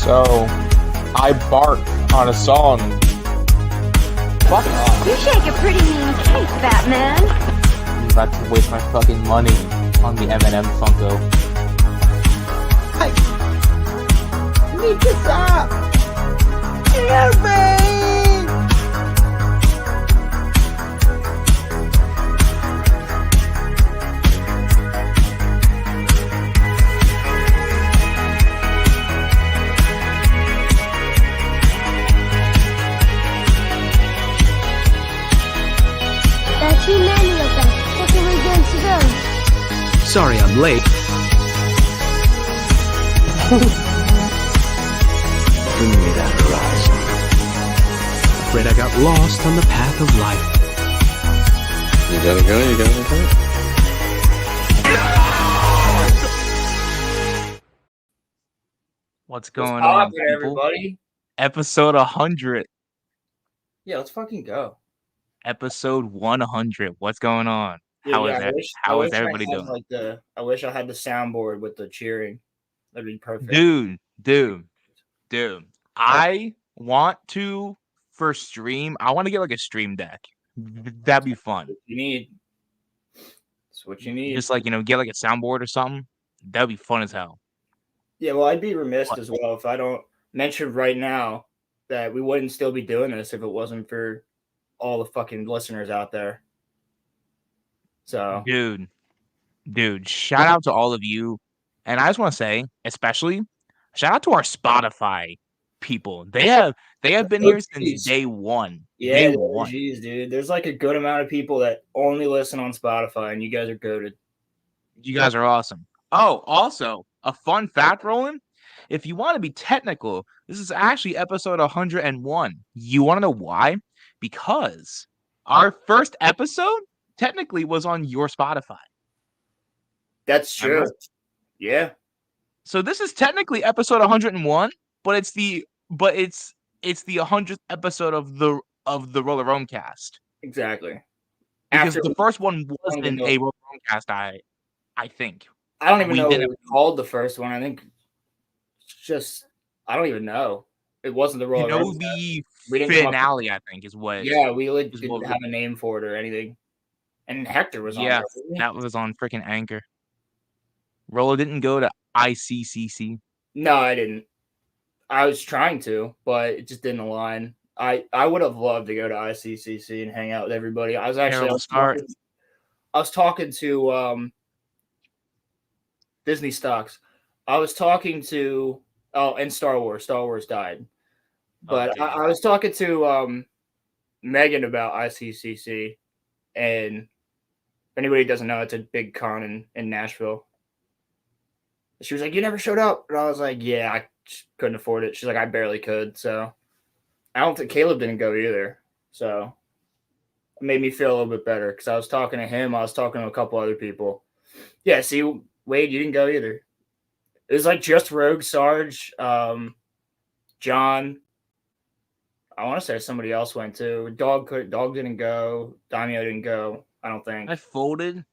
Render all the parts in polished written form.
So, I barked on a song. Fuck off. You shake a pretty mean cake, Batman. I'm about to waste my fucking money on the M&M Funko. You need to stop! Help me! There are too many of them. What can we do to them? Sorry I'm late. Bring me that horizon. Afraid I got lost on the path of life. You gotta go, you gotta go. What's going on, people? Everybody? Episode 100. Yeah, let's fucking go. Episode 100. What's going on? Dude, How yeah, is everybody doing? I wish I had the soundboard with the cheering. That'd be perfect. Dude. I want to, for stream, I want to get like a stream deck. That'd be fun. You need. That's what you need. Just like, get like a soundboard or something. That'd be fun as hell. Yeah, well, I'd be remiss as well if I don't mention right now that we wouldn't still be doing this if it wasn't for all the fucking listeners out there. So, dude, shout out to all of you. And I just want to say, especially, shout out to our Spotify people. They have been here since day one. Yeah, day one. Geez, dude. There's like a good amount of people that only listen on Spotify, and you guys are goated. You guys are awesome. Oh, also, a fun fact, Roland. If you want to be technical, this is actually episode 101. You want to know why? Because our first episode technically was on your Spotify. That's true. Remember? Yeah. So this is technically episode 101, but it's the 100th episode of the RoloRome cast. Exactly. Because the first one wasn't a RoloRome cast, I think. I don't even know what it was called the first one. I think I don't even know. It wasn't the RoloRome. The finale, I think, is what. Yeah, we didn't have a name for it or anything. And Hector was on there. Yeah, that was on freaking Anchor. Rolo didn't go to ICCC. No, I didn't. I was trying to, but it just didn't align. I would have loved to go to ICCC and hang out with everybody. I was talking to Disney stocks. I was talking to and Star Wars. Star Wars died. But okay. I was talking to Megan about ICCC, and if anybody doesn't know, it's a big con in Nashville. She was like, "You never showed up," and I was like, "Yeah, I couldn't afford it." She's like, "I barely could." So I don't think Caleb didn't go either. So it made me feel a little bit better because I was talking to him. I was talking to a couple other people. Yeah, see, Wade, you didn't go either. It was like just Rogue, Sarge, John. I want to say somebody else went too. Dog didn't go. Daimyo didn't go. I don't think. I folded,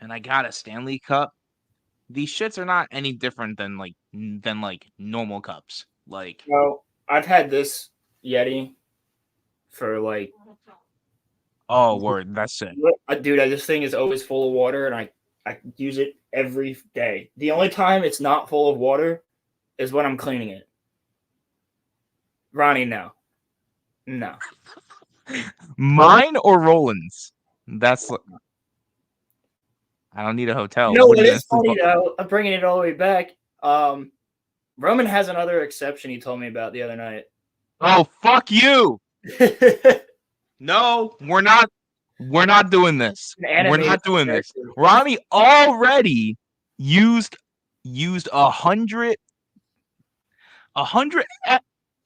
and I got a Stanley Cup. These shits are not any different than normal cups. Like, well, I've had this Yeti for like. Oh, word! That's it, dude. This thing is always full of water, and I use it every day. The only time it's not full of water is when I'm cleaning it. Ronnie, no. Mine or Roland's? That's. I don't need a hotel. You know what is funny though? I'm bringing it all the way back. Roman has another exception he told me about the other night. Oh, fuck you! No, we're not. We're not doing this. We're not doing this. Ronnie already used 100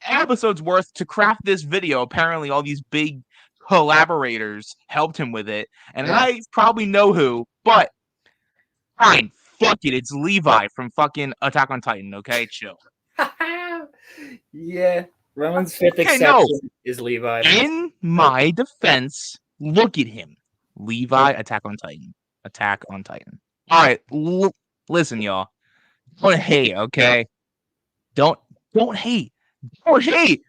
episodes worth to craft this video. Apparently, all these big collaborators helped him with it, and I probably know who. But fine, fuck it. It's Levi from fucking Attack on Titan. Okay, chill. Yeah, Roman's fifth exception is Levi. In my defense, look at him. Levi, Attack on Titan. Attack on Titan. All right, listen, y'all. Don't hate, okay? Don't Don't hate. Don't hate.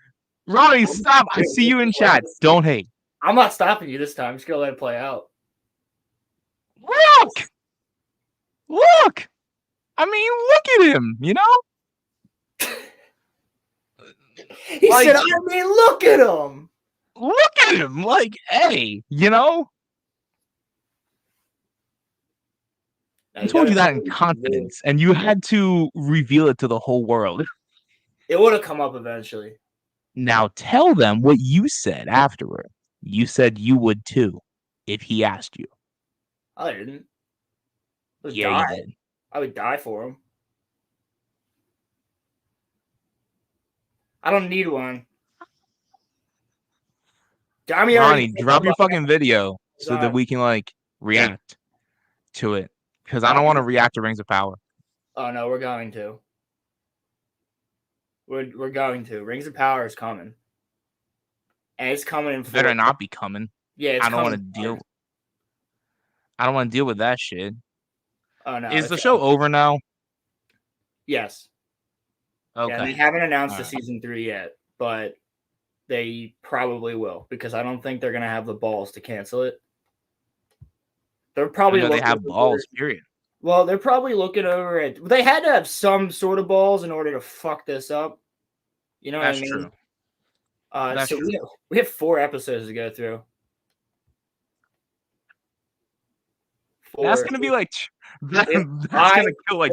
Ronnie, stop. I see you in chat. Don't hate. I'm not stopping you this time. I'm just gonna let it play out. Look. Look. I mean, look at him, you know? He Like- said, I mean, look at him. Look at him. Like, hey, you know? I told you that in confidence, and you had to reveal it to the whole world. It would have come up eventually. Now tell them what you said afterward. You said you would too, if he asked you. I didn't. I would Yeah, die. you did. I would die for him. I don't need one. Dami Ronnie, drop your fucking video so that God. we can like react to it. Because I don't want to react to Rings of Power. Oh no, we're going to. We're going to. Rings of Power is coming. And it's coming in Better not be coming. Yeah, it's I don't want to coming deal. I don't want to deal with that shit. Oh no. Is the show over now? Yes. Okay. Yeah, they haven't announced the Alright. season 3 yet, but they probably will because I don't think they're gonna have the balls to cancel it. They're probably I know they looking have over- balls. Period. Well, they're probably looking over it. They had to have some sort of balls in order to fuck this up. You know That's what I mean? true. That's So true. we have 4 episodes to go through. That's 4. gonna be like that's If gonna kill like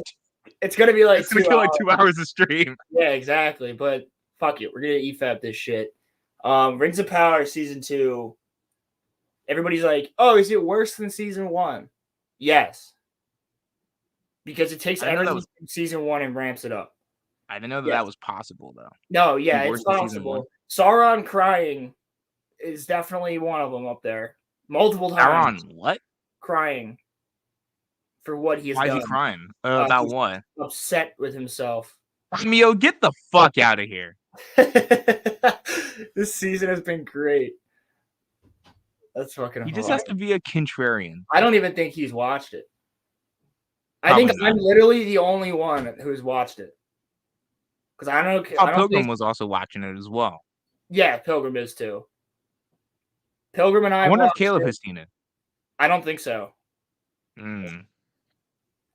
It's gonna be like it's gonna 2 kill like hours. 2 hours of stream. Yeah, exactly. But fuck it, we're gonna EFAP this shit. Rings of Power season 2. Everybody's like, "Oh, is it worse than season 1?" Yes, because it takes I know that energy was- from season 1 and ramps it up. I didn't know that Yes. that was possible though. No, yeah, Worse it's than season 1? possible. Sauron crying is definitely one of them up there. Multiple times Aaron, what? crying for what he has Why is done. he crying? About he's- what? Upset with himself. Mio, get the fuck out of here. This season has been great. That's fucking He just hilarious. has to be a contrarian. I don't even think he's watched it. I think Probably I'm not. literally the only one who's watched it. Because I don't Oh, I don't Pilgrim think, was also watching it as well. yeah, Pilgrim is too. Pilgrim and I I wonder if watched Caleb it. has seen it. I don't think so. Mm.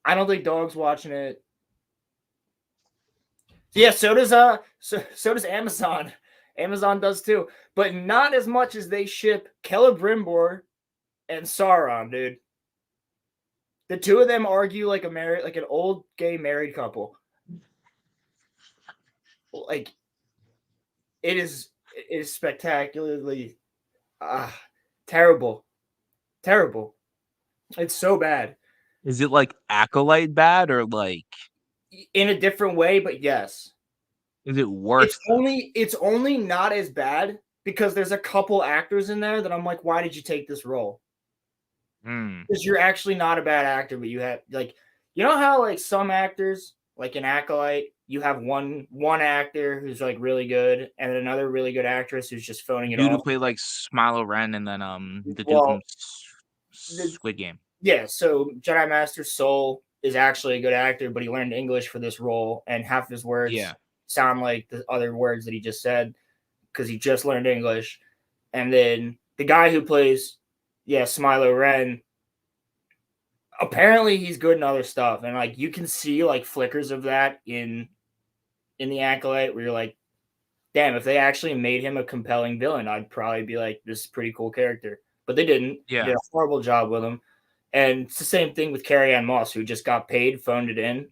I don't think Dog's watching it. Yeah, so does so does Amazon. Amazon does too, but not as much as they ship Celebrimbor and Sauron, dude. The two of them argue like an old gay married couple. Like it is spectacularly terrible. Terrible. It's so bad. Is it like Acolyte bad or like In a different way, but yes. is it worse? It's only not as bad because there's a couple actors in there that I'm like, why did you take this role? Mm. Because you're actually not a bad actor, but you have like, you know how like some actors, like in Acolyte, you have one actor who's like really good, and then another really good actress who's just phoning it Dude who off. played like Smilo Ren and then the dude Well, from Squid Game. Yeah, so Jedi Master Soul is actually a good actor, but he learned English for this role, and half of his words Yeah. sound like the other words that he just said because he just learned English. And then the guy who plays, Smilo Ren, apparently he's good in other stuff, and like you can see like flickers of that in the Acolyte, where you're like, damn, if they actually made him a compelling villain, I'd probably be like, this is a pretty cool character. But they didn't. Yeah. They did a horrible job with him. And it's the same thing with Carrie Ann Moss, who just got paid, phoned it in.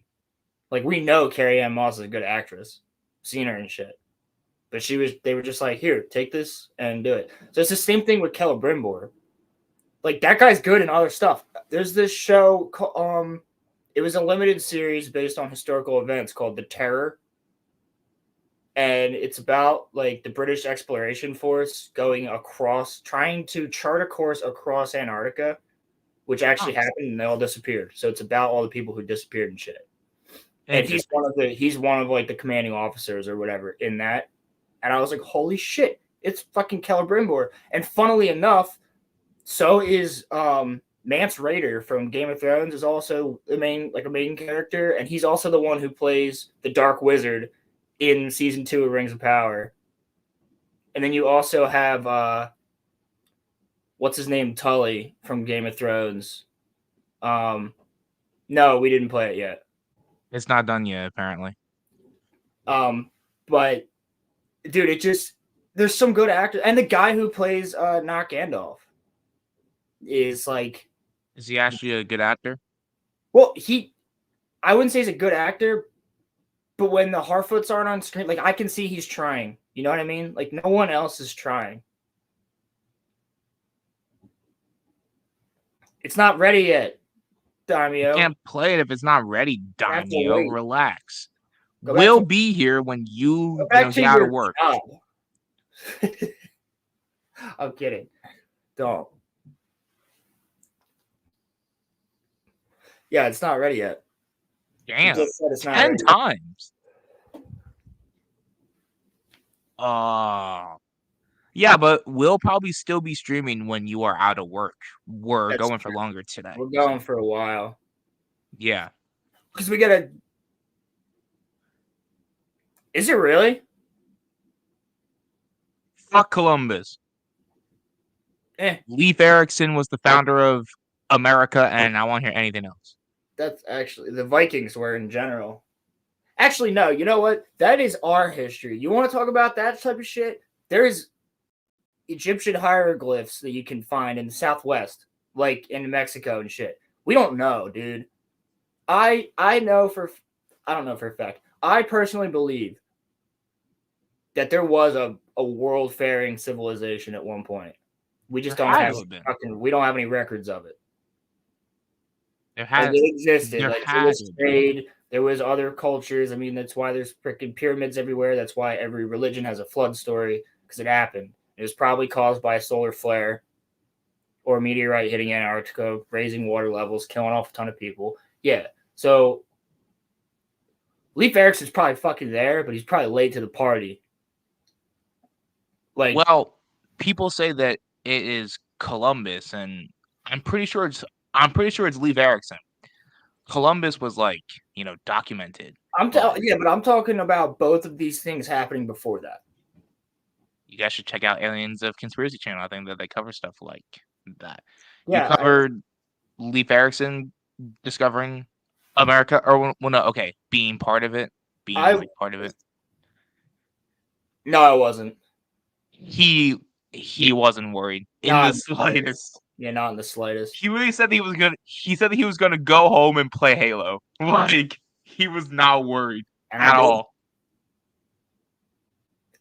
Like, we know Carrie Ann Moss is a good actress. Seen her and shit. But they were just like, here, take this and do it. So it's the same thing with Celebrimbor. Like, that guy's good in other stuff. There's this show, it was a limited series based on historical events called The Terror. And it's about like the British exploration force going across, trying to chart a course across Antarctica, which actually happened, and they all disappeared. So it's about all the people who disappeared and shit. And he's one of like the commanding officers or whatever in that. And I was like, holy shit, it's fucking Celebrimbor. And funnily enough, so is Mance Rayder from Game of Thrones is also a main character, and he's also the one who plays the Dark Wizard in season 2 of Rings of Power. And then you also have what's his name, Tully from Game of Thrones. No, we didn't play it yet. It's not done yet, apparently. But dude, it just there's some good actors, and the guy who plays not Gandalf is like. Is he actually a good actor? Well, I wouldn't say he's a good actor, but when the Harfoots aren't on screen, like I can see he's trying. You know what I mean? Like no one else is trying. It's not ready yet, Daimyo. You can't play it if it's not ready, Daimyo. wait. Relax. Go back We'll to- be here when you Go back get to out of your work. job. I'm kidding. Don't. Yeah, it's not ready yet. Damn. You just said it's not 10 ready. times. Yeah, but we'll probably still be streaming when you are out of work. We're That's going for true. longer today. We're going for a while. Yeah. Because we gotta. Is it really? Fuck Columbus. Eh, Leif Erikson was the founder of America, and I won't hear anything else. that's actually the Vikings were in general. Actually, no. You know what? That is our history. You want to talk about that type of shit? There's Egyptian hieroglyphs that you can find in the Southwest, like in Mexico and shit. We don't know, dude. I know I don't know for a fact. I personally believe that there was a world-faring civilization at one point. We just There don't had have to have been. we don't have any records of it. There Like, has it existed. there Like had there was to be. trade. There was other cultures. I mean, that's why there's freaking pyramids everywhere. That's why every religion has a flood story, because it happened. It was probably caused by a solar flare or a meteorite hitting Antarctica, raising water levels, killing off a ton of people. Yeah. So Leif Erikson's probably fucking there, but he's probably late to the party. Like, Well, people say that it is Columbus, and I'm pretty sure it's Leif Erikson. Columbus was like, documented. yeah, but I'm talking about both of these things happening before that. You guys should check out Aliens of Conspiracy Channel. I think that they cover stuff like that. Yeah, You covered Leif Erikson discovering America, or well, no, okay, being part of it, part of it. No, I wasn't. He wasn't worried in Not the slightest. Yeah, not in the slightest. He really said that he said that he was gonna go home and play Halo. Like he was not worried at all.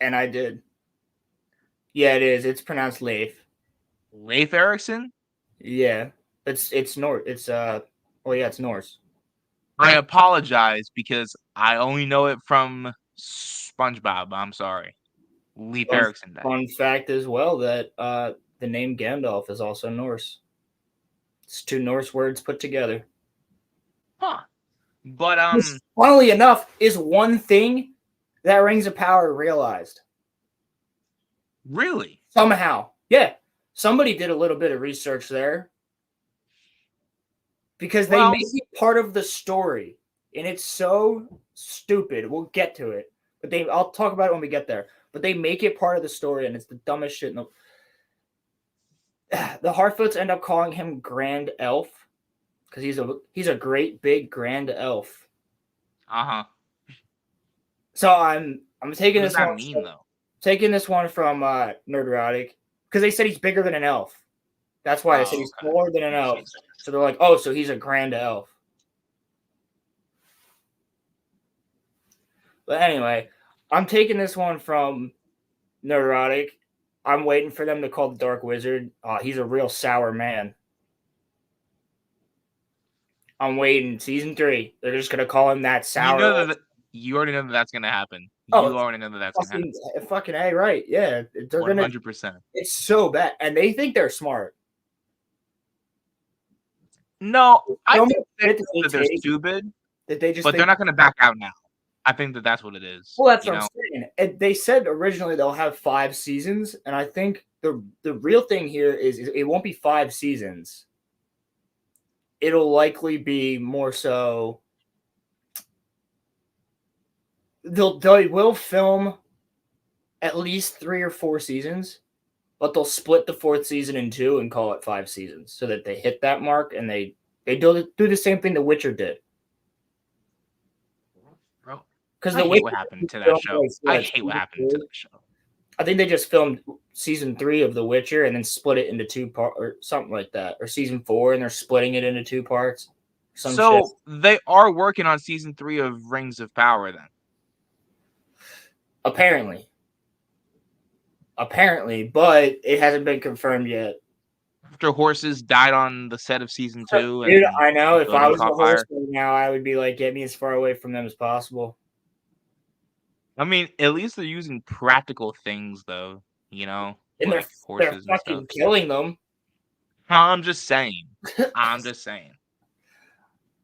And I did. Yeah, it is. It's pronounced Leif. Leif Erikson? Yeah. It's Norse. It's it's Norse. I apologize because I only know it from SpongeBob. I'm sorry. Leif Erikson. Fun fact as well that the name Gandalf is also Norse. It's 2 Norse words put together. Huh. But Which, funnily enough, is one thing that Rings of Power realized. Really? Somehow. Yeah. Somebody did a little bit of research there. Because they make it part of the story. And it's so stupid. We'll get to it. But I'll talk about it when we get there. But they make it part of the story, and it's the dumbest shit in the Harfoots end up calling him Grand Elf. Because he's a great big grand elf. Uh-huh. So I'm taking what does this that one. Mean though? Taking this one from Nerderotic because they said he's bigger than an elf. That's why they said he's smaller than an elf. So they're like, oh, so he's a grand elf. But anyway, I'm taking this one from Nerderotic. I'm waiting for them to call the Dark Wizard. He's a real sour man. I'm waiting. Season 3. They're just gonna call him that sour. You already know that that's gonna happen. Oh, you already know that that's gonna happen. Fucking A, right? Yeah, they're 100%. It's so bad, and they think they're smart. No, I think that they're stupid. That they just. But they're not gonna back out now. I think that that's what it is. Well, that's what I'm saying. And they said originally they'll have 5 seasons, and I think the real thing here is it won't be 5 seasons. It'll likely be more so they will film at least 3 or 4 seasons, but they'll split the 4th season in 2 and call it 5 seasons so that they hit that mark, and they do the same thing The Witcher did. Bro, Because I hate what happened to that show. I hate what happened to that show. I think they just filmed season 3 of The Witcher and then split it into 2 parts or something like that, or season 4, and they're splitting it into 2 parts. So Shit. they are working on season 3 of Rings of Power then. Apparently, but it hasn't been confirmed yet. After horses died on the set of season 2. Dude, I know. If I was a caught horse fire. right now, I would be like, get me as far away from them as possible. I mean, at least they're using practical things, though. You know, And like they're horses and fucking stuff. killing them. I'm just saying. I'm just saying.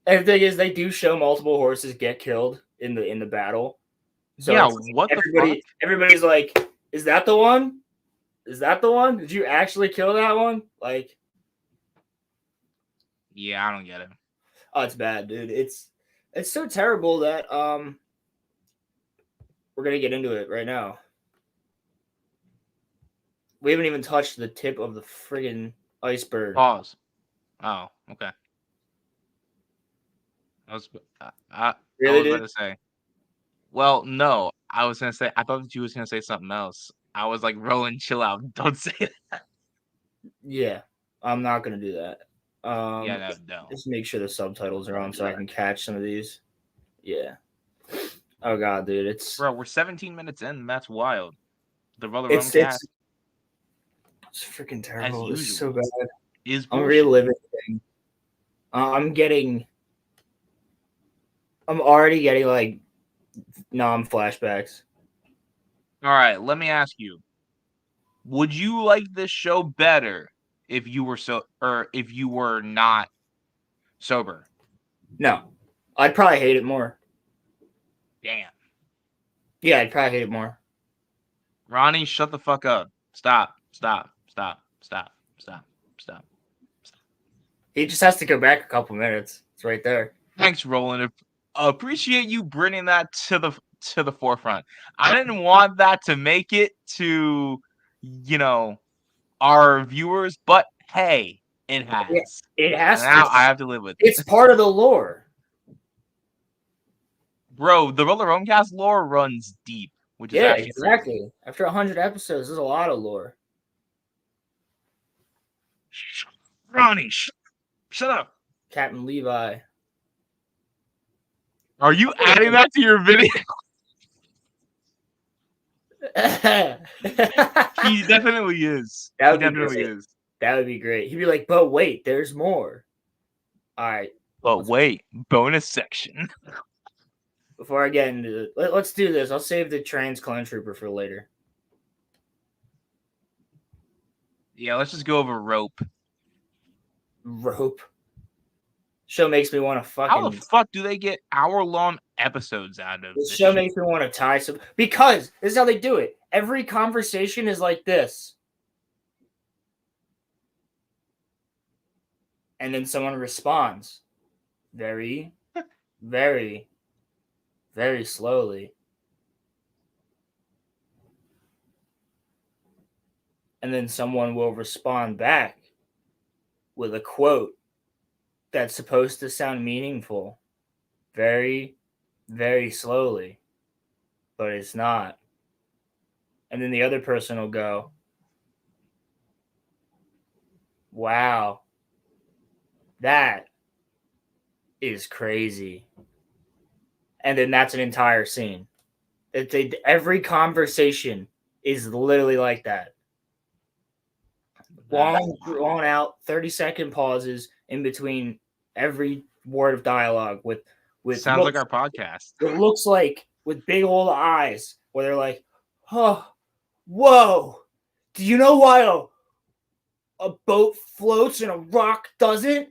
And the thing is, they do show multiple horses get killed in the battle. So Yeah, it's like what the fuck? Everybody's like, is that the one? Is that the one? Did you actually kill that one? Like, Yeah, I don't get it. oh, it's bad, dude. It's so terrible that we're gonna get into it right now. We haven't even touched the tip of the friggin' iceberg. Pause. Oh, okay. I was Really, about to say. Well, no, I was gonna say. I thought that you was gonna say something else. I was like, Roland, chill out. Don't say that. Yeah, I'm not gonna do that. Yeah, no. Just make sure the subtitles are on so I can catch some of these. Yeah. Oh god, dude, it's Bro, we're 17 minutes in. That's wild. The RoloRome it's cast freaking terrible. It's so usual. bad. is I'm bullshit. reliving. I'm already getting like flashbacks. All right, let me ask you. Would you like this show better if you were not sober? No, I'd probably hate it more. Damn. Yeah, I'd probably hate it more. Ronnie, shut the fuck up. Stop. He just has to go back a couple minutes. It's right there. Thanks, Roland. Appreciate you bringing that to the forefront. I didn't want that to make it to, our viewers, but hey, it has. Yeah, it has to. Now I have to live with it. It's part of the lore. Bro, the RoloRome cast lore runs deep, which is actually exactly. crazy. After 100 episodes, there's a lot of lore. Ronnie, shut up. Captain Levi. Are you adding that to your video? He definitely is. That He would be definitely great. is. That would be great. He'd be like, but wait, there's more. All right. But wait, bonus section. Before I get into it, let's do this. I'll save the trans clone trooper for later. Yeah, let's just go over rope. Rope. Show makes me want to fucking. How the fuck do they get hour-long episodes out of This this show shit? makes me want to tie some. Because this is how they do it. Every conversation is like this. And then someone responds very, very, very slowly. And then someone will respond back with a quote that's supposed to sound meaningful very, very slowly, but it's not. And then the other person will go, wow, that is crazy. And then that's an entire scene. Every conversation is literally like that. Long, drawn out, 30-second pauses in between every word of dialogue with Sounds like our podcast. It looks like with big old eyes where they're like, oh, whoa, do you know why a boat floats and a rock doesn't?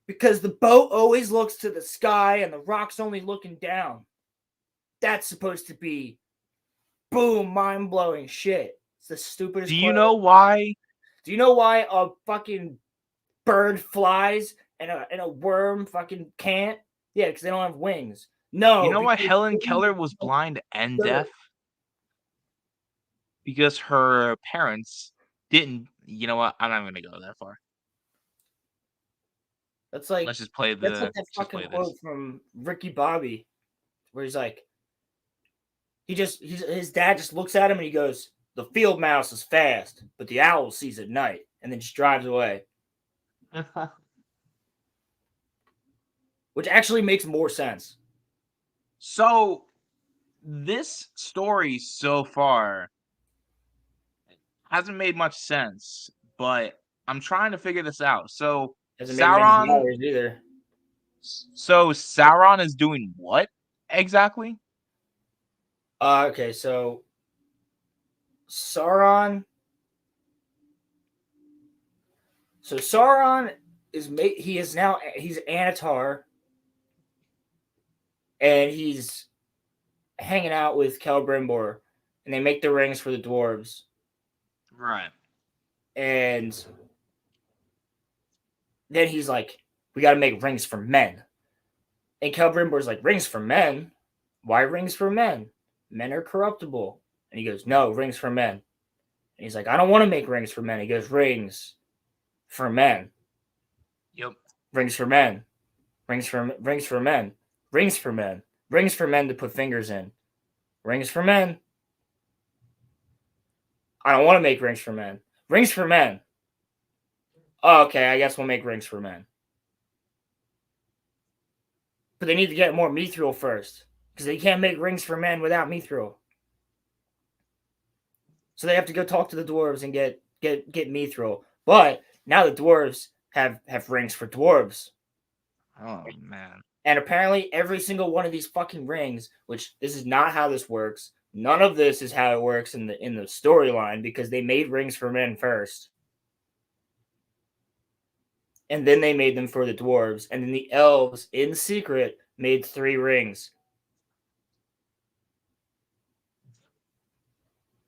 Because the boat always looks to the sky and the rock's only looking down. That's supposed to be boom, mind-blowing shit. It's the stupidest. Do you know why? Do you know why a fucking bird flies and a worm fucking can't? Yeah, because they don't have wings. No, You know why because Helen Keller was blind and Sure. deaf? Because her parents didn't. You know what? I'm not going to go that far. That's like Let's just play that's the. like that Let's just fucking play quote this. from Ricky Bobby, where he's like, his dad just looks at him and he goes, "The field mouse is fast, but the owl sees at night," and then just drives away, which actually makes more sense. So, this story so far hasn't made much sense, but I'm trying to figure this out. So, Hasn't made many Sauron. dollars either. So Sauron is doing what exactly? Okay, so Sauron. So Sauron is he's Anatar, and he's hanging out with Celebrimbor, and they make the rings for the dwarves. Right. And then he's like, "We got to make rings for men." And Celebrimbor's like, "Rings for men? Why rings for men? Men are corruptible." And he goes, "No, rings for men." And he's like, "I don't want to make rings for men." He goes, "Rings for men. Yep. Rings for men. Rings for men. Rings for men. Rings for men to put fingers in. Rings for men. I don't want to make rings for men. Rings for men. Oh, okay, I guess we'll make rings for men. But they need to get more mithril first, because they can't make rings for men without mithril. So they have to go talk to the dwarves and get mithril. But now the dwarves have rings for dwarves. Oh man. And apparently every single one of these fucking rings, which this is not how this works. None of this is how it works in the storyline, because they made rings for men first. And then they made them for the dwarves. And then the elves, in secret, made 3 rings.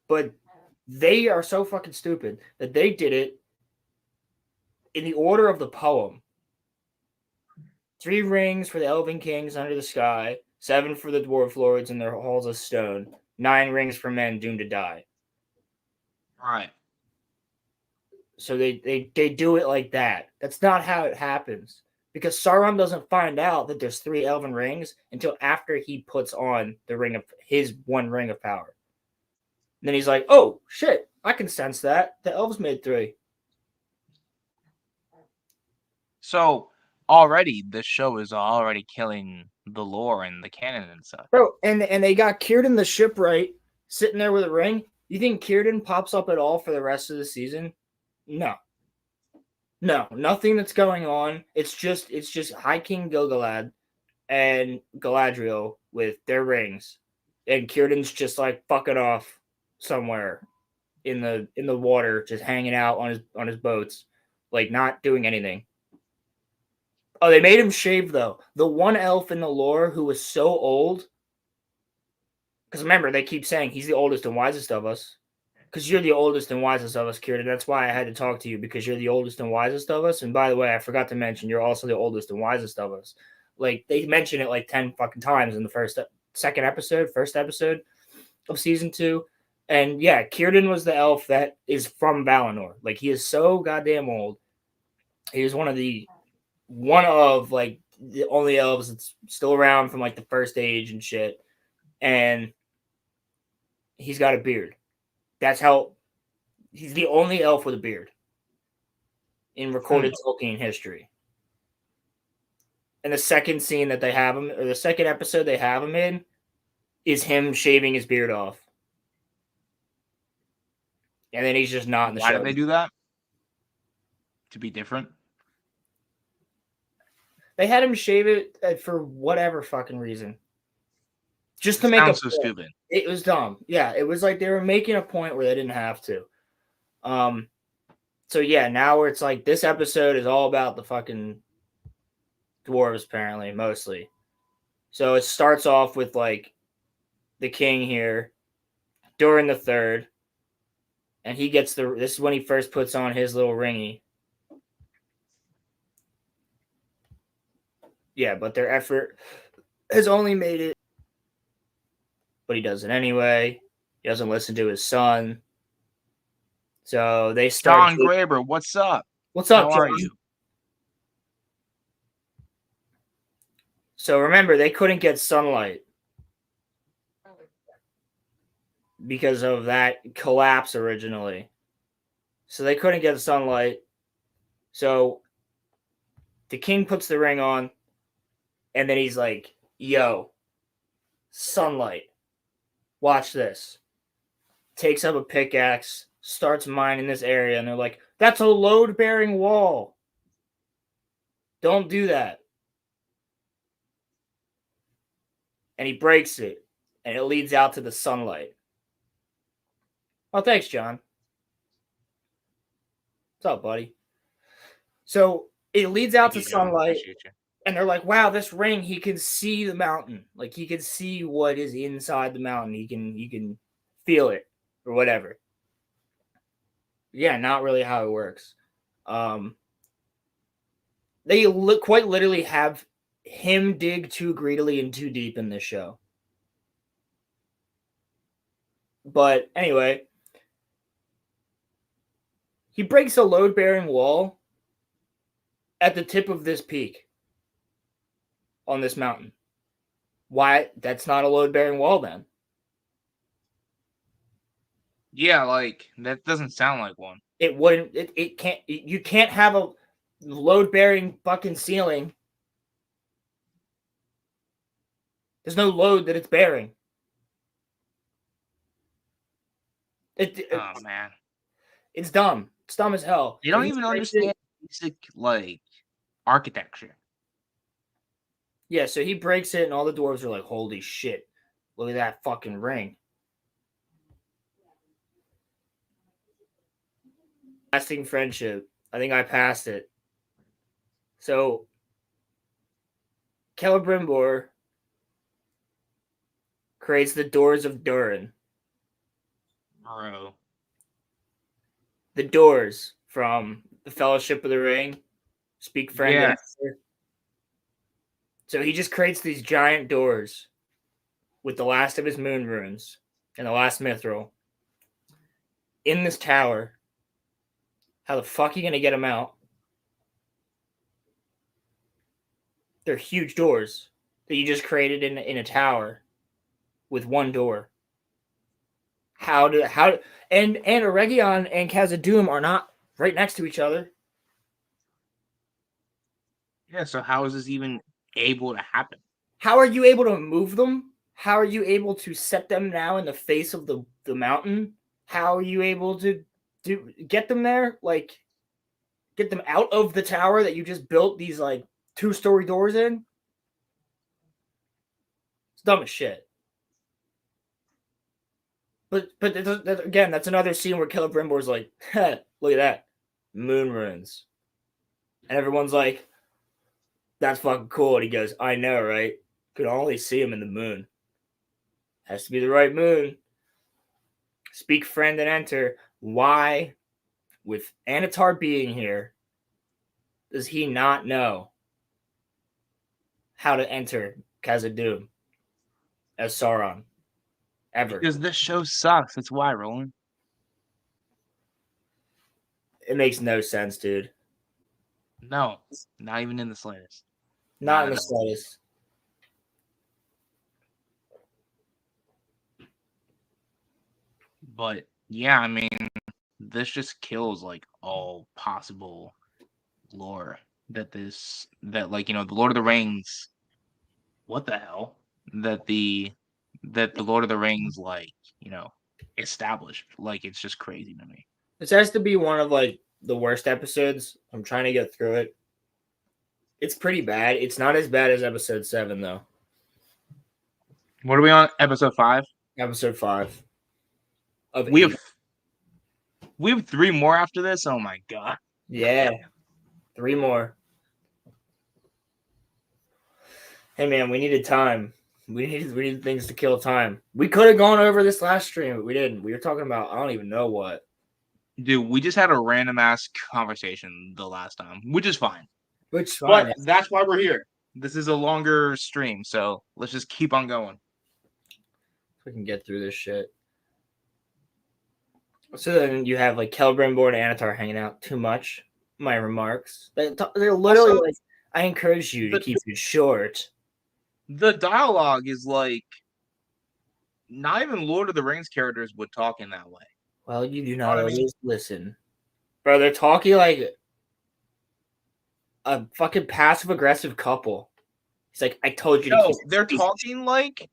But they are so fucking stupid that they did it in the order of the poem. 3 rings for the elven kings under the sky, 7 for the dwarf lords in their halls of stone, 9 rings for men doomed to die. Right. So they do it like that. That's not how it happens. Because Sauron doesn't find out that there's 3 elven rings until after he puts on the ring of his 1 ring of power. And then he's like, "Oh shit, I can sense that. The elves made 3." So already this show is already killing the lore and the canon and stuff. Bro, and they got Círdan the shipwright sitting there with a ring. You think Círdan pops up at all for the rest of the season? No. No, nothing that's going on. It's just High King Gilgalad and Galadriel with their rings. And Círdan's just like fucking off somewhere in the water, just hanging out on his boats, like not doing anything. Oh, they made him shave though. The one elf in the lore who was so old, because remember they keep saying he's the oldest and wisest of us. Because you're the oldest and wisest of us, Círdan. That's why I had to talk to you, because you're the oldest and wisest of us. And by the way, I forgot to mention you're also the oldest and wisest of us. Like they mention it like 10 fucking times in the first episode of season 2. And yeah, Círdan was the elf that is from Valinor. Like he is so goddamn old. He is one of like the only elves that's still around from like the first age and shit. And he's got a beard. That's how he's the only elf with a beard in recorded Tolkien history. And the second scene that they have him, or the second episode they have him in, is him shaving his beard off. And then he's just not in the show. Why did they do that? To be different? They had him shave it for whatever fucking reason. Just to It make sounds a so point. stupid. It was dumb. Yeah, it was like they were making a point where they didn't have to. So yeah, now where it's like this episode is all about the fucking dwarves, apparently, mostly. So it starts off with like the king here during the 3rd, and he gets this is when he first puts on his little ringy. Yeah, but their effort has only made it, but he does it anyway. He doesn't listen to his son. So they start. John Graber, what's up? What's up, How John? are you? So remember, they couldn't get sunlight because of that collapse originally. So they couldn't get sunlight. So the king puts the ring on, and then he's like, yo, sunlight. Watch this. Takes up a pickaxe, starts mining this area, and they're like, that's a load-bearing wall. Don't do that. And he breaks it, and it leads out to the sunlight. Oh, thanks, John. What's up, buddy? So it leads out to sunlight, and they're like, wow, this ring, he can see the mountain. Like, he can see what is inside the mountain. He can feel it, or whatever. Yeah, not really how it works. They quite literally have him dig too greedily and too deep in this show. But anyway, he breaks a load-bearing wall at the tip of this peak on this mountain. Why? That's not a load-bearing wall then. Yeah, like, that doesn't sound like one. It wouldn't. It can't. You can't have a load-bearing fucking ceiling. There's no load that it's bearing. Oh man, it's dumb. It's dumb as hell. You don't even understand basic like architecture. Yeah, so he breaks it, and all the dwarves are like, "Holy shit! Look at that fucking ring." Lasting friendship. I think I passed it. So, Celebrimbor creates the Doors of Durin. Bro. The doors from the Fellowship of the Ring. Speak friend. Yes. So he just creates these giant doors with the last of his moon runes and the last mithril in this tower. How the fuck are you going to get them out? They're huge doors that you just created in a tower with one door. And Eregion and Khazad-dûm are not right next to each other. Yeah, so how is this even able to happen? How are you able to move them? How are you able to set them now in the face of the mountain? How are you able to get them there? Like, get them out of the tower that you just built these, like, 2-story doors in? It's dumb as shit. But again, that's another scene where Celebrimbor's like, look at that. Moon runes. And everyone's like, that's fucking cool. And he goes, I know, right? Could only see him in the moon. Has to be the right moon. Speak friend and enter. Why, with Anatar being here, does he not know how to enter Khazad-dûm as Sauron? Ever. Because this show sucks. That's why, Roland. It makes no sense, dude. No, not even in the slightest. Not in the slightest. But yeah, I mean, this just kills like all possible lore that like, you know, the Lord of the Rings. What the hell? That the Lord of the Rings, like, you know, established. Like, it's just crazy to me. This has to be one of, like, the worst episodes. I'm trying to get through it. It's pretty bad. It's not as bad as episode 7, though. What are we on? Episode 5? Episode 5. We have 3 more after this? Oh my god. Yeah. 3 more. Hey man, we needed time. We needed things to kill time. We could have gone over this last stream, but we didn't. We were talking about I don't even know what. Dude, we just had a random ass conversation the last time, which is fine. Which fine. But that's why we're here. This is a longer stream, so let's just keep on going. We can get through this shit. So then you have like Celebrimbor and Anatar hanging out too much. My remarks. They're literally Also, like, I encourage you to keep it short. The dialogue is like not even Lord of the Rings characters would talk in that way. Well, you do know not what I mean? always listen. Bro, they're talking like a fucking passive aggressive couple. He's like, I told you to No, keep they're it talking like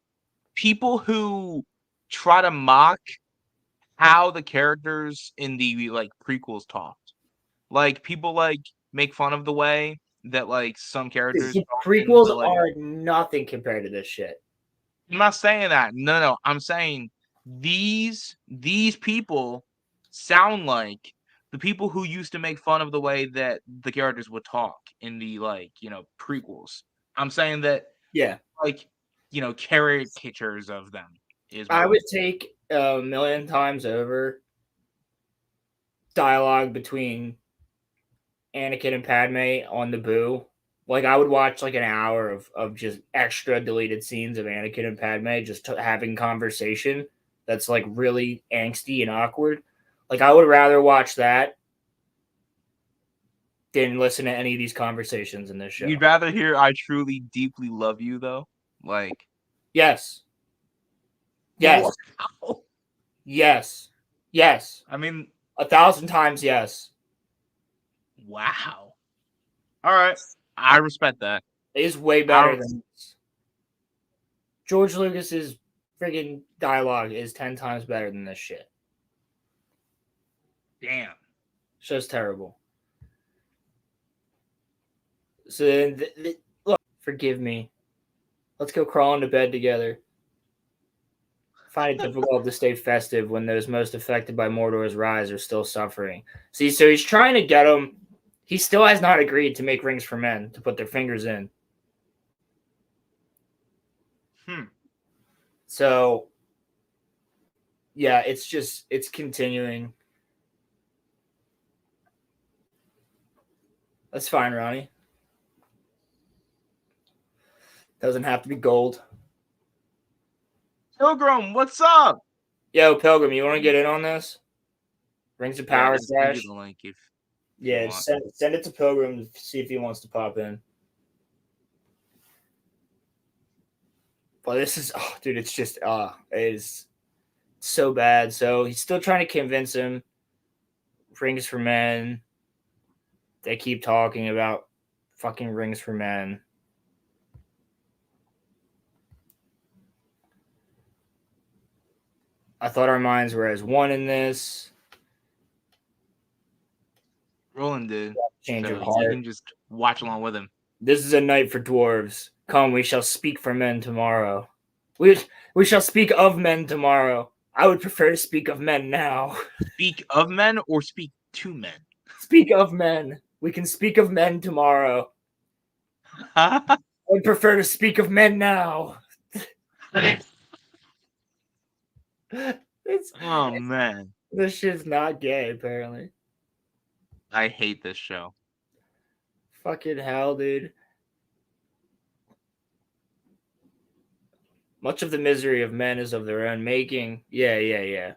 people who try to mock how the characters in the like prequels talked. Like people like make fun of the way that like some characters The talk prequels but, like, are nothing compared to this shit. I'm not saying that. No. I'm saying these people sound like the people who used to make fun of the way that the characters would talk in the like, prequels. I'm saying that Yeah. like, caricatures of them is I what would take a million times over dialogue between Anakin and Padme on Naboo. Like I would watch like an hour of just extra deleted scenes of Anakin and Padme just having conversation that's like really angsty and awkward. Like I would rather watch that than listen to any of these conversations in this show. You'd rather hear I truly deeply love you though? Like Yes. Yes. Wow. Yes. Yes. I mean 1,000 times yes. wow. All right. I respect that. It is way better than this. George Lucas's friggin' dialogue is 10 times better than this shit. Damn. Show's terrible. So then, look, forgive me. Let's go crawl into bed together. Find it difficult to stay festive when those most affected by Mordor's rise are still suffering. See, so he's trying to get them. He still has not agreed to make rings for men to put their fingers in. So, yeah, it's continuing. That's fine, Ronnie. Doesn't have to be gold. Pilgrim, what's up? Yo, Pilgrim, you want to get in on this? Rings of Power Slash. Yeah, send it to Pilgrim to see if he wants to pop in. But this is, oh, dude, it's just, it is so bad. So he's still trying to convince him. Rings for men. They keep talking about fucking rings for men. I thought our minds were as one in this. Roland did. Change So of you heart. can just watch along with him. This is a night for dwarves. Come, we shall speak for men tomorrow. We shall speak of men tomorrow. I would prefer to speak of men now. Speak of men or speak to men? Speak of men. We can speak of men tomorrow. I would prefer to speak of men now. Oh man. This shit's not gay, apparently. I hate this show. Fucking hell, dude. Much of the misery of men is of their own making. Yeah.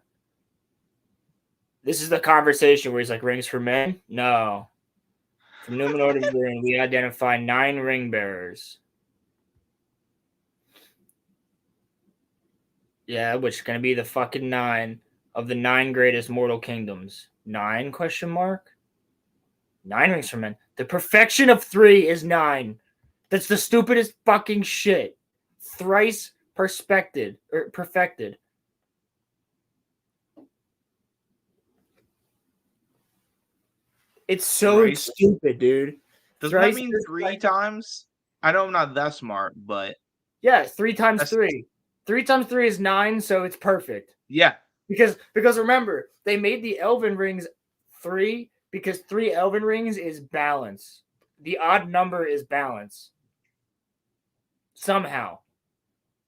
This is the conversation where he's like, rings for men? No. From Numenor to Bryn, we identify 9 ring bearers. Yeah, which is going to be the fucking 9 of the 9 greatest mortal kingdoms. 9 question mark? 9 rings for men. The perfection of 3 is 9. That's the stupidest fucking shit. Thrice perfected. It's so Thrice? stupid, dude. Doesn't that mean 3 times? I know I'm not that smart, but yeah, 3 times 3. 3 times 3 is 9, so it's perfect. Yeah. Because remember, they made the elven rings 3 because 3 elven rings is balance. The odd number is balance. Somehow.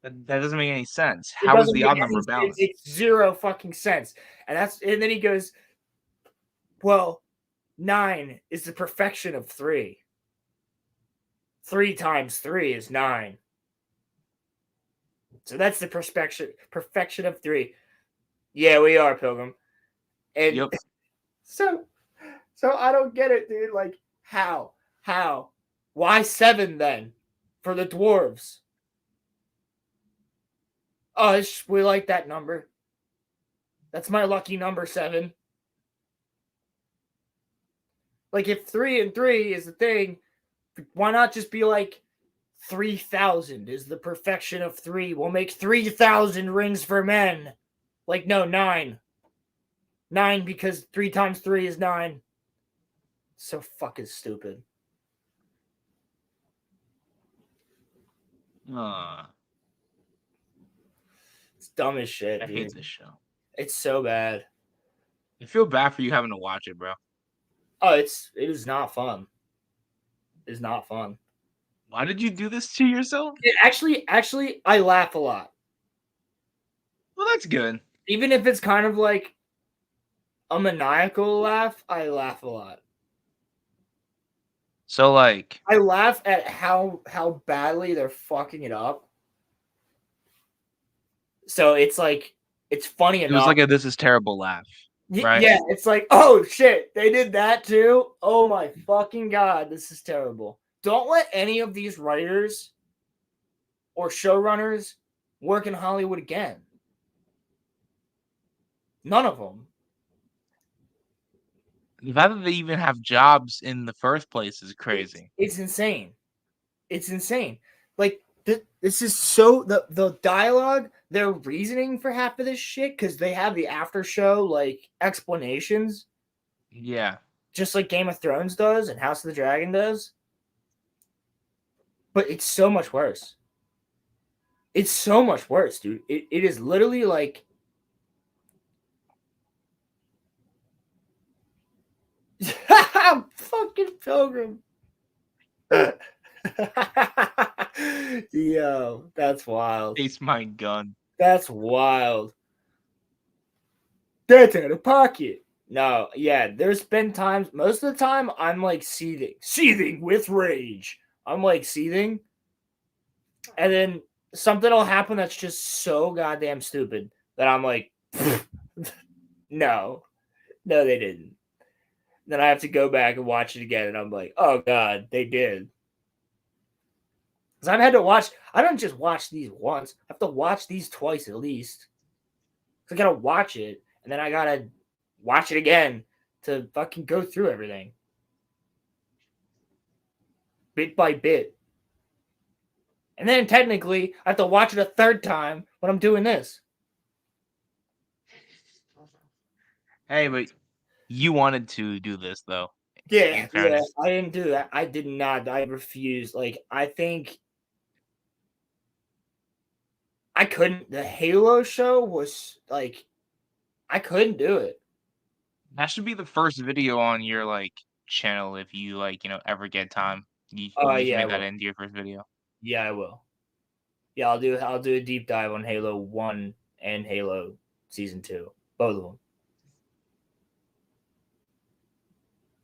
That doesn't make any sense. How is the odd number balanced? It's zero fucking sense. And then he goes, well, 9 is the perfection of 3. 3 times 3 is 9. So that's the perfection of 3. Yeah, we are, Pilgrim. And Yep. so I don't get it, dude. Like, how? Why 7 then for the dwarves? Oh, we like that number. That's my lucky number, 7. Like, if 3 and 3 is the thing, why not just be like 3,000 is the perfection of 3? We'll make 3,000 rings for men. Like, no, 9. 9 because 3 times 3 is 9. So fucking stupid. It's dumb as shit, I dude. hate this show. It's so bad. I feel bad for you having to watch it, bro. Oh, it is not fun. It's not fun. Why did you do this to yourself? Actually, I laugh a lot. Well, that's good. Even if it's kind of like a maniacal laugh, I laugh a lot. So, like, I laugh at how badly they're fucking it up. So it's like, it's funny enough. it was like a "this is terrible" laugh, right? Yeah, it's like, oh shit, they did that too. Oh my fucking god, this is terrible. Don't let any of these writers or showrunners work in Hollywood again. None of them. The fact that they even have jobs in the first place is crazy. It's insane. It's insane. Like, this is so, the dialogue, their reasoning for half of this shit, because they have the after show like explanations, Yeah. just like Game of Thrones does and House of the Dragon does. But it's so much worse. It's so much worse, dude. It is literally like, fucking Pilgrim. Yo, that's wild. Taste my gun. That's wild. That's out of pocket. No, yeah, there's been times, most of the time, I'm like seething with rage. I'm like seething. And then something will happen that's just so goddamn stupid that I'm like, no, they didn't. Then I have to go back and watch it again, and I'm like, oh god, they did. Because I've had to watch, I don't just watch these once, I have to watch these twice at least. I gotta watch it, and then I gotta watch it again to fucking go through everything. Bit by bit. And then technically, I have to watch it a third time when I'm doing this. Hey, but you wanted to do this, though. Yeah, I didn't do that. I did not. I refused. Like, I think I couldn't. The Halo show was like, I couldn't do it. That should be the first video on your like channel if you like, ever get time. You Yeah, make that into your first video. Yeah, I will. Yeah, I'll do a deep dive on Halo 1 and Halo Season 2. Both of them.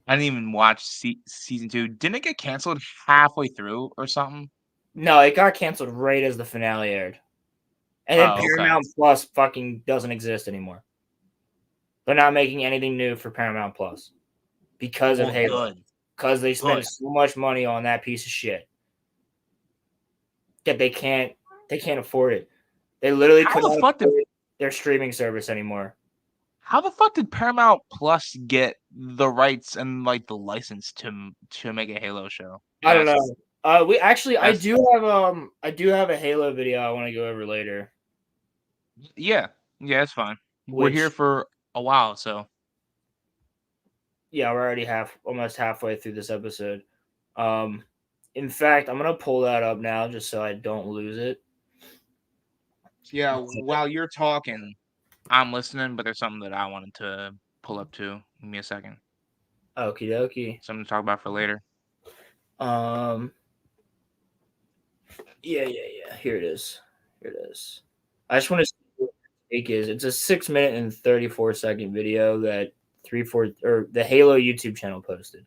I didn't even watch season 2. Didn't it get canceled halfway through or something? No, it got canceled right as the finale aired. And then Paramount Plus fucking doesn't exist anymore. They're not making anything new for Paramount Plus because of Halo. Because they spend so much money on that piece of shit that they can't afford it. They literally couldn't afford their streaming service anymore. How the fuck did Paramount Plus get the rights and like the license to make a Halo show? I don't know. I do have a Halo video I want to go over later. Yeah, it's fine. We're here for a while, so yeah, we're already almost halfway through this episode. In fact, I'm gonna pull that up now just so I don't lose it. Yeah, while you're talking, I'm listening, but there's something that I wanted to pull up too. Give me a second. Okie dokie. Something to talk about for later. Yeah. Here it is. I just want to see what the take is. It's a 6 minute and 34-second video that the Halo YouTube channel posted.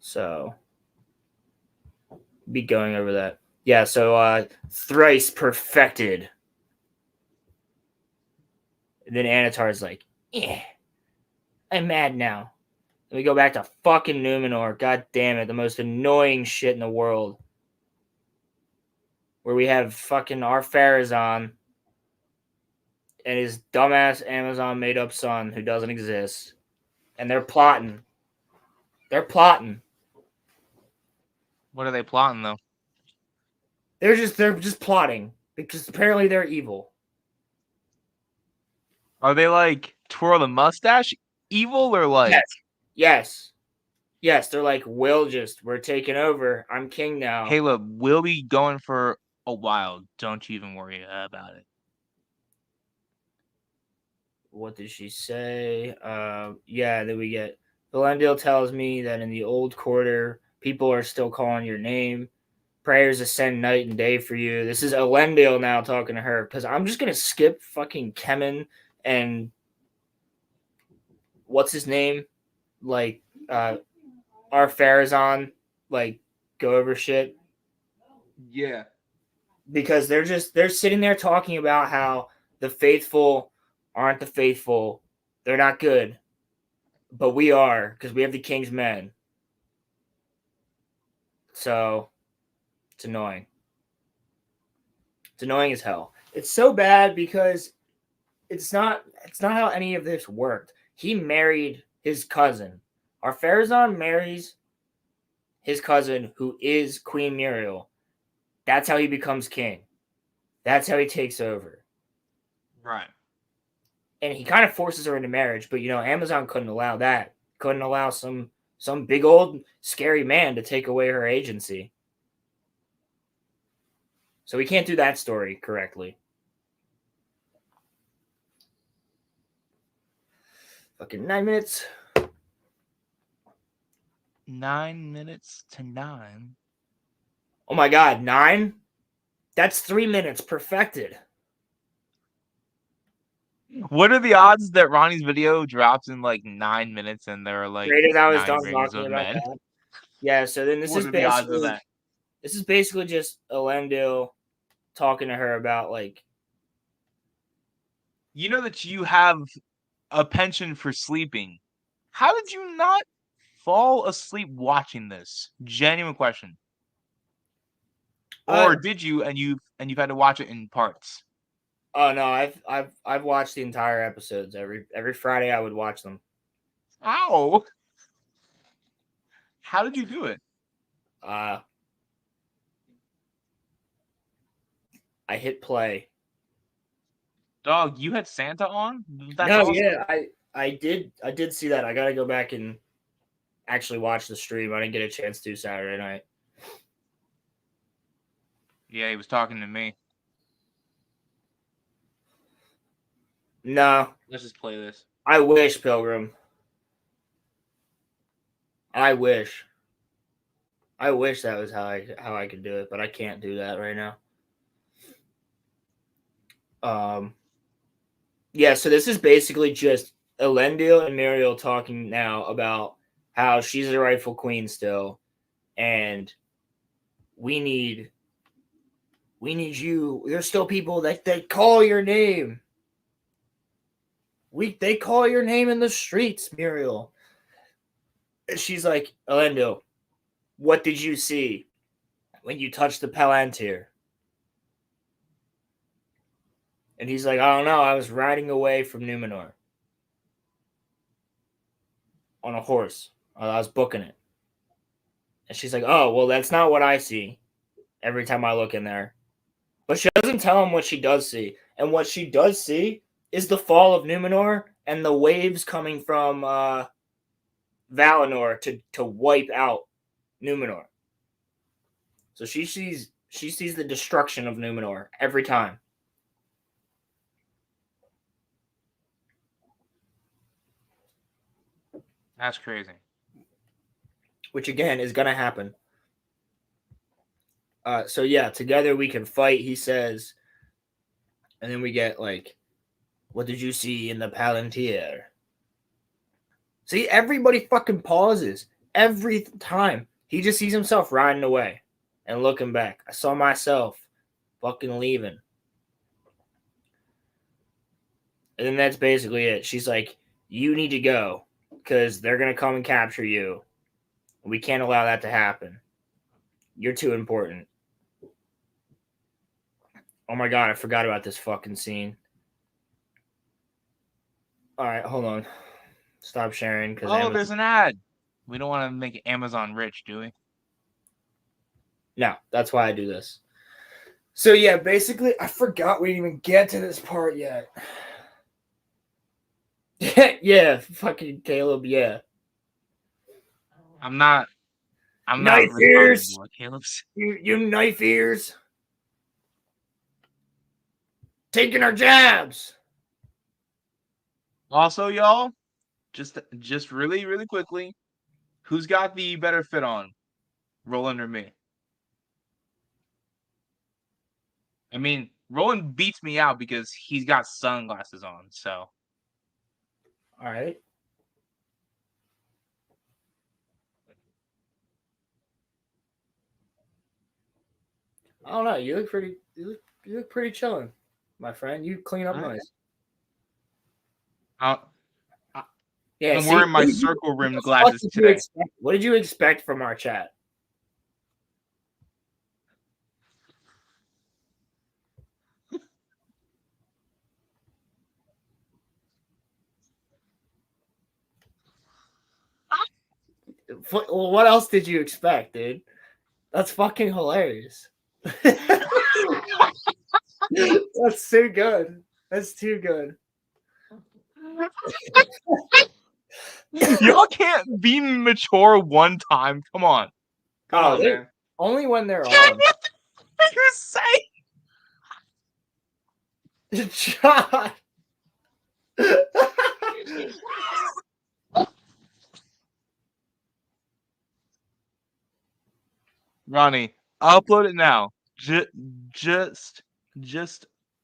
So be going over that. Yeah, so thrice perfected. And then Anatar's like, yeah, I'm mad now. And we go back to fucking Numenor. God damn it, the most annoying shit in the world. Where we have fucking our Farazan and his dumbass Amazon made up son who doesn't exist. And they're plotting. They're plotting. What are they plotting though? They're just plotting because apparently they're evil. Are they like twirl the mustache evil or like? Yes. They're like, we're taking over. I'm king now. Caleb, we'll be going for a while. Don't you even worry about it. What did she say? Yeah, then we get Valendil tells me that in the old quarter, people are still calling your name. Prayers ascend night and day for you. This is Elendil now talking to her because I'm just gonna skip fucking Kemen and what's his name? Like our Farazan, like go over shit. Yeah. Because they're sitting there talking about how the faithful aren't the faithful. They're not good. But we are, because we have the king's men. So it's annoying. It's annoying as hell. It's so bad because it's not how any of this worked. He married his cousin. Our Farazan marries his cousin, who is Queen Muriel. That's how he becomes king. That's how he takes over. Right. And he kind of forces her into marriage, but Amazon couldn't allow that. Couldn't allow some big old scary man to take away her agency. So we can't do that story correctly. Fucking 9 minutes. 9 minutes to 9. Oh my god, 9? That's 3 minutes perfected. What are the odds that Ronnie's video drops in like 9 minutes and there are like Great as I was 9 done rings talking of about men? that. Yeah, so then this What is are the odds of basically that? this is basically just Elendil talking to her about like You know that you have a penchant for sleeping. How did you not fall asleep watching this? Genuine question. Or did you and you've had to watch it in parts? Oh no, I've watched the entire episodes. Every Friday I would watch them. Ow! How did you do it? I hit play. Dog, you had Santa on? That's No, awesome. yeah, I did see that. I gotta go back and actually watch the stream. I didn't get a chance to Saturday night. Yeah, he was talking to me. No, Let's just play this. I wish, Pilgrim. I wish that was how I could do it, but I can't do that right now. Yeah, so this is basically just Elendil and Muriel talking now about how she's the rightful queen still, and we need you. There's still people that call your name. They call your name in the streets, Muriel. And she's like, Elendil, what did you see when you touched the Palantir? And he's like, I don't know. I was riding away from Numenor on a horse. I was booking it. And she's like, oh, well, that's not what I see every time I look in there. But she doesn't tell him what she does see. And what she does see is the fall of Numenor and the waves coming from Valinor to wipe out Numenor. So she sees the destruction of Numenor every time. That's crazy. Which again is gonna happen. So yeah, together we can fight, he says. And then we get like, what did you see in the Palantir? See, everybody fucking pauses. Every time. He just sees himself riding away and looking back. I saw myself fucking leaving. And then that's basically it. She's like, you need to go because they're going to come and capture you. We can't allow that to happen. You're too important. Oh my God, I forgot about this fucking scene. All right, hold on. Stop sharing. There's an ad. We don't want to make Amazon rich, do we? No, that's why I do this. So yeah, basically, I forgot we didn't even get to this part yet. Yeah, fucking Caleb, yeah. I'm not Knife responding ears! to what Caleb said. You knife ears! Taking our jabs! Also, y'all, just really, really quickly, who's got the better fit on, Roland or me? I mean, Roland beats me out because he's got sunglasses on, so. All right. I don't know. You look pretty. You look pretty chilling, my friend. You clean up nice. Yeah, I'm wearing my circle rimmed glasses today. What did you expect from our chat? Well, what else did you expect, dude? That's fucking hilarious. That's too good. That's too good. Y'all can't be mature one time. Come on. Come on, man. Only when they're on. You say? John. Ronnie, upload it now. Just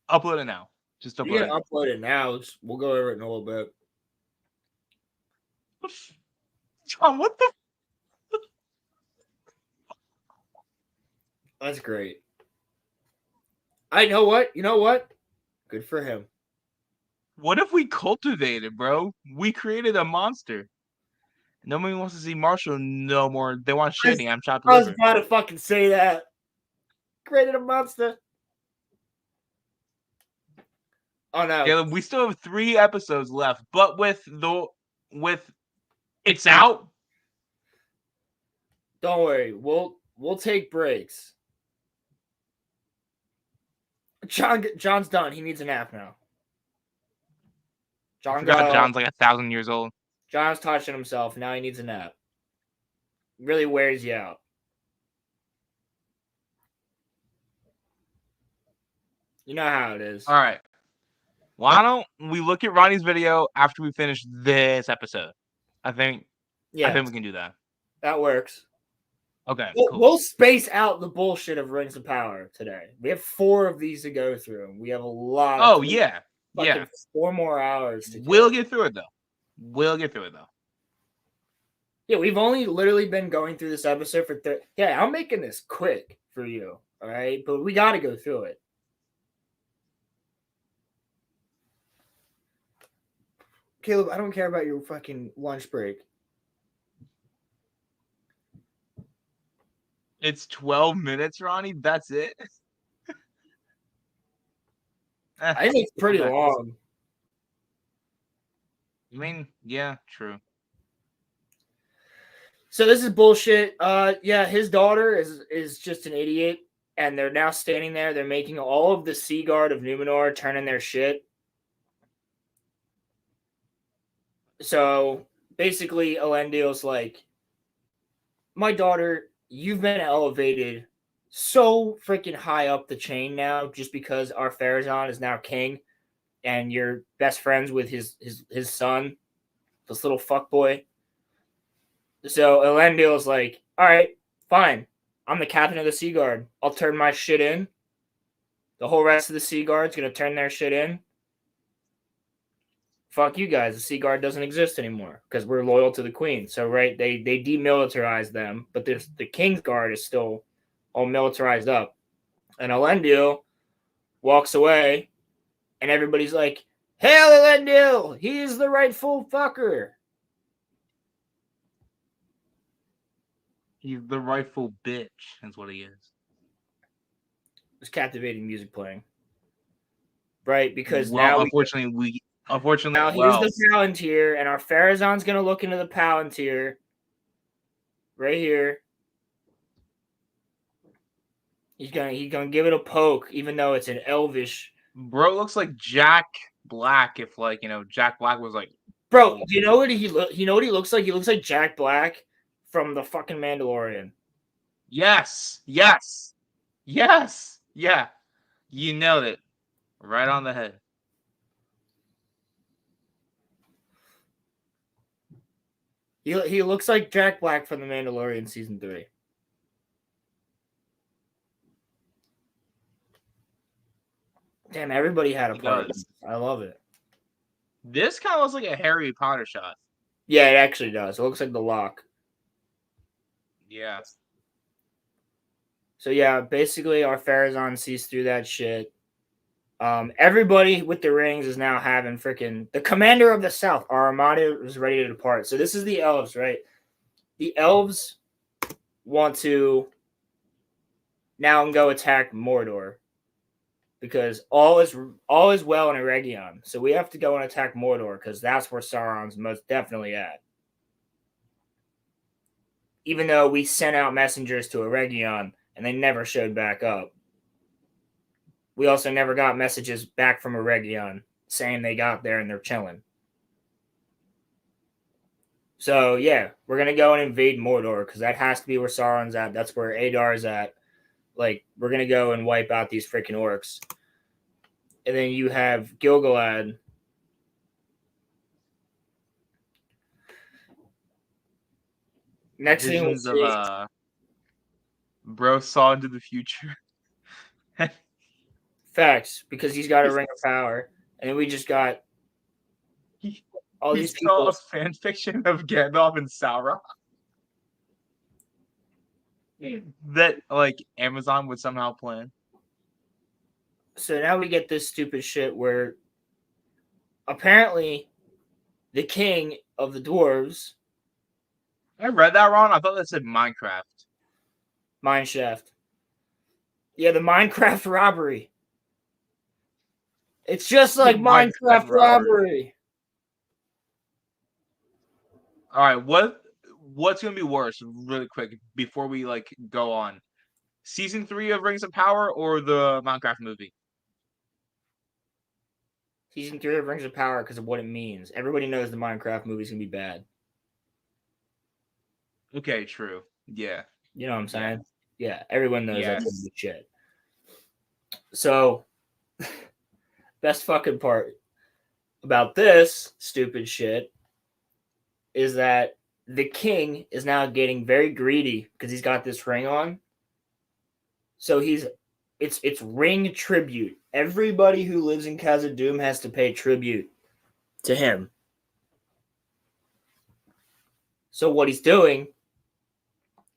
upload it now. Just upload You it. can upload it now. We'll go over it in a little bit. John, what the? That's great. I know what. You know what? Good for him. What if we cultivated, bro? We created a monster. Nobody wants to see Marshall no more. They want shitty. I'm chopped I was liver. about to fucking say that. Created a monster. Oh no. Caleb, we still have 3 episodes left, but with it's out. Don't worry. We'll take breaks. John's done. He needs a nap now. I forgot John's like 1,000 years old. John's touching himself. Now he needs a nap. Really wears you out. You know how it is. All right. Why don't we look at Ronnie's video after we finish this episode? I think we can do that. That works. Okay. Cool. We'll space out the bullshit of Rings of Power today. We have 4 of these to go through. We have a lot. Oh, yeah. Yeah. 4 more hours to We'll get through it, though. Yeah, we've only literally been going through this episode for Yeah, I'm making this quick for you. All right. But we got to go through it. Caleb, I don't care about your fucking lunch break. It's 12 minutes, Ronnie. That's it. I think it's pretty long. I mean, yeah, true. So this is bullshit. Yeah, his daughter is just an idiot, and they're now standing there. They're making all of the Sea Guard of Numenor turning their shit. So basically, Elendil's like, my daughter, you've been elevated so freaking high up the chain now just because our Pharazôn is now king and you're best friends with his son, this little fuckboy. So Elendil's like, all right, fine. I'm the captain of the Sea Guard. I'll turn my shit in. The whole rest of the Sea Guard's going to turn their shit in. fuck you guys. The Sea Guard doesn't exist anymore because we're loyal to the Queen. So right, they demilitarized them, but the King's Guard is still all militarized up. And Elendil walks away, and everybody's like, "Hail Elendil! He's the rightful fucker." He's the rightful bitch, is what he is. There's captivating music playing, right? Because Well, now unfortunately, now well, here's the Palantir, and our Pharazon's gonna look into the Palantir right here. He's gonna give it a poke, even though it's an elvish. bro looks like Jack Black if like Jack Black was like, Bro, you know what he looks like? He looks like Jack Black from the fucking Mandalorian. yes, yeah, you nailed it right on the head. He looks like Jack Black from the Mandalorian season 3. Damn, everybody had a part. I love it. This kind of looks like a Harry Potter shot. Yeah, it actually does. It looks like the lock. Yeah. So yeah, basically our Pharazon sees through that shit. Everybody with the rings is now having freaking the commander of the South. Our armada is ready to depart. So this is the elves, right? The elves want to now go attack Mordor because all is well in Eregion. So we have to go and attack Mordor because that's where Sauron's most definitely at. Even though we sent out messengers to Eregion and they never showed back up. We also never got messages back from Eregion saying they got there and they're chilling. So, yeah, we're going to go and invade Mordor because that has to be where Sauron's at. That's where Adar's at. Like, we're going to go and wipe out these freaking orcs. And then you have Gil-galad. Next thing we'll see. Bro saw into the future. Facts, because he's got a ring of power. And then we just got all these people. Saw a fan fiction of Gandalf and Sauron. That, like, Amazon would somehow plan. So now we get this stupid shit where apparently the king of the dwarves. I read that wrong. I thought that said Minecraft. Mineshaft. Yeah, the Minecraft robbery. It's just like Minecraft robbery. All right, what's gonna be worse, really quick, before we like go on? Season 3 of Rings of Power or the Minecraft movie? Season 3 of Rings of Power because of what it means. Everybody knows the Minecraft movie's gonna be bad. Okay, true. Yeah. You know what I'm saying? Yeah, everyone knows Yes. that's gonna be shit. So, best fucking part about this stupid shit is that the king is now getting very greedy because he's got this ring on. So it's ring tribute. Everybody who lives in Khazad-dûm has to pay tribute to him. So what he's doing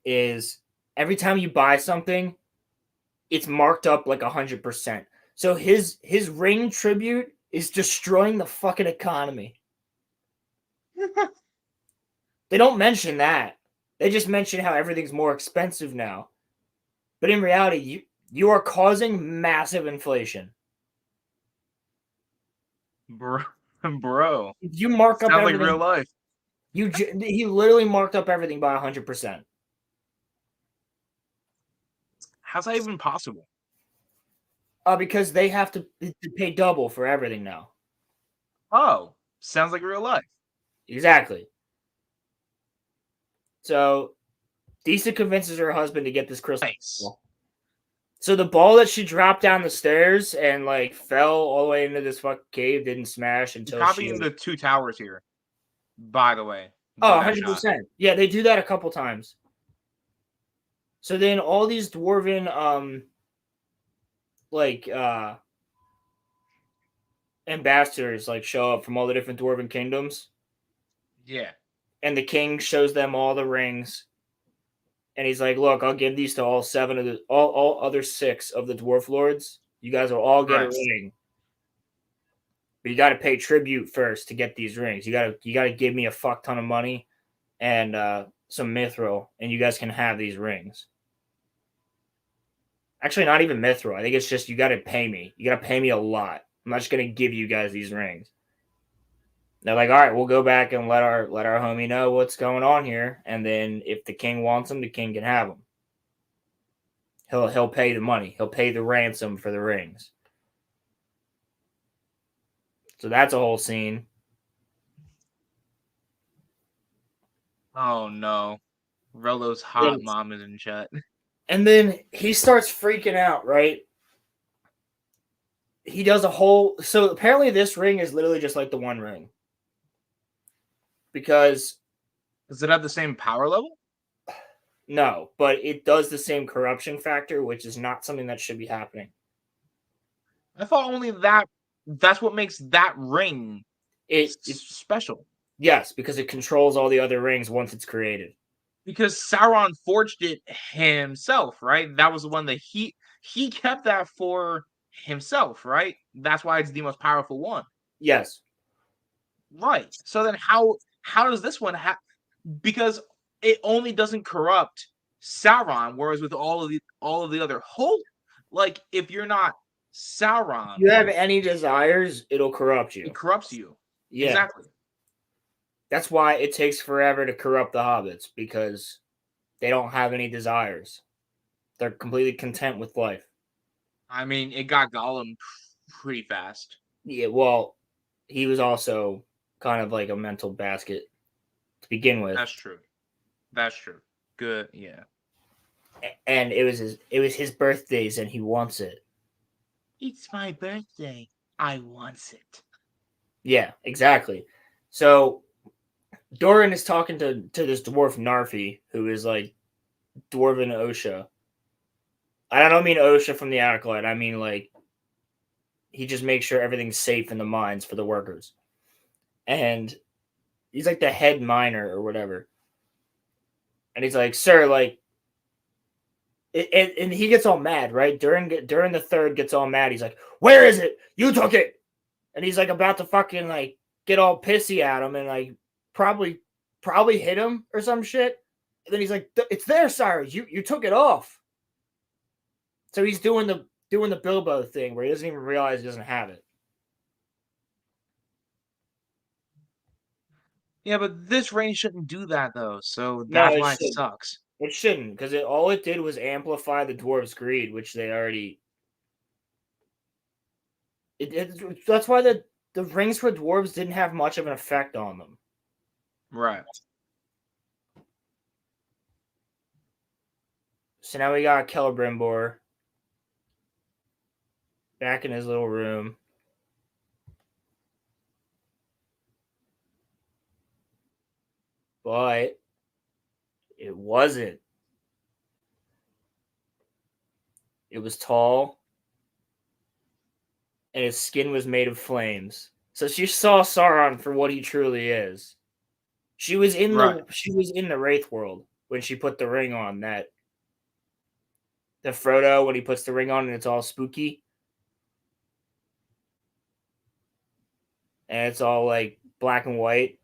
is every time you buy something, it's marked up like 100%. So his ring tribute is destroying the fucking economy. They don't mention that. They just mention how everything's more expensive now. But in reality, you are causing massive inflation. Bro. If you mark up Sounds everything, like real life. he literally marked up everything by 100%. How's that even possible? Because they have to pay double for everything now. Oh, sounds like real life. Exactly. So, Disa convinces her husband to get this crystal. Nice. So the ball that she dropped down the stairs and like fell all the way into this fucking cave didn't smash until Copying the 2 towers here, by the way. Oh, 100%. Yeah, they do that a couple times. So then all these dwarven ambassadors like show up from all the different dwarven kingdoms, Yeah. and the king shows them all the rings, and he's like, "Look, I'll give these to all 7 of the all other 6 of the dwarf lords. You guys will all get a Right. ring, but you got to pay tribute first to get these rings. You gotta give me a fuck ton of money and some mithril, and you guys can have these rings." Actually, not even mithril. I think it's just you got to pay me. You got to pay me a lot. I'm not just gonna give you guys these rings. They're like, all right, we'll go back and let our homie know what's going on here, and then if the king wants them, the king can have them. He'll pay the money. He'll pay the ransom for the rings. So that's a whole scene. Oh no. Rello's hot mom is in chat. And then he starts freaking out, right? He does a whole... So apparently this ring is literally just like the One Ring. Because... Does it have the same power level? No, but it does the same corruption factor, which is not something that should be happening. I thought only that's what makes that ring It's special. Yes, because it controls all the other rings once it's created. Because Sauron forged it himself, right? That was the one that he kept that for himself, right? That's why it's the most powerful one. Yes. Right. So then how does this one have? Because it only doesn't corrupt Sauron, whereas with all of the other whole, like if you're not Sauron, if you have any desires, it'll corrupt you. It corrupts you. Yeah. Exactly. That's why it takes forever to corrupt the hobbits, because they don't have any desires. They're completely content with life. I mean, it got Gollum pretty fast. Yeah, well, he was also kind of like a mental basket to begin with. That's true. That's true. Good, yeah. And it was his birthdays, and he wants it. It's my birthday. I want it. Yeah, exactly. So Doran is talking to this dwarf Narfi, who is like dwarven OSHA. I don't mean OSHA from the Acolyte. I mean like he just makes sure everything's safe in the mines for the workers. And he's like the head miner or whatever. And he's like, "Sir, like," and he gets all mad, right? During the third gets all mad. He's like, "Where is it? You took it." And he's like about to fucking like get all pissy at him and like probably hit him or some shit. And then he's like, "It's there, sire. You took it off." So he's doing the Bilbo thing where he doesn't even realize he doesn't have it. Yeah, but this ring shouldn't do that though, so that's why it sucks. It shouldn't, because all it did was amplify the dwarves' greed, which they already. That's why the rings for dwarves didn't have much of an effect on them. Right. So now we got Celebrimbor back in his little room. But it wasn't. It was tall, and his skin was made of flames. So she saw Sauron for what he truly is. She was in the Wraith world when she put the ring on. That the Frodo, when he puts the ring on and it's all spooky, and it's all like black and white,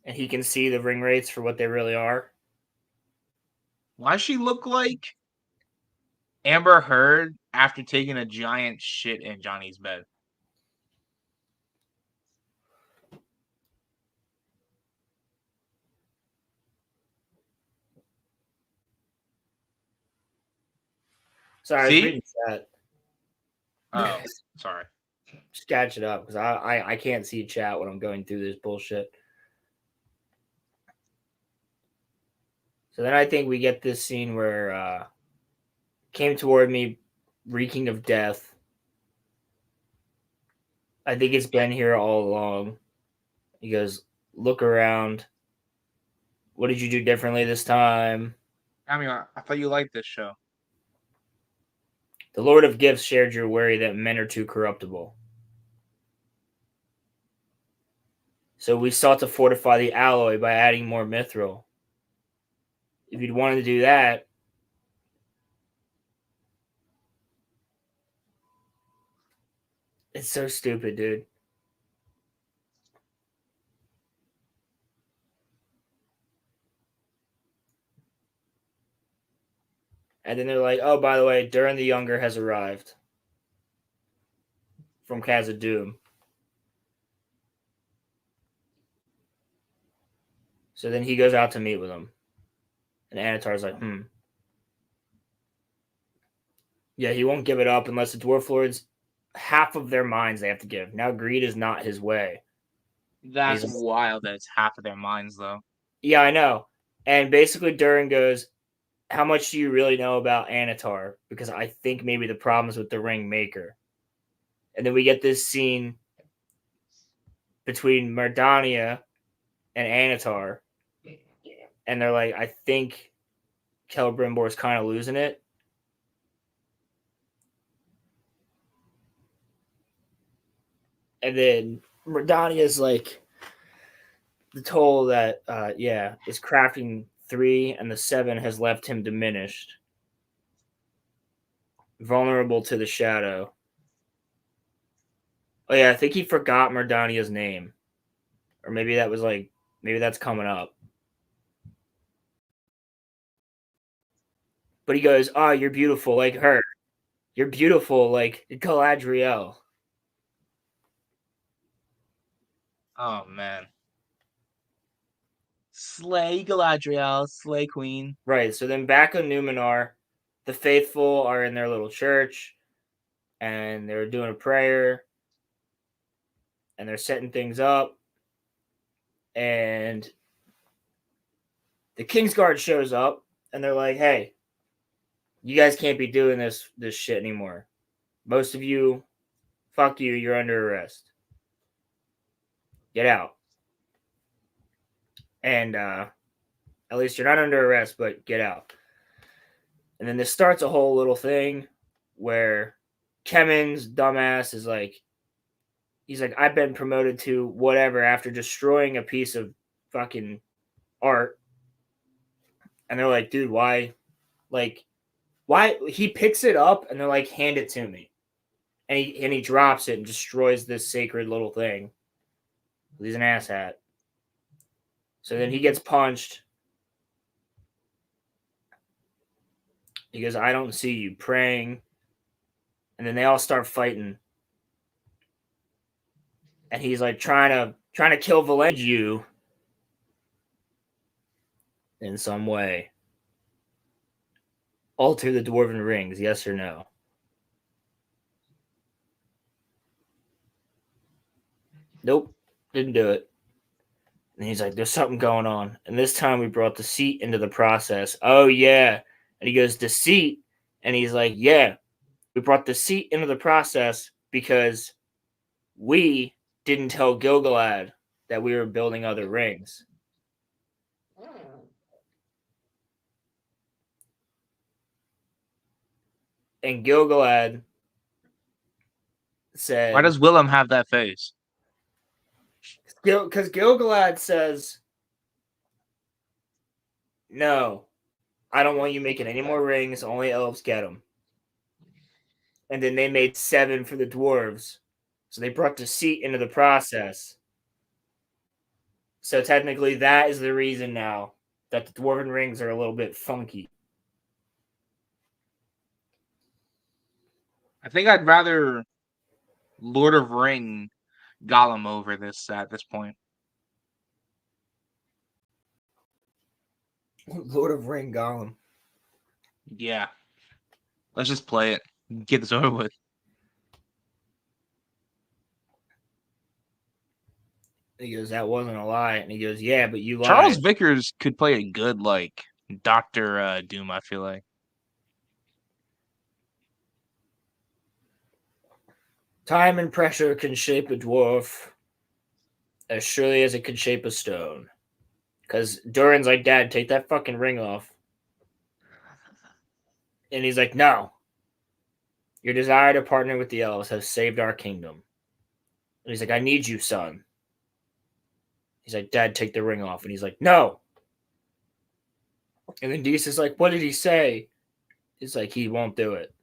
and he can see the ring wraiths for what they really are. Why does she look like Amber Heard after taking a giant shit in Johnny's bed? Sorry, I was reading that. Oh, sorry. Just catch it up, because I can't see chat when I'm going through this bullshit. So then I think we get this scene where came toward me reeking of death. I think it's been here all along. He goes, "Look around. What did you do differently this time?" I mean, I thought you liked this show. The Lord of Gifts shared your worry that men are too corruptible. So we sought to fortify the alloy by adding more mithril. If you'd wanted to do that, it's so stupid, dude. And then they're like, oh, by the way, Durin the Younger has arrived from Khazad-dûm. So then he goes out to meet with him. And Anatar's like, Yeah, he won't give it up unless the Dwarf Lords, half of their minds they have to give. Now greed is not his way. That's wild that it's half of their minds, though. Yeah, I know. And basically Durin goes, how much do you really know about Anatar? Because I think maybe the problem's with the Ring Maker. And then we get this scene between Mardania and Anatar. And they're like, I think Celebrimbor's kind of losing it. And then Mardania's like, told that, is crafting 3 and the 7 has left him diminished. Vulnerable to the shadow. Oh, yeah, I think he forgot Mardania's name. Or maybe that was like, maybe that's coming up. But he goes, oh, you're beautiful like her. You're beautiful like Galadriel. Oh, man. Slay Galadriel, slay queen. Right, so then back on Numenor, the faithful are in their little church, and they're doing a prayer, and they're setting things up, and the Kingsguard shows up, and they're like, hey, you guys can't be doing this shit anymore. Most of you, fuck you, you're under arrest. Get out. And at least you're not under arrest, but get out. And then this starts a whole little thing where Kemen's dumbass is like, he's like, I've been promoted to whatever after destroying a piece of fucking art. And they're like, dude, why? Like, why? He picks it up and they're like, hand it to me. And he drops it and destroys this sacred little thing. He's an asshat. So then he gets punched. He goes, I don't see you praying. And then they all start fighting. And he's like trying to kill Valenju in some way. Alter the Dwarven Rings, yes or no? Nope, didn't do it. And he's like, there's something going on. And this time we brought deceit into the process. Oh, yeah. And he goes, deceit? And he's like, yeah, we brought deceit into the process because we didn't tell Gilgalad that we were building other rings. And Gilgalad said... Why does Willem have that face? Because Gilgalad says, no, I don't want you making any more rings. Only elves get them. And then they made 7 for the dwarves. So they brought deceit into the process. So technically that is the reason now that the dwarven rings are a little bit funky. I think I'd rather Lord of Ring Gollum over this at this point. Lord of Ring Gollum. Yeah. Let's just play it. Get this over with. He goes, that wasn't a lie. And he goes, yeah, but you lied. Charles Vickers could play a good, like, Dr. Doom, I feel like. Time and pressure can shape a dwarf as surely as it can shape a stone. Because Durin's like, Dad, take that fucking ring off. And he's like, no. Your desire to partner with the elves has saved our kingdom. And he's like, I need you, son. He's like, Dad, take the ring off. And he's like, no. And then Dees is like, what did he say? He's like, he won't do it.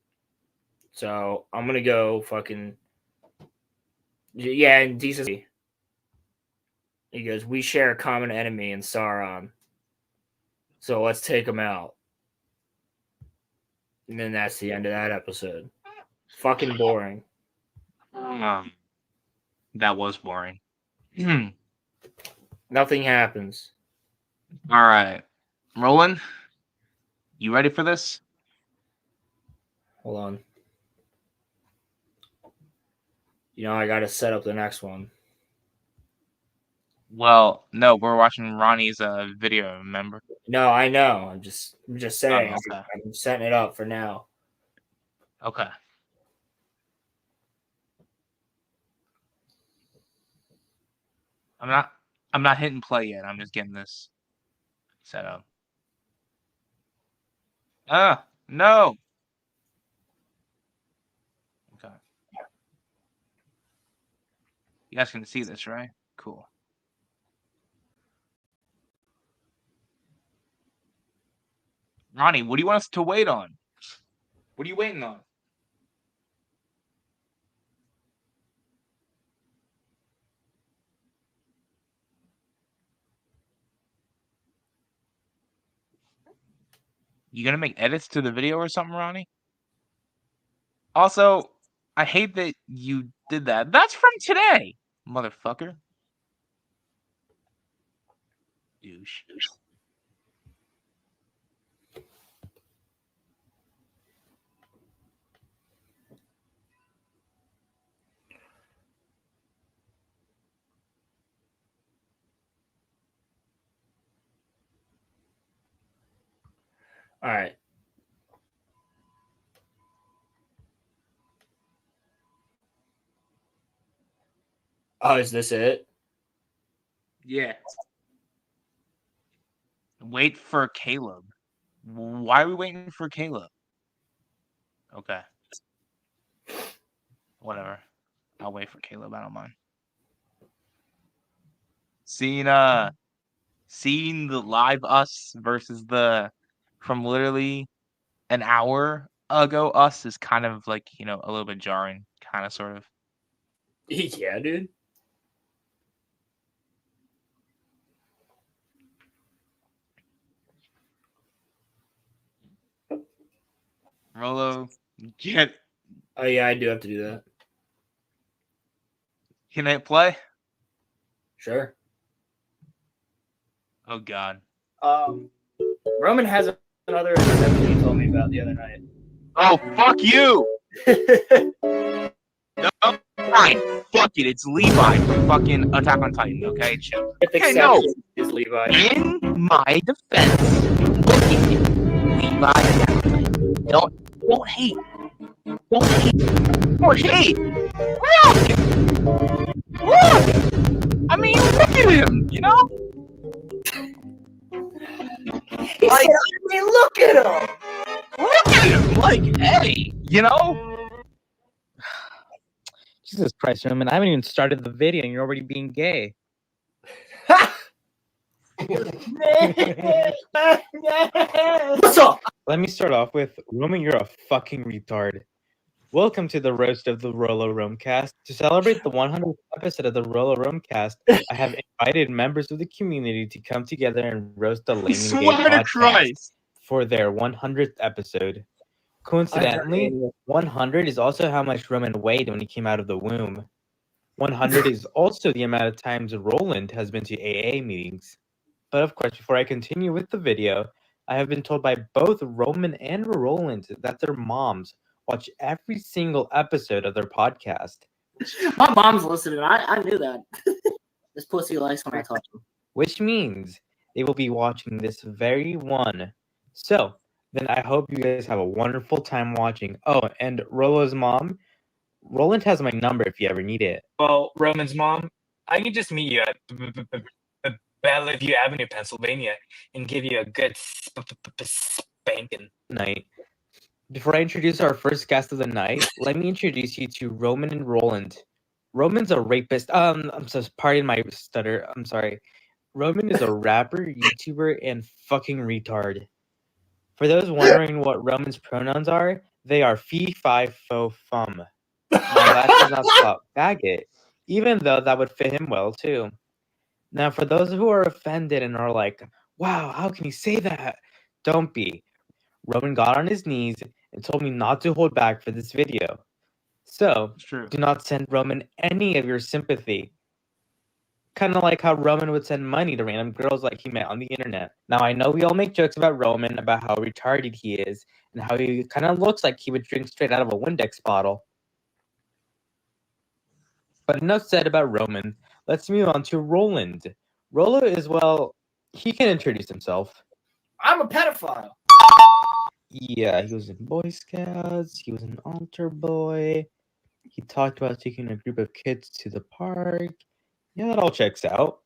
So I'm going to go fucking. Yeah, and Dees is. He goes, we share a common enemy in Sauron. So let's take him out. And then that's the end of that episode. Fucking boring. That was boring. Nothing happens. All right. Roland, you ready for this? Hold on. I got to set up the next one. Well, no, we're watching Ronnie's video, remember? No, I know. I'm just saying. Oh, okay. I'm setting it up for now. Okay. I'm not hitting play yet. I'm just getting this set up. No. Okay. You guys can see this, right? Cool. Ronnie, what do you want us to wait on? What are you waiting on? You gonna make edits to the video or something, Ronnie? Also, I hate that you did that. That's from today, motherfucker. Douche. All right. Oh, is this it? Yeah. Wait for Caleb. Why are we waiting for Caleb? Okay. Whatever. I'll wait for Caleb. I don't mind. Seeing the live us versus the from literally an hour ago us is kind of like, a little bit jarring, kind of sort of. Yeah, dude. Rolo, get. Oh yeah, I do have to do that. Can I play? Sure. Oh God. Roman has another interception he told me about the other night. Oh, fuck you! No, fine. Fuck it. It's Levi from fucking Attack on Titan. Okay, chill. Okay, no. Is Levi. In my defense, look at you, Levi. Attack on Titan. Don't hate. Don't hate. Don't hate. Look. I mean, look at him. Like, look at him. Look at him. Like, hey, Jesus Christ, Roman, I haven't even started the video and you're already being gay. What's up? Let me start off with, Roman, you're a fucking retard. Welcome to the roast of the RoloRome cast. To celebrate the 100th episode of the RoloRome cast, I have invited members of the community to come together and roast the Lame and Gay podcast for their 100th episode. Coincidentally, 100 is also how much Roman weighed when he came out of the womb. 100 is also the amount of times Roland has been to AA meetings. But of course, before I continue with the video, I have been told by both Roman and Roland that their moms watch every single episode of their podcast. My mom's listening. I knew that. This pussy likes when I touch him. Which means they will be watching this very one. So, then I hope you guys have a wonderful time watching. Oh, and Rolo's mom, Roland has my number if you ever need it. Well, Roman's mom, I can just meet you at Bellevue Avenue, Pennsylvania, and give you a good spanking. Night. Before I introduce our first guest of the night, let me introduce you to Roman and Roland. Roman's a rapist. I'm so pardon my stutter. I'm sorry. Roman is a rapper, YouTuber, and fucking retard. For those wondering what Roman's pronouns are, they are fee, fi, fo, fum. Now that does not stop faggot, even though that would fit him well too. Now, for those who are offended and are like, wow, how can you say that? Don't be. Roman got on his knees and told me not to hold back for this video. So, It's true. do not send Roman any of your sympathy. Kind of like how Roman would send money to random girls like he met on the internet. Now, I know we all make jokes about Roman, about how retarded he is, and how he kind of looks like he would drink straight out of a Windex bottle. But enough said about Roman. Let's move on to Roland. Rolo is, well, he can introduce himself. I'm a pedophile. Yeah, he was in Boy Scouts. He was an altar boy. He talked about taking a group of kids to the park. Yeah, that all checks out.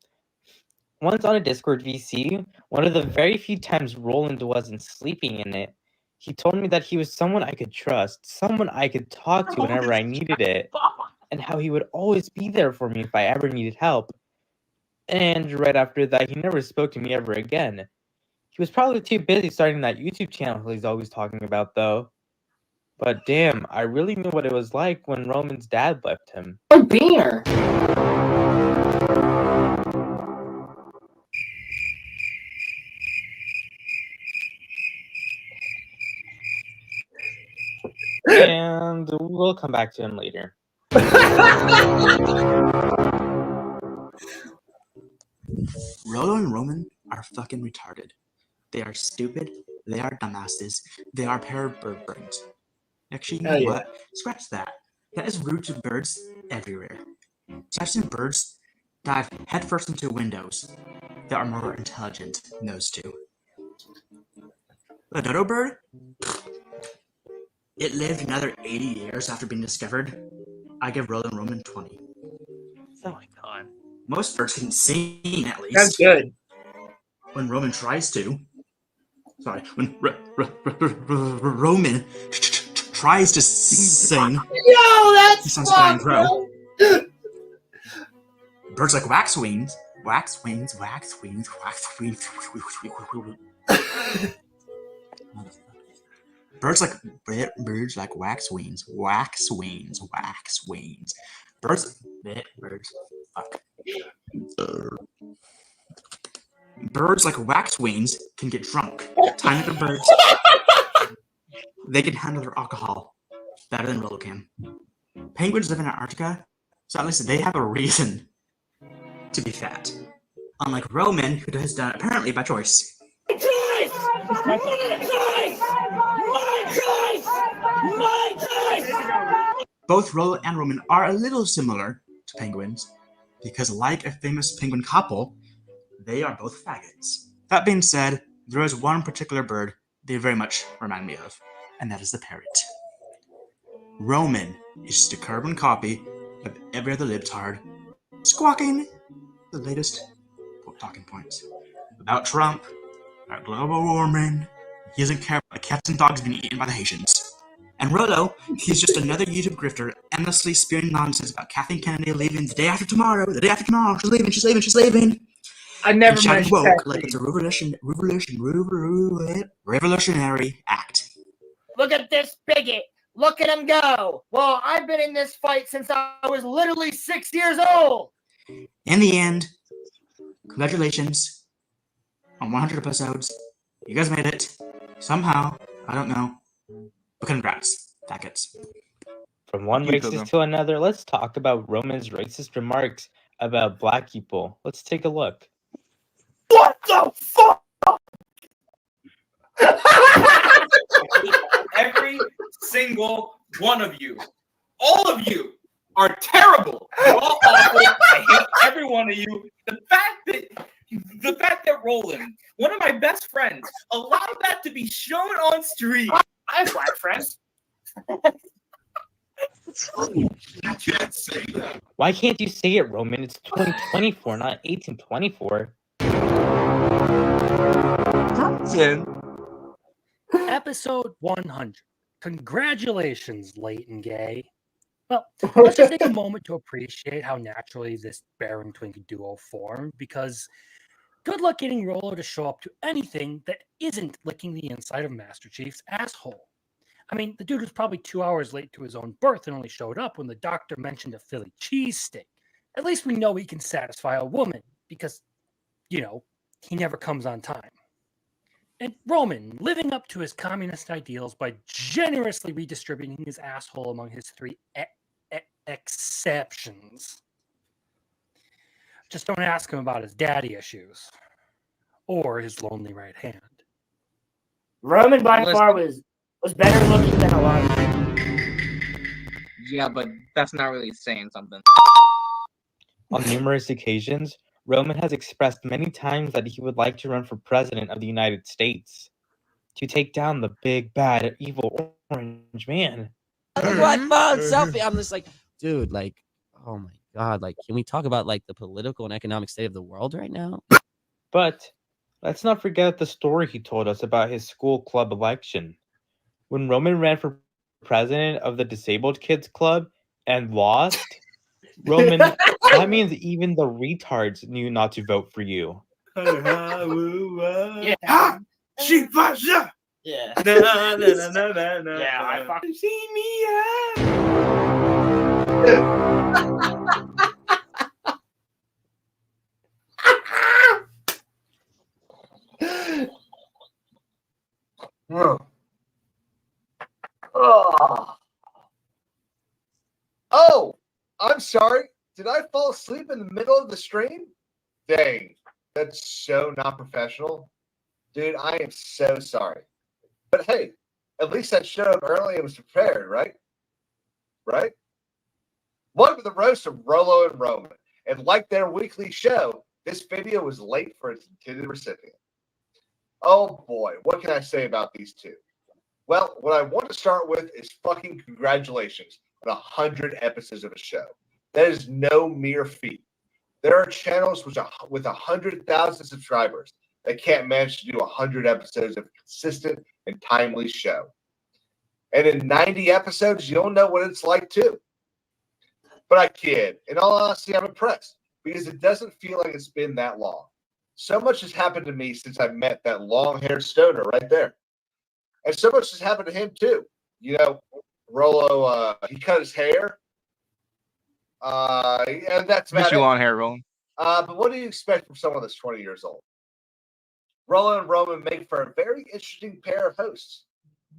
Once on a Discord VC, one of the very few times Roland wasn't sleeping in it, he told me that he was someone I could trust, someone I could talk to whenever I needed it, and how he would always be there for me if I ever needed help. And right after that, he never spoke to me ever again. He was probably too busy starting that YouTube channel he's always talking about, though. But damn, I really knew what it was like when Roman's dad left him. Oh, beer. And we'll come back to him later. Rolo and Roman are fucking retarded. They are stupid. They are dumbasses. They are pair of bird brains. Actually, you know what? Scratch that. That is rude to birds everywhere. I've seen birds dive headfirst into windows that are more intelligent than those two. The dodo bird? It lived another 80 years after being discovered. I give Rolo and Roman 20. Oh my god. Most birds can sing, at least. That's good. When Roman tries to. Sorry, when Roman tries to sing. Yo, that's he sounds fun, flying crow. Birds like waxwings. Waxwings. Birds like waxwings. Birds like waxwings can get drunk. Tiny little birds. They can handle their alcohol better than Rolo can. Penguins live in Antarctica, so at least they have a reason to be fat. Unlike Roman, who has done it apparently by choice. Both Rolo and Roman are a little similar to penguins, because like a famous penguin couple, they are both faggots. That being said, there is one particular bird they very much remind me of, and that is the parrot. Roman is just a carbon copy of every other libtard, squawking the latest talking points about Trump, about global warming. He doesn't care about the cats and dogs being eaten by the Haitians. And Rolo, he's just another YouTube grifter endlessly spewing nonsense about Kathleen Kennedy leaving the day after tomorrow, she's leaving. I never mentioned woke Kathleen. like it's a revolutionary act. Look at this bigot. Look at him go. Well, I've been in this fight since I was literally 6 years old. In the end, congratulations on 100 episodes. You guys made it. Somehow. I don't know. But congrats, faggots. From one racist to another, let's talk about Roman's racist remarks about black people. Let's take a look. What the fuck? Every single one of you, all of you, are terrible. You're all awful. I hate every one of you. The fact that Roland, one of my best friends, allowed that to be shown on stream. I have black friends. You can't say that. Why can't you say it, Roman? It's 2024, not 1824. Episode 100. Congratulations, Leighton Gay. Well, let's just take a moment to appreciate how naturally this Baron Twink duo formed, because good luck getting Rolo to show up to anything that isn't licking the inside of Master Chief's asshole. I mean, the dude was probably 2 hours late to his own birth and only showed up when the doctor mentioned a Philly cheesesteak. At least we know he can satisfy a woman, because, you know, he never comes on time. And Roman, living up to his communist ideals by generously redistributing his asshole among his 3 exceptions. Just don't ask him about his daddy issues or his lonely right hand. Roman by far was better looking than a lot of people. Yeah, but that's not really saying something. On numerous occasions, Roman has expressed many times that he would like to run for president of the United States to take down the big, bad, evil orange man. My phone selfie. I'm just like, dude, like, oh my god, like, can we talk about like the political and economic state of the world right now? But let's not forget the story he told us about his school club election. When Roman ran for president of the Disabled Kids Club and lost, Roman, that means even the retards knew not to vote for you. Yeah. Yeah. Yeah, I fucking see Oh, I'm sorry. Did I fall asleep in the middle of the stream? Dang, that's so not professional. Dude, I am so sorry. But hey, at least I showed up early and was prepared, right? Right? Welcome to the roast of Rolo and Roman. And like their weekly show, this video was late for its intended recipient. Oh boy, what can I say about these two? Well, what I want to start with is fucking congratulations on 100 episodes of a show. That is no mere feat. There are channels with 100,000 subscribers that can't manage to do 100 episodes of consistent and timely show. And in 90 episodes, you'll know what it's like too. But I kid. In all honesty, I'm impressed because it doesn't feel like it's been that long. So much has happened to me since I met that long-haired stoner right there. And so much has happened to him too. You know, Rolo, he cut his hair. And that's Miss you long hair, Roland. But what do you expect from someone that's 20 years old? Rolo and Roman make for a very interesting pair of hosts.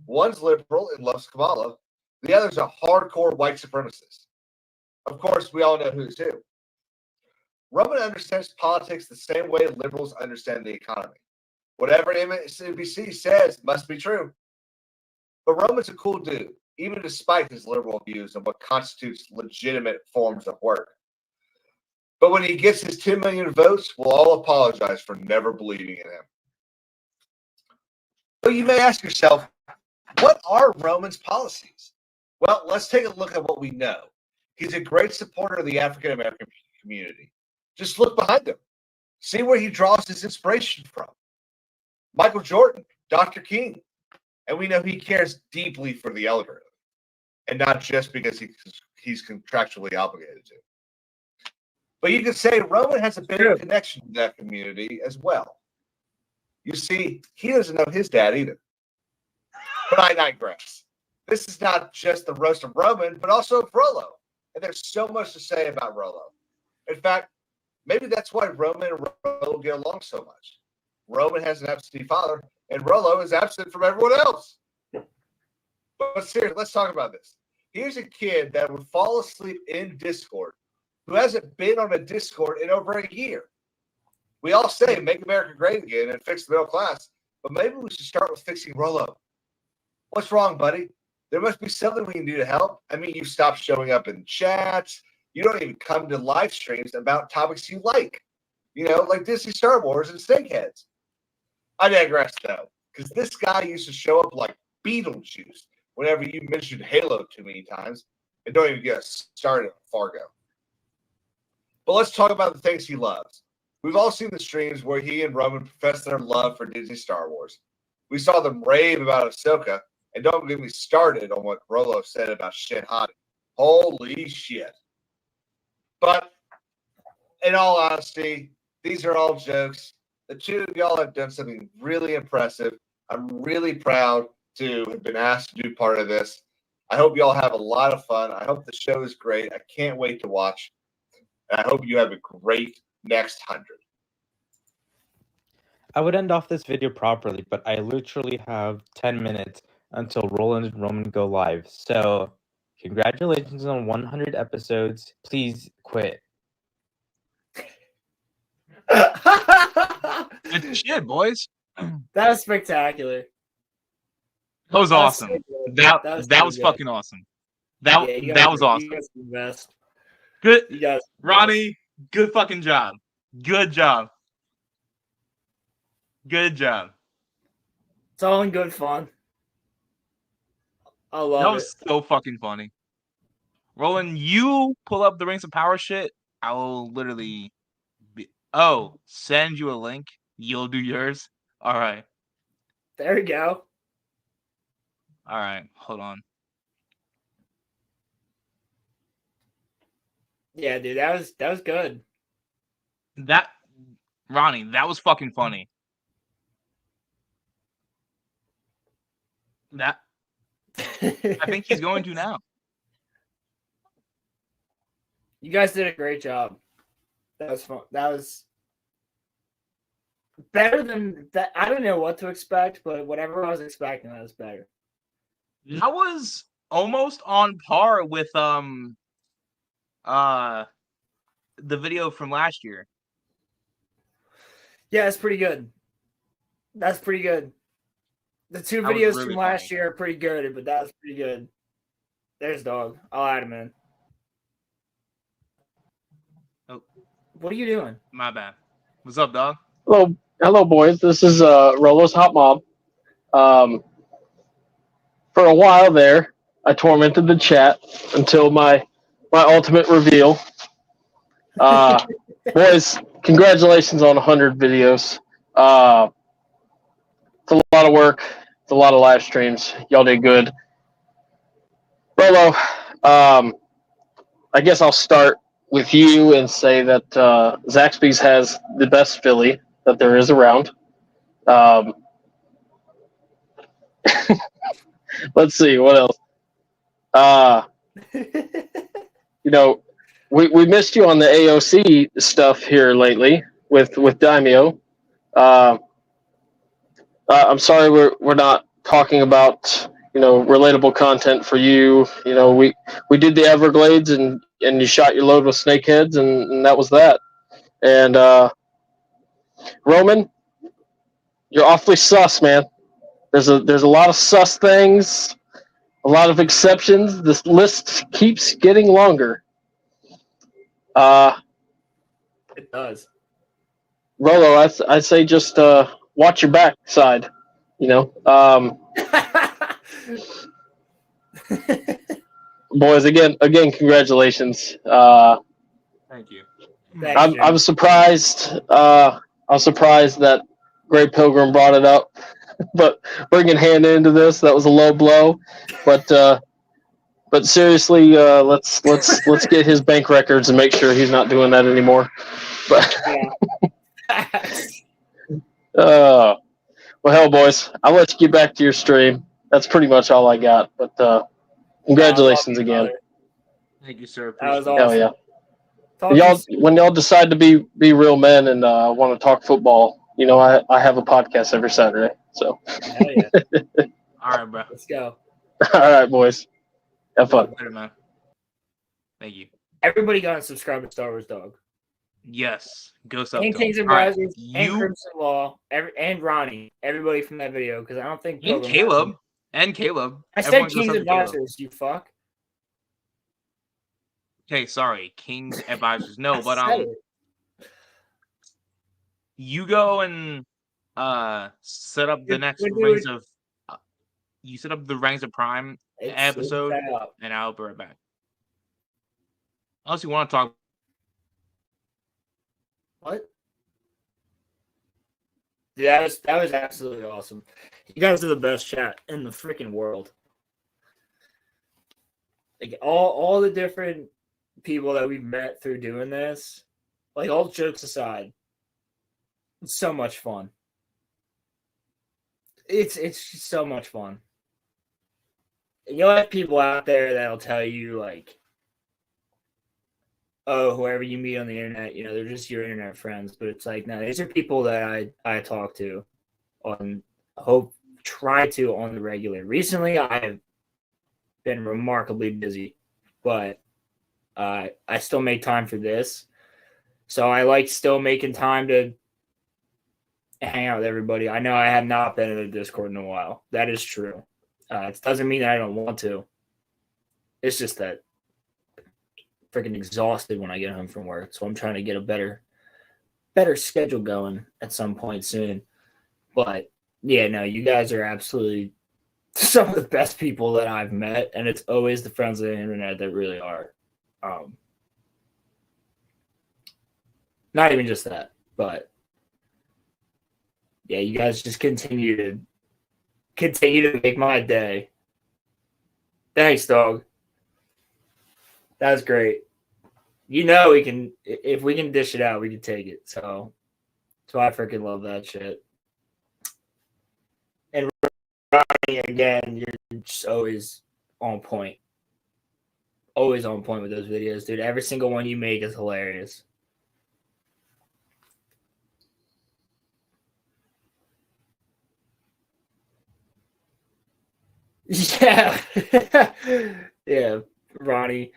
One's liberal and loves Kabbalah. The other's a hardcore white supremacist. Of course, we all know who's who. Roman understands politics the same way liberals understand the economy. Whatever MSNBC says must be true. But Roman's a cool dude, even despite his liberal views on what constitutes legitimate forms of work. But when he gets his 10 million votes, we'll all apologize for never believing in him. But you may ask yourself, what are Roman's policies? Well, let's take a look at what we know. He's a great supporter of the African American community. Just look behind him. See where he draws his inspiration from. Michael Jordan, Dr. King. And we know he cares deeply for the elderly. And not just because he's contractually obligated to. But you could say Roman has a bit of a connection to that community as well. You see, he doesn't know his dad either. But I digress. This is not just the roast of Roman, but also of Rolo. And there's so much to say about Rolo. In fact, maybe that's why Roman and Rolo get along so much. Roman has an absentee father, and Rolo is absent from everyone else. But seriously, let's talk about this. Here's a kid that would fall asleep in Discord who hasn't been on a Discord in over a year. We all say make America great again and fix the middle class, but maybe we should start with fixing Rolo. What's wrong, buddy? There must be something we can do to help. I mean, you stopped showing up in chats. You don't even come to live streams about topics you like. You know, like Disney, Star Wars, and Snakeheads. I digress, though, because this guy used to show up like Beetlejuice whenever you mentioned Halo too many times, and don't even get us started on Fargo. But let's talk about the things he loves. We've all seen the streams where he and Roman profess their love for Disney Star Wars. We saw them rave about Ahsoka, And don't get me started on what Rolo said about Shin Hati. Holy shit. But in all honesty, these are all jokes. The two of y'all have done something really impressive. I'm really proud to have been asked to do part of this. I hope y'all have a lot of fun. I hope the show is great. I can't wait to watch. And I hope you have a great next 100. I would end off this video properly, but I literally have 10 minutes until Roland and Roman go live. So, congratulations on 100 episodes. Please quit. Good shit, boys. That was spectacular. That was awesome. That so was good. fucking awesome. That Yeah, that was awesome. You guys are the best. Good, You guys, Ronnie. Good fucking job. Good job. Good job. It's all in good fun. I love That was it. so fucking funny. Roland, you pull up the Rings of Power shit. I will literally send you a link. You'll do yours. All right. There we go. All right. Hold on. Yeah, dude, that was good. Ronnie, that was fucking funny. I think he's going to now. You guys did a great job. That was fun. That was better than that. I don't know what to expect, but whatever I was expecting, that was better. That was almost on par with the video from last year. Yeah, it's pretty good. That's pretty good. The two That was videos really from last year are pretty good, but that was pretty good. There's Dog. I'll add him in. Oh, what are you doing? My bad. What's up, dog? Hello, boys. This is Rolo's hot mom. For a while there, I tormented the chat until my ultimate reveal. Boys, congratulations on 100 videos. It's a lot of work. It's a lot of live streams. Y'all did good. Rolo, I guess I'll start with you and say that Zaxby's has the best Philly that there is around. Let's see what else. We missed you on the AOC stuff here lately with Daimyo. I'm sorry we're not talking about relatable content for you. We did the Everglades and you shot your load with snakeheads and that was that. And Roman, you're awfully sus, man. There's a lot of sus things, a lot of exceptions. This list keeps getting longer. It does. Rolo, I say just watch your backside. Boys, again, congratulations. Thank you. I'm surprised. I was surprised that Great Pilgrim brought it up, but bringing Hannah into this, that was a low blow. But seriously, let's get his bank records and make sure he's not doing that anymore. But well, hell, boys, I'll let you get back to your stream. That's pretty much all I got. But congratulations again. Thank you, sir. That was Appreciate awesome. Hell yeah. When y'all decide to be real men and want to talk football, I have a podcast every Saturday. So. Hell yeah. All right, bro. Let's go. All right, boys. Have fun. Later, man. Thank you. Everybody got to subscribe to Star Wars Dog. Yes. Go sub. And Kings and All right, Risers and Crimson Law and Ronnie. Everybody from that video because I don't think And Caleb. And Caleb. I said Everyone go Kings sub to Caleb. Advisors. You fuck. Okay, sorry, King's Advisors. No, but you go and set up the next Rings of. You set up the Rings of Prime episode, and I'll be right back. Unless you want to talk. What? Dude, that was absolutely awesome. You guys are the best chat in the freaking world. Like all the different people that we've met through doing this, like all jokes aside, it's so much fun. It's just so much fun. You'll have people out there that'll tell you like, oh, whoever you meet on the internet, you know, they're just your internet friends. But it's like, no, these are people that I talk to on try to on the regular. Recently I have been remarkably busy, but I still make time for this. So I like still making time to hang out with everybody. I know I have not been in the Discord in a while. That is true. It doesn't mean that I don't want to. It's just that freaking exhausted when I get home from work. So I'm trying to get a better schedule going at some point soon. But yeah, no, you guys are absolutely some of the best people that I've met, and it's always the friends of the internet that really are. Not even just that, but yeah, you guys just continue to make my day. Thanks, dog. That was great. You know, if we can dish it out, we can take it. So I freaking love that shit. And Ronnie, again, you're just always on point. Always on point with those videos, dude. Every single one you make is hilarious. Yeah. Yeah, Ronnie.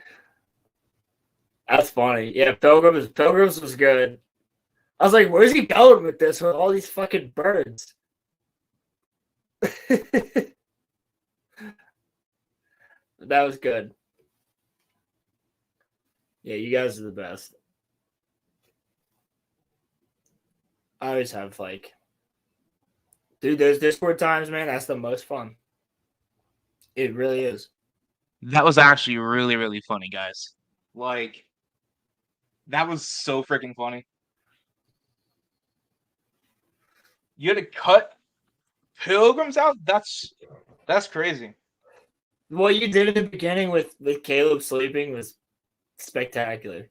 That's funny. Yeah, Pilgrims was good. I was like, where's he going with this with all these fucking birds? That was good. Yeah, you guys are the best. I always have like, dude, those Discord times, man, that's the most fun. It really is. That was actually really, really funny, guys. Like, that was so freaking funny. You had to cut Pilgrims out? That's crazy. What you did at the beginning with Caleb sleeping was spectacular.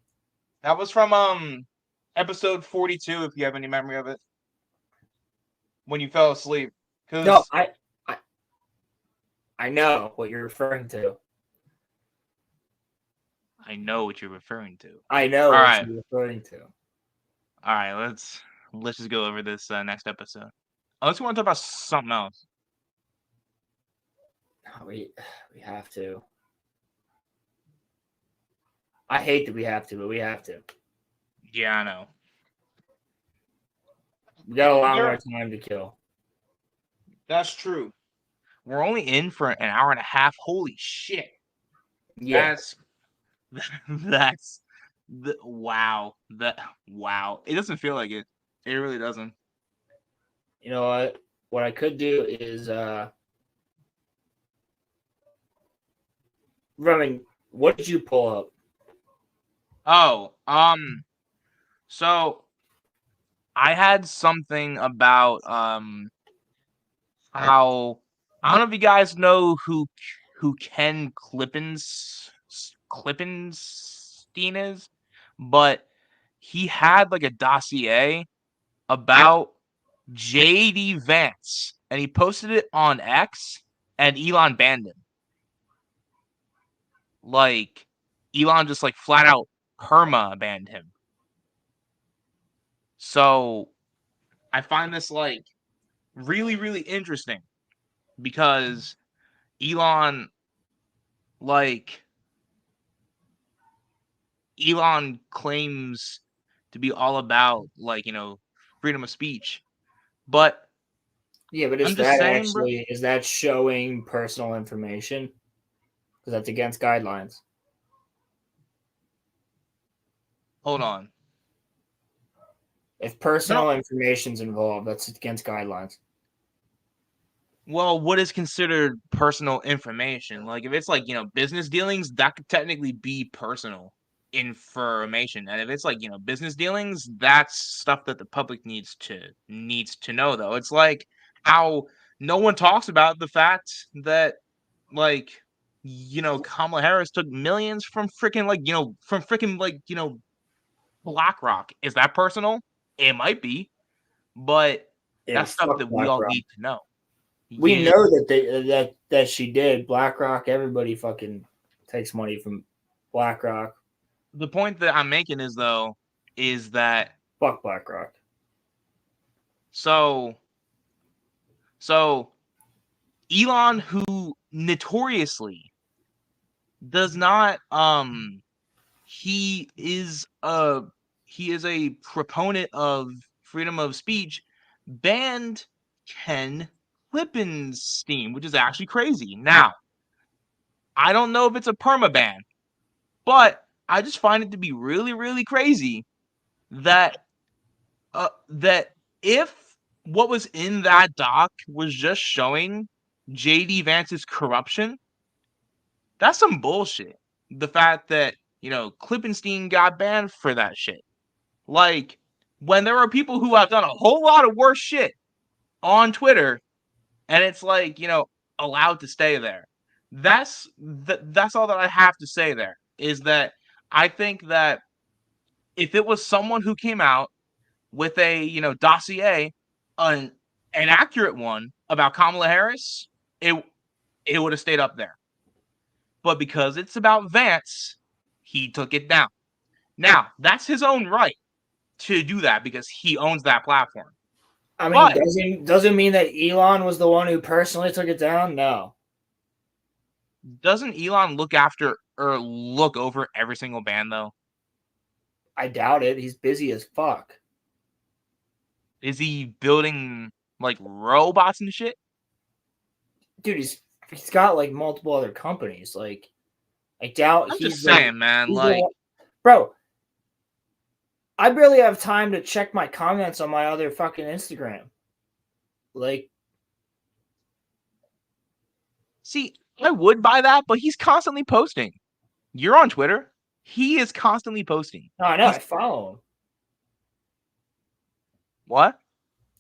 That was from episode 42, if you have any memory of it. When you fell asleep. No, I know what you're referring to. I know what you're referring to. I know All what right. you're referring to. All right, let's just go over this next episode. Unless you want to talk about something else. We have to. I hate that we have to, but we have to. Yeah, I know. We got a lot more time to kill. That's true. We're only in for an hour and a half. Holy shit. Yeah. Wow. Wow. It doesn't feel like it. It really doesn't. You know what? What I could do is Roman, what did you pull up? Oh, so I had something about how I don't know if you guys know who Ken Klippenstein is, but he had like a dossier about JD Vance, and he posted it on X, and Elon banned him. Like, Elon just like flat out perma banned him. So I find this like really, really interesting because Elon claims to be all about like, you know, freedom of speech. But yeah, but is that showing personal information? Because that's against guidelines. Hold on. If personal information's involved, that's against guidelines. Well, what is considered personal information? Like, if it's like, you know, business dealings, that could technically be personal information. And if it's like, you know, business dealings, that's stuff that the public needs to know, though. It's like how no one talks about the fact that, like, you know, Kamala Harris took millions from freaking, like, you know, from freaking, like, you know, BlackRock. Is that personal? It might be, but Yeah, that's stuff fuck that we all BlackRock. need to know. We You- know that she did. BlackRock, everybody fucking takes money from BlackRock. The point that I'm making is, though, is that fuck BlackRock. So Elon, who notoriously does not he is a proponent of freedom of speech, banned Ken Lippenstein, which is actually crazy. Now, I don't know if it's a permaban, but I just find it to be really, really crazy that that if what was in that doc was just showing JD Vance's corruption, that's some bullshit. The fact that, you know, Klippenstein got banned for that shit. Like, when there are people who have done a whole lot of worse shit on Twitter, and it's like, you know, allowed to stay there. That's all that I have to say there, is that I think that if it was someone who came out with a, you know, dossier, an accurate one about Kamala Harris, it would have stayed up there. But because it's about Vance, he took it down. Now, that's his own right to do that because he owns that platform. I mean, But doesn't mean that Elon was the one who personally took it down. No. Doesn't Elon look after or look over every single band, though? I doubt it. He's busy as fuck. Is he building, like, robots and shit? Dude, he's got like multiple other companies. Like, I doubt I'm he's just saying, man. he's Like, bro, I barely have time to check my comments on my other fucking Instagram. Like, see, I would buy that, but he's constantly posting. You're on Twitter. He is constantly posting. no, I know. I follow him. What?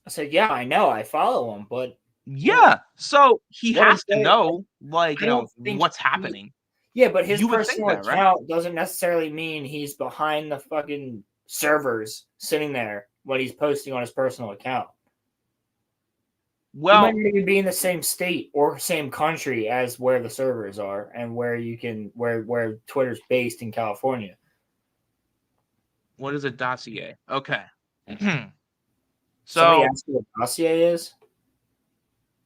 I said, yeah, I know. I follow him, but yeah, so he what has is to that? know, like, I you know, don't think what's happening. Yeah, but his You would think personal that, right? account doesn't necessarily mean he's behind the fucking servers sitting there when he's posting on his personal account. Well, you might not even be in the same state or same country as where the servers are and where you can where Twitter's based in California. What is a dossier? Okay. Somebody So, asked you what dossier is?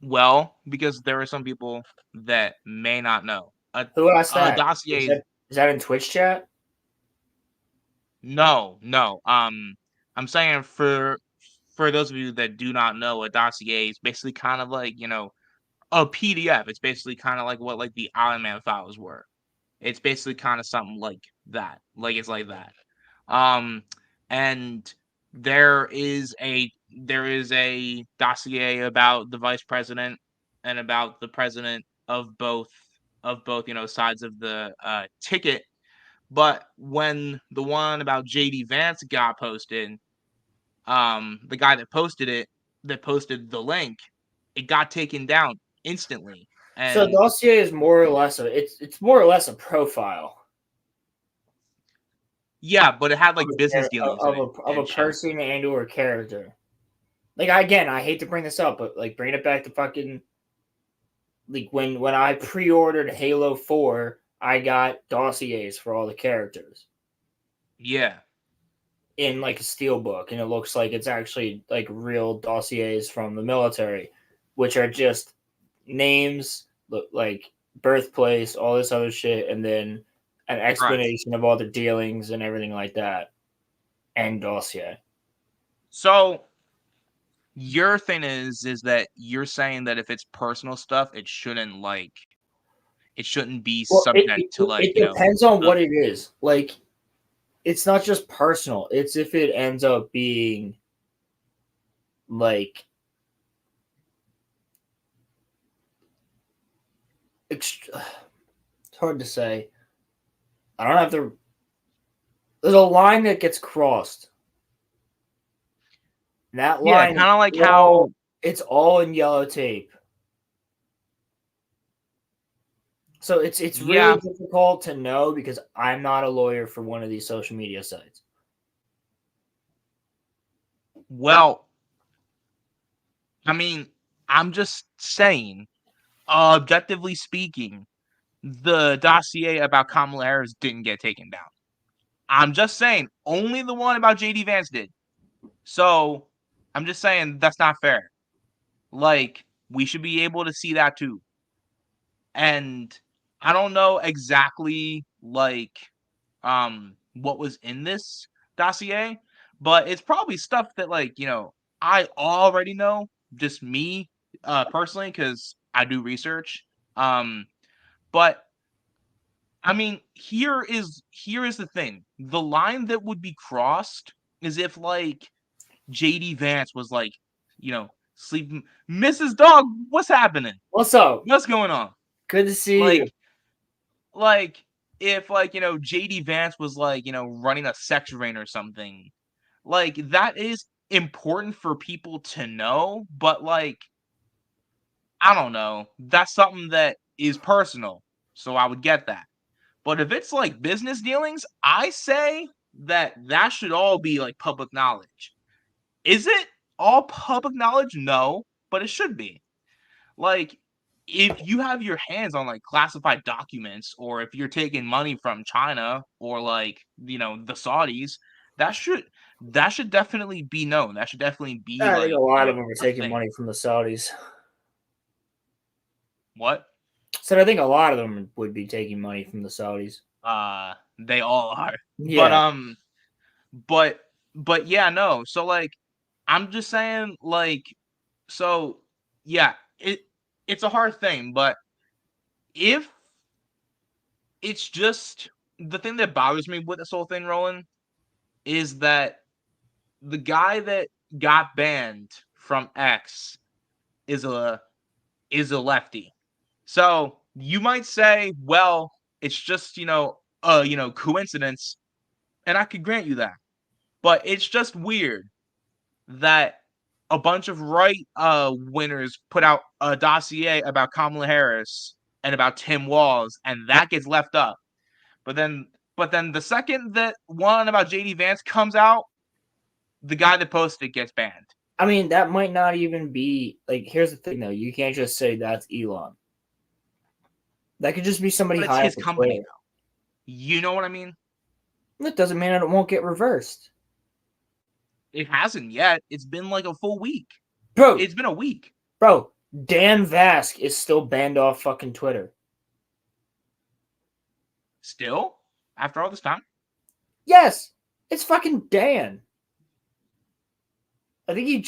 well, because there are some people that may not know. Who asked that? Dossier Is that in Twitch chat? No. I'm saying for those of you that do not know, a dossier is basically kind of like, you know, a PDF. It's basically kind of like what, like, the Iron Man files were. It's basically kind of something like that. Like, it's like that. And there is a dossier about the vice president and about the president of both, you know, sides of the ticket. But when the one about JD Vance got posted, the guy that posted the link, it got taken down instantly. So And dossier is more or less it's more or less a profile. yeah, but it had like of business a, dealings of in it a and shit. person and or character. Like, again, I hate to bring this up, but like, bring it back to fucking like when I pre-ordered Halo 4, I got dossiers for all the characters. Yeah. In like a steel book, and it looks like it's actually like real dossiers from the military, which are just names, like birthplace, all this other shit, and then an explanation of all the dealings and everything like that, and dossier. So your thing is that you're saying that if it's personal stuff, it shouldn't be subject to, like, it depends on what it is. Like, it's not just personal. It's if it ends up being like it's hard to say. I don't have to. There's a line that gets crossed. That line, kind of like how it's all in yellow tape. So it's really difficult to know because I'm not a lawyer for one of these social media sites. Well, I mean, I'm just saying, objectively speaking, the dossier about Kamala Harris didn't get taken down. I'm just saying, only the one about JD Vance did. So I'm just saying that's not fair. Like, we should be able to see that too. And I don't know exactly like what was in this dossier, but it's probably stuff that like, I already know, just me personally, because I do research. But I mean, here is the thing. The line that would be crossed is if like JD Vance was like, sleeping. Mrs. Dog, what's happening? What's up? What's going on? Good to see you. Like if like, JD Vance was like, running a sex ring or something. Like that is important for people to know, but like I don't know. That's something that is personal. So I would get that. But if it's like business dealings, I say that should all be like public knowledge. Is it all public knowledge? No, but it should be. Like, if you have your hands on like classified documents, or if you're taking money from China or like the Saudis, that should definitely be known. That should definitely be I like think a lot of them are a taking thing. money from the Saudis. What? So I think a lot of them would be taking money from the Saudis. They all are. Yeah. But yeah, no. So like, I'm just saying, like, so yeah, it's a hard thing, but if it's just the thing that bothers me with this whole thing, Roland, is that the guy that got banned from X is a lefty. So you might say, well, it's just coincidence, and I could grant you that. But it's just weird that a bunch of right winners put out a dossier about Kamala Harris and about Tim Walz, and that gets left up. But then the second that one about JD Vance comes out, the guy that posted it gets banned. I mean, that might not even be like. Here's the thing, though. You can't just say that's Elon. That could just be somebody But it's high his up at company, Twitter. though. You know what I mean? That doesn't mean it won't get reversed. It hasn't yet. It's been like a full week. Bro, it's been a week. Bro, Dan Vask is still banned off fucking Twitter. Still? After all this time? Yes, it's fucking Dan. I think he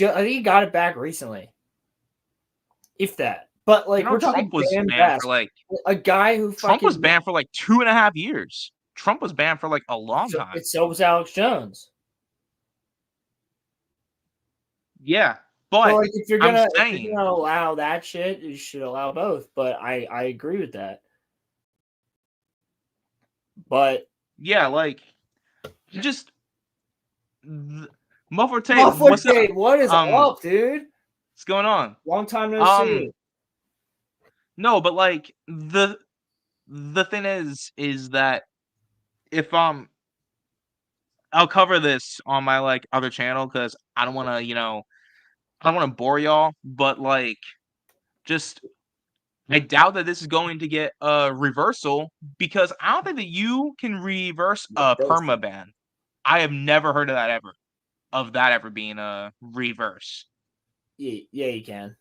got it back recently. If that. But like we're talking Trump was Dan banned Vask, for like a guy who Trump was fucking banned for like 2.5 years. Trump was banned for like a long time. So was Alex Jones. Yeah, but like if you're gonna allow that shit, you should allow both. But I agree with that. But yeah, like just Muffler Tape. Muffler Tape, what is up, dude? What's going on? Long time no see. No, but like the thing is that if I'll cover this on my like other channel because I don't want to I don't want to bore y'all, but like just I doubt that this is going to get a reversal because I don't think that you can reverse a perma ban. I have never heard of that ever being a reverse. Yeah, you can.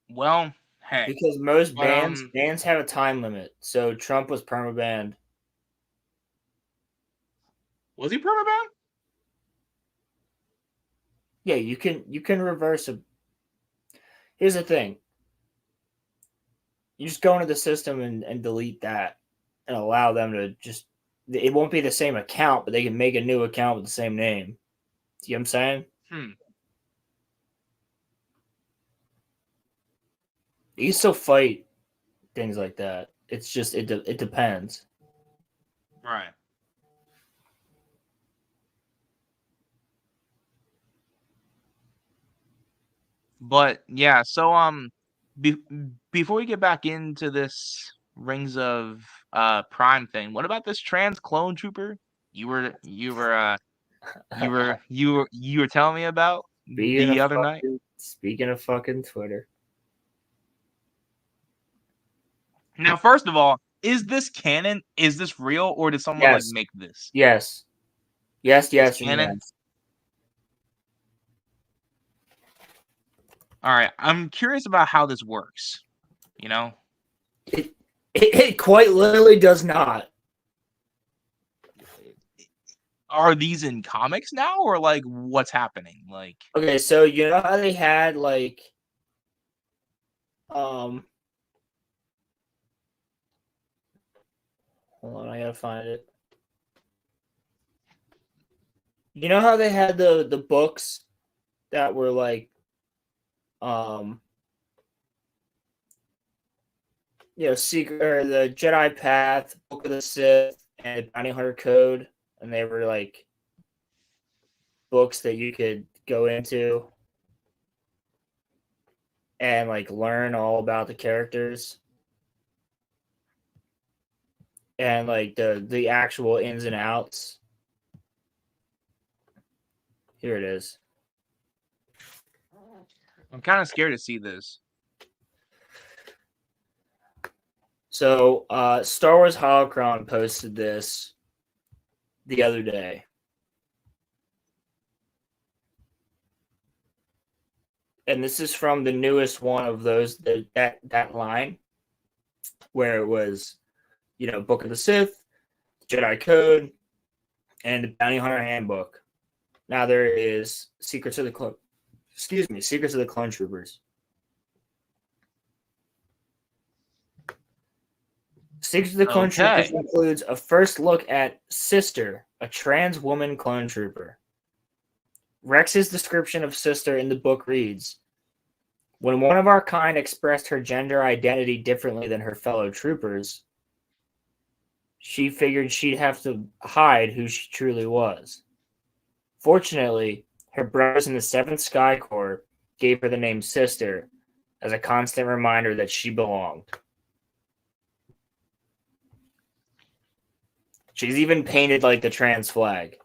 Well, hey, because most bans have a time limit. So Trump was perma banned. Was he perma banned? Yeah, you can reverse a. Here's the thing. You just go into the system and delete that and allow them to just. It won't be the same account, but they can make a new account with the same name. See what I'm saying? You can still fight things like that. It's just it depends. Right. But yeah, so before we get back into this Rings of Prime thing. What about this trans clone trooper you were telling me about the other night? Speaking of fucking Twitter. Now, first of all, is this canon? Is this real, or did someone like Yes. make this? Yes. Yes, yes, and canon? yes. All right, I'm curious about how this works. You know, It quite literally does not. are these in comics now, or like what's happening? Like, Okay, so you know how they had like hold on, I gotta find it. You know how they had the books that were like secret or the Jedi Path, Book of the Sith, and Bounty Hunter Code, and they were like books that you could go into and like learn all about the characters and like the actual ins and outs. Here it is. I'm kind of scared to see this. So, Star Wars Holocron posted this the other day. And this is from the newest one of those, that line, where it was, Book of the Sith, Jedi Code, and the Bounty Hunter Handbook. Now there is Secrets of the Clone Troopers. Secrets of the Clone Troopers includes a first look at Sister, a trans woman clone trooper. Rex's description of Sister in the book reads, "When one of our kind expressed her gender identity differently than her fellow troopers, she figured she'd have to hide who she truly was. Fortunately, her brothers in the 7th Sky Corps gave her the name Sister as a constant reminder that she belonged." She's even painted like the trans flag.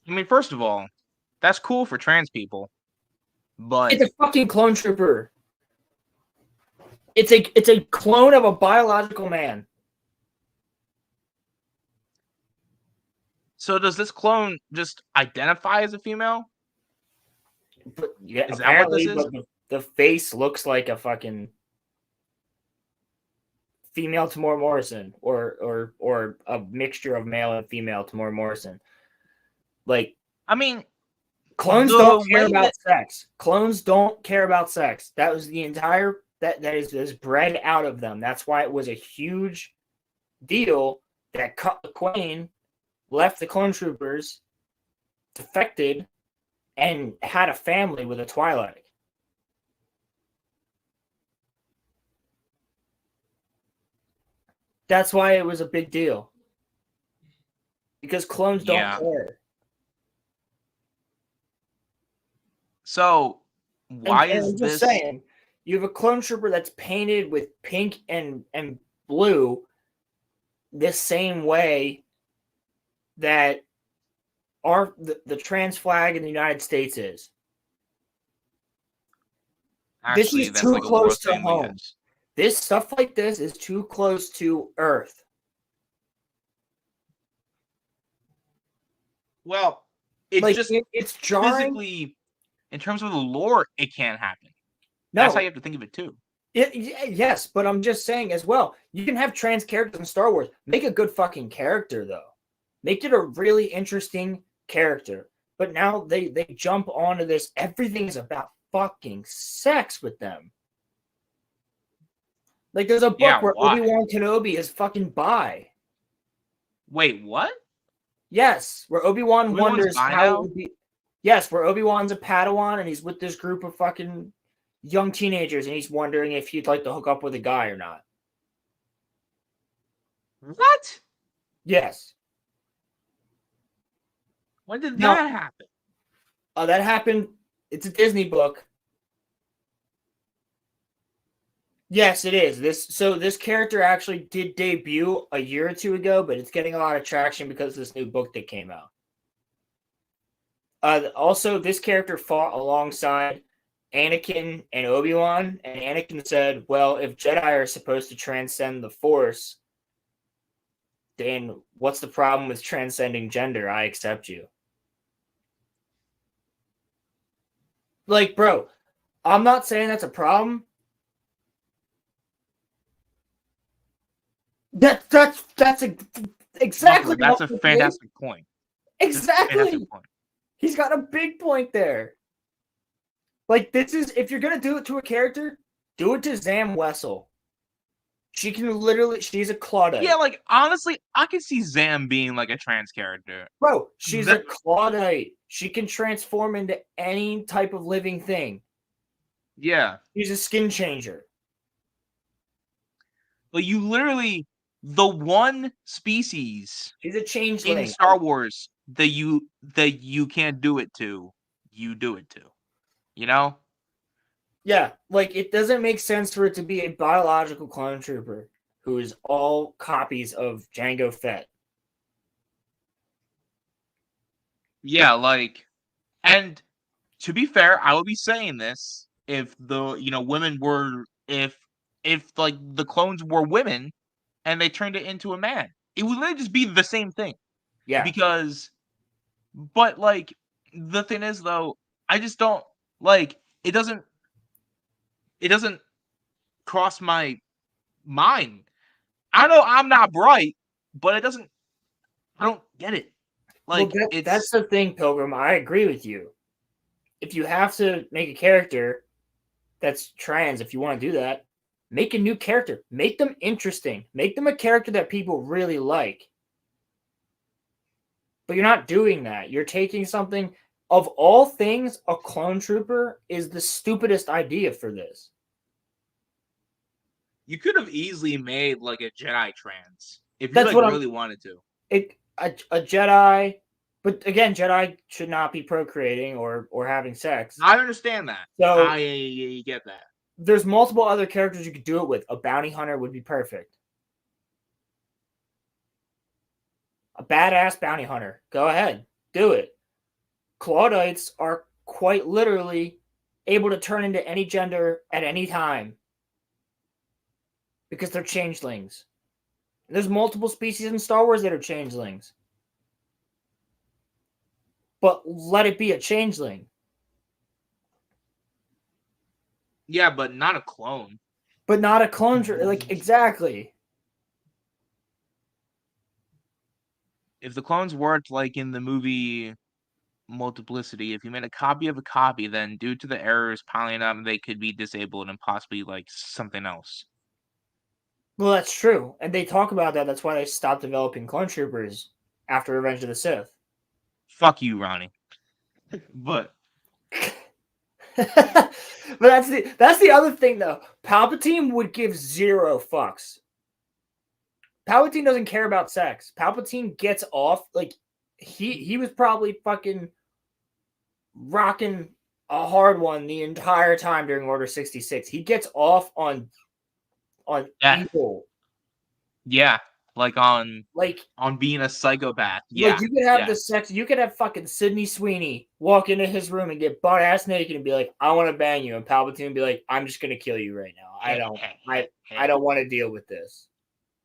I mean, first of all, that's cool for trans people, but it's a fucking clone trooper. It's a clone of a biological man. So does this clone just identify as a female? But yeah, is that what this is? But the face looks like a fucking female Tamora Morrison, or a mixture of male and female Tamora Morrison. Like, I mean, clones don't care about sex. Clones don't care about sex. That was the entire that is bred out of them. That's why it was a huge deal that Quain left the clone troopers, defected, and had a family with a Twi'lek. That's why it was a big deal. Because clones don't care. So why and is I'm this? Just saying, you have a clone trooper that's painted with pink and blue, this same way that the trans flag in the United States is. Actually, this is too like close to home. This stuff like this is too close to Earth. Well, it's like, just it's jarring. Physically, in terms of the lore, it can't happen. No. That's how you have to think of it too. Yes, but I'm just saying as well, you can have trans characters in Star Wars. Make a good fucking character, though. Make it a really interesting character. But now they jump onto this. Everything is about fucking sex with them. Like, there's a book where Obi-Wan Kenobi is fucking bi. Wait, what? Yes, where Obi-Wan wonders how it would be. Yes, where Obi-Wan's a Padawan and he's with this group of fucking young teenagers and he's wondering if he'd like to hook up with a guy or not. What? Yes. When did that happen? That happened. It's a Disney book. Yes, it is. This character actually did debut a year or two ago, but it's getting a lot of traction because of this new book that came out. Also, this character fought alongside Anakin and Obi-Wan, and Anakin said, well, if Jedi are supposed to transcend the Force, then what's the problem with transcending gender? I accept you. Like, bro, I'm not saying that's a problem. That's exactly. That's a fantastic point. Exactly. Fantastic point. He's got a big point there. Like, this is, if you're gonna do it to a character, do it to Zam Wessel. She can literally, she's a Claudite. Yeah, like, honestly, I can see Zam being like a trans character. Bro, she's a Claudite. She can transform into any type of living thing. Yeah. She's a skin changer. Like, you literally, the one species she's a changeling in Star Wars that you can't do it to, you do it to. You know? Yeah, like, it doesn't make sense for it to be a biological clone trooper who is all copies of Jango Fett. Yeah, like, and to be fair, I would be saying this if the, women were, if like the clones were women and they turned it into a man. It would literally just be the same thing. Yeah. But like, the thing is though, I just don't, like, it doesn't cross my mind. I know I'm not bright, but I don't get it. Like, well, that's the thing, Pilgrim. I agree with you. If you have to make a character that's trans, if you want to do that, make a new character. Make them interesting. Make them a character that people really like. But you're not doing that. You're taking something, of all things, a clone trooper is the stupidest idea for this. You could have easily made like a Jedi trans if you really wanted to. A Jedi, but again, Jedi should not be procreating or having sex. I understand that. So I get that. There's multiple other characters you could do it with. A bounty hunter would be perfect. A badass bounty hunter. Go ahead. Do it. Claudites are quite literally able to turn into any gender at any time. Because they're changelings. There's multiple species in Star Wars that are changelings. But let it be a changeling. Yeah, but not a clone. But not a clone. Like, exactly. If the clones worked like in the movie Multiplicity, if you made a copy of a copy, then due to the errors piling up, they could be disabled and possibly like something else. Well, that's true. And they talk about that. That's why they stopped developing clone troopers after Revenge of the Sith. Fuck you, Ronnie. But that's the other thing, though. Palpatine would give zero fucks. Palpatine doesn't care about sex. Palpatine gets off. Like, he was probably fucking rocking a hard one the entire time during Order 66. He gets off on evil. Yeah, on being a psychopath. Yeah, like you could have the sex. You could have fucking Sydney Sweeney walk into his room and get butt ass naked and be like, "I want to bang you," and Palpatine would be like, "I'm just gonna kill you right now. I don't want to deal with this."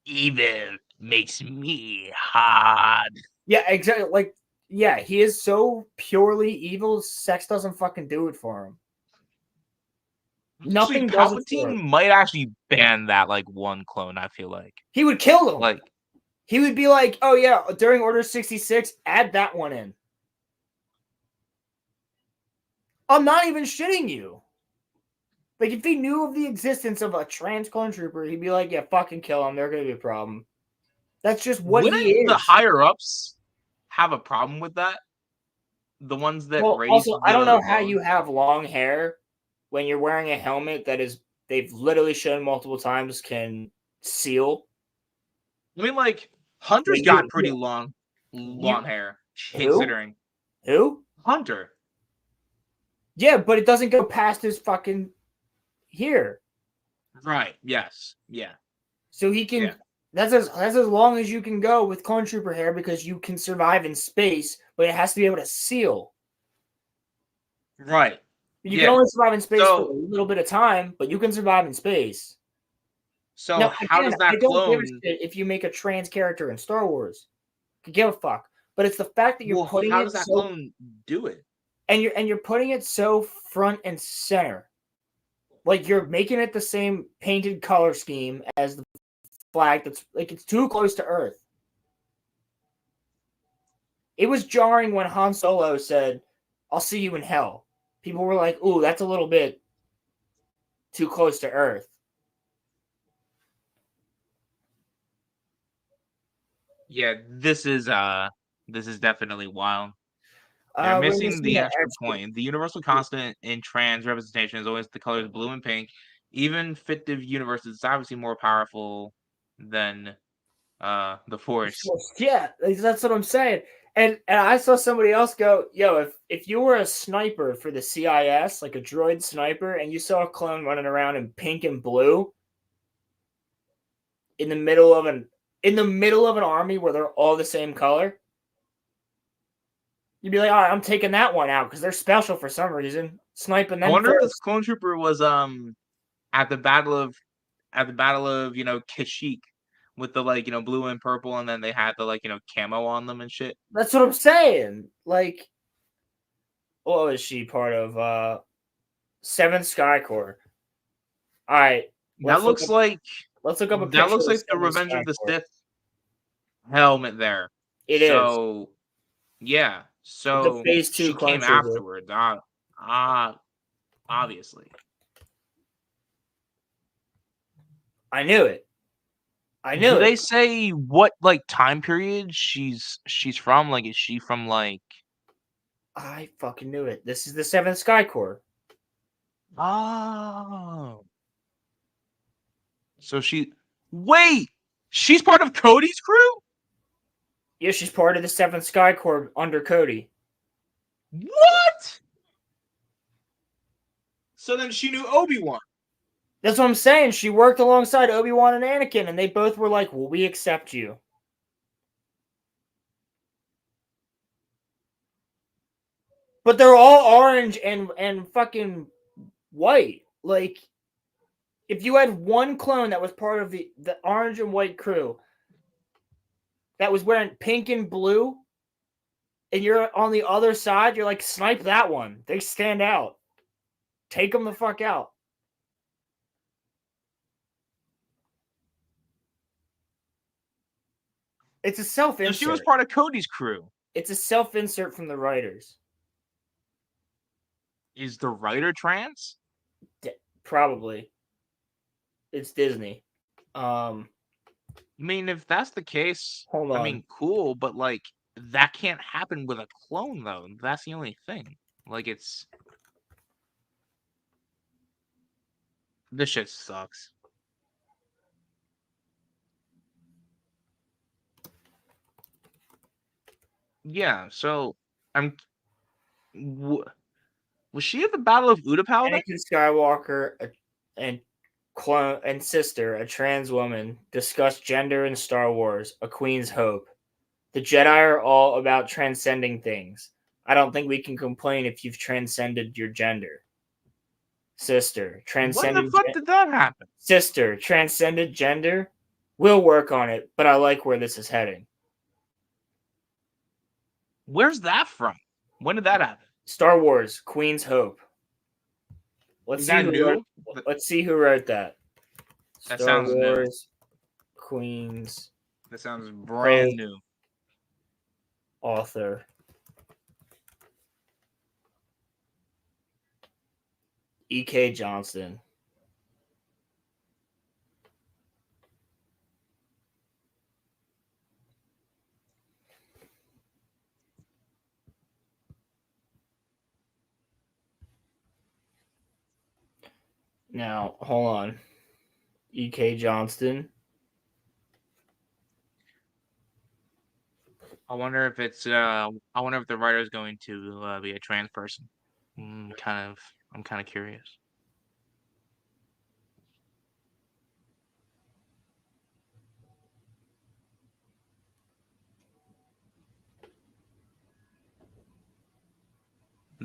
Evil makes me hard. Yeah, exactly. Like, yeah, he is so purely evil. Sex doesn't fucking do it for him. Nothing. Palpatine might actually ban that one clone. I feel like he would kill them. He would be like, "Oh yeah, during Order 66, add that one in." I'm not even shitting you. Like, if he knew of the existence of a trans clone trooper, he'd be like, "Yeah, fucking kill them. They're gonna be a problem." That's just what he is. The higher ups have a problem with that. The ones that raise. Also, I don't know how you have long hair when you're wearing a helmet that is, they've literally shown multiple times, can seal. I mean, Hunter's got pretty long hair, considering. Who? Hunter. Yeah, but it doesn't go past his fucking here. Right. Yes. Yeah. So he can. Yeah. That's as long as you can go with clone trooper hair because you can survive in space, but it has to be able to seal. Right. You can only survive in space for a little bit of time, but you can survive in space. So Now, how again, does that I don't give a clone? shit if you make a trans character in Star Wars. Could give a fuck. But it's the fact that you're Well, putting how it does that so clone do it? and you're putting it so front and center. Like you're making it the same painted color scheme as the flag that's like it's too close to Earth. It was jarring when Han Solo said, "I'll see you in hell." People were like, "Ooh, that's a little bit too close to Earth." Yeah, this is definitely wild. They're We're missing missing the the extra extra. point. The universal constant in trans representation is always the colors blue and pink. Even fictive universes, it's obviously more powerful than the Force. Yeah, that's what I'm saying. And I saw somebody else go, "Yo, if you were a sniper for the CIS, like a droid sniper, and you saw a clone running around in pink and blue in the middle of an army where they're all the same color, you'd be like, all right, I'm taking that one out because they're special for some reason. Sniping I them wonder if this first." clone trooper was at the battle of Kashyyyk with the blue and purple, and then they had the camo on them and shit. That's what I'm saying. Like, what was she part of? 7th Sky Corps. All right, That looks like let's look up a that picture looks of like the 7th Revenge Sky of the Corps. Sith helmet there. It is. So yeah, It's a so phase 2 she clone came trooper. afterwards. Obviously. I knew it. Do they say what time period she's from? Like, is she from I fucking knew it. This is the 7th Sky Corps. Oh. So wait, she's part of Cody's crew? Yeah, she's part of the 7th Sky Corps under Cody. What? So then she knew Obi-Wan. That's what I'm saying. She worked alongside Obi-Wan and Anakin, and they both were like, "Well, we accept you." But they're all orange and fucking white. Like, if you had one clone that was part of the orange and white crew that was wearing pink and blue, and you're on the other side, you're like, snipe that one. They stand out. Take them the fuck out. It's a self-insert. So she was part of Cody's crew. It's a self-insert from the writers. Is the writer trans? Probably. It's Disney. I mean, if that's the case, Hold on. I mean, cool, but that can't happen with a clone, though. That's the only thing. This shit sucks. Yeah, so was she at the Battle of Utapau? Anakin Skywalker and clone and sister, a trans woman, discuss gender in Star Wars, A Queen's Hope. The Jedi are all about transcending things. I don't think we can complain if you've transcended your gender. Sister, transcended. When the fuck did that happen? Sister, transcended gender. We'll work on it, but I like where this is heading. Where's that from? When did that happen? Star Wars, Queen's Hope. Let's Is see that who new? wrote, let's see who wrote that. That Star sounds Wars, Queen's. That sounds brand new. Author. E.K. Johnston. Now, hold on. E.K. Johnston. I wonder if the writer is going to be a trans person. I'm kind of curious.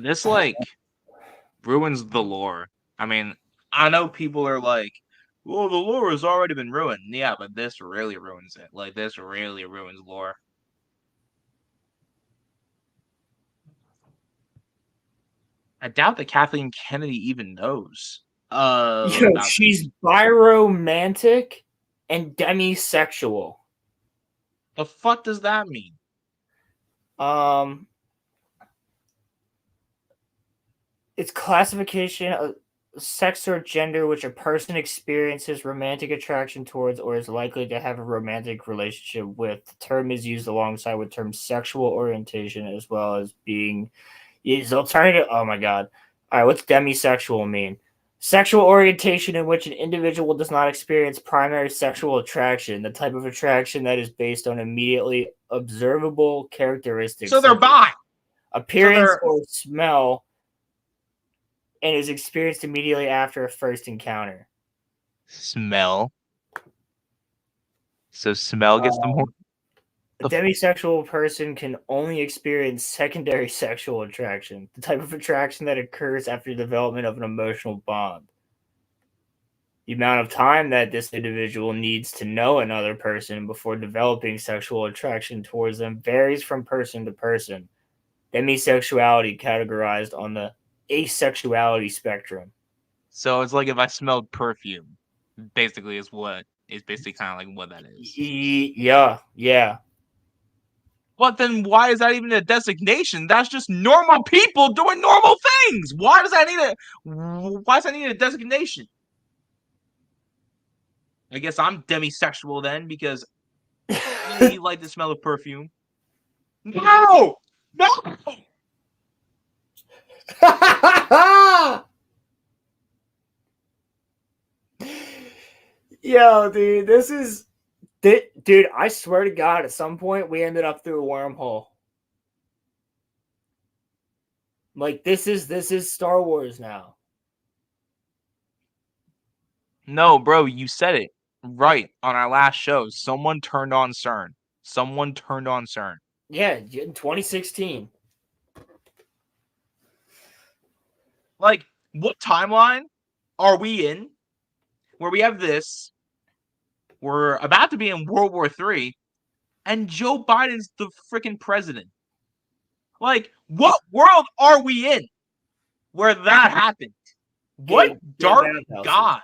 This like ruins the lore. I mean, I know people are like, well, the lore has already been ruined. Yeah, but this really ruins it. Like, this really ruins lore. I doubt that Kathleen Kennedy even knows. She's biromantic and demisexual. The fuck does that mean? It's classification of sex or gender which a person experiences romantic attraction towards or is likely to have a romantic relationship with. The term is used alongside with terms sexual orientation as well as being is alternative. Oh my god. All right, what's demisexual mean? Sexual orientation in which an individual does not experience primary sexual attraction, the type of attraction that is based on immediately observable characteristics. So they're bi. Appearance or smell, and is experienced immediately after a first encounter. Smell. So smell gets them more. A demisexual person can only experience secondary sexual attraction, the type of attraction that occurs after the development of an emotional bond. The amount of time that this individual needs to know another person before developing sexual attraction towards them varies from person to person. Demisexuality categorized on the asexuality spectrum. So it's like if I smelled perfume, basically is basically kind of like what that is. Yeah. But then why is that even a designation? That's just normal people doing normal things. Why does that need a designation? I guess I'm demisexual then because you like the smell of perfume. No! Yo, dude, dude, I swear to God, at some point we ended up through a wormhole. Like this is Star Wars now. No, bro, you said it right on our last show. Someone turned on CERN. Yeah, in 2016. Like, what timeline are we in where we have this? We're about to be in World War III, and Joe Biden's the freaking president. Like, what world are we in where that happened? What dark god,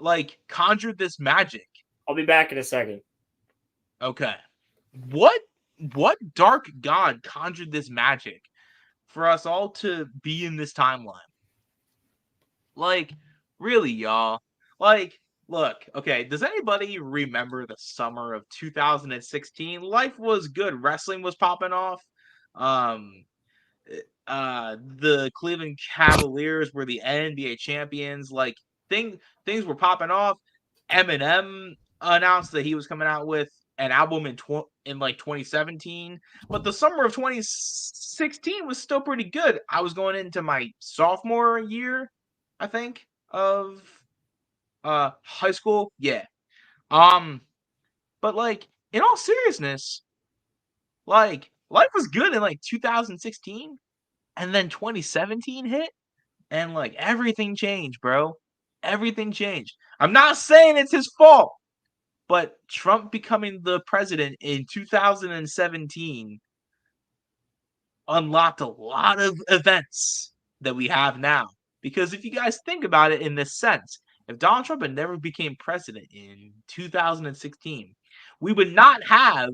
like, conjured this magic? I'll be back in a second. Okay. What dark god conjured this magic for us all to be in this timeline? Like, really, y'all? Like, look, okay, does anybody remember the summer of 2016? Life was good. Wrestling was popping off. The Cleveland Cavaliers were the NBA champions. Like, things were popping off. Eminem announced that he was coming out with an album in 2017, but the summer of 2016 was still pretty good. I was going into my sophomore year, I think, of high school. Yeah. But like, in all seriousness, like, life was good in like 2016, and then 2017 hit, and like everything changed, bro. Everything changed. I'm not saying it's his fault, but Trump becoming the president in 2017 unlocked a lot of events that we have now. Because if you guys think about it in this sense, if Donald Trump had never became president in 2016, we would not have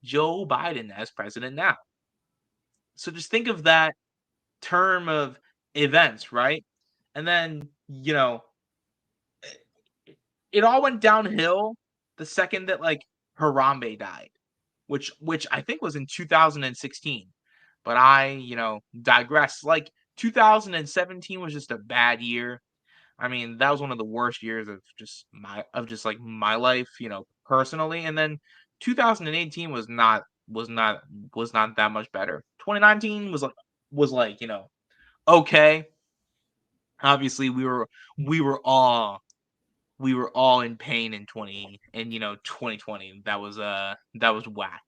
Joe Biden as president now. So just think of that term of events, right? And then, it all went downhill the second that like Harambe died, which I think was in 2016. But I, digress. Like 2017 was just a bad year. I mean, that was one of the worst years of just my life, personally. And then 2018 was not that much better. 2019 was like, okay. Obviously we were all in pain in 2020. That was whack.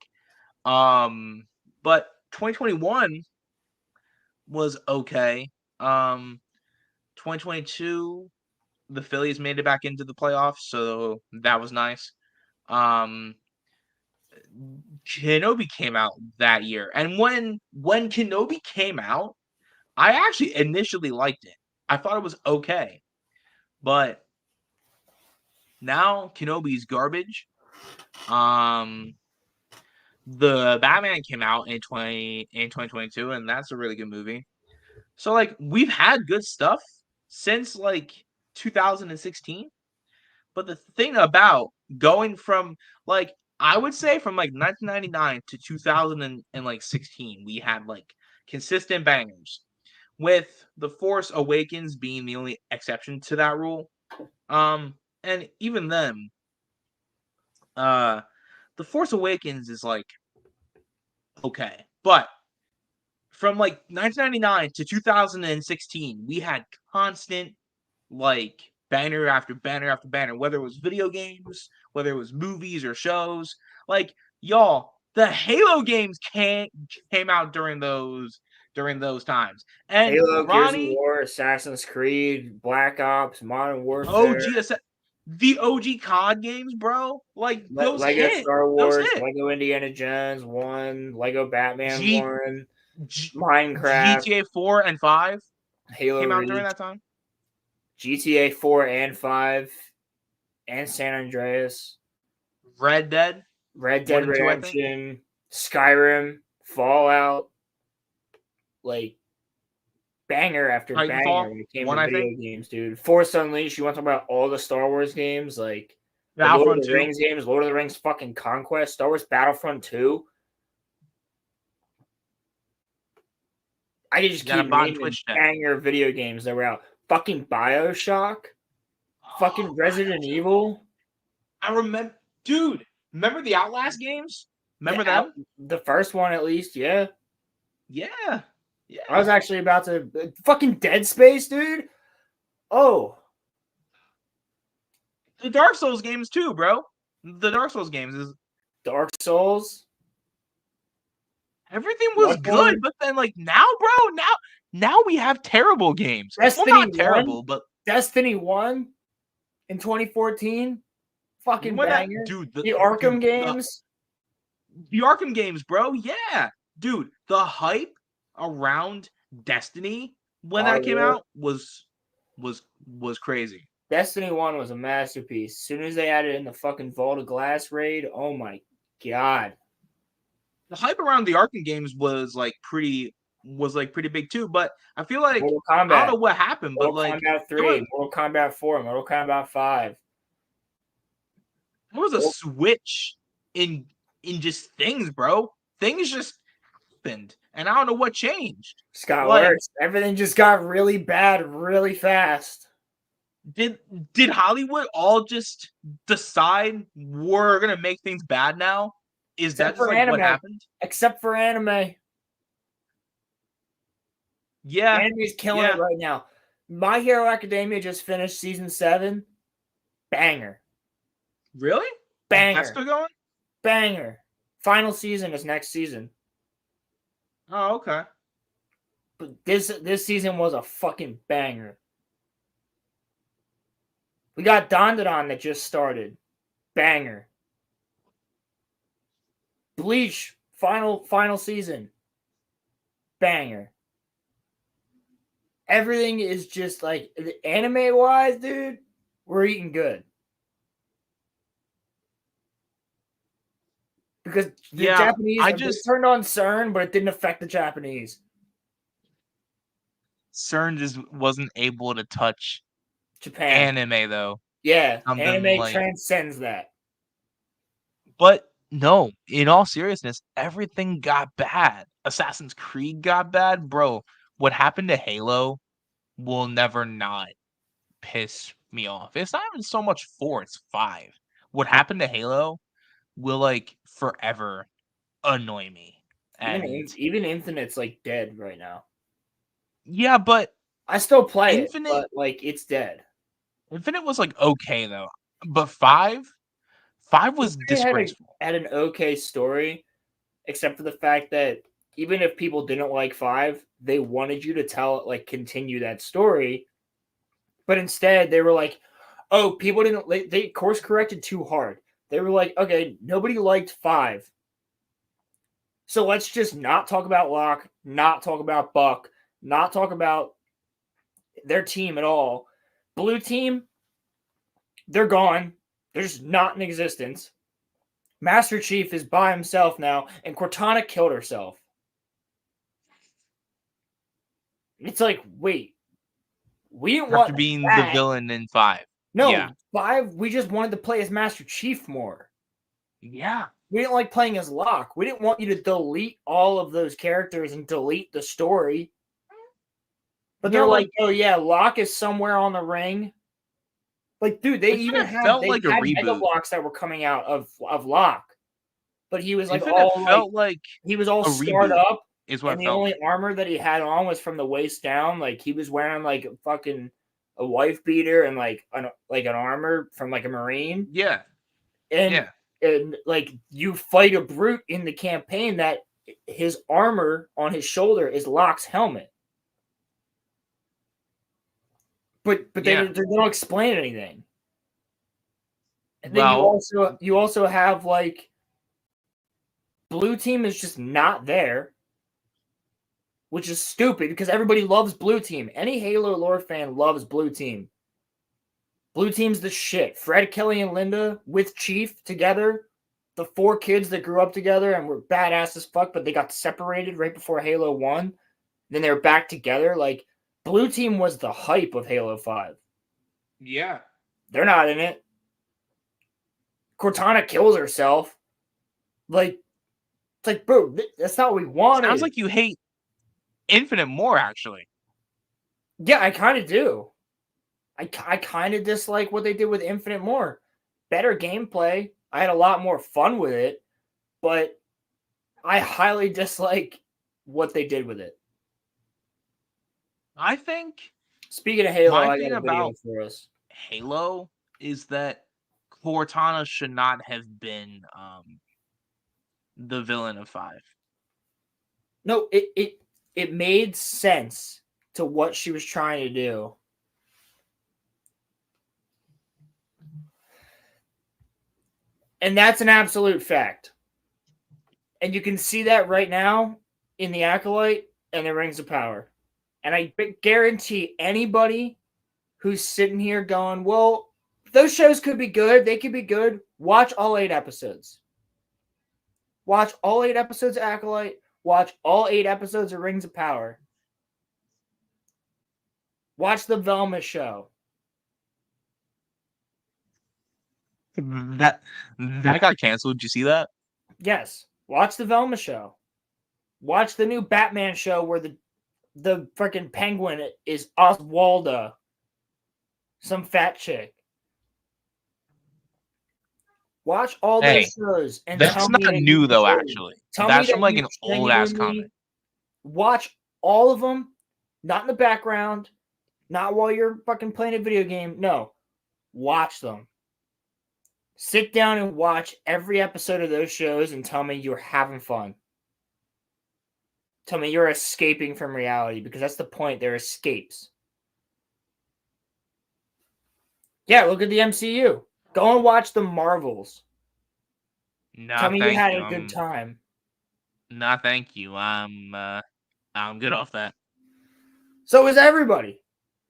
But 2021 was okay. 2022, the Phillies made it back into the playoffs, so that was nice. Kenobi came out that year, and when Kenobi came out, I actually initially liked it. I thought it was okay, but now Kenobi's garbage. The Batman came out in 2022, and that's a really good movie. So like we've had good stuff since like 2016. But the thing about going from like I would say from like 1999 to 2016, we had like consistent bangers, with The Force Awakens being the only exception to that rule. And even then, The Force Awakens is like okay, but from like 1999 to 2016, we had constant like banner after banner after banner, whether it was video games, whether it was movies or shows. Like y'all, the Halo games came out during those times. And Halo, Gears of Ronnie, War, Assassin's Creed, Black Ops, Modern Warfare, the OG COD games, bro. Like those Lego hit. Star Those Wars, hit. Lego Indiana Jones 1, Lego Batman G- 1, Minecraft, GTA 4 and 5 Halo came out Reach, during that time. GTA 4 and 5, and San Andreas, Red Dead Redemption, Skyrim, Fallout, like banger after Titanfall, banger when it came to I video think. games, dude. Force Unleashed, you want to talk about all the Star Wars games, like the Lord Battlefront of the 2. Rings games, Lord of the Rings fucking Conquest, Star Wars Battlefront 2. I could just You gotta keep buy naming Twitch chat. banger video games that were out. Fucking BioShock, fucking Resident Evil. I remember, dude. Remember the Outlast games? Remember Yeah, them? the first one, at least, yeah. Yeah. Yeah. I was actually about to fucking Dead Space, dude. Oh, The Dark Souls games too, bro. The Dark Souls games is Dark Souls. everything was Bloodborne. good, but then like now, bro, now we have terrible games. Destiny well, not terrible, 1? but Destiny 1 in 2014. Fucking when that- banger. dude, the Arkham games. The Arkham games, bro. Yeah, dude. The hype around Destiny when that came out was crazy. Destiny 1 was a masterpiece. As soon as they added in the fucking Vault of Glass raid, oh my god. The hype around the Arkham games was pretty big too, but I feel like Mortal I Kombat. don't know what happened, Mortal but like Kombat 3, Mortal Kombat 4, Mortal Kombat 5. there was a switch in just things, bro. Things just happened, and I don't know what changed. Just got Like, worse. Everything just got really bad really fast. Did Hollywood all just decide we're gonna make things bad now? Is that just like what happened? Except for anime. Yeah. Anime's killing it right now. My Hero Academia just finished season 7. Banger. Really? Banger. That's still going? Banger. Final season is next season. Oh, okay. But this season was a fucking banger. We got Dandadan that just started. Banger. Bleach, final season. Banger. Everything is just like anime wise, dude. We're eating good. Because the Japanese just turned on CERN, but it didn't affect the Japanese. CERN just wasn't able to touch Japan anime though. Yeah, Something anime like, transcends that. but no, in all seriousness, everything got bad. Assassin's Creed got bad, bro. What happened to Halo will never not piss me off. It's not even so much 4, it's 5. What happened to Halo will like forever annoy me. And Even Infinite's like dead right now. yeah, but I still play Infinite, it, but like it's dead. Infinite was like okay though, but 5 was disgraceful. Had an okay story, except for the fact that even if people didn't like 5, they wanted you to tell it, like, continue that story. But instead, they were like, oh, people didn't, they course corrected too hard. They were like, okay, nobody liked 5. So let's just not talk about Locke, not talk about Buck, not talk about their team at all. Blue team, they're gone. They're just not in existence. Master Chief is by himself now, and Cortana killed herself. It's like, wait, we didn't After want being that. the villain in 5. No, Yeah. 5, we just wanted to play as Master Chief more. Yeah. We didn't like playing as Locke. We didn't want you to delete all of those characters and delete the story. But they're like, oh yeah, Locke is somewhere on the ring. Like, dude, they even had Mega Blocks that were coming out of Locke. But he was like he was all scarred up. And the only armor that he had on was from the waist down. Like, he was wearing like a wife beater and like an armor from like a Marine. Yeah. And like, you fight a brute in the campaign that his armor on his shoulder is Locke's helmet. But they don't explain anything. And then you also have like Blue team is just not there, which is stupid because everybody loves Blue team. Any Halo lore fan loves Blue team. Blue team's the shit. Fred, Kelly, and Linda with Chief together. The 4 kids that grew up together and were badass as fuck, but they got separated right before Halo 1. Then they were back together. Like, Blue team was the hype of Halo 5. Yeah. They're not in it. Cortana kills herself. Like, it's like, bro, that's not what we wanted. Sounds like you hate Infinite more, actually. Yeah, I kind of do. I kind of dislike what they did with Infinite more. Better gameplay. I had a lot more fun with it, but I highly dislike what they did with it. I think. Speaking of Halo, my I thing got a video about for us. Halo is that Cortana should not have been the villain of 5. No, it made sense to what she was trying to do. And that's an absolute fact. And you can see that right now in the Acolyte and the Rings of Power. And I guarantee anybody who's sitting here going, well, those shows could be good. They could be good. Watch all 8 episodes. Watch all 8 episodes of Acolyte. Watch all 8 episodes of Rings of Power. Watch the Velma show. That got canceled. Did you see that? Yes. Watch the Velma show. Watch the new Batman show where the freaking penguin is Oswalda. Some fat chick. Watch all those shows. And that's tell me not that new, you though, genuinely- actually. Tell That's me from that like you an old-ass genuinely comic. Watch all of them. Not in the background. Not while you're fucking playing a video game. No. Watch them. Sit down and watch every episode of those shows and tell me you're having fun. Tell me you're escaping from reality, because that's the point. They're escapes. Yeah, look at the MCU. Go and watch the Marvels. Nah, Tell me you thank had you. a good time. Nah, thank you. I'm good off that. So is everybody.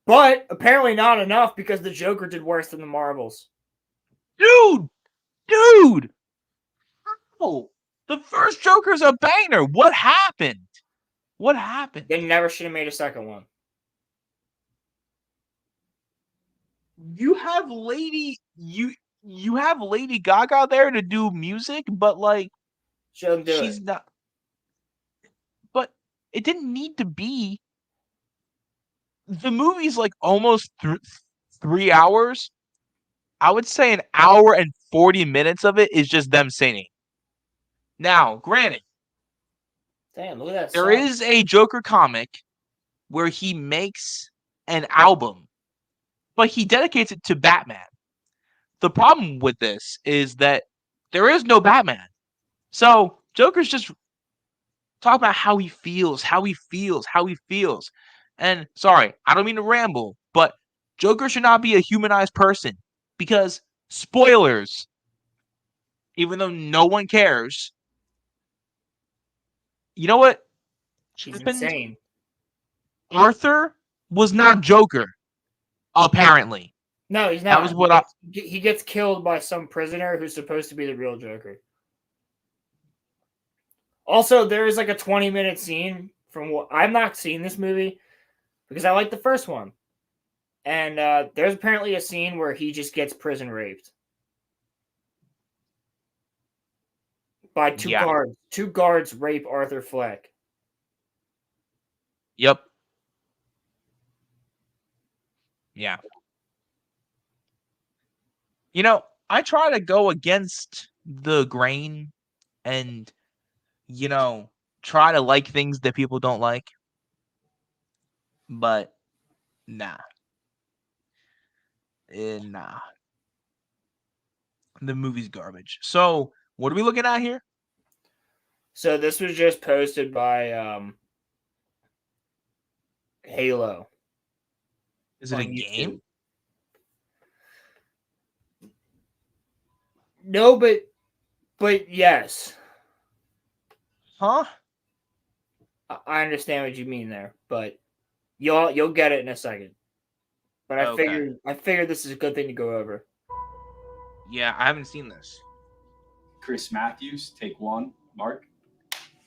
But apparently not enough, because the Joker did worse than the Marvels. Dude! Oh, the first Joker's a banger. What happened? What happened? They never should have made a second one. You have Lady Gaga there to do music, but like she's not. But it didn't need to be. The movie's like almost 3 hours. I would say an hour and 40 minutes of it is just them singing. Now, granted, damn, look at that. There is a Joker comic where he makes an album, but he dedicates it to Batman. The problem with this is that there is no Batman. So Joker's just talk about how he feels. And sorry, I don't mean to ramble, but Joker should not be a humanized person because spoilers, even though no one cares, you know what He's happened? insane. Arthur was not Joker, apparently. No, he's That not. was what He gets killed by some prisoner who's supposed to be the real Joker. Also, there is like a 20-minute scene from what I've not seen this movie because I like the first one. And there's apparently a scene where he just gets prison raped by two guards. Two guards rape Arthur Fleck. Yep. Yeah. You know, I try to go against the grain and, you know, try to like things that people don't like. But nah. Nah. The movie's garbage. So, what are we looking at here? So this was just posted by Halo. Is it a game? No, but yes. Huh? I understand what you mean there, but you'll get it in a second. But I figured this is a good thing to go over. Yeah, I haven't seen this. Chris Matthews, take one. Mark.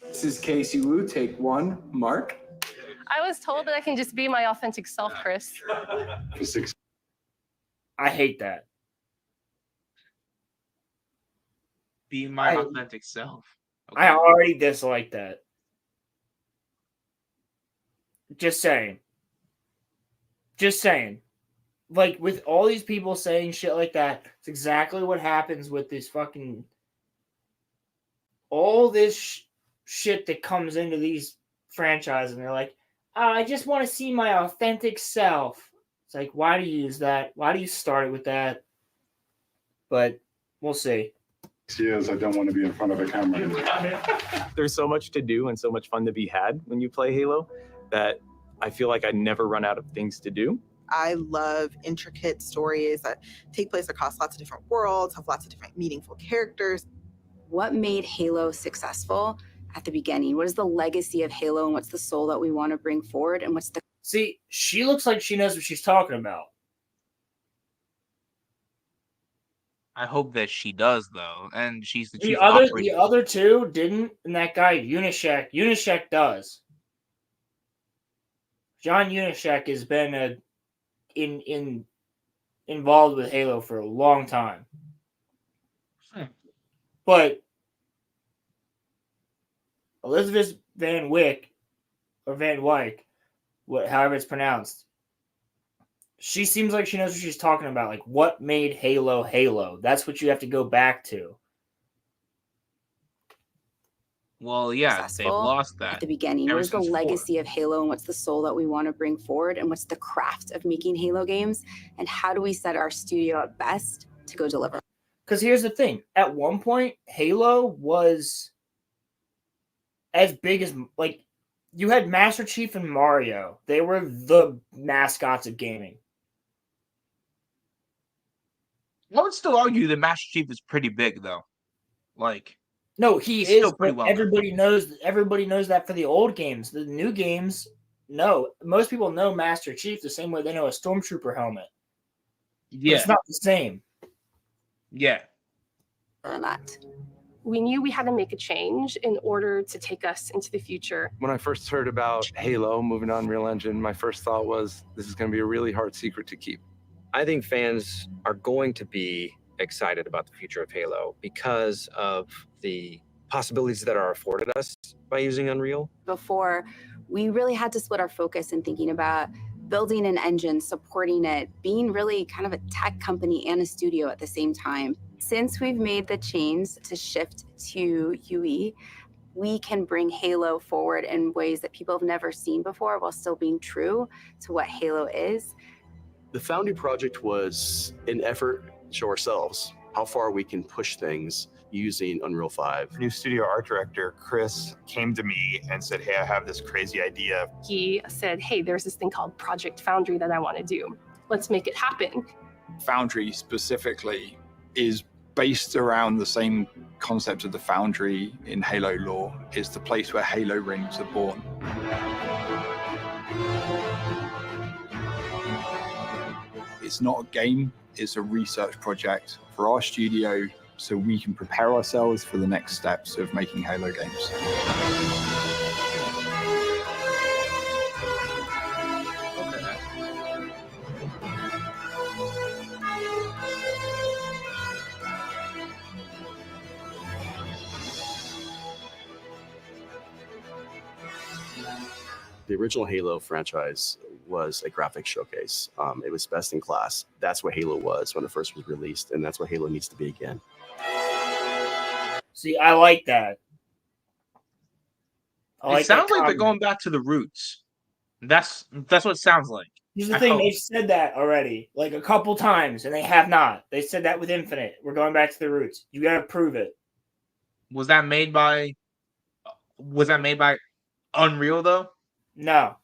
This is Casey Wu, take one. Mark. I was told that I can just be my authentic self, Chris. I hate that. Be my authentic self. Okay. I already dislike that. Just saying. Like, with all these people saying shit like that, it's exactly what happens with this fucking... all this shit that comes into these franchises, and they're like, I just want to see my authentic self. It's like, why do you use that? Why do you start it with that? But we'll see. Years, I don't want to be in front of a camera. There's so much to do and so much fun to be had when you play Halo that I feel like I never run out of things to do. I love intricate stories that take place across lots of different worlds, have lots of different meaningful characters. What made Halo successful at the beginning? What is the legacy of Halo, and what's the soul that we want to bring forward? And what's the... See, she looks like she knows what she's talking about. I hope that she does, though, and she's the chief The operating. other two didn't, and that guy Unyshek does. John Unyshek has been involved with Halo for a long time. But Elizabeth Van Wyck, or Van Wyck, however it's pronounced, she seems like she knows what she's talking about. Like, what made Halo Halo? That's what you have to go back to. Well, yeah, they've lost that at the beginning. What is the legacy of Halo, and what's the soul that we want to bring forward? And what's the craft of making Halo games? And how do we set our studio up best to go deliver? Because here's the thing. At one point, Halo was as big as, like, you had Master Chief and Mario. They were the mascots of gaming. I would still argue that Master Chief is pretty big, though. Like, no, he is, but well everybody knows that for the old games. The new games, no. Most people know Master Chief the same way they know a Stormtrooper helmet. Yeah. But it's not the same. Yeah. Or not. We knew we had to make a change in order to take us into the future. When I first heard about Halo moving on Unreal Engine, my first thought was, this is going to be a really hard secret to keep. I think fans are going to be excited about the future of Halo because of the possibilities that are afforded us by using Unreal. Before, we really had to split our focus in thinking about building an engine, supporting it, being really kind of a tech company and a studio at the same time. Since we've made the change to shift to UE, we can bring Halo forward in ways that people have never seen before while still being true to what Halo is. The founding project was an effort to show ourselves how far we can push things using Unreal 5. New studio art director Chris came to me and said, "Hey, I have this crazy idea." He said, hey, there's this thing called Project Foundry that I want to do. Let's make it happen. Foundry specifically is based around the same concept of the Foundry in Halo lore. It's the place where Halo rings are born. It's not a game, it's a research project for our studio so we can prepare ourselves for the next steps of making Halo games. The original Halo franchise was a graphics showcase. It was best in class. That's what Halo was when it first was released, and that's what Halo needs to be again. See, I like that. It sounds like they're going back to the roots. That's what it sounds like. Here's the thing, they've said that already, like a couple times, and they have not. They said that with Infinite. We're going back to the roots. You gotta prove it. Was that made by Unreal though? No.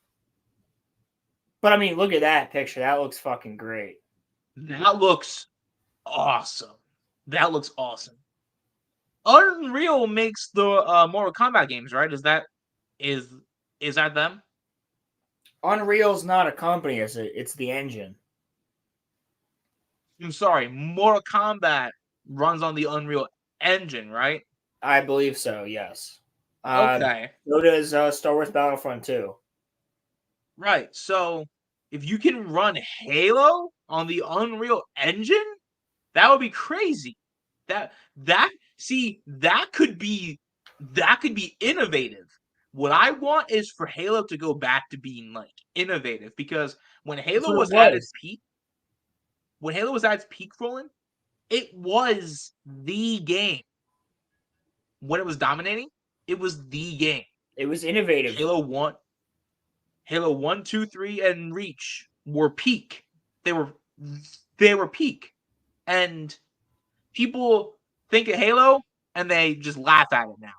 But I mean, look at that picture. That looks fucking great. That looks awesome. That looks awesome. Unreal makes the Mortal Kombat games, right? Is that them? Unreal's not a company, is it? It's the engine. I'm sorry, Mortal Kombat runs on the Unreal Engine, right? I believe so, yes. Okay. So does Star Wars Battlefront 2. Right. So if you can run Halo on the Unreal Engine, that would be crazy. That could be innovative. What I want is for Halo to go back to being like innovative, because when Halo was at its peak, Roland, it was the game. When it was dominating, it was the game. It was innovative. Halo 1, 2, 3, and Reach were peak. They were peak. And people think of Halo and they just laugh at it now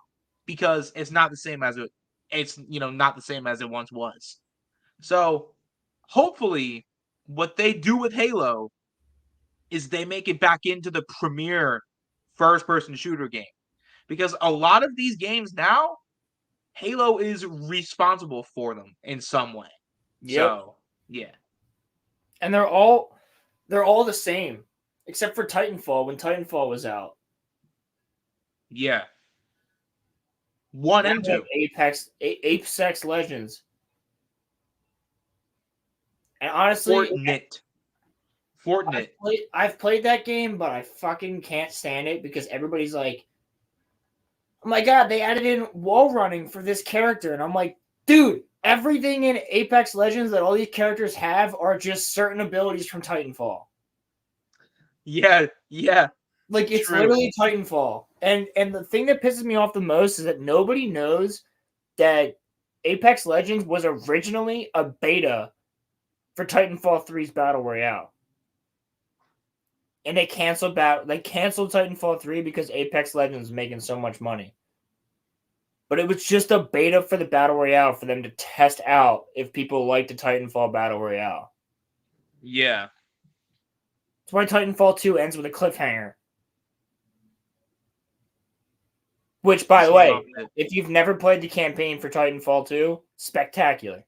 because it's not the same as not the same as it once was. So hopefully what they do with Halo is they make it back into the premier first-person shooter game. Because a lot of these games now, Halo is responsible for them in some way. Yep. So, yeah. And they're all the same, except for Titanfall when Titanfall was out. Yeah. 1 and 2. Apex Legends. And honestly, Fortnite. I've played that game, but I fucking can't stand it because everybody's like, oh my god, they added in wall running for this character. And I'm like, dude, everything in Apex Legends that all these characters have are just certain abilities from Titanfall. Yeah. Like, it's literally Titanfall. And the thing that pisses me off the most is that nobody knows that Apex Legends was originally a beta for Titanfall 3's Battle Royale. And they canceled Titanfall 3 because Apex Legends was making so much money. But it was just a beta for the Battle Royale for them to test out if people like the Titanfall Battle Royale. Yeah. That's why Titanfall 2 ends with a cliffhanger. Which, by the way, if you've never played the campaign for Titanfall 2, spectacular.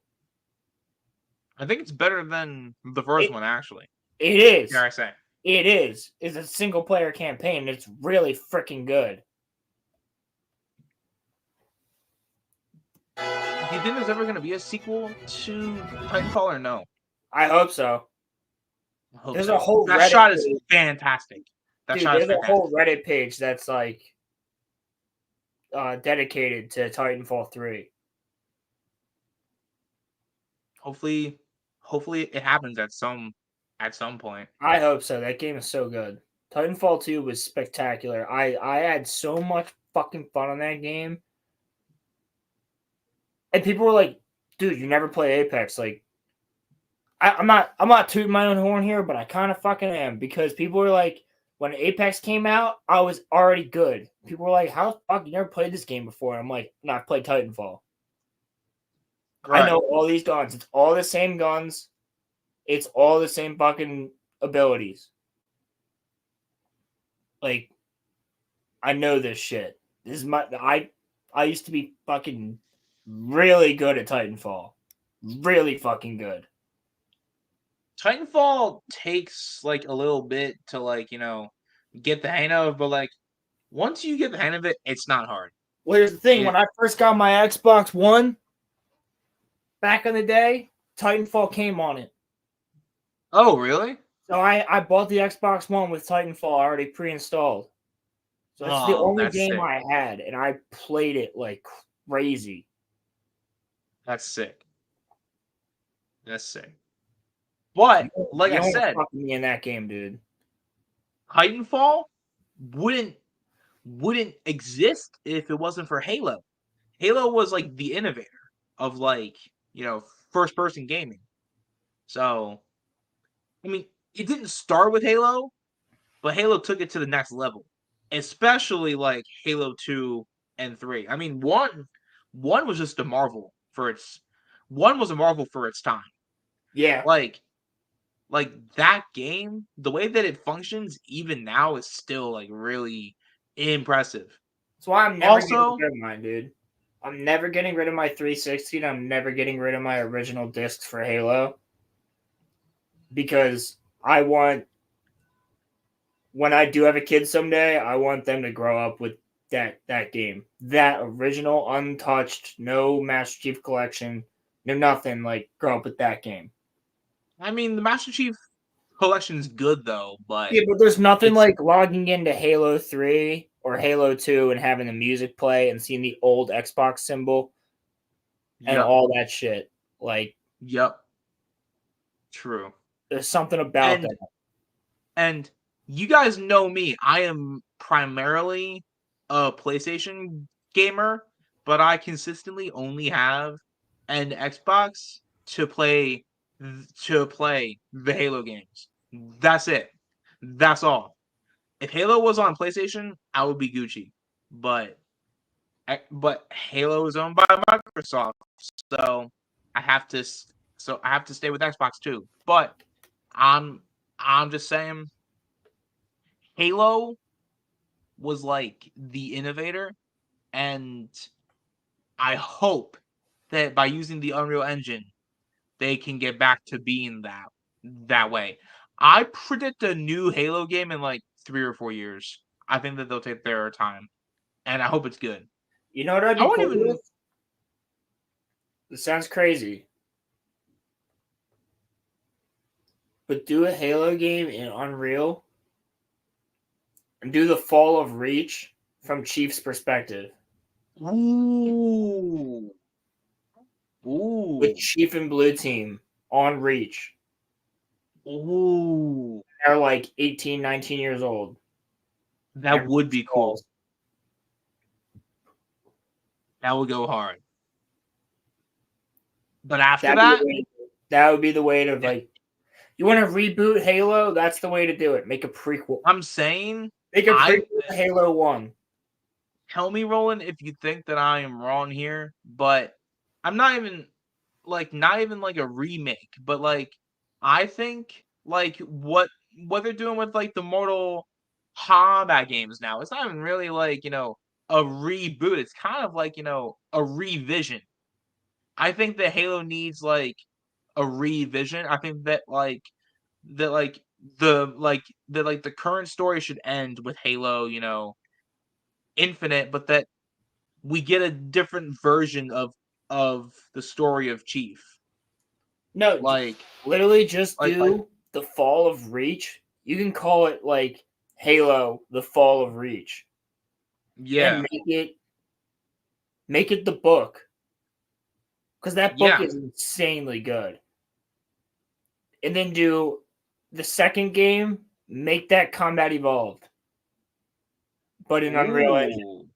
I think it's better than the first one, actually. It is. Dare I say. It is. It's a single-player campaign. It's really freaking good. Do you think there's ever going to be a sequel to Titanfall or no? I hope so. There's a whole Reddit shot is fantastic. There's a whole Reddit page that's like dedicated to Titanfall 3. Hopefully it happens at some point. I hope so. That game is so good. Titanfall 2 was spectacular. I had so much fucking fun on that game. And people were like, dude, you never play Apex. Like, I'm not tooting my own horn here, but I kind of fucking am, because people were like, when Apex came out, I was already good. People were like, "How the fuck you never played this game before?" I'm like, "No, I've played Titanfall. I know all these guns. It's all the same guns. It's all the same fucking abilities. Like, I know this shit. This is I used to be fucking really good at Titanfall. Really fucking good. Titanfall takes like a little bit to like, get the hang of, but like once you get the hang of it, it's not hard. Well, here's the thing. When I first got my Xbox One back in the day, Titanfall came on it. Oh, really? So I bought the Xbox One with Titanfall already pre-installed. So that's the only that's game sick. I had, and I played it like crazy. That's sick. That's sick. But like You I don't said, fuck me in that game, dude. Titanfall wouldn't exist if it wasn't for Halo. Halo was like the innovator of like, first person gaming. So, I mean, it didn't start with Halo, but Halo took it to the next level, especially like Halo 2 and 3. I mean, one was just a marvel for its time. Yeah. Like that game, the way that it functions even now is still like really impressive. That's why I'm never Also, getting rid of mine, dude. I'm never getting rid of my 360, and I'm never getting rid of my original discs for Halo. Because I want, when I do have a kid someday, I want them to grow up with that game. That original, untouched, no Master Chief Collection, no nothing, like, grow up with that game. I mean, the Master Chief Collection's good though, but Yeah, but there's nothing like logging into Halo 3 or Halo 2 and having the music play and seeing the old Xbox symbol and Yep. all that shit. Like, yep. True. There's something about that. And you guys know me. I am primarily a PlayStation gamer, but I consistently only have an Xbox to play the Halo games. That's it. That's all. If Halo was on PlayStation, I would be Gucci. But Halo is owned by Microsoft, so I have to stay with Xbox too. But I'm just saying, Halo was like the innovator, and I hope that by using the Unreal Engine, they can get back to being that way. I predict a new Halo game in like 3 or 4 years. I think that they'll take their time, and I hope it's good. You know what I'd be I won't cool even. with? This sounds crazy. But do a Halo game in Unreal and do the fall of Reach from Chief's perspective. Ooh. With Chief and Blue Team on Reach. Ooh. They're like 18, 19 years old. That would be cool. That would go hard. But after that would be the way to like. You want to reboot Halo? That's the way to do it. Make a prequel. I'm saying make a prequel to Halo 1. Tell me, Roland, if you think that I am wrong here, but I'm not even like a remake, but like I think like what they're doing with like the Mortal Kombat games now, it's not even really like, a reboot. It's kind of like, a revision. I think that Halo needs like a revision. I think that the current story should end with Halo, Infinite, but that we get a different version of the story of Chief. No, like literally just do the Fall of Reach. You can call it like Halo: The Fall of Reach. Yeah, and make it the book, because that book is insanely good. And then do the second game. Make that Combat Evolved, but in Unreal Engine.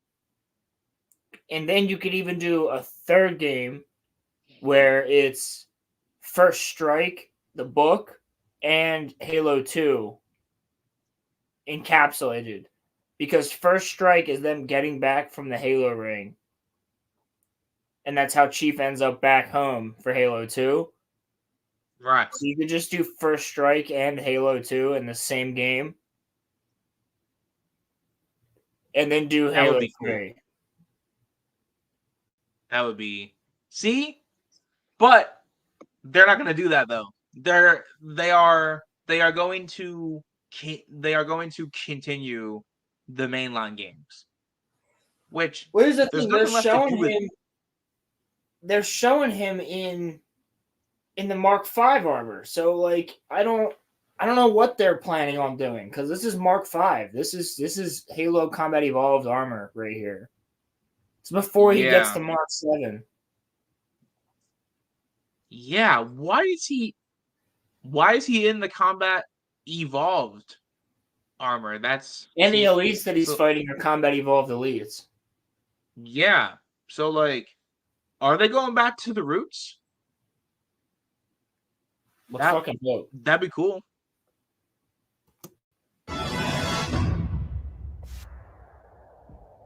And then you could even do a third game where it's First Strike, the book, and Halo 2. encapsulated, because First Strike is them getting back from the Halo ring, and that's how Chief ends up back home for Halo 2. Right. So you could just do First Strike and Halo 2 in the same game, and then do That would Halo be cool. 3. That would be but they're not going to do that though. They are going to continue the mainline games, which Where's the there's thing? They're nothing left to showing do with. him. They're showing him in the Mark V armor. So like, I don't know what they're planning on doing, because this is Mark V. This is Halo Combat Evolved armor right here. It's before he gets Yeah. to Mark 7. Yeah, why is he in the Combat Evolved armor? That's And the elites that he's so- fighting are Combat Evolved elites. Yeah. So like, are they going back to the roots? Let's fucking vote. That'd be cool.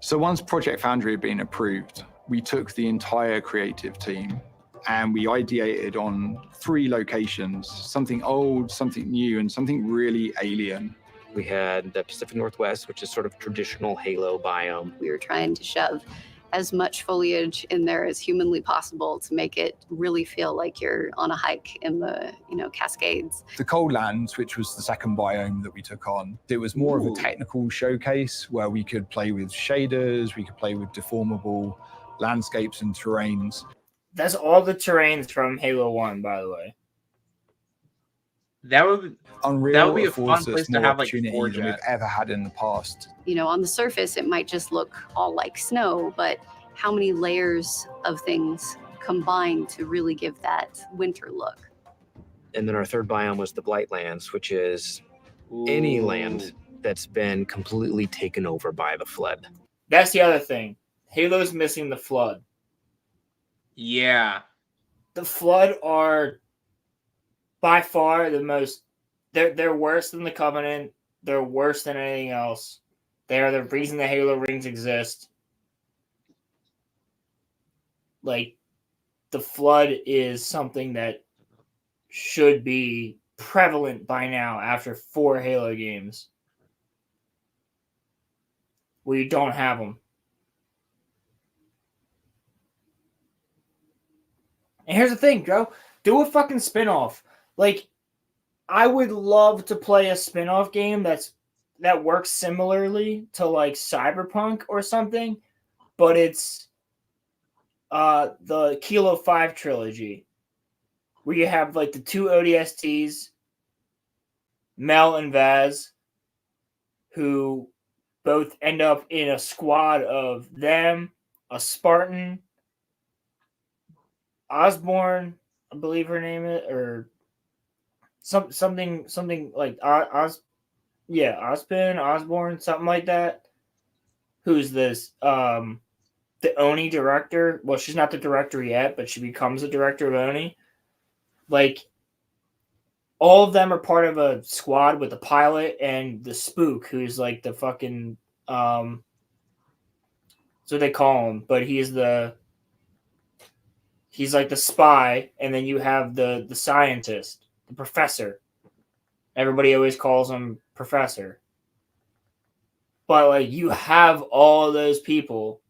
So once Project Foundry had been approved, we took the entire creative team and we ideated on 3 locations, something old, something new, and something really alien. We had the Pacific Northwest, which is sort of traditional Halo biome. We were trying to shove as much foliage in there as humanly possible to make it really feel like you're on a hike in the, Cascades. The Cold Lands, which was the second biome that we took on, it was more of a technical showcase where we could play with shaders, we could play with deformable landscapes and terrains. That's all the terrains from Halo 1, by the way. That would Unreal be a fun affords place us to more have like opportunity Forge than we've at. ever had in the past. On the surface, it might just look all like snow, but how many layers of things combine to really give that winter look? And then our third biome was the Blightlands, which is any land that's been completely taken over by the Flood. That's the other thing. Halo's missing the Flood. Yeah. The Flood are by far the most. They're worse than the Covenant. They're worse than anything else. They are the reason the Halo rings exist. Like, the Flood is something that should be prevalent by now after 4 Halo games. We don't have them. And here's the thing, Joe. Do a fucking spinoff. Like, I would love to play a spinoff game that works similarly to like Cyberpunk or something, but it's the Kilo 5 trilogy, where you have like the 2 ODSTs, Mel and Vaz, who both end up in a squad of them, a Spartan, Osborne, I believe her name is, or something like Osborne, something like that. Who's this? The Oni director. Well, she's not the director yet, but she becomes the director of Oni. Like, all of them are part of a squad with the pilot and the spook, who's like the fucking that's what they call him, but he's like the spy, and then you have the scientist, the professor. Everybody always calls him Professor. But like, you have all those people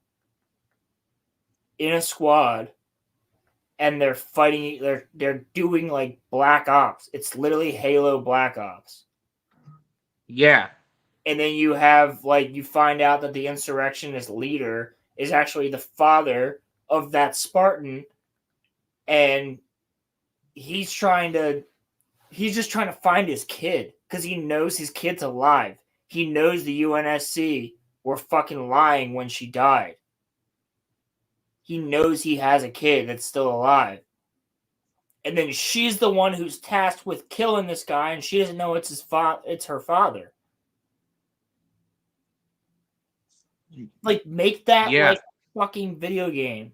in a squad, and they're fighting. They're doing like Black Ops. It's literally Halo Black Ops. Yeah. And then you have like, you find out that the insurrectionist leader is actually the father of that Spartan, and he's just trying to find his kid because he knows his kid's alive. He knows the UNSC were fucking lying when she died. He knows he has a kid that's still alive. And then she's the one who's tasked with killing this guy, and she doesn't know it's her father. Like, make that like fucking video game.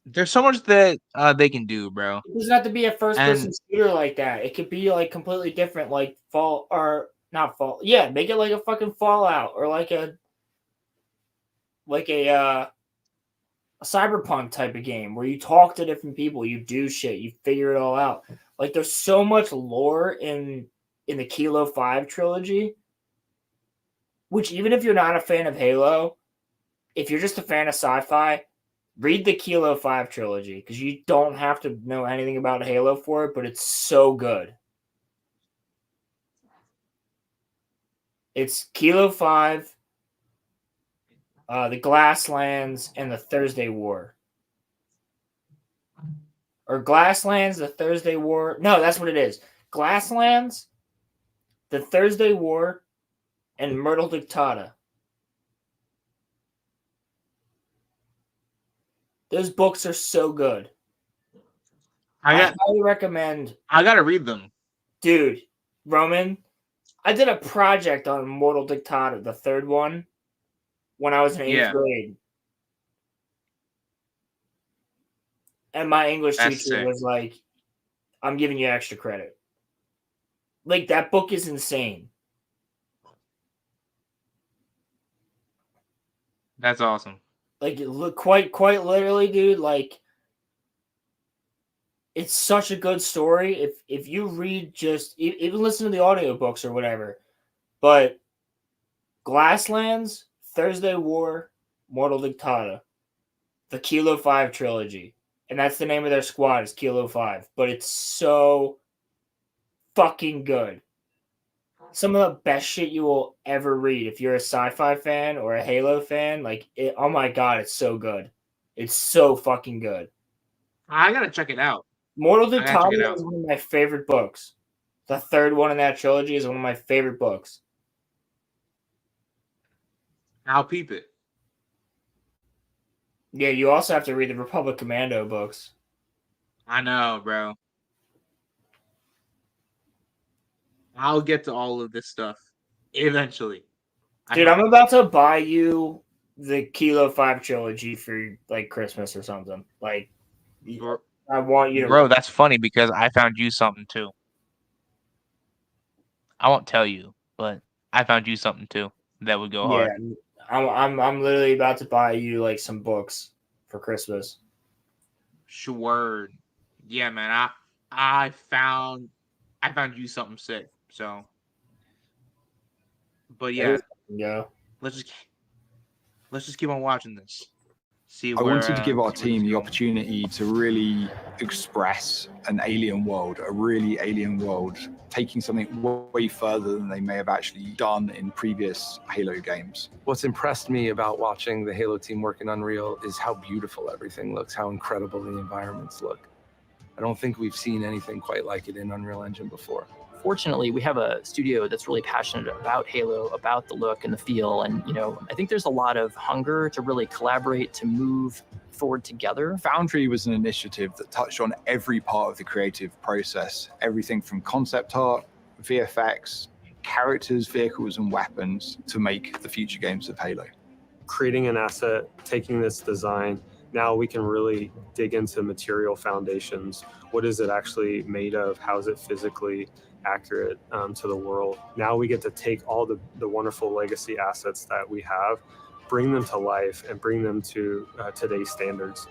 There's so much that they can do, bro. It doesn't have to be a first-person shooter like that. It could be like completely different, like not Fall. Yeah, make it like a fucking Fallout or like a cyberpunk type of game where you talk to different people, you do shit, you figure it all out. Like there's so much lore in the Kilo 5 trilogy, which even if you're not a fan of Halo, if you're just a fan of sci-fi, read the Kilo 5 trilogy because you don't have to know anything about Halo for it, but it's so good. It's Kilo 5, the Glasslands, and the Thursday War. Or Glasslands, the Thursday War. No, that's what it is. Glasslands, the Thursday War, and Myrtle Dictata. Those books are so good. I highly recommend. I gotta read them. Dude, Roman, I did a project on Mortal Dictata, the third one, when I was in 8th grade. And my English teacher was like, I'm giving you extra credit. Like, that book is insane. That's awesome. Like, look, quite literally, dude, like, it's such a good story. If you read even listen to the audiobooks or whatever. But Glasslands, Thursday War, Mortal Dictata, the Kilo 5 trilogy. And that's the name of their squad, is Kilo 5. But it's so fucking good. Some of the best shit you will ever read. If you're a sci-fi fan or a Halo fan, oh my god, it's so good. It's so fucking good. I gotta check it out. Mortal Dictata is one of my favorite books. The third one in that trilogy is one of my favorite books. I'll peep it. Yeah, you also have to read the Republic Commando books. I know, bro. I'll get to all of this stuff eventually. Dude, I'm about to buy you the Kilo 5 trilogy for like Christmas or something. Like, I want you to. Bro, that's funny because I found you something too. I won't tell you, but I found you something too that would go hard. I'm literally about to buy you like some books for Christmas. Sure. Yeah, man. I found you something sick. So, but yeah, let's just keep on watching this. See, I wanted to give our team the opportunity to really express an alien world, a really alien world, taking something way further than they may have actually done in previous Halo games. What's impressed me about watching the Halo team work in Unreal is how beautiful everything looks, how incredible the environments look. I don't think we've seen anything quite like it in Unreal Engine before. Fortunately, we have a studio that's really passionate about Halo, about the look and the feel. And, I think there's a lot of hunger to really collaborate, to move forward together. Foundry was an initiative that touched on every part of the creative process, everything from concept art, VFX, characters, vehicles, and weapons to make the future games of Halo. Creating an asset, taking this design, now we can really dig into material foundations. What is it actually made of? How is it physically accurate to the world? Now we get to take all the wonderful legacy assets that we have, bring them to life, and bring them to today's standards.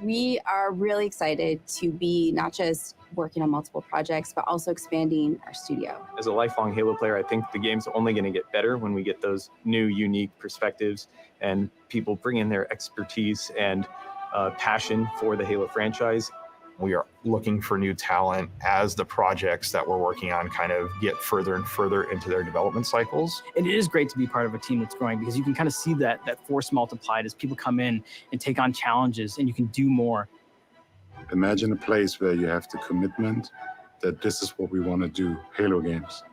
We are really excited to be not just working on multiple projects, but also expanding our studio. As a lifelong Halo player, I think the game's only going to get better when we get those new, unique perspectives and people bring in their expertise and passion for the Halo franchise. We are looking for new talent as the projects that we're working on kind of get further and further into their development cycles. And it is great to be part of a team that's growing because you can kind of see that force multiplied as people come in and take on challenges and you can do more. Imagine a place where you have the commitment that this is what we want to do, Halo games,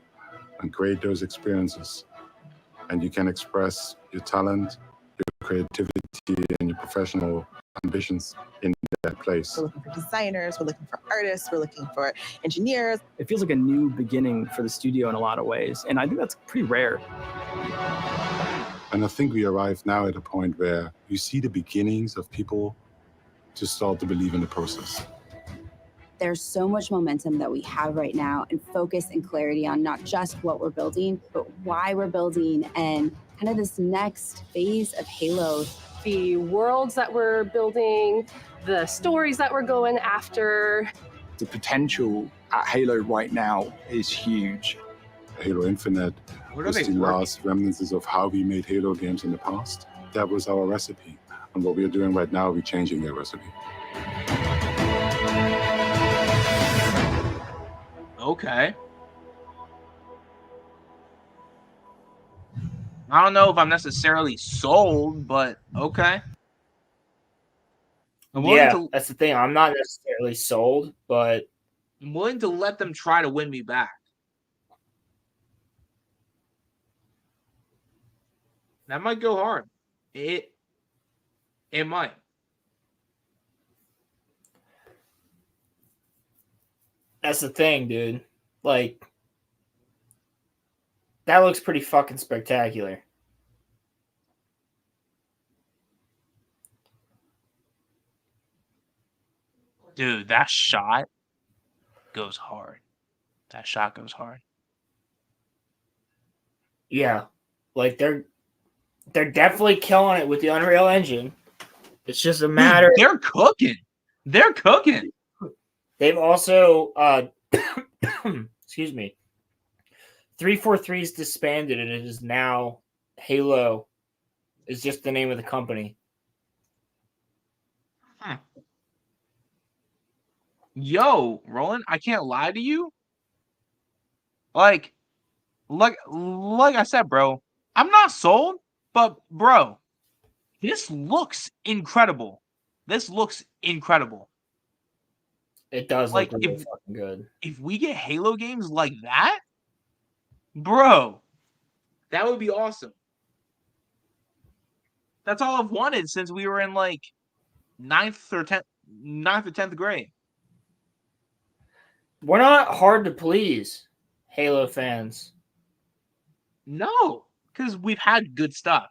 and create those experiences. And you can express your talent, your creativity, and your professional ambitions in that place. We're looking for designers, we're looking for artists, we're looking for engineers. It feels like a new beginning for the studio in a lot of ways. And I think that's pretty rare. And I think we arrive now at a point where you see the beginnings of people to start to believe in the process. there's so much momentum that we have right now, and focus and clarity on not just what we're building, but why we're building, and kind of this next phase of Halo. The worlds that we're building, the stories that we're going after. The potential at Halo right now is huge. Halo Infinite What are was they the working? last remnants of how we made Halo games in the past. That was our recipe. And what we are doing right now, we're changing that recipe. Okay. I don't know if I'm necessarily sold, but okay. I'm willing Yeah, to that's the thing. I'm not necessarily sold, but I'm willing to let them try to win me back. That might go hard. It might. that's the thing, dude. Like, that looks pretty fucking spectacular. Dude, that shot goes hard. That shot goes hard. Yeah, like they're definitely killing it with the Unreal Engine. It's just a matter. They're cooking. They're cooking. They've also, excuse me, 343's disbanded, and it is now Halo. Is just the name of the company. Yo, Roland, I can't lie to you. Like I said, bro, I'm not sold, but bro, this looks incredible. This looks incredible. It does Like look really fucking good. If we get Halo games like that, bro, that would be awesome. That's all I've wanted since we were in like 9th or 10th grade. We're not hard to please, Halo fans. No, because we've had good stuff.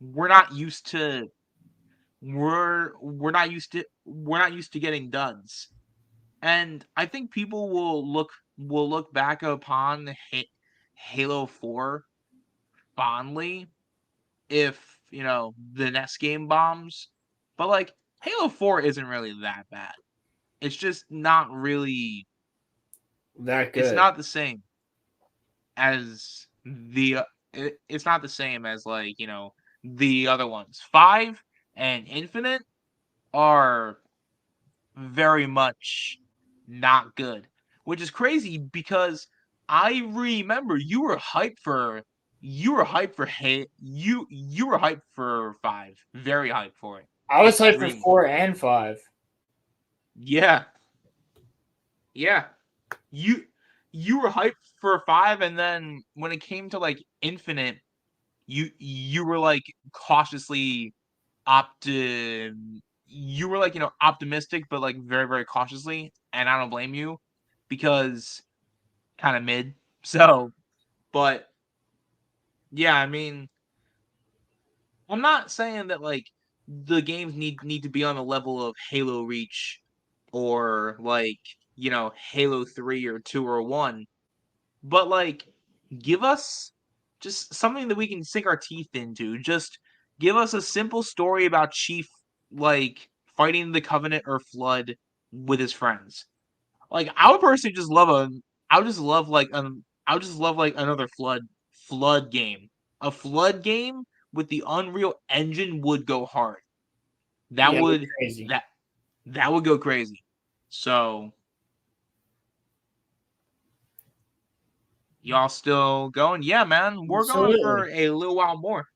We're not used to getting duds. And I think people will look back upon Halo 4 fondly if, the next game bombs. But like Halo 4 isn't really that bad. It's just not really that good. It's not the same as it's not the same as like, the other ones. 5 and Infinite are very much not good, which is crazy because I remember you were hyped for 5, very hyped for it. I was hyped for Extremely. 4 and 5. Yeah. You were hyped for 5, and then when it came to like Infinite, you were like cautiously optimistic, but like very, very cautiously, and I don't blame you because kind of mid. So, but yeah, I mean, I'm not saying that like the games need to be on the level of Halo Reach or like, Halo 3 or 2 or 1, but like give us just something that we can sink our teeth into. Just give us a simple story about Chief like fighting the Covenant or Flood with his friends. Like I would personally just love another Flood game. A Flood game with the Unreal Engine would go hard. That Yeah, would crazy. that would go crazy. So y'all still going? Yeah, man. We're going for a little while more.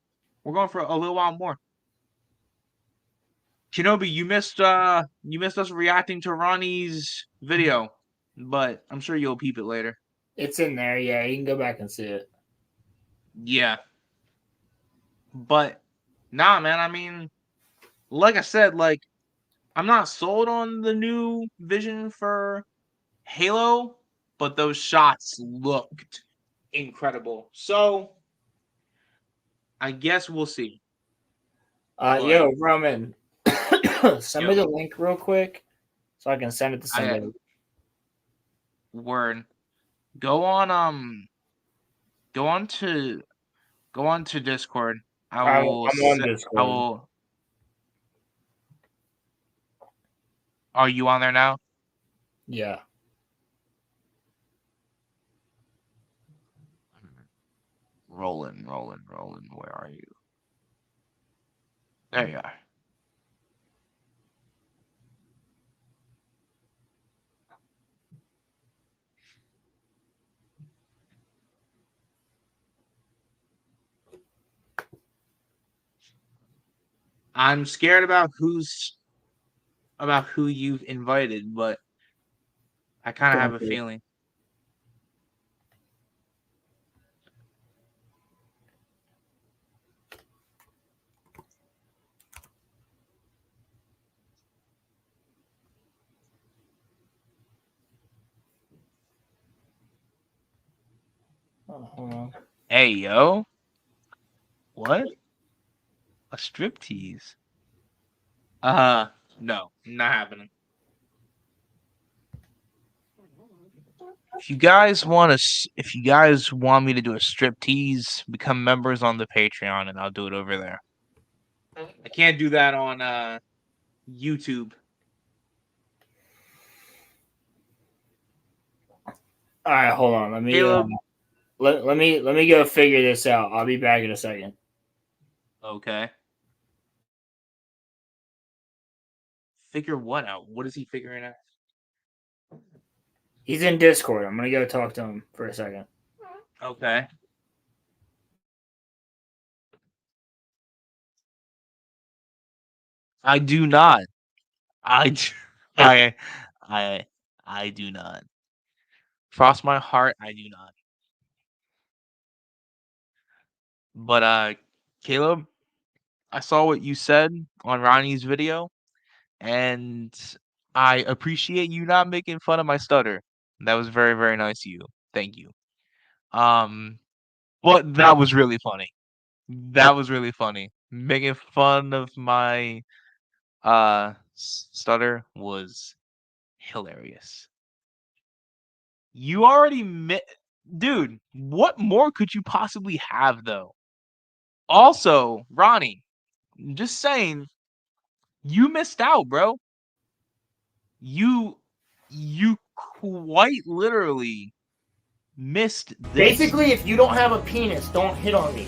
Kenobi, you missed us reacting to Ronnie's video, but I'm sure you'll peep it later. It's in there, yeah. You can go back and see it. Yeah. But nah, man, I mean, like I said, like I'm not sold on the new vision for Halo, but those shots looked incredible. So I guess we'll see. Yo, Roman, send me the link real quick so I can send it to somebody. Word. Go on to Discord. I'm on Discord. I will. Are you on there now? Yeah. Rolling. Where are you? There you are. I'm scared about who you've invited, but I kind of have a feeling. Hey, yo. What? A striptease? No, not happening. If you guys want me to do a striptease, become members on the Patreon, and I'll do it over there. I can't do that on YouTube. All right, hold on. Let me Caleb. let me go figure this out. I'll be back in a second. Okay. Figure what out? What is he figuring out? He's in Discord. I'm gonna go talk to him for a second. Okay. I do not. I do not. Cross my heart, I do not. But Caleb, I saw what you said on Ronnie's video, and I appreciate you not making fun of my stutter. That was very, very nice of you. Thank you. But that was really funny. That was really funny. Making fun of my stutter was hilarious. You already dude, what more could you possibly have though? Also, Ronnie, just saying, you missed out, bro. You quite literally missed this. Basically, if you don't have a penis, don't hit on me.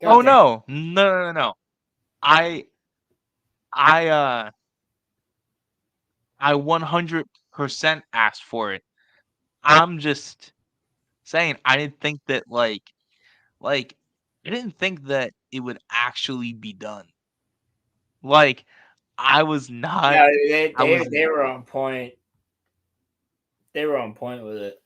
Oh no. No. I 100% asked for it. I'm just saying I didn't think that I didn't think that it would actually be done. Like I was not. Yeah, they were on point. They were on point with it.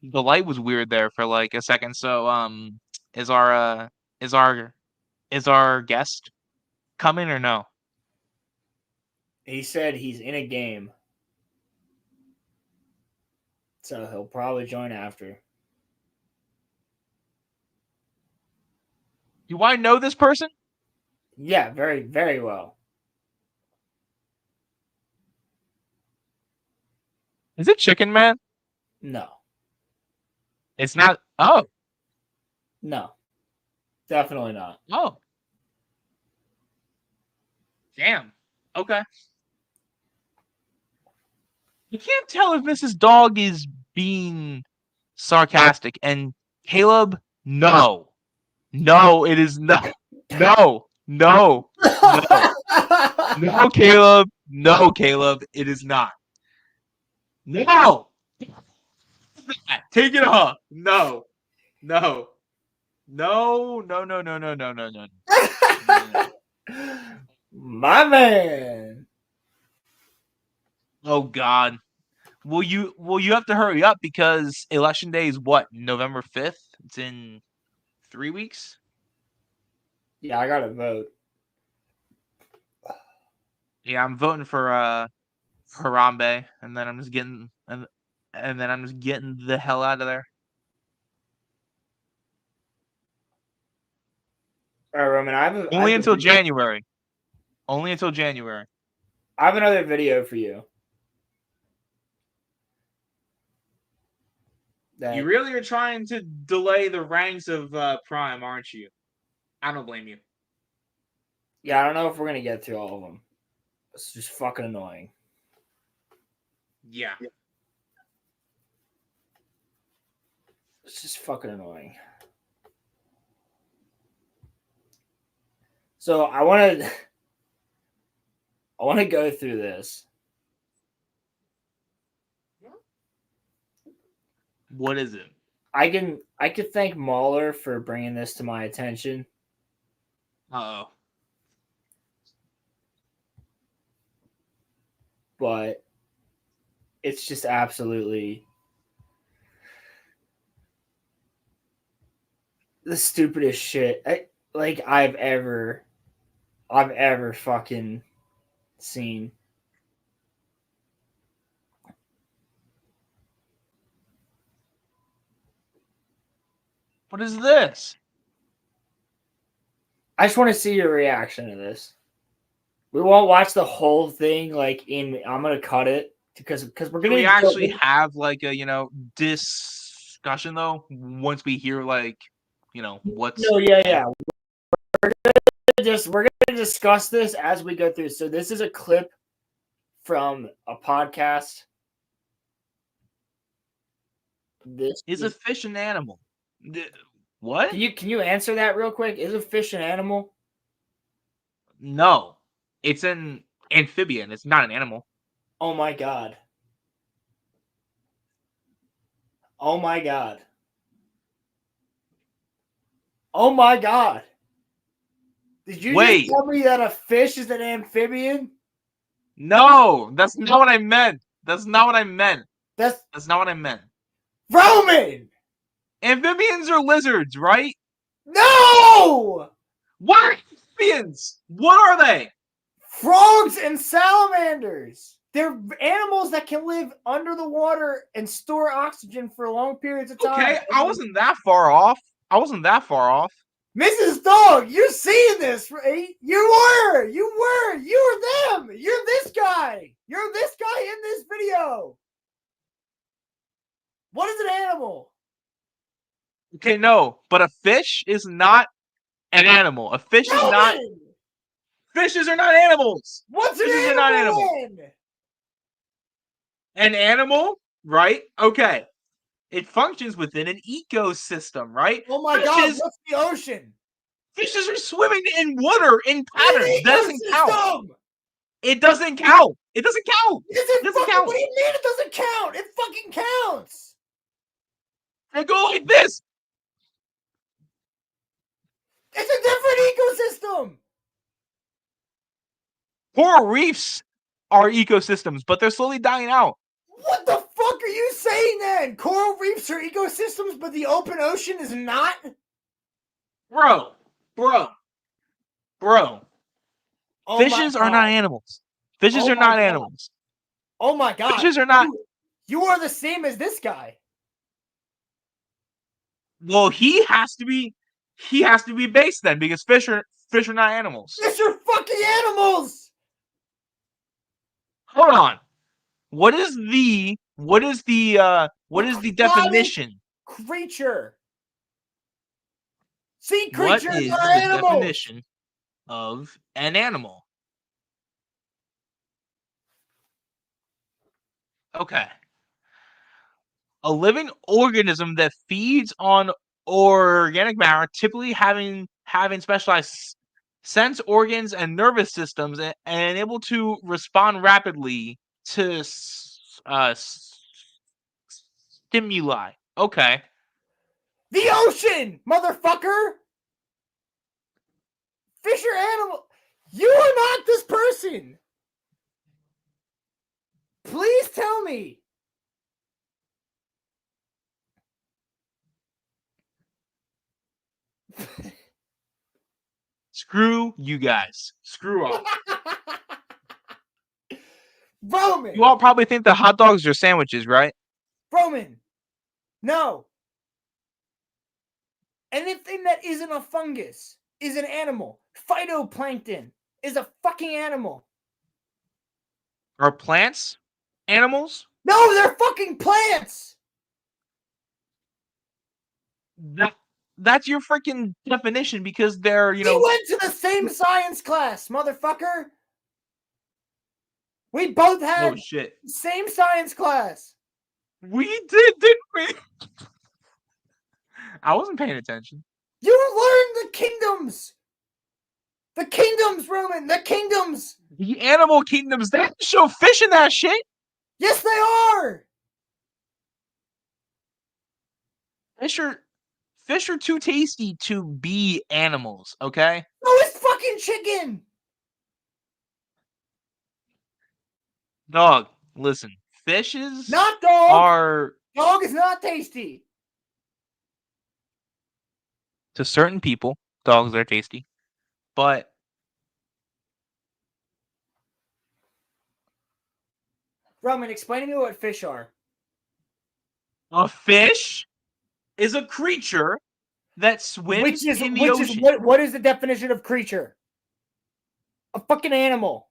The light was weird there for like a second. So is our guest coming or no? He said he's in a game. So he'll probably join after. Do I know this person? Yeah, very, very well. Is it Chicken Man? No. It's not. Oh. No. Definitely not. Oh. Damn. Okay. You can't tell if Mrs. Dog is being sarcastic. And Caleb, no. No, it is not. No. No, Caleb. No, Caleb. It is not. No. Take it off. No. My man. Oh God. Will you have to hurry up because election day is what? November 5th? It's in 3 weeks? Yeah, I gotta vote. Yeah, I'm voting for Harambe, and then I'm just getting the hell out of there. All right, Roman. Only until January. Only until January. I have another video for you. You really are trying to delay the ranks of Prime, aren't you? I don't blame you. Yeah, I don't know if we're gonna get through all of them. It's just fucking annoying. Yeah. It's just fucking annoying. So I want to go through this. What is it? I could thank Mahler for bringing this to my attention. Uh-oh. But it's just absolutely the stupidest shit I've ever fucking seen. What is this? I just want to see your reaction to this. We won't watch the whole thing. I'm gonna cut it because we're gonna. Can we actually have like a discussion though once we hear what's. No, yeah. We're gonna discuss this as we go through. So this is a clip from a podcast. This is a fish an animal. What? Can you answer that real quick? Is a fish an animal? No, it's an amphibian. It's not an animal. Oh my god. Oh my god. Oh my god. Did you just tell me that a fish is an amphibian? No, that's not what I meant. That's not what I meant. That's not what I meant. Roman! Amphibians are lizards, right? No! What are amphibians? What are they? Frogs and salamanders. They're animals that can live under the water and store oxygen for long periods of time. Okay, I wasn't that far off. Mrs. Dog, you're seeing this, right? You were them. You're this guy. You're this guy in this video. What is an animal? Okay, no, but a fish is not an animal. A fish is not. Fishes are not animals. What's an Fishes animal? are not animals. An animal, right? Okay. It functions within an ecosystem, right? Oh my god, what's the ocean? Fishes are swimming in water in patterns. That doesn't count. It doesn't count. It doesn't count. It doesn't count. What do you mean it doesn't count? It fucking counts. They go like this. It's a different ecosystem. Coral reefs are ecosystems, but they're slowly dying out. What the fuck are you saying then? Coral reefs are ecosystems, but the open ocean is not? Bro. Oh Fishes are not animals. Fishes are not animals. Oh my god. Fishes are not. You are the same as this guy. Well, he has to be based then because fish are not animals. Fish are fucking animals. Hold on. What is the definition? Creature. Sea What creatures is are the animals. definition of an animal? Okay. A living organism that feeds on organic matter, typically having specialized sense organs and nervous systems and able to respond rapidly to stimuli. Okay. The ocean, motherfucker. Fish are animal. You are not this person. Please tell me. Screw you guys. Screw off. Roman. You all probably think the hot dogs are sandwiches, right? Roman. No. Anything that isn't a fungus is an animal. Phytoplankton is a fucking animal. Are plants animals? No, they're fucking plants. That's your freaking definition because they're, We went to the same science class, motherfucker. We both had Oh shit. the same science class. We did, didn't we? I wasn't paying attention. You learned the kingdoms. The kingdoms, Roman. The kingdoms. The animal kingdoms. They show fish in that shit. Yes, they are. Fish are too tasty to be animals, okay? No, it's fucking chicken. Dog, listen. Fishes Not dog. are Dog is not tasty. to certain people, dogs are tasty. But Roman, explain to me what fish are. a fish is a creature that swims in the ocean. What is the definition of creature? A fucking animal.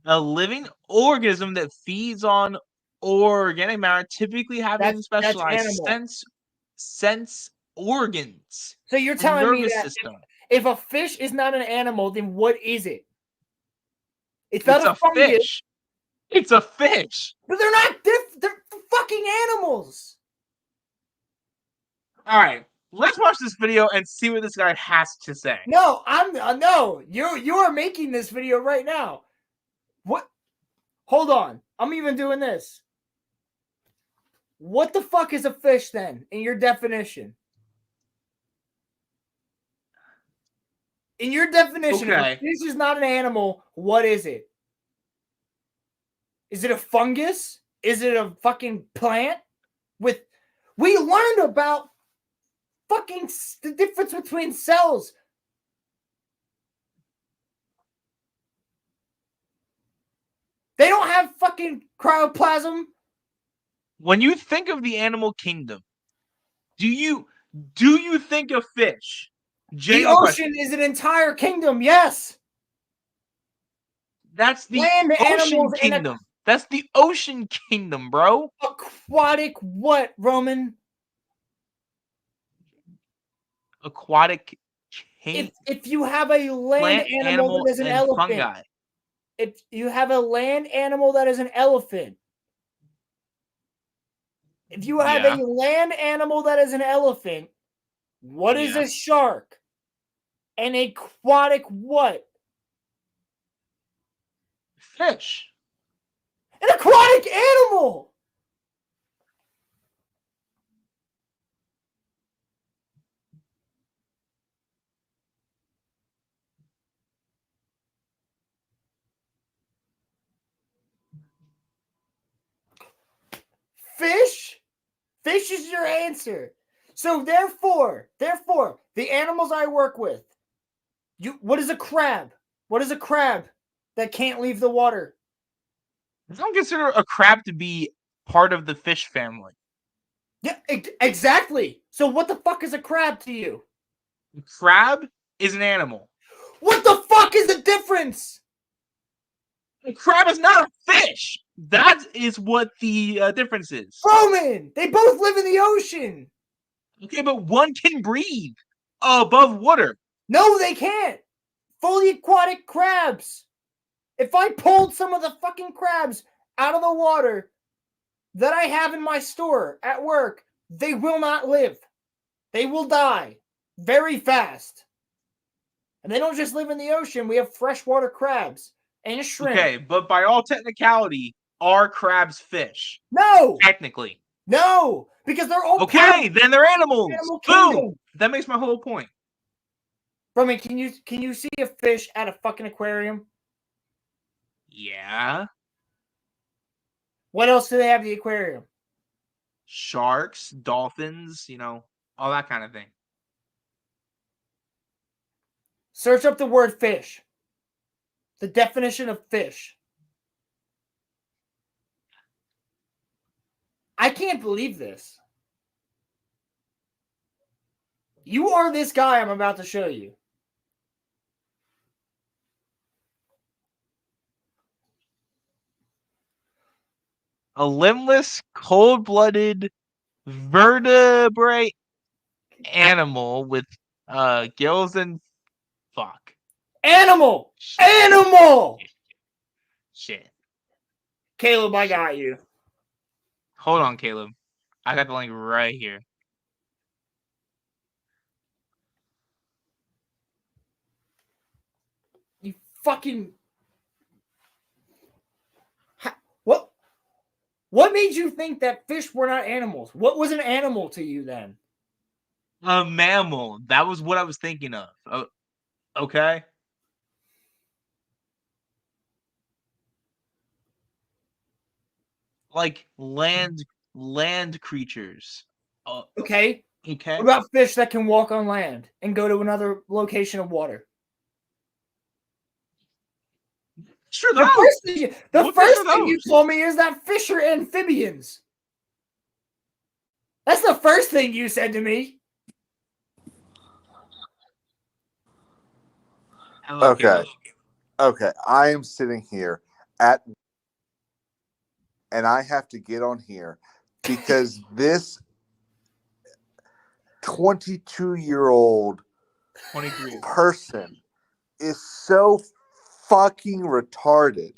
A living organism that feeds on organic matter, typically having That's specialized animal. sense organs. So you're a telling me nervous that system. if a fish is not an animal, then what is it? It's not It's a a fungus. fish. It's a fish. But they're not they're fucking animals. All right, let's watch this video and see what this guy has to say. No, no. You are making this video right now. What? Hold on. I'm even doing this. What the fuck is a fish then, in your definition? In your definition, Okay. if a fish is not an animal, what is it? Is it a fungus? Is it a fucking plant? We learned about fucking the difference between cells. They don't have fucking cryoplasm. When you think of the animal kingdom, do you think of fish? The Genuine ocean question. is an entire kingdom, yes. That's the Land ocean animals and kingdom. That's the ocean kingdom, bro. aquatic what, Roman? Aquatic kingdom. If you have a land Plant, animal that is an and elephant, fungi. if you have a land animal that is an elephant, if you have Yeah. a land animal that is an elephant, what is Yeah. a shark? An aquatic what? Fish. An aquatic animal. Fish? Fish is your answer. So therefore, the animals I work with, what is a crab? What is a crab that can't leave the water? I don't consider a crab to be part of the fish family. Yeah, exactly. So what the fuck is a crab to you? A crab is an animal. What the fuck is the difference? A crab is not a fish. That is what the difference is. Roman, they both live in the ocean. Okay, but one can breathe above water. No, they can't. Fully aquatic crabs. If I pulled some of the fucking crabs out of the water that I have in my store at work, they will not live. They will die very fast. And they don't just live in the ocean. We have freshwater crabs and shrimp. Okay, but by all technicality, are crabs fish? No. Technically. No, because they're all okay. Then they're animals. Animal Boom. kingdom. That makes my whole point. Roman, can you see a fish at a fucking aquarium? Yeah. What else do they have at the aquarium? Sharks, dolphins, all that kind of thing. Search up the word fish. The definition of fish. I can't believe this. You are this guy I'm about to show you. A limbless, cold-blooded vertebrate animal with gills and fuck. Animal! Animal! Shit. Caleb, I got you. Hold on, Caleb. I got the link right here. You fucking... What made you think that fish were not animals? What was an animal to you then? A mammal. That was what I was thinking of. Okay. Like land creatures. Okay. Okay. What about fish that can walk on land and go to another location of water? Sure. The first thing you told me is that fish are amphibians. That's the first thing you said to me. Okay. Okay. I am sitting here and I have to get on here because this 22-year-old 23 person is so fucking retarded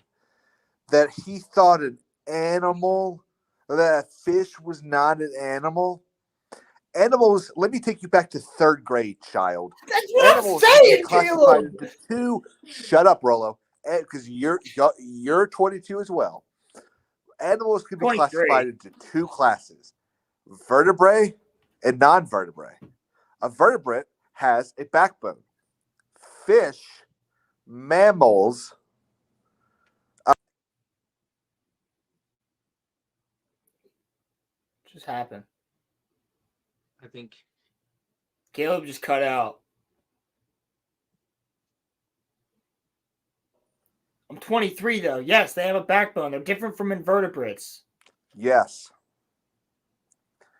that he thought that a fish was not an animal. Animals, let me take you back to 3rd grade, child. That's what Animals I'm saying, classified Caleb. into 2. Shut up, Rolo, because you're 22 as well. Animals can be 23. classified into 2 classes: vertebrae and non-vertebrae. A vertebrate has a backbone. Fish, mammals. Just happened. I think Caleb just cut out. I'm 23 though. Yes, they have a backbone. They're different from invertebrates. Yes.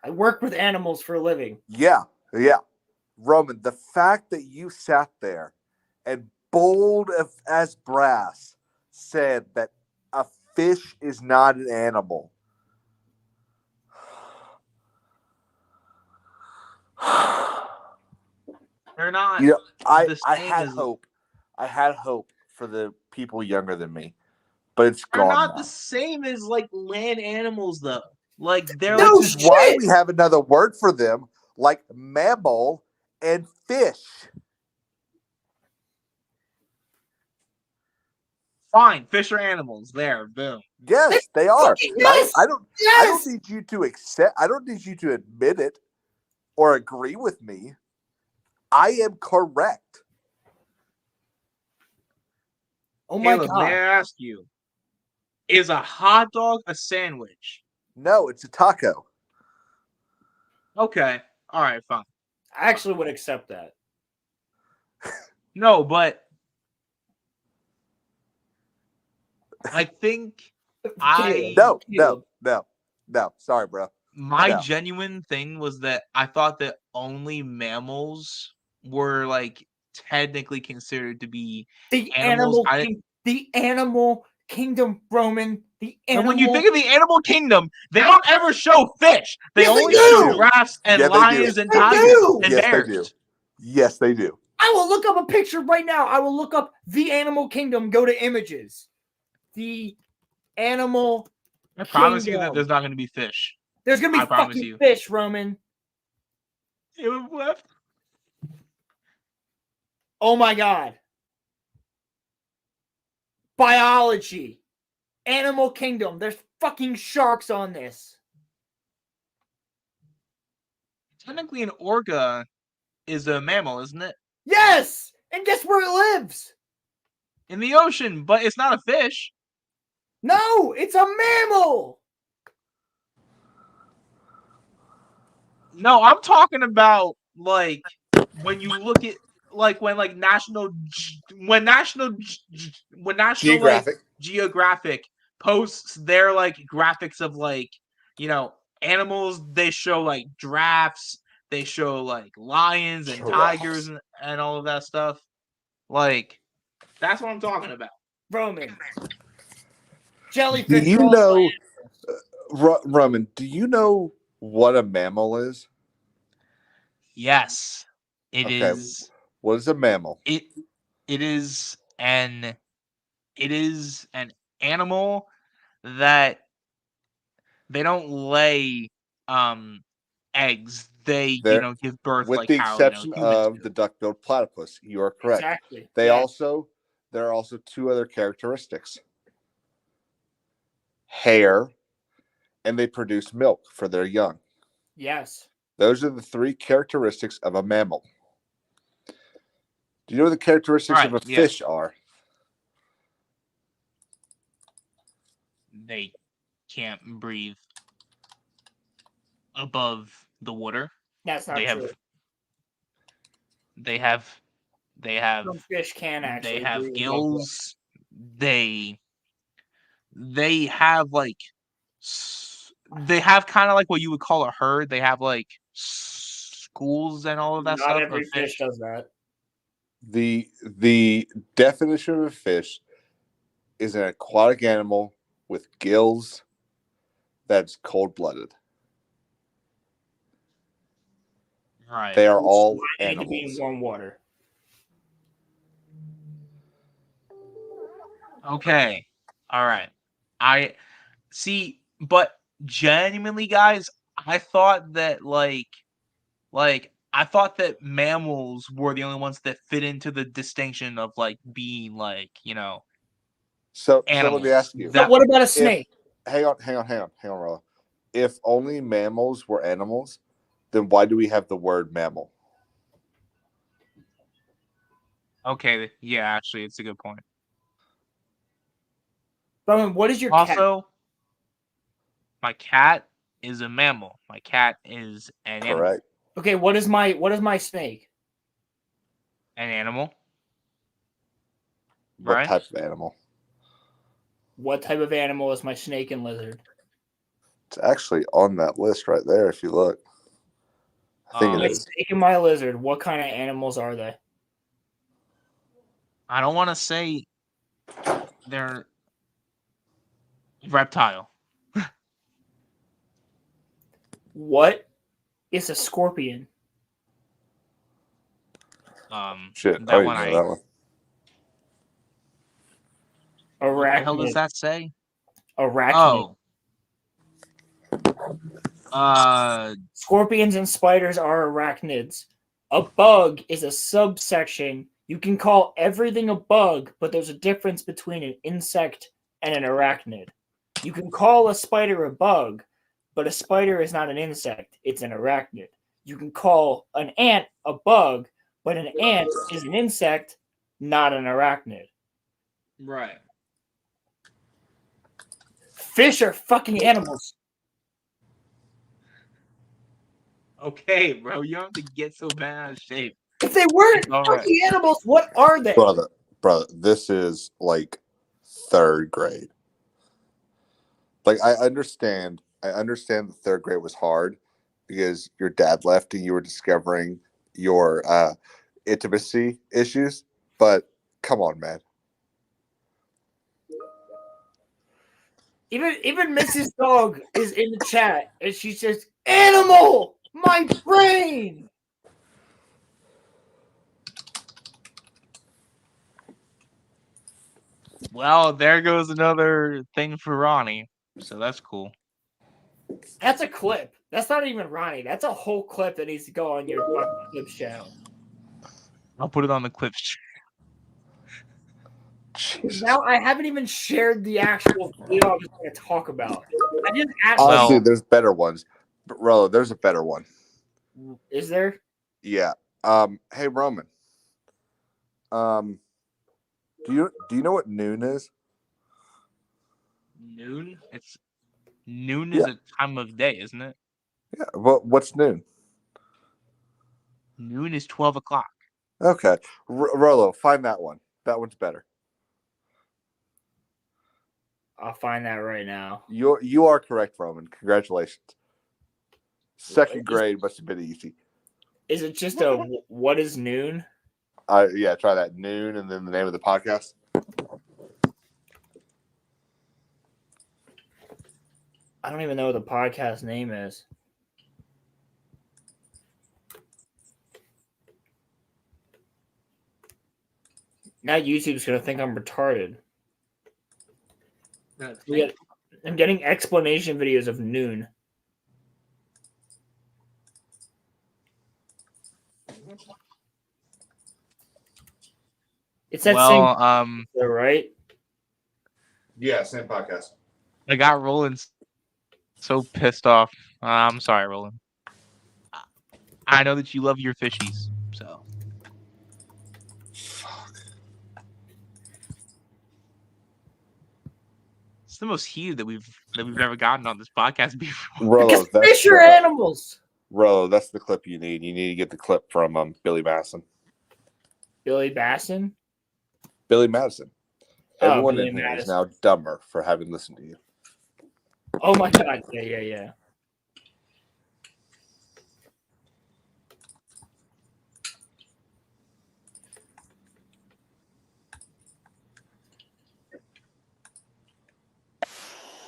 I work with animals for a living. Yeah. Roman, the fact that you sat there and bold as brass said that a fish is not an animal. They're not. You know, I the same had as- hope. I had hope for the people younger than me, but it's They're gone not now. the same as like land animals though. Like they're Which is why we have another word for them, like mammal and fish. fine. Fish are animals. There, boom. Yes, they are. Yes! I don't need you to accept. I don't need you to admit it or agree with me. I am correct. Oh my Caleb, God. may I ask you, is a hot dog a sandwich? No, it's a taco. Okay. All right, fine. I actually would accept that. No, but I think No. Sorry, bro. my No. genuine thing was that I thought that only mammals were like technically considered to be The animals. the animal kingdom, Roman. The animal. And when you think of the animal kingdom, they don't ever show fish. They Yes, they only do! show giraffes and Yeah, they do. lions and They tigers do! and Yes, bears. they do. Yes, they do. I will look up a picture right now. I will look up the animal kingdom. Go to images. The animal. I promise you that kingdom. there's not going to be fish. There's gonna be I promise fucking you. fish, Roman. Caleb left. Oh my God. Biology. Animal kingdom. There's fucking sharks on this. Technically, an orca is a mammal, isn't it? Yes! And guess where it lives? In the ocean, but it's not a fish. No, it's a mammal. No, I'm talking about like when you look at when National Geographic. Geographic posts their like graphics of like animals, they show like giraffes, they show like lions and tigers and all of that stuff. Like that's what I'm talking about. Roman. Do Jellyfish. you know, Roman? Do you know what a mammal is? Yes, it Okay. is. What is a mammal? It is an animal that they don't lay eggs. They They're, give birth with like the how exception humans of do. the duck-billed platypus. You are correct. Exactly. There Yes. are also two other characteristics: hair, and they produce milk for their young. Yes. Those are the three characteristics of a mammal. Do you know what the characteristics of a fish are? They can't breathe above the water. That's not true. They have Some fish can actually they have breathe above gills. They have like they have kind of like what you would call a herd. They have like schools and all of that Not stuff. every fish does that. The definition of a fish is an aquatic animal with gills that's cold-blooded. Right. They are all They need to animals. be in warm water. Okay. All right. I see, but genuinely, guys, I thought that I thought that mammals were the only ones that fit into the distinction of like being like, So let animals. me ask you. But what about a snake? Hang on, Rolla. If only mammals were animals, then why do we have the word mammal? Okay, yeah, actually, it's a good point. Roman, what is your Also, cat? my cat is a mammal. My cat is an animal. Correct. Okay, what is my snake? An animal. What Right? type of animal? What type of animal is my snake and lizard? It's actually on that list right there if you look. I think My it is. snake and my lizard, what kind of animals are they? I don't want to say they're reptile. What is a scorpion? Shit, that I one didn't know that one. Arachnid. What the hell does that say? Arachnid. Oh. Scorpions and spiders are arachnids. A bug is a subsection. You can call everything a bug, but there's a difference between an insect and an arachnid. You can call a spider a bug, but a spider is not an insect. It's an arachnid. You can call an ant a bug, but an ant is an insect, not an arachnid. Right. Fish are fucking animals. Okay, bro, you don't have to get so bad out of shape. If they weren't All fucking right. animals, what are they? Brother, this is like third grade. Like I understand that third grade was hard because your dad left and you were discovering your intimacy issues, but come on, man. Even Mrs. Dog is in the chat and she says, "Animal, my brain." Well, there goes another thing for Ronnie. So that's cool. That's a clip. That's not even Ronnie. That's a whole clip that needs to go on your fucking clips channel. I'll put it on the clips. Now I haven't even shared the actual video I was going to talk about. I just asked. Honestly, there's better ones. But Rollo, there's a better one. Is there? Yeah. Hey Roman. Do you know what noon is? Noon? Noon is a time of day, isn't it? Yeah. What's noon? Noon is 12 o'clock. Okay, Rolo, find that one. That one's better. I'll find that right now. You are correct, Roman. Congratulations. Second grade must have been easy. Is it just a what is noon? Yeah, try that, noon, and then the name of the podcast. I don't even know what the podcast name is. Now YouTube's gonna think I'm retarded. I'm getting explanation videos of noon. It's that same right? Yeah, same podcast. I got Roland so pissed off. I'm sorry, Roland. I know that you love your fishies, so. It's the most heated that we've ever gotten on this podcast before. Rolo, fish are animals. Rolo, that's the clip you need. You need to get the clip from Billy Madison. Billy Basson? Billy Madison. Oh, Everyone Billy in here is Madison. now dumber for having listened to you. Oh my god! Yeah.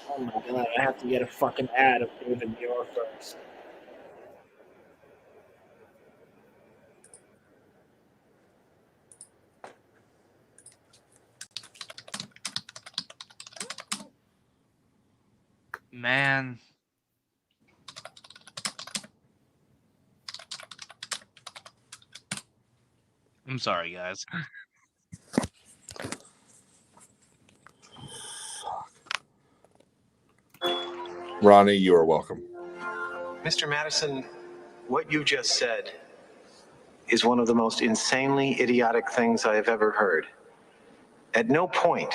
Oh my god! I have to get a fucking ad of David Muir first. Man. I'm sorry, guys. Ronnie, you are welcome. Mr. Madison, what you just said is one of the most insanely idiotic things I have ever heard. At no point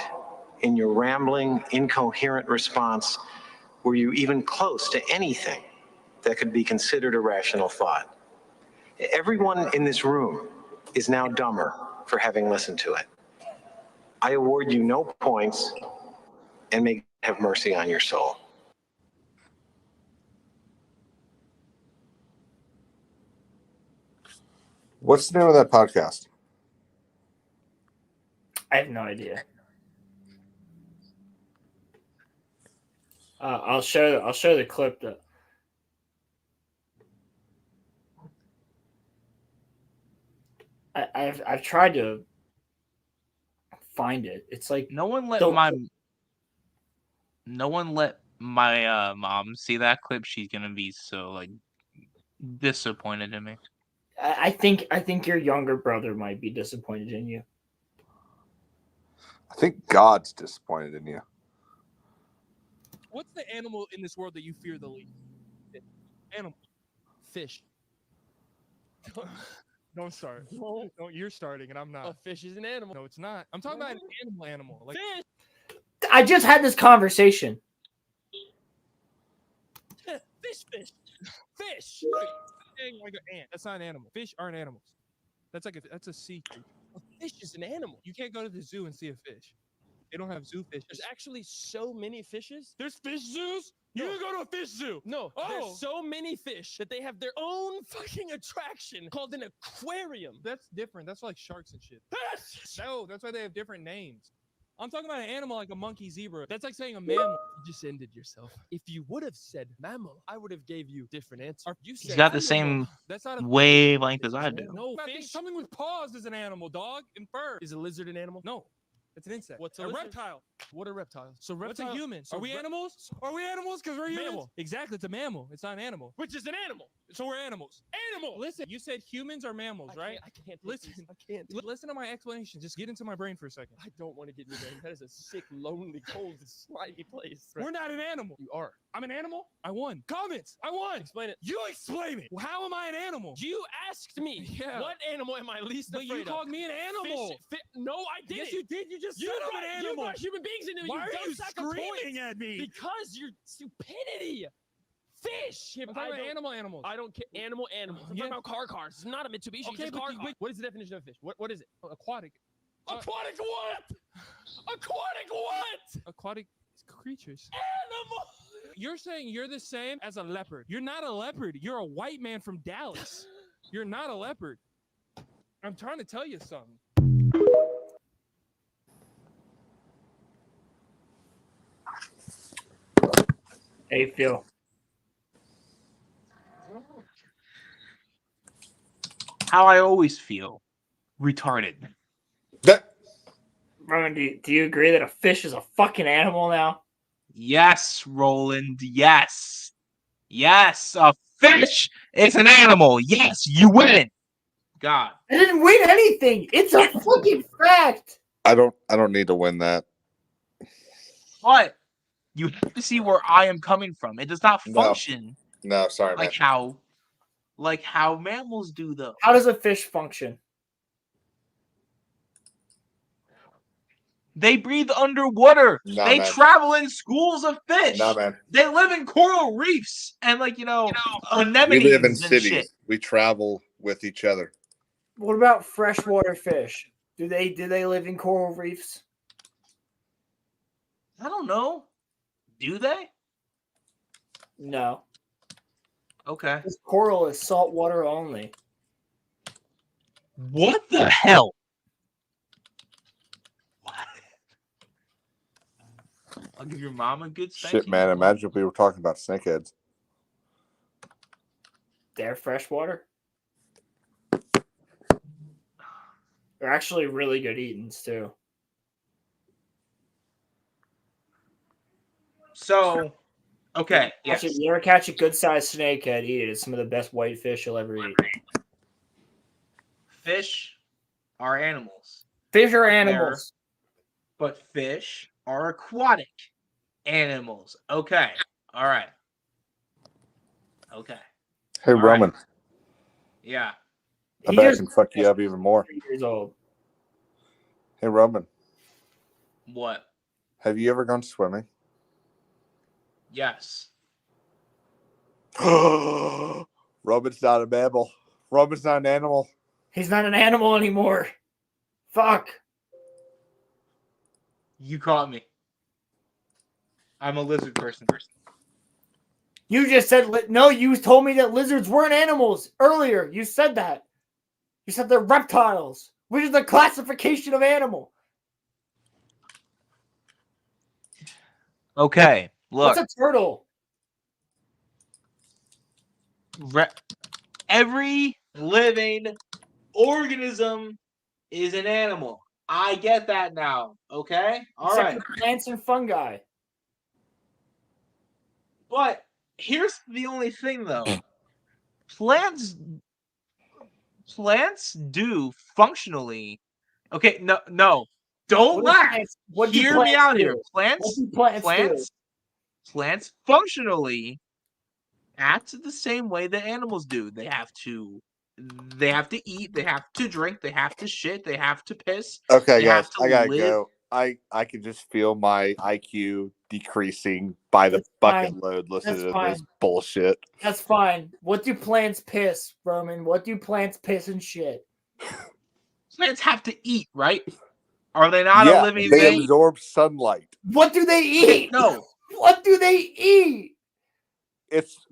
in your rambling, incoherent response were you even close to anything that could be considered a rational thought. Everyone in this room is now dumber for having listened to it. I award you no points and may have mercy on your soul. What's the name of that podcast? I have no idea. I'll show the clip though. I've tried to find it. It's like no one let my mom see that clip. She's gonna be so like disappointed in me. I think your younger brother might be disappointed in you. I think God's disappointed in you. What's the animal in this world that you fear the least? Animal. Fish. Don't start. No, you're starting and I'm not. A fish is an animal. No, it's not. I'm talking about an animal. Like fish. I just had this conversation. Fish. Fish. Like an ant. That's not an animal. Fish aren't animals. That's a sea creature. A fish is an animal. You can't go to the zoo and see a fish. They don't have zoo fishes. There's actually so many fishes. There's fish zoos? You can go to a fish zoo. No, there's so many fish that they have their own fucking attraction called an aquarium. That's different. That's like sharks and shit. No, that's why they have different names. I'm talking about an animal like a monkey, zebra. That's like saying a mammal. You just ended yourself. If you would have said mammal, I would have gave you different answer. You said He's got the same wavelength as I do. No, fish. Something with paws is an animal, dog, and fur. Is a lizard an animal? No. It's an insect. What's a lizard? Reptile? What are reptiles? So what's a human? Are we animals? Are we animals? Because we're humans. Mammal. Exactly. It's a mammal. It's not an animal. Which is an animal. So we're animals. Animal. Listen, you said humans are mammals, right? I can't. Listen. I can't. Listen to my explanation. Just get into my brain for a second. I don't want to get in your brain. That is a sick, lonely, cold, slimy place. We're not an animal. You are. I'm an animal. I won. Comments. I won. Explain it. You explain it. How am I an animal? You asked me. Yeah. What animal am I least afraid of? But you called me an animal. No, I didn't. Yes, you did. You just said I'm an animal. You brought human beings into it. Why are you screaming at me? Because your stupidity. Fish. I'm talking about animals. I don't care. Animals. I'm talking about cars. It's not a Mitsubishi. Okay, it's a but car. what is the definition of fish? What is it? Aquatic. Aquatic what? Aquatic what? Aquatic creatures. Animal. You're saying you're the same as a leopard. You're not a leopard. You're a white man from Dallas. You're not a leopard. I'm trying to tell you something. How you feel? How I always feel. Retarded. Roman, do you agree that a fish is a fucking animal now? Yes, Roland. Yes. Yes, a fish is an animal. Yes, you win. God. I didn't win anything. It's a fucking fact. I don't need to win that. But you have to see where I am coming from. It does not No. function No, sorry, like man. how mammals do, though. How does a fish function? They breathe underwater. Nah, they man. travel in schools of fish. Nah, man. They live in coral reefs and anemones We live in and cities. shit. We travel with each other. What about freshwater fish? Do they live in coral reefs? I don't know. Do they? No. Okay. This coral is saltwater only. What the hell? I'll give your mom a good spanking. Shit, man. Imagine if we were talking about snakeheads. They're freshwater. They're actually really good eatings too. So, okay. Yes. You ever catch a good sized snakehead, eat it. It's some of the best white fish you'll ever eat. Fish are animals. Fish are animals. But fish are aquatic animals. Okay. All right. Okay. Hey, All Roman. right. Yeah. I bet I can fuck you up even more. 3 years old. Hey, Roman. What? Have you ever gone swimming? Yes. Roman's not a mammal. Roman's not an animal. He's not an animal anymore. Fuck. You caught me. I'm a lizard person. You just said no. You told me that lizards weren't animals earlier. You said that. You said they're reptiles, which is the classification of animal. Okay. Look. What's a turtle? Every living organism is an animal. I get that now. Okay? All right. Except for plants and fungi. But here's the only thing, though. Plants do functionally. Okay, no. Don't laugh. Hear me out here. Plants functionally act the same way that animals do. They have to eat, they have to drink, they have to shit, they have to piss. Okay, guys, I gotta go. I can just feel my IQ decreasing by the bucket load listening to this bullshit. That's fine. What do plants piss, Roman? What do plants piss and shit? Plants have to eat, right? Are they not a living they thing? absorb sunlight. What do they eat? No. What do they eat?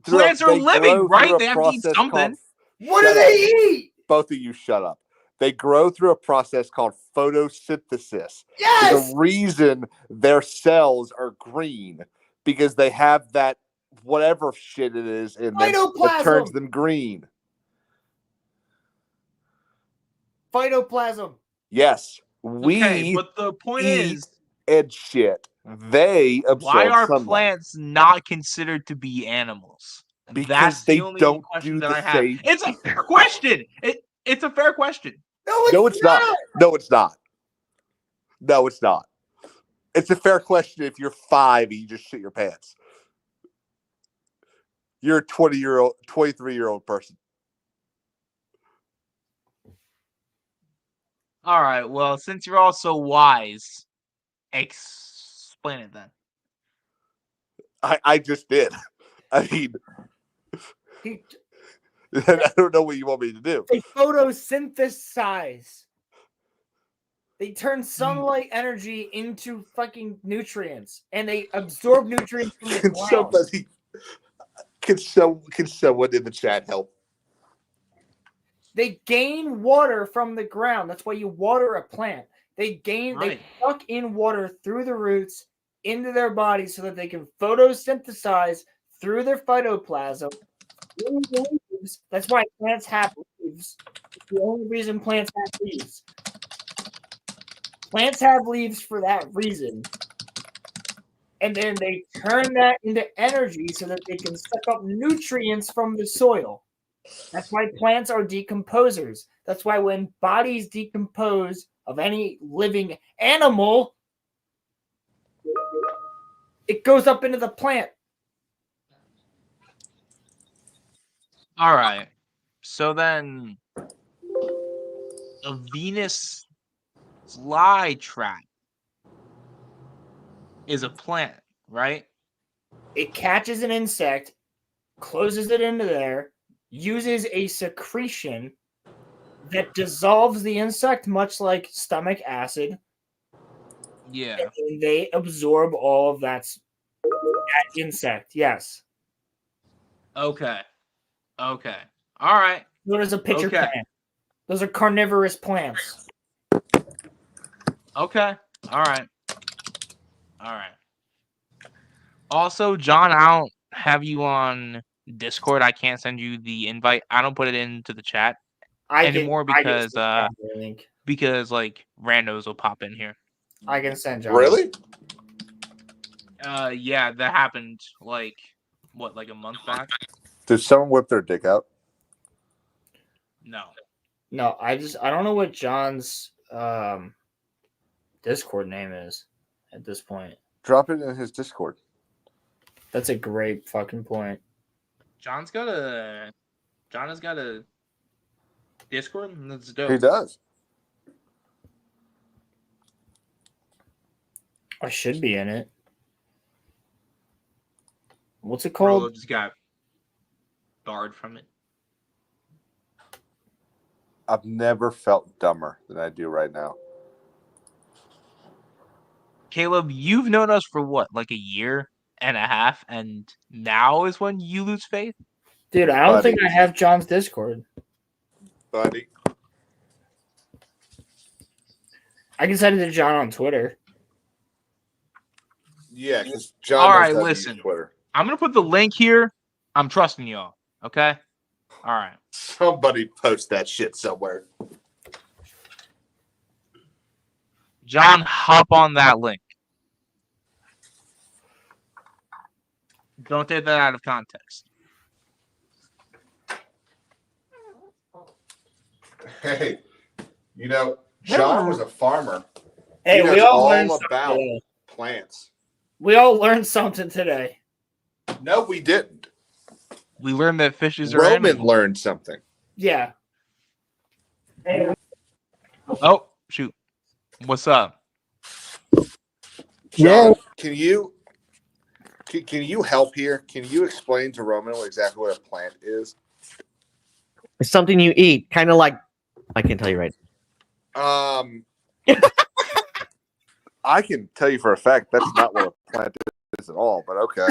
Plants are living, right? They have to eat something. What do they eat? Both of you shut up. They grow through a process called photosynthesis. Yes! The reason their cells are green because they have that whatever shit it is in them that turns them green. Phytoplasm. Yes. Okay, but the point is, and shit. They absorb why are sunlight. plants not considered to be animals? Because that's they the only don't question do that the I have. same. It's a fair question. It's a fair question. No, it's not. No, it's not. No, it's not. It's a fair question if you're 5 and you just shit your pants. You're a 23-year-old person. All right. Well, since you're all so wise, explain it then. I just did. I mean, He, I don't know what you want me to do. they photosynthesize. They turn sunlight energy into fucking nutrients, and they absorb nutrients from the Can ground. somebody, can someone in the chat help? They gain water from the ground. That's why you water a plant. They suck in water through the roots into their body so that they can photosynthesize through their phytoplasm. Leaves. That's why plants have leaves. It's the only reason plants have leaves. Plants have leaves for that reason. And then they turn that into energy so that they can suck up nutrients from the soil. That's why plants are decomposers. That's why when bodies decompose of any living animal, it goes up into the plant. All right. So then a Venus flytrap is a plant, right? It catches an insect, closes it into there, uses a secretion that dissolves the insect, much like stomach acid. Yeah. And they absorb all of that insect. Yes. Okay. Okay. All right. What is a pitcher plant? Those are carnivorous plants. Okay. All right. All right. Also, John, I don't have you on Discord. I can't send you the invite. I don't put it into the chat anymore because like randos will pop in here. I can send John. Really? Yeah, that happened like a month back? Did someone whip their dick out? No, I don't know what John's Discord name is at this point. Drop it in his Discord. That's a great fucking point. John has got a Discord. That's dope. He does. I should be in it. What's it called? Rolo just got barred from it. I've never felt dumber than I do right now. Caleb, you've known us for what, like a year and a half, and now is when you lose faith? Dude, I don't think I have John's Discord. Buddy. I can send it to John on Twitter. Yeah, because John All knows right, how to listen. use Twitter. I'm gonna put the link here. I'm trusting y'all. Okay. All right. Somebody post that shit somewhere. John, hop on that link. Don't take that out of context. Hey, you know, John was a farmer. Hey, He we knows all learned about something. plants. We all learned something today. No, we didn't. We learned that fishes are Roman animals. learned something. Yeah. Oh, shoot. What's up? John, can you help here? Can you explain to Roman exactly what a plant is? It's something you eat, kind of like I can't tell you right. I can tell you for a fact that's not what a plant is at all, but okay.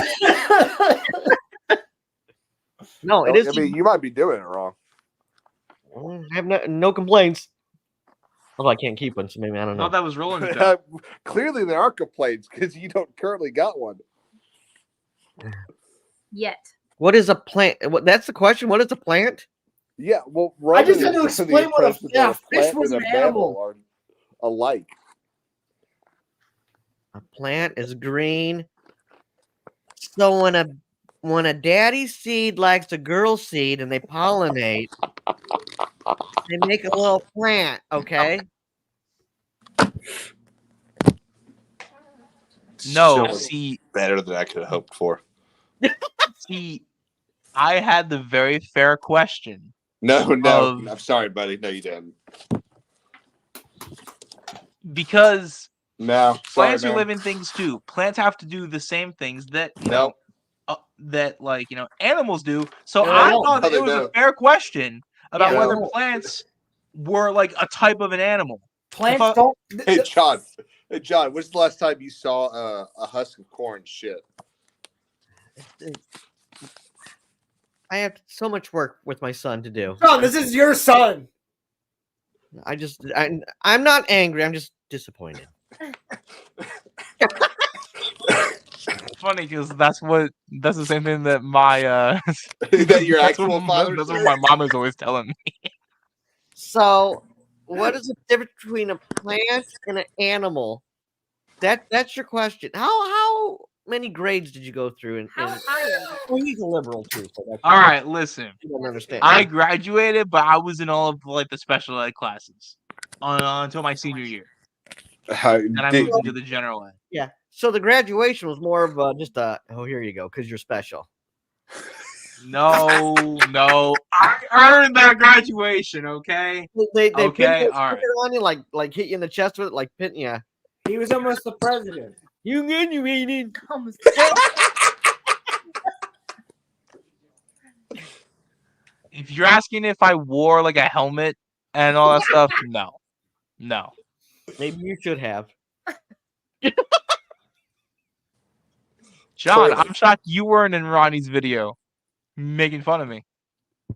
No, it is. I mean, you might be doing it wrong. I have no complaints. Although I can't keep one, so maybe I don't know. thought that was Roland's job. Clearly, there are complaints because you don't currently got one. Yet. What is a plant? That's the question. What is a plant? Yeah, well, I just Roman had to is under the explain what a impression that fish plant was and an a mammal animal. are alike. A plant is green. So when a daddy seed likes a girl seed and they pollinate, they make a little plant. Okay. No, So see, better than I could have hoped for. see, I had the very fair question. No, I'm sorry, buddy. No, you didn't. Because no, plants sorry, are man. living things too. Plants have to do the same things that No. that like animals do. So No, I they don't. thought No, it they was a don't. fair question about Yeah, whether no. plants were like a type of an animal. Plants thought- don't. Hey John, when's the last time you saw a husk of corn shit? I have so much work with my son to do. John, this is your son. I'm not angry. I'm just disappointed. It's funny because that's the same thing that my that your that's actual what, father that's said? what my mom is always telling me. So, what is the difference between a plant and an animal? That's your question. How many grades did you go through? Well, he's a liberal too. So that's All right, listen. You don't understand. I graduated, but I was in all of like the special ed classes until my senior year. And I moved into the general ed. Yeah. So the graduation was more of just a here you go because you're special. No, I earned that graduation. Okay. They okay, pin all right. it on you like hit you in the chest with it like pin yeah. He was almost the president. You graduated. If you're asking if I wore like a helmet and all that stuff, no. Maybe you should have. John, I'm shocked you weren't in Ronnie's video making fun of me.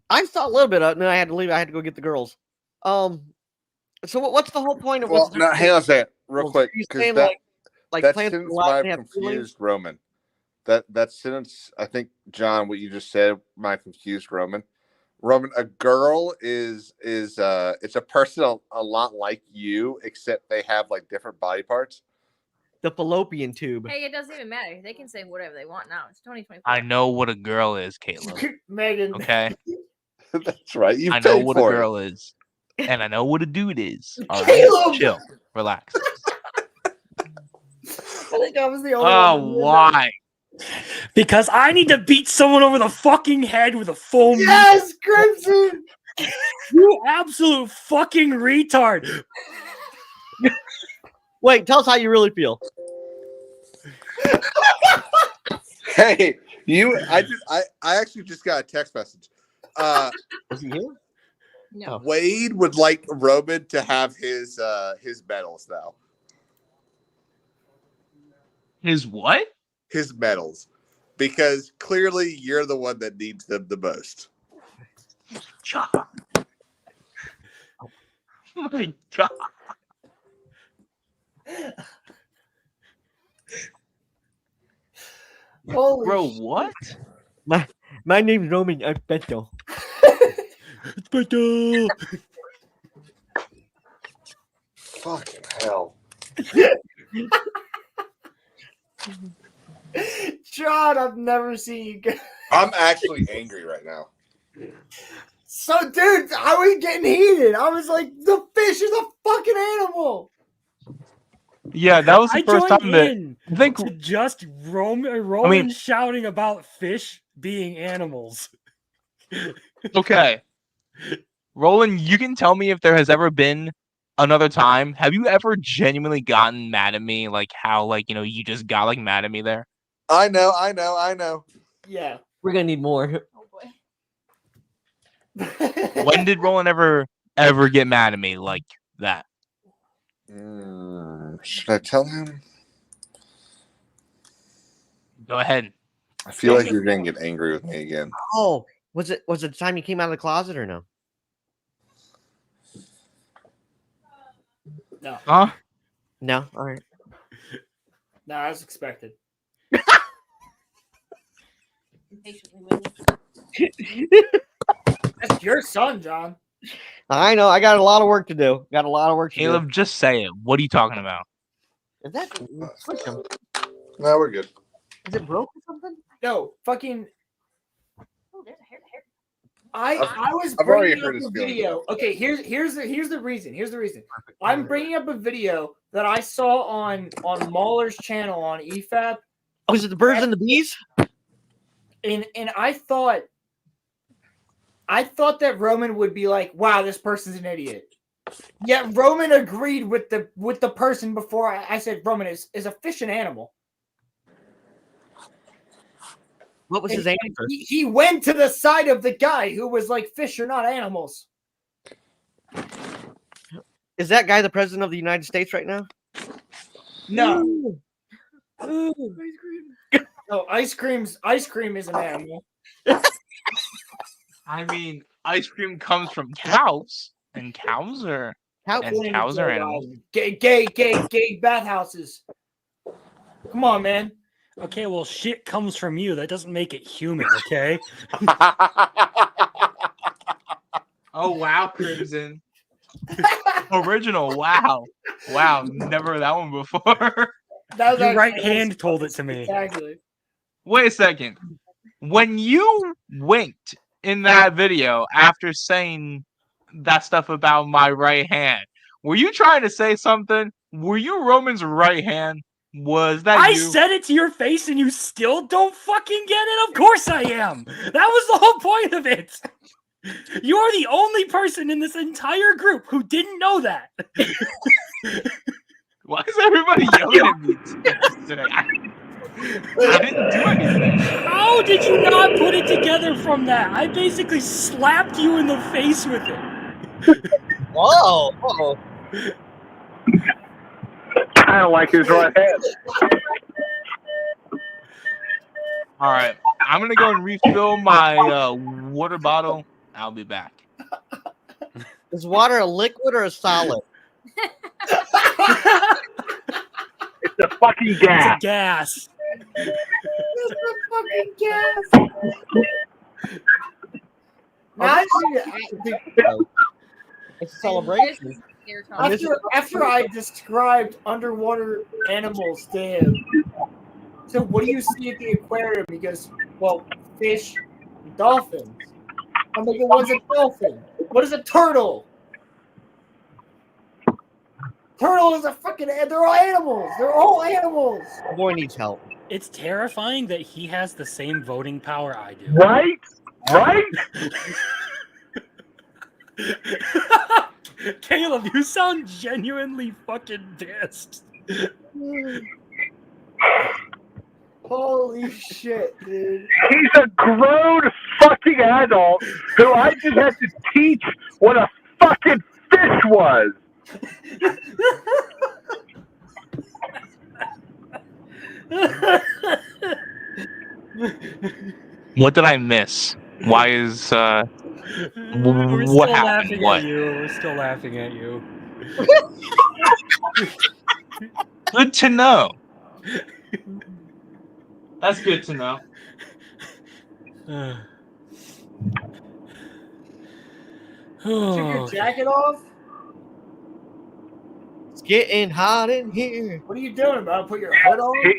I saw a little bit of it, and then I had to leave. I had to go get the girls. So what's the whole point of Well, what's no, hang on a second, real quick, you because saying, that plants are sentence allowed might to have have feelings? confused Roman. That sentence, I think, John, what you just said might have confused Roman. Roman, a girl is it's a person a lot like you, except they have like different body parts. The fallopian tube. Hey, it doesn't even matter. They can say whatever they want now. It's 2024. I know what a girl is, Caleb. Megan. Okay. That's right. You I know paid what a for girl is, and I know what a dude is. All right, Caleb! chill, relax. I think I was the only Oh, one. why? Because I need to beat someone over the fucking head with a foam. Yes, Crimson. You absolute fucking retard. Wait, tell us how you really feel. Hey, I actually just got a text message. Is he here? No. Wade would like Roman to have his medals now. His what? His medals, because clearly you're the one that needs them the most. John. Oh my God. Holy Bro, shit. what? My name's Roman. I'm special. Special. Fucking hell. John, I've never seen you go. I'm actually angry right now. So, dude, I was getting heated. I was like, the fish is a fucking animal. Yeah, that was the I first joined time that in I think. to just Roman mean- shouting about fish being animals. Okay, Roland, you can tell me if there has ever been another time. Have you ever genuinely gotten mad at me, like how, like you just got like mad at me there? I know. Yeah. We're gonna need more. When did Roland ever get mad at me like that? Should I tell him? Go ahead. I feel like you're gonna get angry with me again. Oh, was it the time you came out of the closet or no? No. Huh? No. All right. No, I was expected. That's your son, John. I know. I got a lot of work to do. Got a lot of work to Caleb, just say it. What are you talking about? do. Is that switch him? No, we're good. Is it broke or something? No, fucking. Oh, there's a hair. I was I've already bringing heard up his a feelings video. Okay, here's the reason. Here's the reason. I'm bringing up a video that I saw on Mahler's channel on EFAP. Oh, is it the birds and the bees? And I thought that Roman would be like, "Wow, this person's an idiot." Yet Roman agreed with the person before I said Roman is a fish an animal. What was his And answer? He went to the side of the guy who was like, fish are not animals. Is that guy the president of the United States right now? No. Ooh. No, ice cream is an animal. I mean, ice cream comes from cows, and cows are animals. Gay bathhouses. Come on, man. Okay, well, shit comes from you. That doesn't make it human, okay? Oh wow, Crimson. Original, wow. Never heard that one before. Your right hand told it to me. Exactly. Wait a second. When you winked in that video after saying that stuff about my right hand, were you trying to say something? Were you Roman's right hand? Was that I you? said it to your face and you still don't fucking get it? Of course I am. That was the whole point of it. You're the only person in this entire group who didn't know that. Why is everybody yelling at me today? I didn't do anything. How did you not put it together from that? I basically slapped you in the face with it. Whoa. Uh-oh. Kind of like his right hand. All right, I'm gonna go and refill my water bottle. I'll be back. Is water a liquid or a solid? It's a fucking gas. It's a gas. It's a fucking gas. Now, It's a celebration. After I described underwater animals to him, so what do you see at the aquarium? He goes, well, fish, and dolphins. I'm like, what's a dolphin? What is a turtle? Turtle is a fucking. They're all animals. They're all animals. Boy needs help. It's terrifying that he has the same voting power I do. Right? Right? Caleb, you sound genuinely fucking pissed. Holy shit, dude. He's a grown fucking adult who I just had to teach what a fucking fish was. What did I miss? Why is We're what still happened? laughing What? at you. We're still laughing at you. Good to know. That's good to know. Took your jacket off? It's getting hot in here. What are you doing, bro? Put your hood on?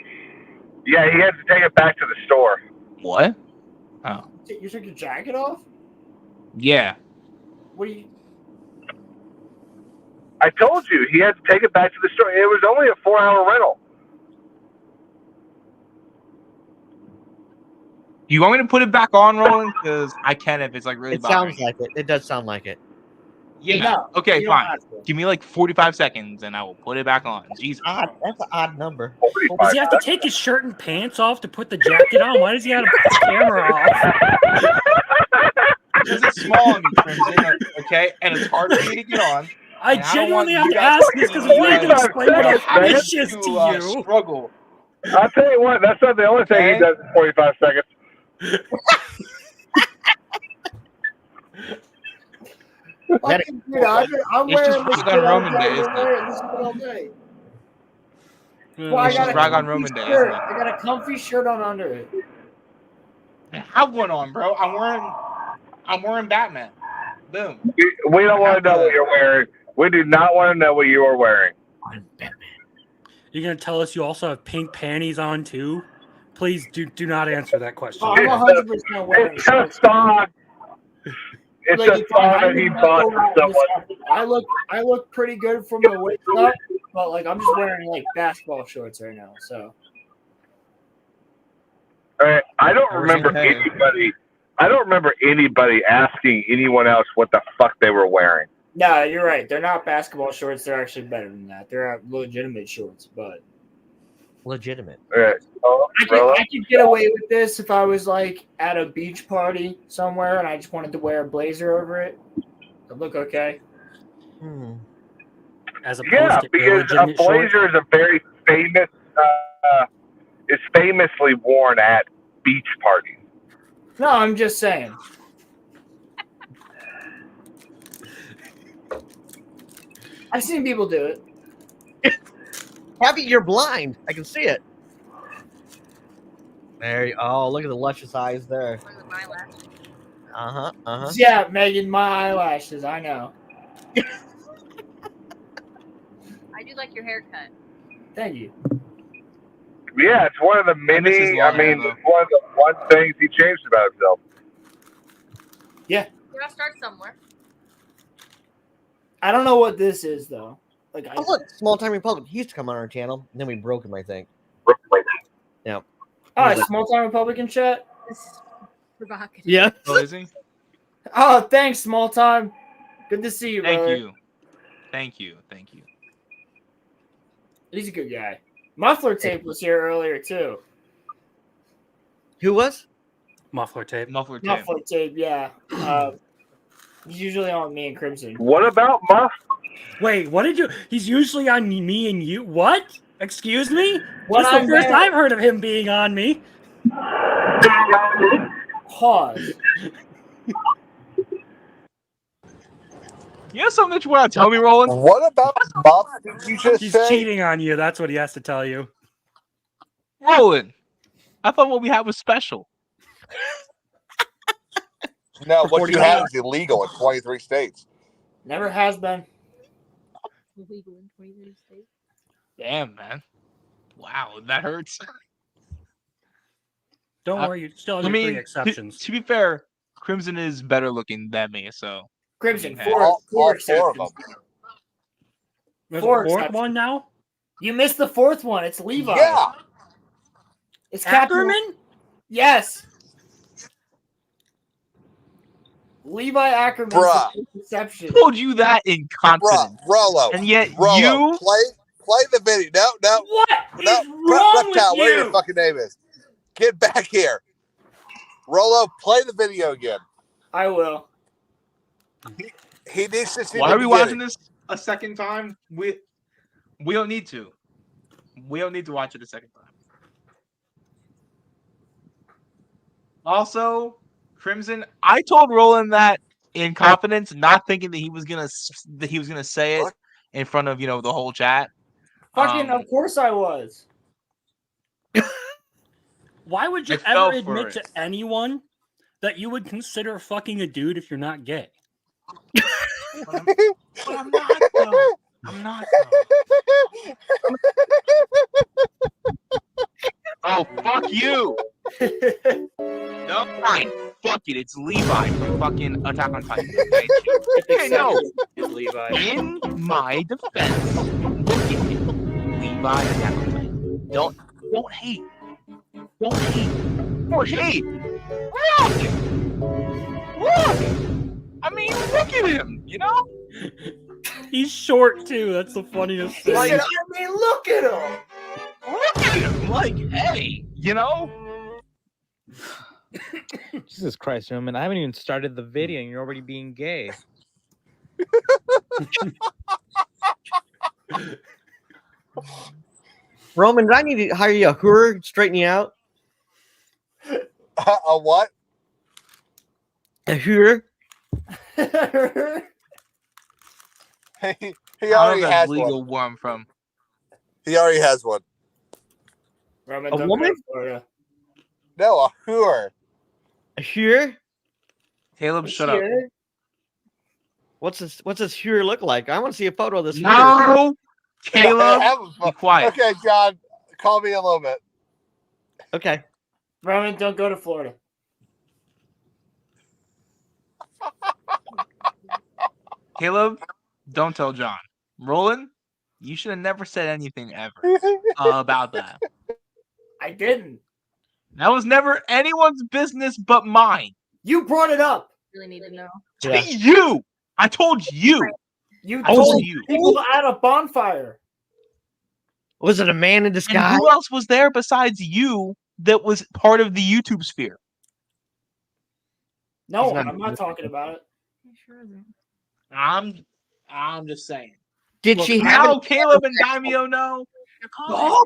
Yeah, he had to take it back to the store. What? Oh, You took your jacket off? yeah. What are you? I told you, he had to take it back to the store. It was only a 4-hour rental. You want me to put it back on, Roland? Because I can if it's like really It bothering sounds like it. It does sound like it. you. Yeah. No, Okay, you don't fine. have to. Give me like 45 seconds and I will put it back on. Jesus. Odd. That's an odd number. Does he have to take his shirt and pants off to put the jacket on? Why does he have to put his camera off? Because it's small on me, Crimson, okay? And it's hard for me to get on. I and don't want genuinely have you to guys ask this because if we can explain what a seconds, man. fish is to you. Struggle. I'll tell you what, that's not the only thing he does in 45 seconds. Fucking dude, I'm It's wearing just this Rag shit on all Roman day. Day, I've isn't been it? wearing this shit all day. Well, It's just Rag on Roman Day, isn't shirt. it? I got a comfy shirt on under it. I have one on, bro. I'm wearing Batman. Boom. We don't want to know what you're wearing. We do not want to know what you are wearing. You're gonna tell us you also have pink panties on too? Please do not answer that question. Oh, I'm 100% wearing It's a song. It's Like, a if song I that he did not bought go from out in this someone. outfit, I look pretty good from the waist up, but like I'm just wearing like basketball shorts right now. So All right, I don't I was remember in heaven. anybody. I don't remember anybody asking anyone else what the fuck they were wearing. no, you're right. They're not basketball shorts. They're actually better than that. They're legitimate shorts, but legitimate. Okay. I could get away with this if I was like at a beach party somewhere and I just wanted to wear a blazer over it. It'd look okay. As opposed Yeah, to because a illegitimate shorts. blazer is a very famous, is famously worn at beach parties. No, I'm just saying. I've seen people do it. Happy you're blind. I can see it. There you, oh, look at the luscious eyes there. Uh-huh. Yeah, Megan, my eyelashes. I know. I do like your haircut. Thank you. Yeah, it's one of the many. I mean, it's one of the one things he changed about himself. Yeah. You gotta start somewhere. I don't know what this is though. Like, Oh, look, Small Time Republic. He used to come on our channel, and then we broke him, I think. Yeah. Oh, Small Time Republican chat. This is provocative. Yeah. Oh, is he? Oh, thanks, Small Time. Good to see you, brother. Thank you. He's a good guy. Muffler Tape was here earlier too. Who was? Muffler Tape. Muffler Tape, yeah. He's usually on me and Crimson. What about Muff? Wait, what did you? He's usually on me and you. What? Excuse me? What That's the first I've heard of him being on me. Pause. You have something that you want to tell me, Roland? What about Muff? Did you just He's say? cheating on you. That's what he has to tell you. Roland, I thought what we had was special. No, what you have is illegal in 23 states. Never has been. Illegal in 23 states. Damn, man. Wow, that hurts. Don't worry, you still have your three exceptions. To be fair, Crimson is better looking than me, so. Crimson, Yeah. four of them. There's Four a fourth exceptions. one now? You missed the fourth one. It's Levi. Yeah. It's Ackerman? Yes. Levi Ackerman. Bruh. Exception. Told you that in confidence. Rollo. And yet Rollo, you play the video. No. What no, is wrong with Reptile, whatever you? your fucking name is. Get back here. Rollo, play the video again. I will. He needs to see. Why the are we beginning. watching this a second time? We don't need to. We don't need to watch it a second time. Also, Crimson, I told Roland that in confidence, not thinking that he was gonna say it in front of the whole chat. Fucking, of course I was. Why would you I fell ever for admit it. to anyone that you would consider fucking a dude if you're not gay? But I'm not though. I'm not though. Oh, fuck you! No, fine. Fuck it. It's Levi from fucking Attack on Titan. Okay, no. It's Levi. In my defense, look at him. Levi Attack on Titan. Don't hate. Don't hate. Don't hate. Look! I mean, look at him, He's short too. That's the funniest thing. I mean, look at him. Look at him. Like, hey, Jesus Christ, Roman. I haven't even started the video and you're already being gay. Roman, do I need to hire you a hooer, straighten you out? A what? A hooer? He already has legal one. where I'm from. He already has one. Roman, A don't woman? go to Florida. No, a hooer. A hooer? Caleb, shut up. What's this hooer look like? I want to see a photo of this hooer. No, Caleb, be quiet. Okay, John, call me in a little bit. Okay. Roman, don't go to Florida. Caleb, don't tell John. Roland, you should have never said anything ever about that. I didn't. That was never anyone's business but mine. You brought it up. Really need to know. Yeah. You. I told you. You I told told you. people at a bonfire. Was it a man in And disguise? who else was there besides you that was part of the YouTube sphere? No, He's not- I'm not talking about it. I'm just saying. Did Look, she now have? Caleb and Daimyo know. Dog?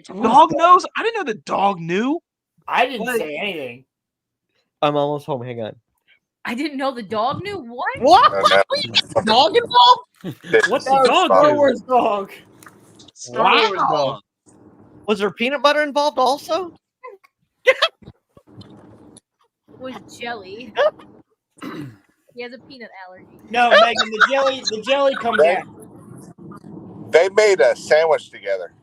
Dog knows? I didn't know the dog knew. I didn't say anything. I'm almost home. Hang on. I didn't know the dog knew what? What? Dog involved? What's That the was dog Star do? Wars dog. Star Wars dog. Was there peanut butter involved also? Was jelly. He has a peanut allergy. No, Megan, the jelly comes out. They made a sandwich together.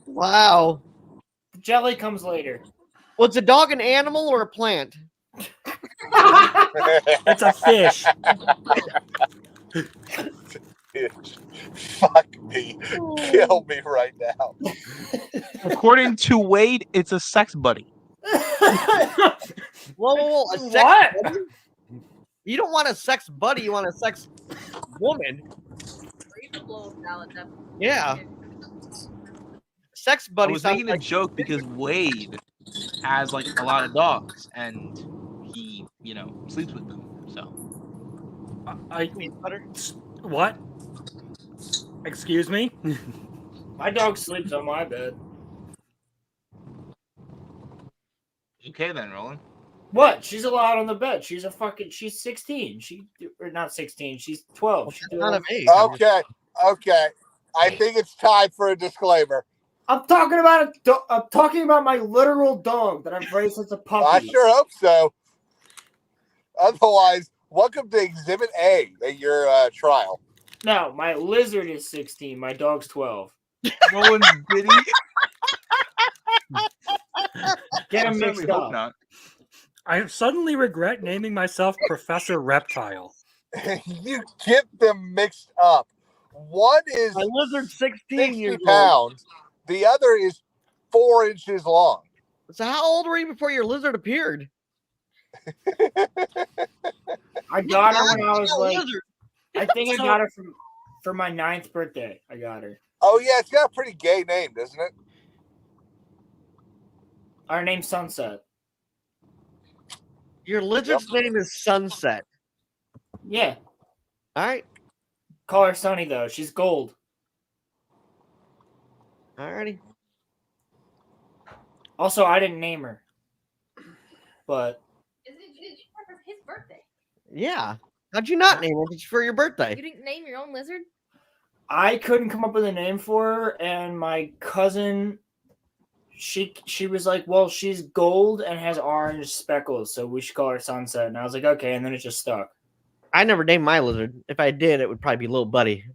Wow. The jelly comes later. Was the dog an animal or a plant? It's a fish. Fuck me. Kill me right now. According to Wade, it's a sex buddy. Whoa, a sex What? buddy? You don't want a sex buddy, you want a sex woman. Yeah. Sex I buddy was sounds making a like joke because Wade has like a lot of dogs and he, sleeps with them. So What? Excuse me? My dog sleeps on my bed. okay then, Roland. What? She's allowed on the bed. She's 16. Or not 16. She's 12. She's not of age. Okay. I think it's time for a disclaimer. I'm talking about my literal dog that I've raised since a puppy. I sure hope so. Otherwise, welcome to Exhibit A at your trial. No, my lizard is 16. My dog's 12. Roland Biddy. Get them mixed up. Not. I suddenly regret naming myself Professor Reptile. You get them mixed up. One is my lizard's 16 60 years old. pounds. The other is 4 inches long. So how old were you before your lizard appeared? I got her when I was Yeah, like, lizard. I think I got her for my 9th birthday. I got her. Oh yeah, it's got a pretty gay name, doesn't it? Our name's Sunset. Your lizard's name is Sunset. Yeah. All right. Call her Sunny though. She's gold. Alrighty. Also, I didn't name her. But It's his birthday. Yeah. How'd you not name it? It's for your birthday. You didn't name your own lizard? I couldn't come up with a name for her, and my cousin, she was like, well, she's gold and has orange speckles, so we should call her Sunset. And I was like, okay, and then it just stuck. I never named my lizard. If I did, it would probably be Little Buddy.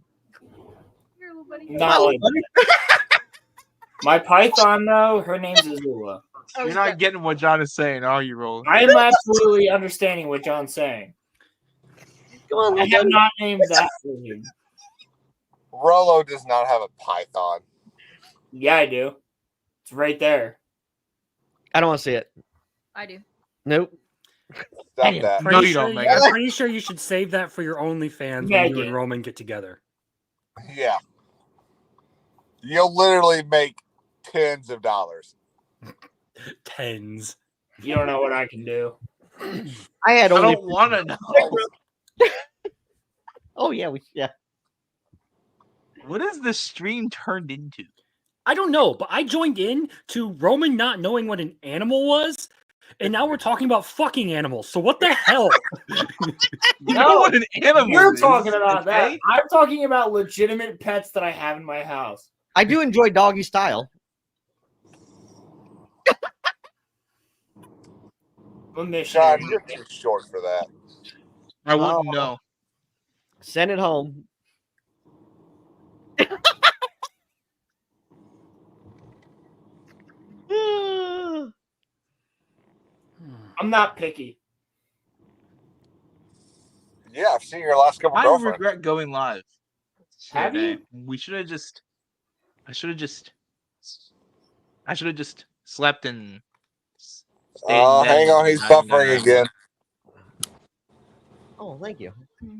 Your little buddy. Not like my python, though, her name's Azula. You're not getting what John is saying, are you, Roland? I am absolutely understanding what John's saying. Come on, I have not named that lizard. Rolo does not have a python. Yeah, I do. It's right there. I don't want to see it. I do. Nope. Stop that. Pretty sure, I'm pretty sure you should save that for your OnlyFans when you and Roman get together. Yeah. You'll literally make tens of dollars. Tens. You don't know what I can do. I don't want to know. Oh yeah, yeah. What is this stream turned into? I don't know, but I joined in to Roman not knowing what an animal was, and now we're talking about fucking animals. So what the hell? You know what an animal You're is, talking about that. okay? I'm talking about legitimate pets that I have in my house. I do enjoy doggy style. John, you're too short for that. I wouldn't know. Send it home. I'm not picky. Yeah, I've seen your last couple I girlfriends. regret going live. Have today. you? We should have just. I should have just slept and. Oh, hang on, he's buffering again. Oh, thank you.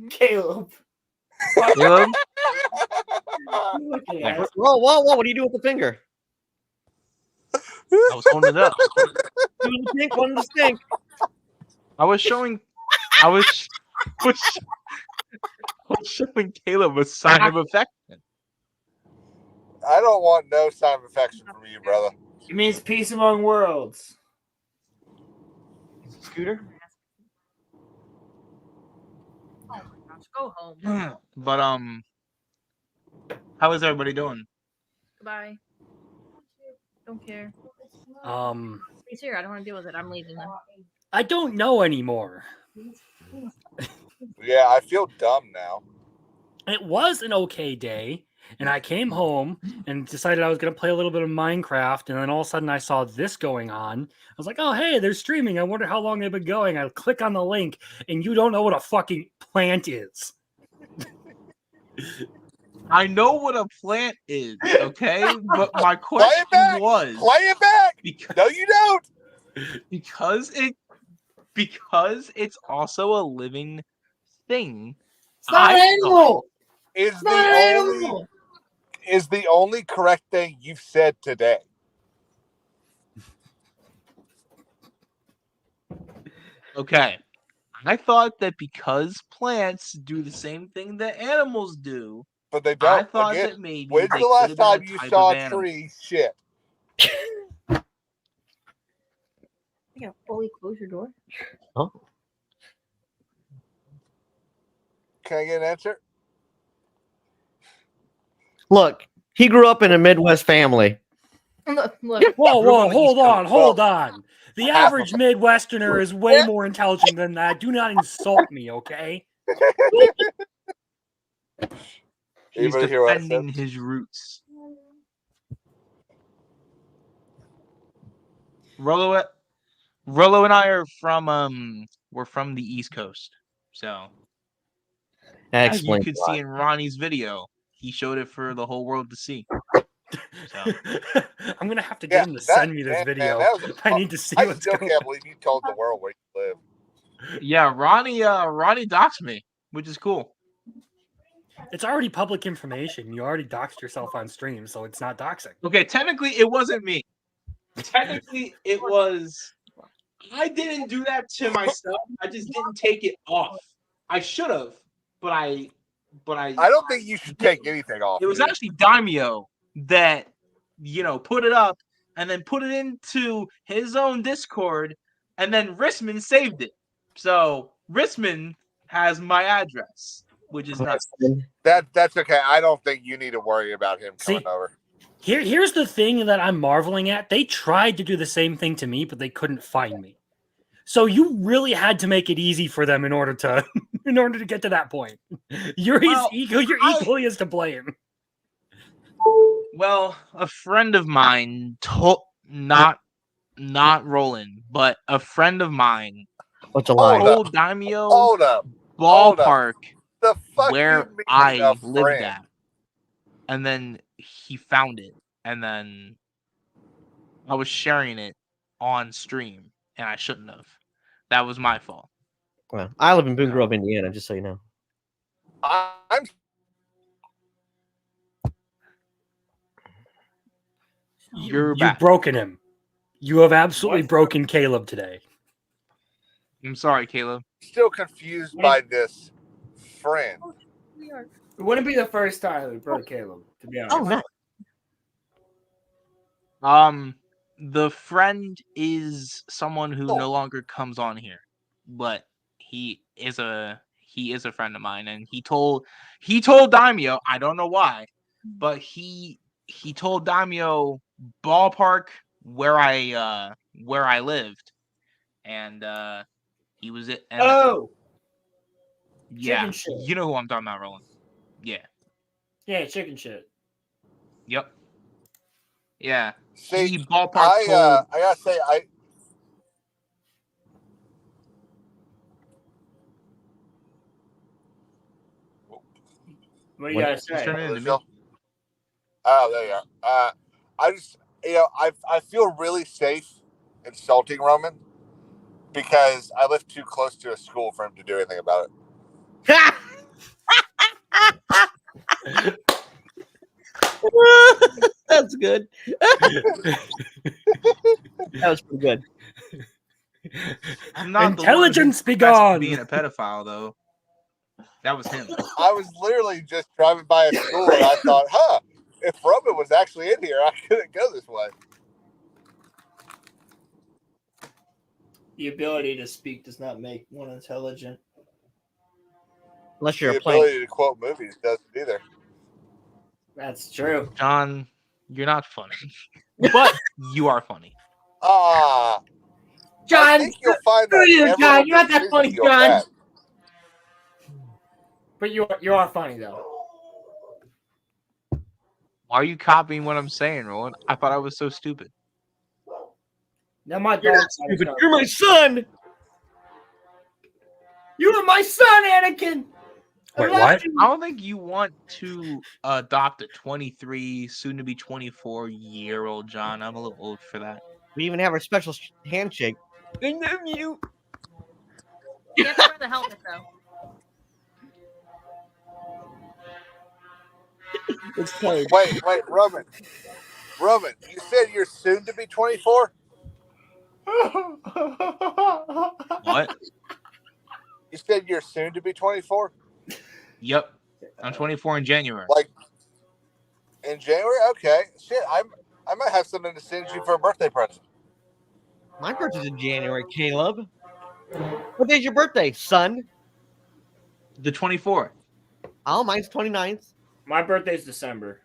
Caleb. Caleb? Yeah. Whoa, whoa, whoa! What are you doing with the finger? I was holding it up. Two in the pink, one in the stink. I was showing Caleb a sign of affection. I don't want no sign of affection from you, brother. It means peace among worlds. Scooter? Oh my gosh, go home. But how is everybody doing? Goodbye. Don't care. He's here. I don't want to deal with it. I'm leaving then. I don't know anymore. Yeah, I feel dumb now. It was an okay day, and I came home and decided I was going to play a little bit of Minecraft, and then all of a sudden I saw this going on. I was like, oh, hey, they're streaming. I wonder how long they've been going. I click on the link, and you don't know what a fucking plant is. I know what a plant is, okay? But my question was play it back. No, you don't. Because it's also a living thing. It's not an animal. Is the only correct thing you've said today. Okay. I thought that because plants do the same thing that animals do, but they don't. I thought Again, that maybe when's they the last could have time been you type saw of a animal. tree shit? You gotta fully close your door. Oh. Can I get an answer? Look, he grew up in a Midwest family. Look. Whoa, hold on. The average Midwesterner is way more intelligent than that. Do not insult me, okay? He's Anybody hear what I defending said? his roots. Rollo and I are from we're from the East Coast. So That as you explains could why. see in Ronnie's video, he showed it for the whole world to see. So I'm gonna have to get him to send me this video. I need to see I what's still going can't on. believe you told the world where you live. yeah, Ronnie doxed me, which is cool. It's already public information. You already doxed yourself on stream, so it's not doxing. Okay, technically it wasn't me. Technically it was I didn't do that to myself. I just didn't take it off. I should have, but I don't think you should take anything off. It was dude. actually Daimyo that put it up and then put it into his own Discord, and then Risman saved it. So Risman has my address, which is nice. That's okay. I don't think you need to worry about him coming over. Here's the thing that I'm marveling at. They tried to do the same thing to me, but they couldn't find me. So you really had to make it easy for them in order to get to that point. You're equally as to blame. Well, a friend of mine told not Roland, but a friend of mine told Daimyo ballpark where I lived at. And then he found it, and then I was sharing it on stream, and I shouldn't have. That was my fault. Well, I live in Boone Grove, Indiana, just so you know. You've broken him. You have absolutely broken Caleb today. I'm sorry, Caleb. Still confused by this friend. It wouldn't be the first time we broke Caleb, to be honest. The friend is someone who no longer comes on here, but he is a friend of mine, and he told Daimyo, I don't know why, but he told Daimyo ballpark where I lived, and he was it. And yeah, chicken shit. You know who I'm talking about, Roland. Yeah, chicken shit. Yep. Yeah. See, he ballpark I told. gotta say, What do you gotta say? Oh, there you are. I just, I feel really safe insulting Roman because I live too close to a school for him to do anything about it. That's good. That was pretty good. I'm not Intelligence the one who begone. being a pedophile though. That was him. I was literally just driving by a school and I thought, if Roman was actually in here, I couldn't go this way. The ability to speak does not make one intelligent. Unless you're The a plank. ability to quote movies doesn't either. That's true. John, you're not funny. But you are funny. I John, think you'll find screw that you, everyone John. You're not that that sees funny, you John. bad. But you are funny though. Why are you copying what I'm saying, Roland? I thought I was so stupid. Now my You're dog. not stupid. You're my son. You are my son, Anakin. Wait, what? I don't think you want to adopt a 23, soon to be 24-year-old John. I'm a little old for that. We even have our special handshake. I love you. You have to wear the helmet though. It's cold. Wait, Roman, you said you're soon to be 24? What? You said you're soon to be 24? Yep. I'm 24 in January. Like in January? Okay. Shit, I might have something to send you for a birthday present. My birthday's in January, Caleb. What day's your birthday, son? The 24th. Oh, mine's 29th. My birthday's December.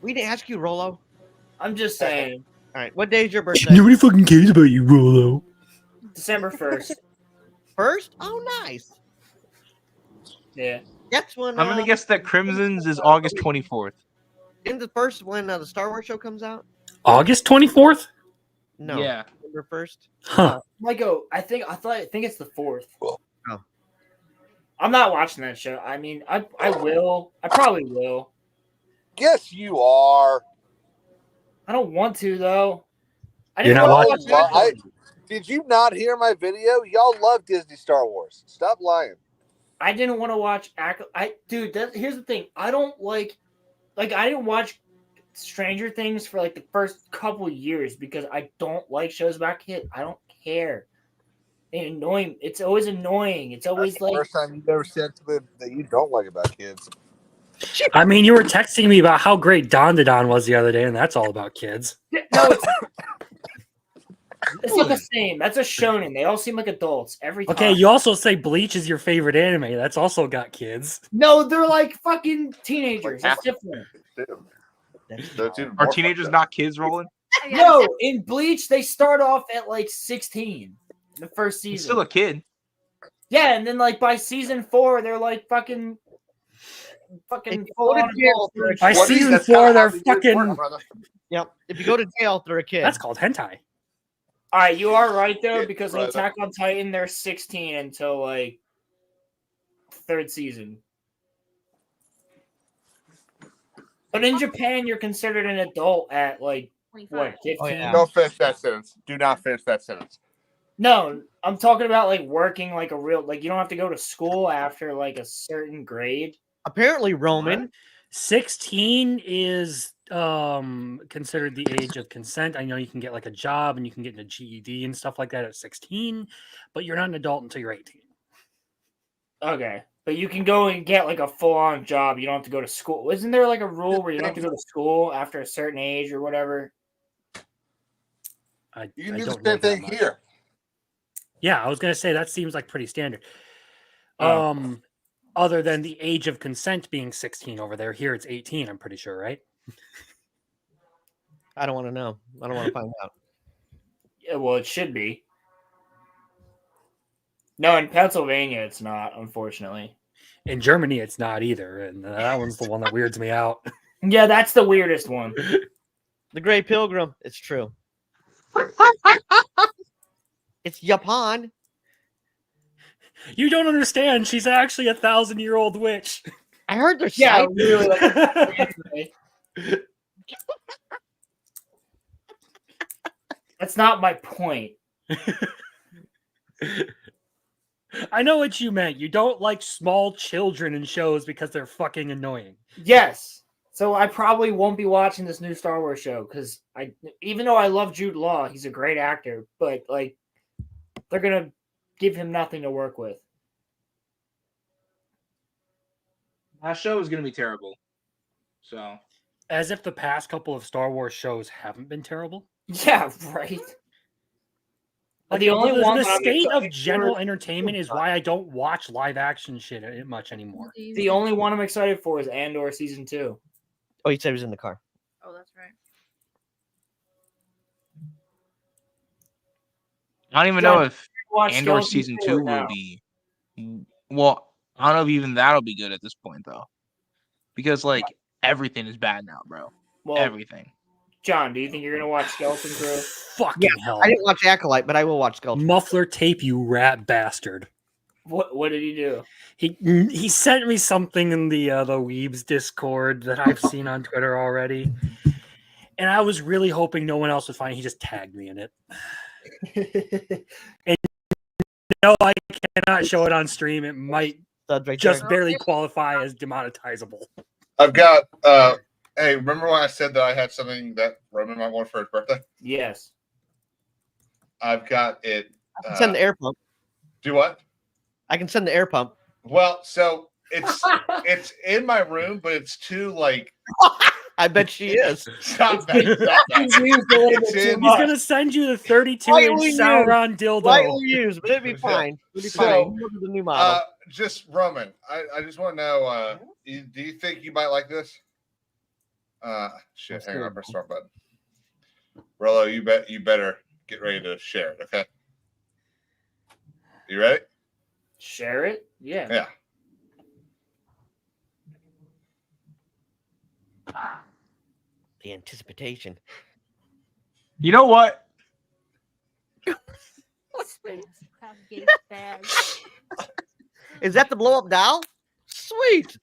We didn't ask you, Rolo. I'm just saying. All right, what day is your birthday? Nobody fucking cares about you, Rolo. December 1st. First? Oh, nice. Yeah. That's when. I'm gonna guess that Crimson's is August 24th. In the first when the Star Wars show comes out. August 24th? No. Yeah. November 1st. Huh. I think it's the 4th. Oh. I'm not watching that show. I mean, I will. I probably will. Yes, you are. I don't want to though. You're not watch watching. Did you not hear my video? Y'all love Disney Star Wars. Stop lying. I didn't want to watch. Here's the thing. I don't like. I didn't watch Stranger Things for like the first couple years because I don't like shows about kids. I don't care. They annoy me. It's always annoying. It's always That's the first time you've ever said something that you don't like about kids. I mean, you were texting me about how great Don was the other day, and that's all about kids. No, it's not the same. That's a shonen. They all seem like adults every time. Okay, you also say Bleach is your favorite anime. That's also got kids. No, they're like fucking teenagers. That's different. Are teenagers not kids, Roland? No, in Bleach they start off at like 16. The first season. He's still a kid. Yeah, and then like by season 4, they're like fucking full on adults. By season 4, they're fucking. Yep. If you go to jail, they're a kid. That's called hentai. All right, you are right though, because in Attack on Titan they're 16 until like 3rd season. But in Japan, you're considered an adult at like 15? Oh, yeah. Don't finish that sentence. Do not finish that sentence. No, I'm talking about like working like a real you don't have to go to school after like a certain grade. Apparently, Roman. 16 is considered the age of consent. I know you can get like a job and you can get a GED and stuff like that at 16, but you're not an adult until you're 18. Okay. But you can go and get like a full-on job. You don't have to go to school. Isn't there like a rule where you don't have to go to school after a certain age or whatever? You can do the same thing here. Yeah, I was gonna say that seems like pretty standard. Oh. Other than the age of consent being 16 over there, here it's 18. I'm pretty sure, right? I don't want to know. I don't want to find out. Yeah, well, it should be. No, in Pennsylvania, it's not, unfortunately. In Germany, it's not either, and that one's the one that weirds me out. Yeah, that's the weirdest one. The Great Pilgrim. It's true. It's Japan. You don't understand. She's actually a 1,000-year-old witch. I heard there's yeah, really. That's not my point. I know what you meant. You don't like small children in shows because they're fucking annoying. Yes. So I probably won't be watching this new Star Wars show because even though I love Jude Law, he's a great actor, but like they're gonna give him nothing to work with. That show is gonna be terrible. So, as if the past couple of Star Wars shows haven't been terrible. Yeah, right. Like, the only one the that I'm state of excited general for- entertainment is why I don't watch live action shit much anymore. The only one I'm excited for is Andor season 2. Oh, he said he was in the car. Oh, that's right. I don't even John, know if watch Andor Skeleton season Crew 2 will now. be. Well, I don't know if even that'll be good at this point though, because like everything is bad now, bro. Well, Everything. John, do you think you're gonna watch Skeleton Crew? Fucking hell! I didn't watch Acolyte, but I will watch Skeleton. Muffler tape, you rat bastard. What did he do? He sent me something in the Weebs Discord that I've seen on Twitter already, and I was really hoping no one else would find it. He just tagged me in it. And no, I cannot show it on stream. It might right just there. barely qualify as demonetizable. I've got. Hey, remember when I said that I had something that Roman might want for his birthday? Yes. I've got it. I can send the air pump. Do what? I can send the air pump. Well, so it's in my room, but it's too like. I bet she is. Stop that. He's gonna send you the 32-inch Sauron dildo. Lightly used, but it'd be fine. It'd be fine. Look at the new model. Just Roman, I just want to know. Do you think you might like this? Shit, hang on, I pressed the wrong button. Rolo, you better get ready to share it. Okay. You ready? Share it? Yeah. Yeah. The anticipation. You know what? Is that the blow up doll? Sweet.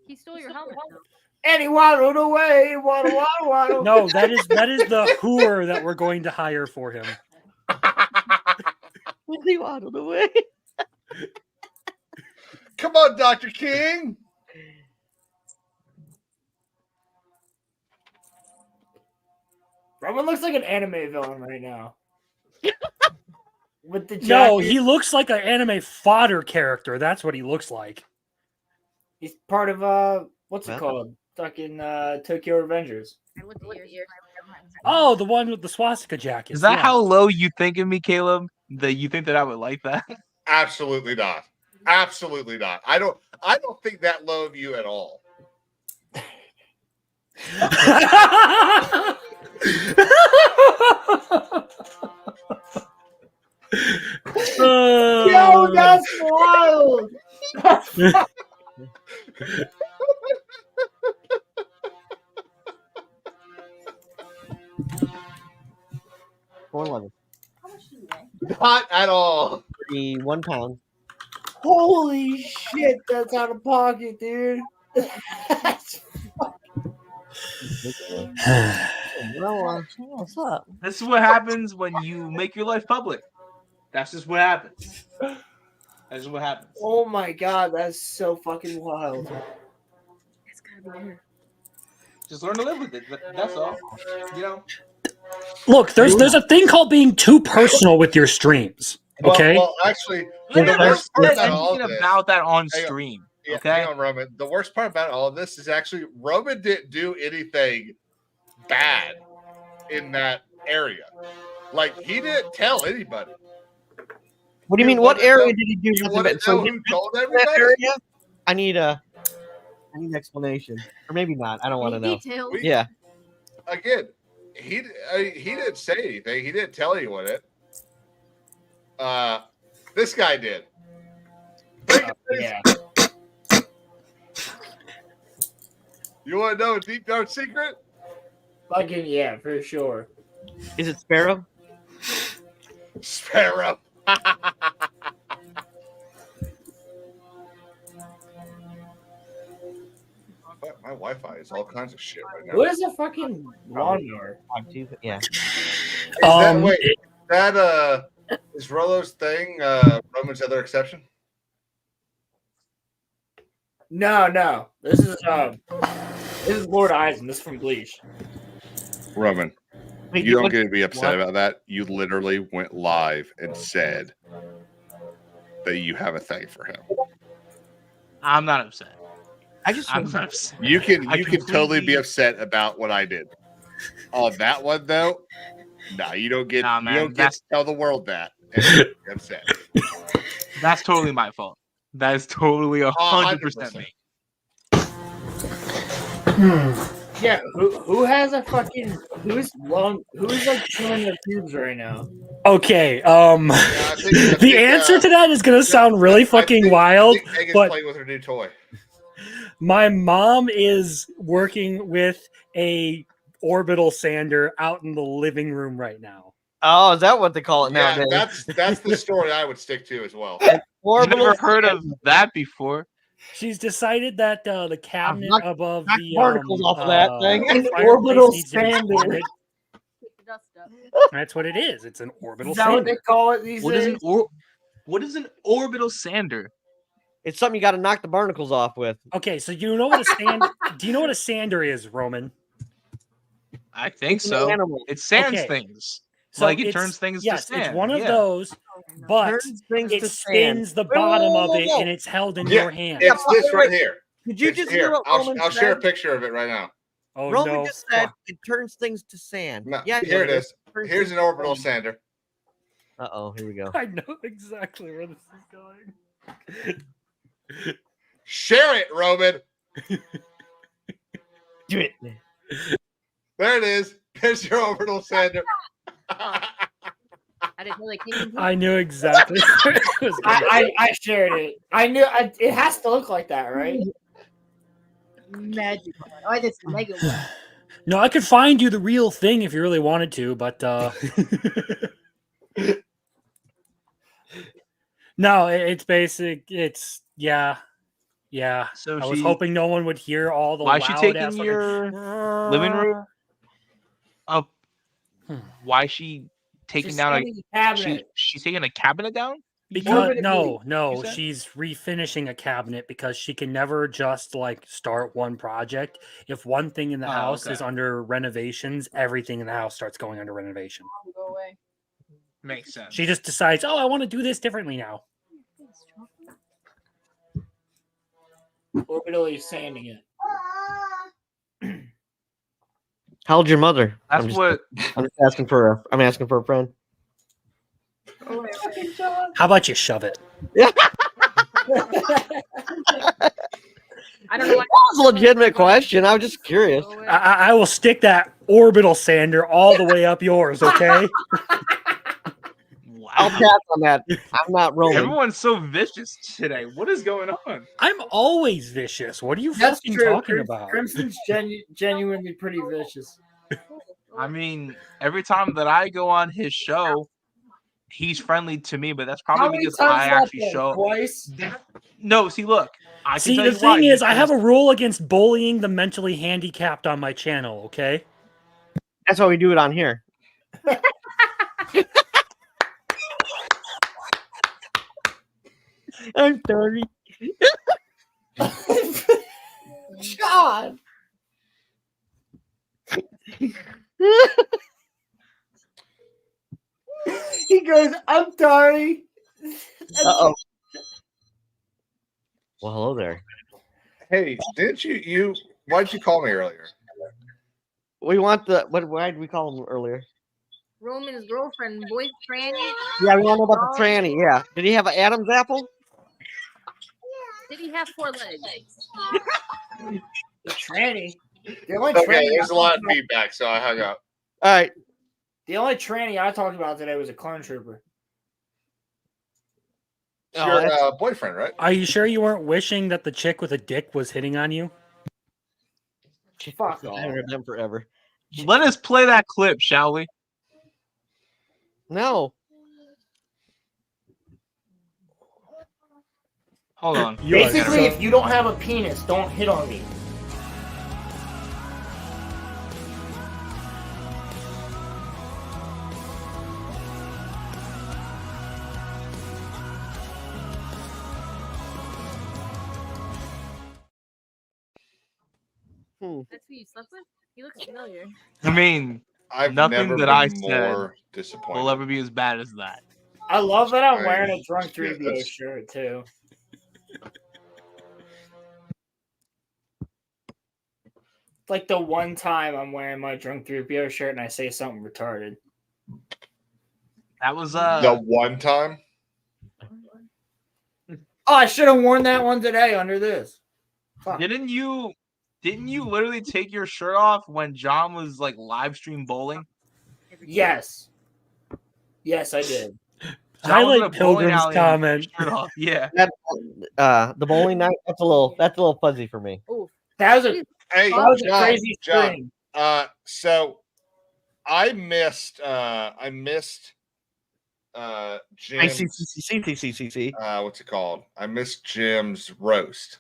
He stole your helmet. And he waddled away. Waddle, waddle, waddle. No, that is the hooer that we're going to hire for him. He waddled away. Come on, Dr. King. Roman looks like an anime villain right now. With the jacket. No, he looks like an anime fodder character. That's what he looks like. He's part of what's it called? Fucking Tokyo Revengers. Oh, the one with the swastika jacket. Is that how low you think of me, Caleb? That you think that I would like that? Absolutely not. Absolutely not. I don't think that low of you at all. Yo, that's wild. $4.11. Not at all. 1 pound. Holy shit, that's out of pocket, dude. What's up? This is what happens when you make your life public. That's just what happens. That's just what happens. Oh my god, that's so fucking wild. It's gotta be here. Just learn to live with it. That's all. You know. Look, there's a thing called being too personal with your streams. Okay. Well, actually, I the worst part about all anything this, about that on hang on. stream. Yeah, Okay. hang on, Roman. The worst part about all of this is actually Roman didn't do anything bad in that area. Like he didn't tell anybody. What do you mean? What area did he do? You nothing want to but- so know he- who told that everybody? area? I need an explanation, or maybe not. I don't want to know. Details. Yeah. Again, he didn't say anything. He didn't tell anyone it. This guy did. Yeah. You want to know a deep dark secret? Fucking yeah, for sure. Is it Sparrow? Sparrow. My Wi-Fi is all kinds of shit right now. What is a fucking lawnmower? Yeah. Is Rolo's thing Roman's other exception? No. This is This is Lord Eisen. This is from Bleach. Roman, Wait, you don't what- get to be upset what? about that. You literally went live and said that you have a thing for him. I'm not upset. I just I'm not upset. You can I totally be completely- upset about what I did. On that one though, nah, you don't get Nah, you man, don't get that's- to tell the world that and be upset. That's totally my fault. That is totally 100% me. Yeah, who has a fucking who's like chewing their pubes right now? Okay, I the think, answer to that is gonna sound really fucking wild, I think Megan's but playing with her new toy. my mom is working with a orbital sander out in the living room right now. Oh, is that what they call it Yeah, nowadays? that's the story I would stick to as well. Never heard of that before. She's decided that the cabinet knocked- above knocked the barnacles off of that thing. fireplace An orbital needs to be sander. expanded. That's what it is. It's an orbital Is that what they sander. call it these What is days? what is an orbital sander? It's something you got to knock the barnacles off with. Okay, so you know what a sander? Do you know what a sander is, Roman? I think It's an so. animal. It sands Okay. things. So Like it it's- turns things yes, to sand. it's one of yeah. those, but Turns things it to spins sand. the Wait, bottom whoa, of whoa, it whoa. and it's held in Yeah, your hand. it's this right here. Did you It's just here. hear what Roman I'll share a said? picture of it right now. Oh Roman no! just said Fuck. it turns things to sand. No, Yeah, here it is. Turns Here's things an to orbital sand. sander. Uh-oh, here we go. I know exactly where this is going. Share it, Roman. Do it. There it is. There's your orbital sander. I didn't know they came in. I knew exactly where it was going. I shared it. I knew it has to look like that, right? Magic. Oh, I did some mega one. No, I could find you the real thing if you really wanted to, but no, it's basic. It's yeah. So I was she- hoping no one would hear all the Why is she loud taking ass fucking- your living room? Oh, why is she taking She's down standing a cabinet. she's taking a cabinet down? Because Orbitally, no, you said? she's refinishing a cabinet because she can never just like start one project. If one thing in the Oh, house okay. is under renovations, everything in the house starts going under renovation. Go away. Makes sense. She just decides, oh, I want to do this differently now. Orbitally sanding it. How old's your mother? That's I'm just, what I'm just asking for. I'm asking for a friend. How about you shove it? I don't know why. That was a legitimate question. I was just curious. I will stick that orbital sander all the way up yours, okay? I'll pass on that. I'm not Roman. everyone's so vicious today. What is going on? I'm always vicious. What are you That's fucking true. talking about? Crimson's genuinely pretty vicious. I mean, every time that I go on his show, he's friendly to me, but that's How probably many because times I has that actually been? show. Twice? No, see, look. I can See, tell the you why, thing is, I have a because- rule against bullying the mentally handicapped on my channel, okay? That's why we do it on here. I'm sorry. God. He goes, I'm sorry. Uh-oh. Well, hello there. Hey, didn't you? Why did you call me earlier? We want the why did we call him earlier? Roman's girlfriend, boy, tranny. Yeah, we want to know about the tranny. Yeah. Did he have an Adam's apple? Did he have 4 legs? The tranny. The only Okay, tranny there's a lot of feedback, so I hung up. All right. The only tranny I talked about today was a clone trooper. It's your boyfriend, right? Are you sure you weren't wishing that the chick with a dick was hitting on you? Fuck I off. haven't heard them forever. Let us play that clip, shall we? No. Hold on. Basically, if you don't have a penis, don't hit on me. That's who you slept with? He looks familiar. I mean, I've nothing never that been I said more disappointed. will ever be as bad as that. I love that I'm I- wearing a drunk yeah, 3BO that's- shirt too. Like the one time I'm wearing my drunk 3BO shirt and I say something retarded. That was the one time. Oh, I should have worn that one today under this. Didn't you literally take your shirt off when John was like live stream bowling? Yes. Yes, I did. John was in a Highlight bowling Pilgrim's alley and he took comment. his shirt off. Yeah. That, the bowling night. That's a little fuzzy for me. That was a Hey, that was a John, crazy John. stream. So I missed Jim's CCCCCCC. What's it called? I missed Jim's roast.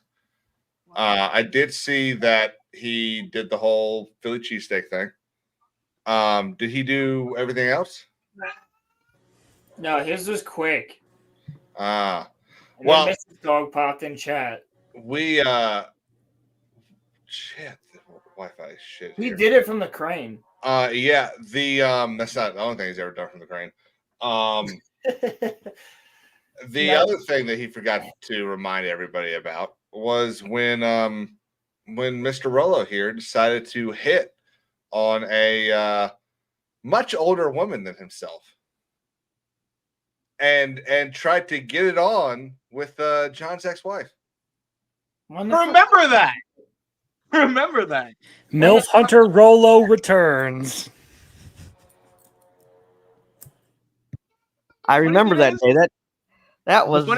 I did see that he did the whole Philly cheesesteak thing. Did he do everything else? No, his was quick. Well, Well, Mrs. Dog popped in chat. we shit, Wi-Fi shit. He here. did it from the crane. Yeah, the that's not the only thing he's ever done from the crane. The No. other thing that he forgot to remind everybody about was when Mr. Rolo here decided to hit on a much older woman than himself, and tried to get it on with John's ex-wife. Remember that. Remember that. MILF Hunter Rolo returns. I remember that day. That was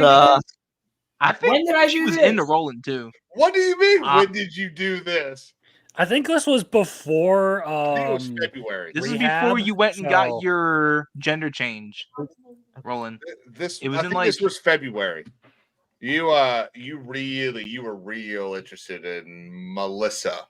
I think when did I she do was this? into rolling too. What do you mean? When did you do this? I think this was before. I think it was February. This is rehab, before you went and so- got your gender change. Roland. This It was I in think like this was February. You were real interested in Melissa.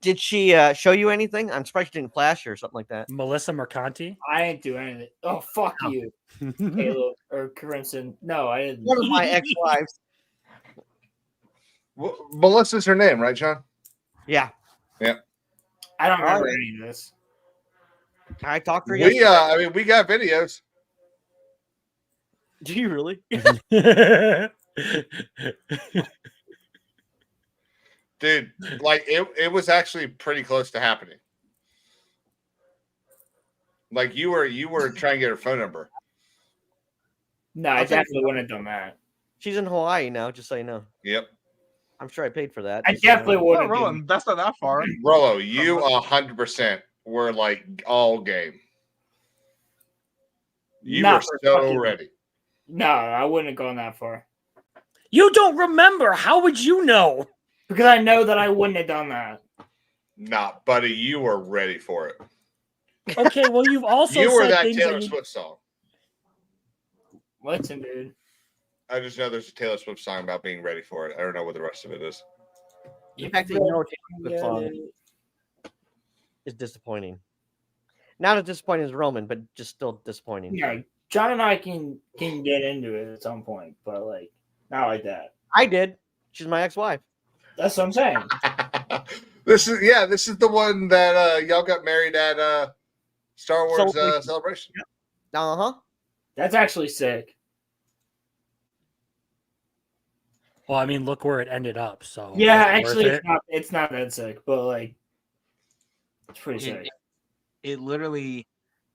Did she show you anything? I'm surprised she didn't flash you or something like that. Melissa Mercanti. I didn't do anything. Oh, fuck you, Halo or Crimson. No, I didn't. One of my ex-wives. Melissa's her name, right, John? Yeah. Yeah. I don't remember any of this. I talked to her We yesterday. I mean we got videos. Do you really? Dude, like it was actually pretty close to happening. Like you were trying to get her phone number. No, I definitely wouldn't have done that. She's in Hawaii now, just so you know. Yep. I'm sure I paid for that. I just so you definitely know. would Oh, have. Roland, that's not that far. Rolo, you 100% were like all game. You Not were for so fucking- ready. No, I wouldn't have gone that far. You don't remember. How would you know? Because I know that I wouldn't have done that. Nah, buddy, you were ready for it. Okay, well, you've also You were said that things Taylor that you... Swift song. Listen, dude. I just know there's a Taylor Swift song about being ready for it. I don't know what the rest of it is. The fact that you know Taylor Swift song is disappointing. Not as disappointing as Roman, but just still disappointing. Yeah, John and I can get into it at some point, but like not like that. I did. She's my ex-wife. That's what I'm saying. This is the one that y'all got married at Star Wars Celebration. Uh-huh. That's actually sick. Well, I mean, look where it ended up. So Yeah, was it actually, worth it's not that sick, but like it's pretty sick. It literally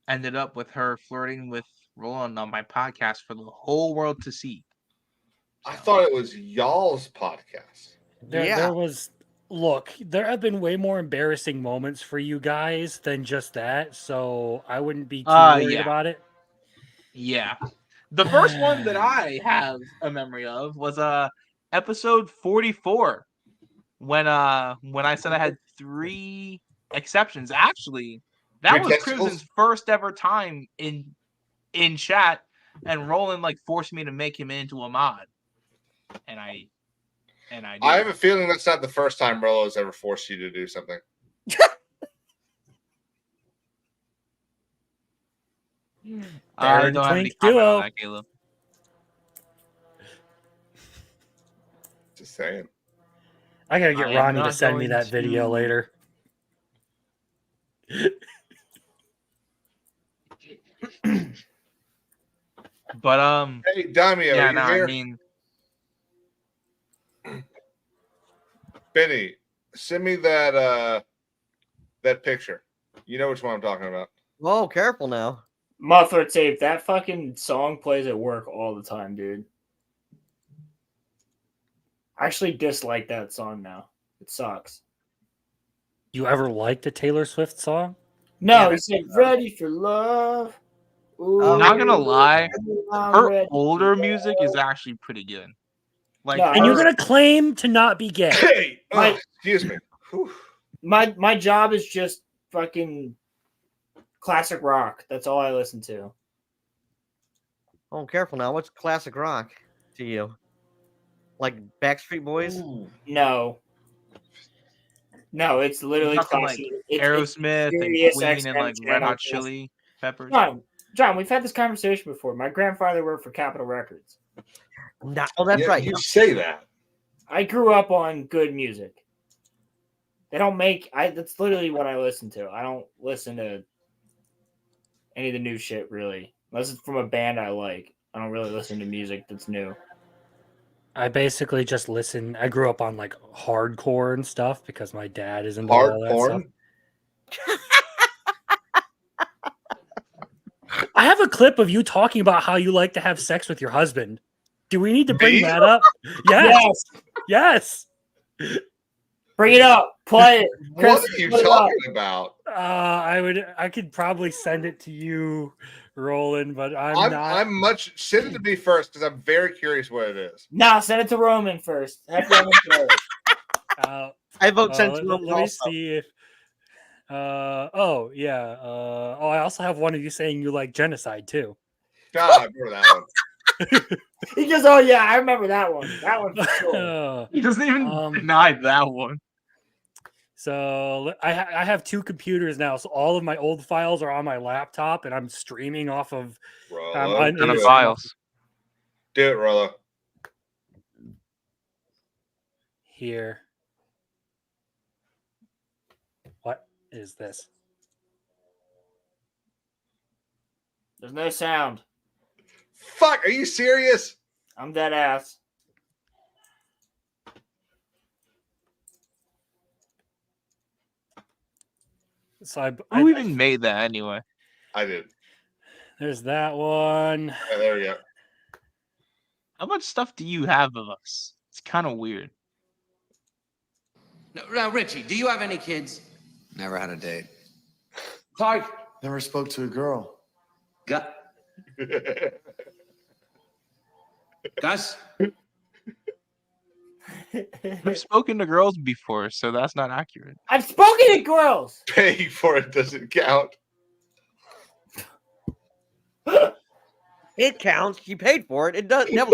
ended up with her flirting with Roland on my podcast for the whole world to see. I thought it was y'all's podcast. There was. Look, there have been way more embarrassing moments for you guys than just that, so I wouldn't be too worried Yeah. about it. Yeah. The first one that I have a memory of was episode 44 when I said I had 3 exceptions. Actually, that Three was testicles? Crimson's first ever time in chat, and Roland like forced me to make him into a mod. And I did. I have a feeling that's not the first time Rolo's ever forced you to do something. I Baron don't have any Twink comment duo. on that, Caleb. Just saying. I gotta get I am Ronnie to not send me going that video to- later. But Hey, Damio, yeah, you no, here? I mean, Benny, send me that that picture. You know which one I'm talking about. Whoa, careful now. Muffler tape. That fucking song plays at work all the time, dude. I actually dislike that song now. It sucks. You ever liked a Taylor Swift song? No, Yeah, he said "Ready for Love." Ooh, not gonna lie, I'm her ready older for music love. is actually pretty good. Like, No, And you're her- gonna claim to not be gay? Hey, My- excuse me. Whew. My job is just fucking classic rock. That's all I listen to. Oh, careful now. What's classic rock to you? Like Backstreet Boys? No, it's you're literally talking like classic. It's Aerosmith and Sirius Queen and XM like Red channel. Hot Chili Peppers. John, we've had this conversation before. My grandfather worked for Capitol Records. No, oh, that's Yeah, right. You say that. I grew up on good music. They don't make. That's literally what I listen to. I don't listen to any of the new shit really, unless it's from a band I like. I don't really listen to music that's new. I basically just listen. I grew up on like hardcore and stuff because my dad is into all that stuff. I have a clip of you talking about how you like to have sex with your husband. Do we need to bring Me? that up? Yes. Yes. Bring it up. Play it. What Chris, are you put it up. talking about? I could probably send it to you, Roland, but I'm not. I'm much send it to me first because I'm very curious what it is. Nah, send it to Roman first. Have Roman play it. I vote send let, to let Roman me also. see if. Oh yeah. I also have one of you saying you like genocide too. God, I remember that one. He just, oh yeah, I remember that one. That one for sure. He doesn't even deny that one. So I have two computers now, so all of my old files are on my laptop, and I'm streaming off of. Rollo, Kind of files. Do it, Rollo. Here. What is this? There's no sound. Fuck, are you serious? I'm dead ass. So Who even made that anyway? I did. There's that one. Yeah, there we go. How much stuff do you have of us? It's kind of weird. Now, Richie, do you have any kids? Never had a date. Clark? Never spoke to a girl. Gus? I've spoken to girls before, so that's not accurate. I've spoken to girls. Paying for it doesn't count. It counts. You paid for it. It does. Never.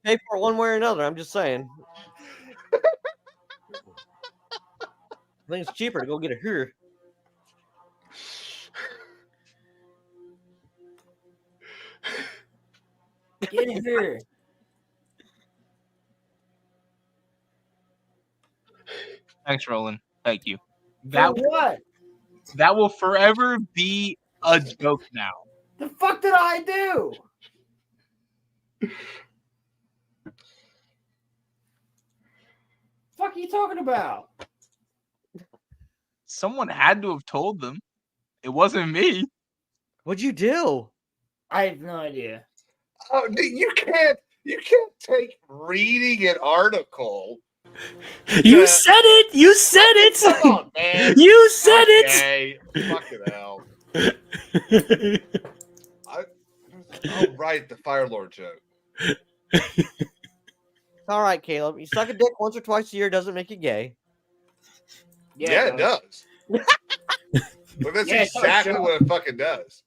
Pay for it one way or another. I'm just saying. I think it's cheaper to go get a her. Get in here. Thanks, Roland. Thank you. For what? That will forever be a joke now. The fuck did I do? Fuck are you talking about? Someone had to have told them. It wasn't me. What'd you do? I have no idea. Oh, you can't take reading an article. You said it. You said it. Come on, man. You said it. Okay. Fucking hell. I'll write the Fire Lord joke. All right, Caleb. You suck a dick once or twice a year doesn't make you gay. Yeah, it does. But that's Yeah, it does, exactly John. what it fucking does.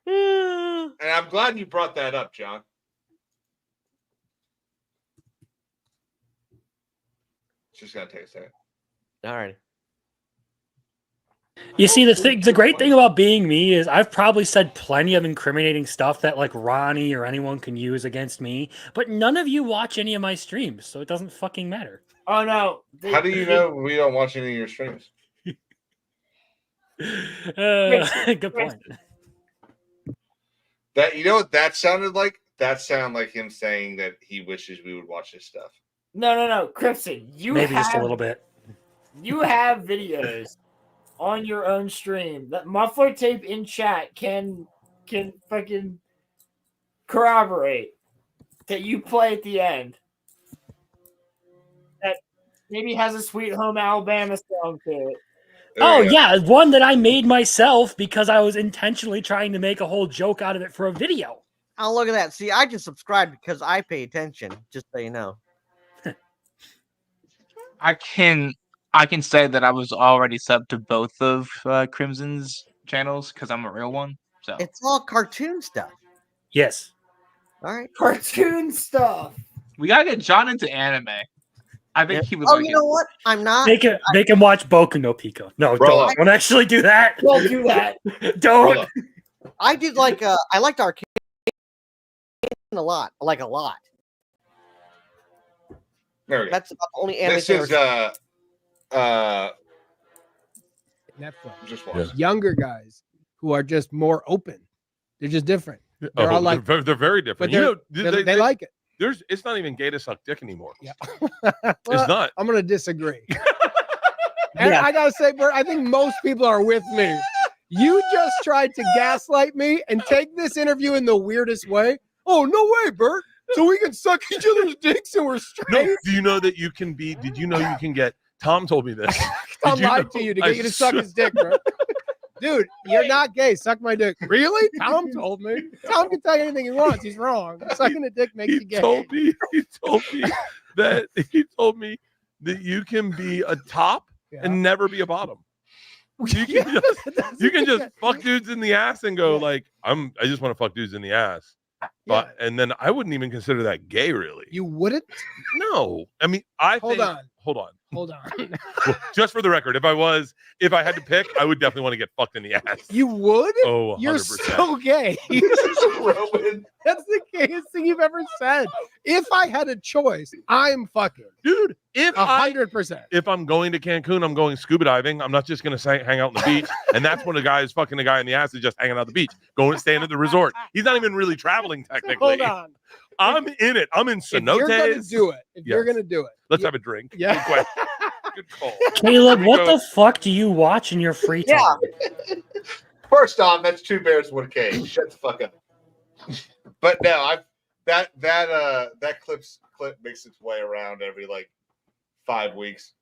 And I'm glad you brought that up, John. Just gotta take a second. All right. You see, the great thing about being me is I've probably said plenty of incriminating stuff that like Ronnie or anyone can use against me, but none of you watch any of my streams, so it doesn't fucking matter. Oh no! How do you know we don't watch any of your streams? Good point. That you know what that sounded like? That sounded like him saying that he wishes we would watch his stuff. No, Crimson. Maybe just a little bit. You have videos on your own stream that Muffler Tape in chat can fucking corroborate that you play at the end. That maybe has a Sweet Home Alabama song to it. Oh yeah, one that I made myself because I was intentionally trying to make a whole joke out of it for a video. Oh, look at that. See, I just subscribed because I pay attention, just so you know. I can say that I was already subbed to both of Crimson's channels because I'm a real one. So It's all cartoon stuff. Yes. All right. Cartoon stuff. We gotta get John into anime. I think he would. Oh, like you it. know what? I'm not. Make him watch Boku no Pico. No, don't actually do that. Don't do that. Don't. I did like I liked Arcane a lot. Like a lot. There we go. That's about the only anime. This is Netflix. Just watch. Younger guys who are just more open. They're just different. They're Oh, all like they're very different. but You know, they like it. It's not even gay to suck dick anymore. Yeah. It's not. I'm gonna disagree. And Yeah. I gotta say, Bert, I think most people are with me. You just tried to gaslight me and take this interview in the weirdest way. Oh, no way, Bert. So we can suck each other's dicks and we're straight. No, do you know that you can be? Did you know you can get? Tom told me this. Tom Did you lied know- to you to I get you to suck swear- his dick, Bert. Dude, you're not gay. Suck my dick. Really? Tom told me. Tom can tell you anything he wants. He's wrong. Sucking a dick makes you gay. He told me that you can be a top and never be a bottom. You can just fuck dudes in the ass and go like, I just want to fuck dudes in the ass. But and then I wouldn't even consider that gay, really. You wouldn't? No. I mean, Hold on. Hold on. Hold on. Well, just for the record, if I had to pick, I would definitely want to get fucked in the ass. You would? Oh, 100%. You're so gay. That's the gayest thing you've ever said. If I had a choice, I'm fucking. Dude, if 100%. If I'm going to Cancun, I'm going scuba diving. I'm not just going to hang out on the beach. And that's when a guy is fucking a guy in the ass is just hanging out on the beach, staying at the resort. He's not even really traveling technically. Hold on. I'm in it. I'm in If you're cenotes. gonna do it, if you're Yes. gonna do it, Let's have a drink. Yeah. Good question. Good call. Caleb, what Go. the fuck do you watch in your free time? First off, that's two bears, one cage. Shut the fuck up. But no, that clip makes its way around every like 5 weeks.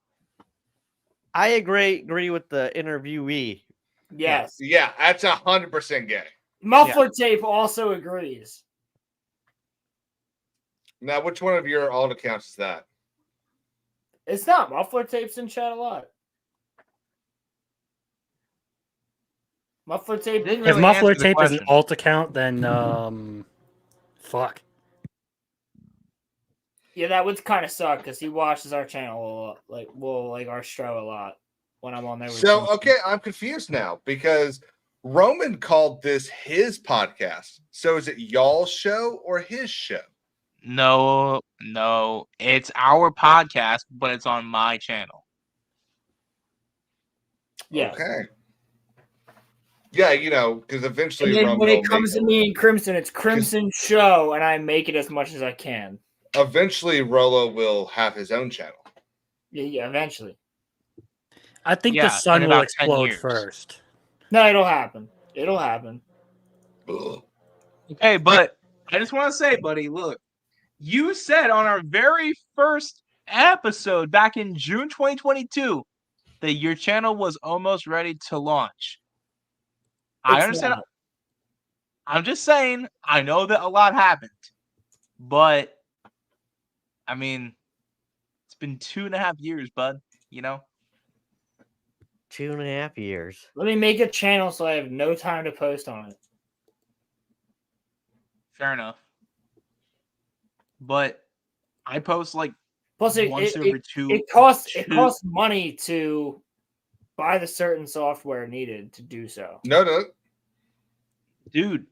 I agree with the interviewee. Yes. Yeah, that's 100% gay. Muffler Tape also agrees. Now, which one of your alt accounts is that? It's not. Muffler Tape's in chat a lot. Muffler Tape. If Muffler Tape is an alt account, then fuck. Yeah, that would kind of suck because he watches our channel a lot, like our show a lot when I'm on there. With So, him. okay, I'm confused now because Roman called this his podcast. So is it y'all's show or his show? No, it's our podcast, but it's on my channel. Yeah. Okay. Yeah, you know, because eventually And then Roman when will it comes make- to me and Crimson, it's Crimson show, and I make it as much as I can. eventually Rolo will have his own channel. Yeah, eventually. I think Yeah, the sun in will about 10 explode years. first. No, it'll happen. It'll happen. Okay, but I just want to say, buddy, look, you said on our very first episode back in June 2022 that your channel was almost ready to launch. I It's understand. not. I'm just saying, I know that a lot happened, but I mean, it's been 2.5 years, bud. You know? 2.5 years. Let me make a channel so I have no time to post on it. Fair enough. But I post like Plus, once every two. it costs money to buy the certain software needed to do so. No. Dude,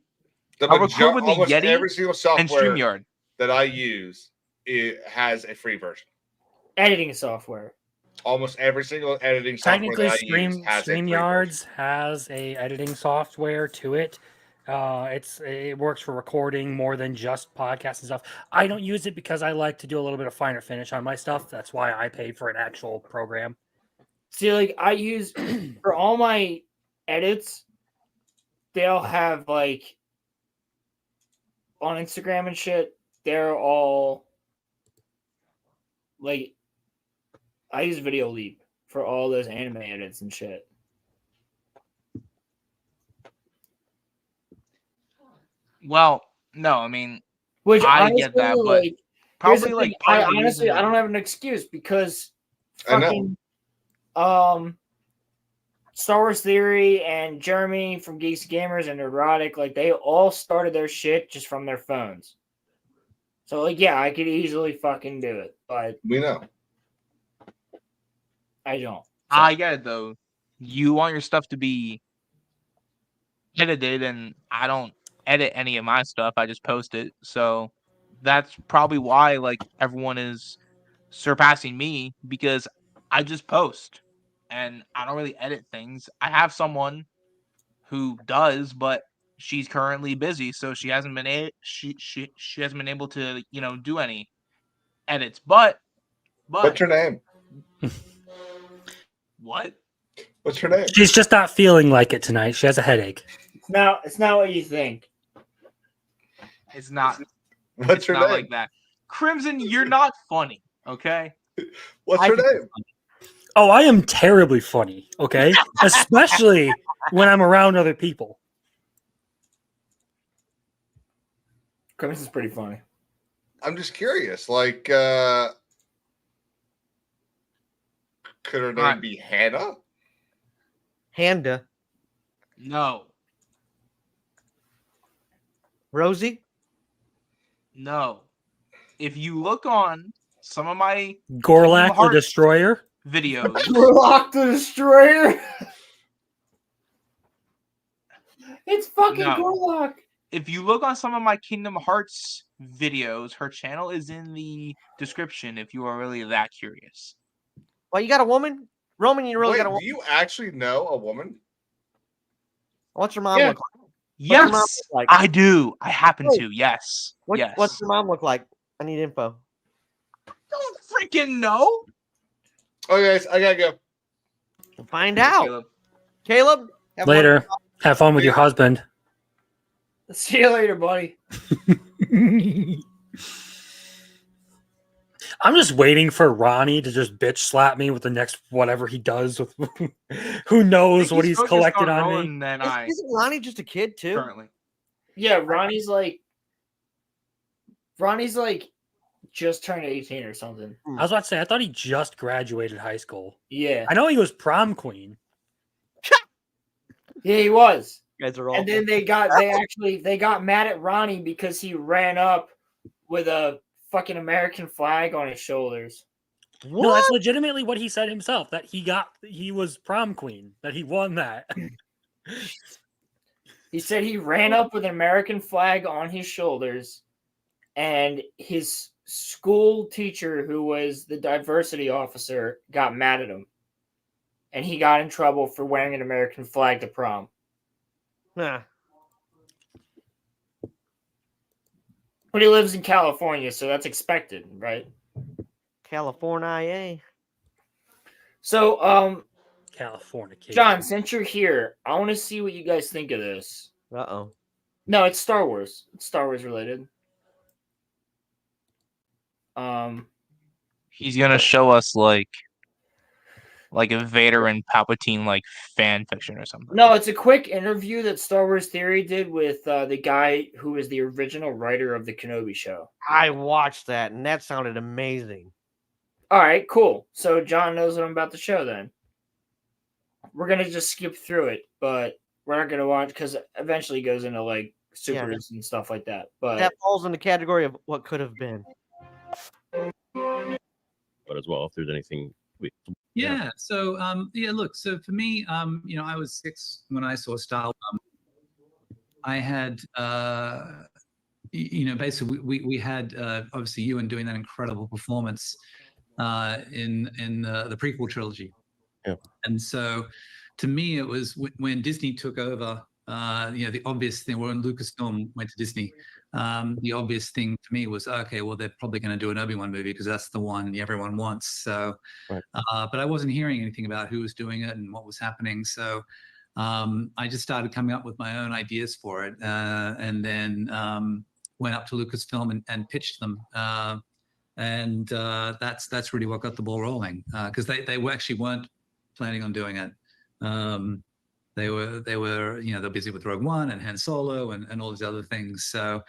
The I record with the almost Yeti every single and software StreamYard. that I use, it has a free version. Editing software. Almost every single editing software Technically, that I use has a free version. StreamYards has a editing software to it. It works for recording more than just podcasts and stuff. I don't use it because I like to do a little bit of finer finish on my stuff. That's why I pay for an actual program. See, like I use for all my edits, they'll have like on Instagram and shit, they're all like I use Video Leap for all those anime edits and shit. Well, no, I mean, Which I honestly, get that, but like, here's probably the like thing, part I of the honestly reason I don't have an excuse because I know. fucking Star Wars Theory and Jeremy from Geeks Gamers and Erotic, like they all started their shit just from their phones. So like yeah, I could easily fucking do it, but we know. I don't. I get it though. You want your stuff to be edited, and I don't edit any of my stuff. I just post it. So that's probably why like everyone is surpassing me, because I just post and I don't really edit things. I have someone who does, but she's currently busy, so she hasn't been she hasn't been able to, you know, do any edits. But What's her name? What? What's her name? She's just not feeling like it tonight. She has a headache. It's not what you think. It's not. What's it's her not name? like that. Crimson, you're not funny, okay? What's her name? Oh, I am terribly funny, okay? Especially when I'm around other people. Crimson's pretty funny. I'm just curious. Like, could her name be Hannah? Handa. No. Rosie? No. If you look on some of my Gorlak Kingdom the Hearts Destroyer? videos, Gorlak the Destroyer. It's fucking No. Gorlak. if you look on some of my Kingdom Hearts videos, her channel is in the description if you are really that curious. Well, you got a woman? Roman, you really Wait, got a woman? do you actually know a woman? What's your mom look like? What's Yes, your mom look like? I do. I happen Wait. to. Yes. Yes. What's your mom look like? I need info. Don't freaking know. Oh, guys, I gotta go. Find out. Caleb, have Later. Have fun with your husband. See you later, buddy. I'm just waiting for Ronnie to just bitch slap me with the next whatever he does with who knows what he's collected on me. Isn't Ronnie just a kid too? Currently. Yeah, Ronnie's like just turned 18 or something. I was about to say, I thought he just graduated high school. Yeah. I know he was prom queen. Yeah, he was. You guys are all. And then they got mad at Ronnie because he ran up with a fucking American flag on his shoulders. No, that's legitimately what he said himself, that he was prom queen, that he won that. He said he ran up with an American flag on his shoulders, and his school teacher, who was the diversity officer, got mad at him. And he got in trouble for wearing an American flag to prom. Nah. But he lives in California, so that's expected, right? California. California. John, since you're here, I want to see what you guys think of this. Uh-oh. No, it's Star Wars. It's Star Wars related. He's gonna show us like a Vader and Palpatine like fan fiction or something. No, it's a quick interview that Star Wars Theory did with the guy who is the original writer of the Kenobi show. I watched that, and that sounded amazing. All right, cool. So John knows what I'm about to show then. We're going to just skip through it, but we're not going to watch because eventually it goes into like supers and stuff like that. But that falls in the category of what could have been. But as well, if there's anything Yeah. So, yeah, look, so for me, I was 6 when I saw Star Wars. I had, basically we had obviously Ewan doing that incredible performance in the prequel trilogy. Yeah. And so to me, it was when Disney took over, the obvious thing, when Lucasfilm went to Disney, the obvious thing to me was, okay, well, they're probably going to do an Obi-Wan movie because that's the one everyone wants. So, but I wasn't hearing anything about who was doing it and what was happening. So I just started coming up with my own ideas for it, and then went up to Lucasfilm and pitched them. And that's really what got the ball rolling, because they actually weren't planning on doing it. They were they're busy with Rogue One and Han Solo and all these other things. So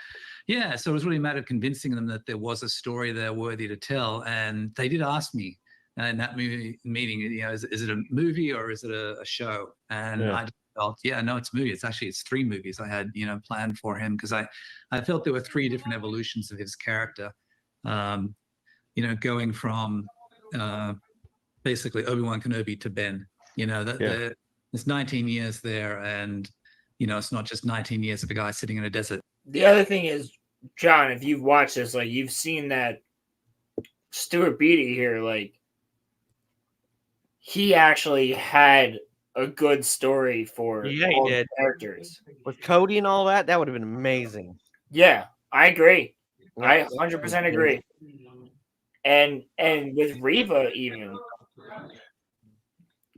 yeah, so it was really a matter of convincing them that there was a story there worthy to tell. And they did ask me in that meeting, is it a movie or is it a show? And Yeah. I just felt, no, it's a movie. It's 3 movies I had planned for him, because I felt there were 3 different evolutions of his character. Going from basically Obi-Wan Kenobi to Ben. There's 19 years there, and it's not just 19 years of a guy sitting in a desert. The other thing is, John, if you've watched this, like, you've seen that Stuart Beatty here, like, he actually had a good story for all the characters. With Cody and all that, that would have been amazing. Yeah, I agree. Yeah. I 100% agree. And with Reva even,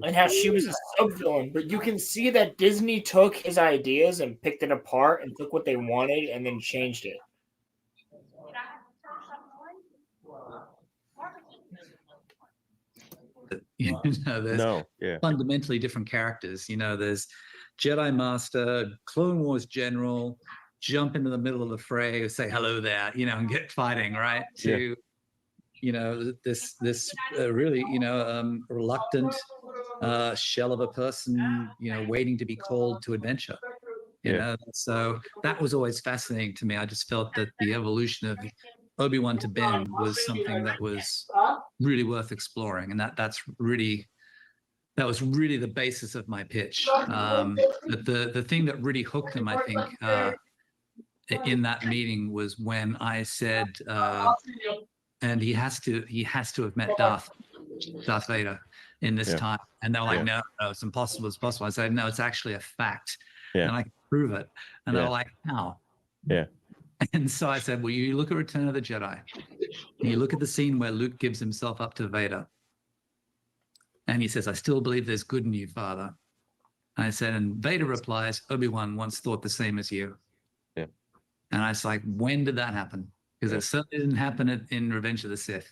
and how she was a sub-villain, but you can see that Disney took his ideas and picked it apart and took what they wanted and then changed it. There's fundamentally different characters. There's Jedi Master, Clone Wars General, jump into the middle of the fray, say hello there, and get fighting, right? To this really reluctant shell of a person, waiting to be called to adventure. So that was always fascinating to me. I just felt that the evolution of Obi-Wan to Ben was something that was really worth exploring, and that was really the basis of my pitch. But the thing that really hooked him, I think, in that meeting was when I said, and he has to have met Darth Vader in this time. And they were like, no, it's impossible. It's possible. I said, no, it's actually a fact. And I can prove it. And they were like, how? Yeah. And so I said, well, you look at Return of the Jedi. And you look at the scene where Luke gives himself up to Vader. And he says, I still believe there's good in you, Father. And I said, and Vader replies, Obi-Wan once thought the same as you. Yeah. And I was like, when did that happen? Because it certainly didn't happen in Revenge of the Sith.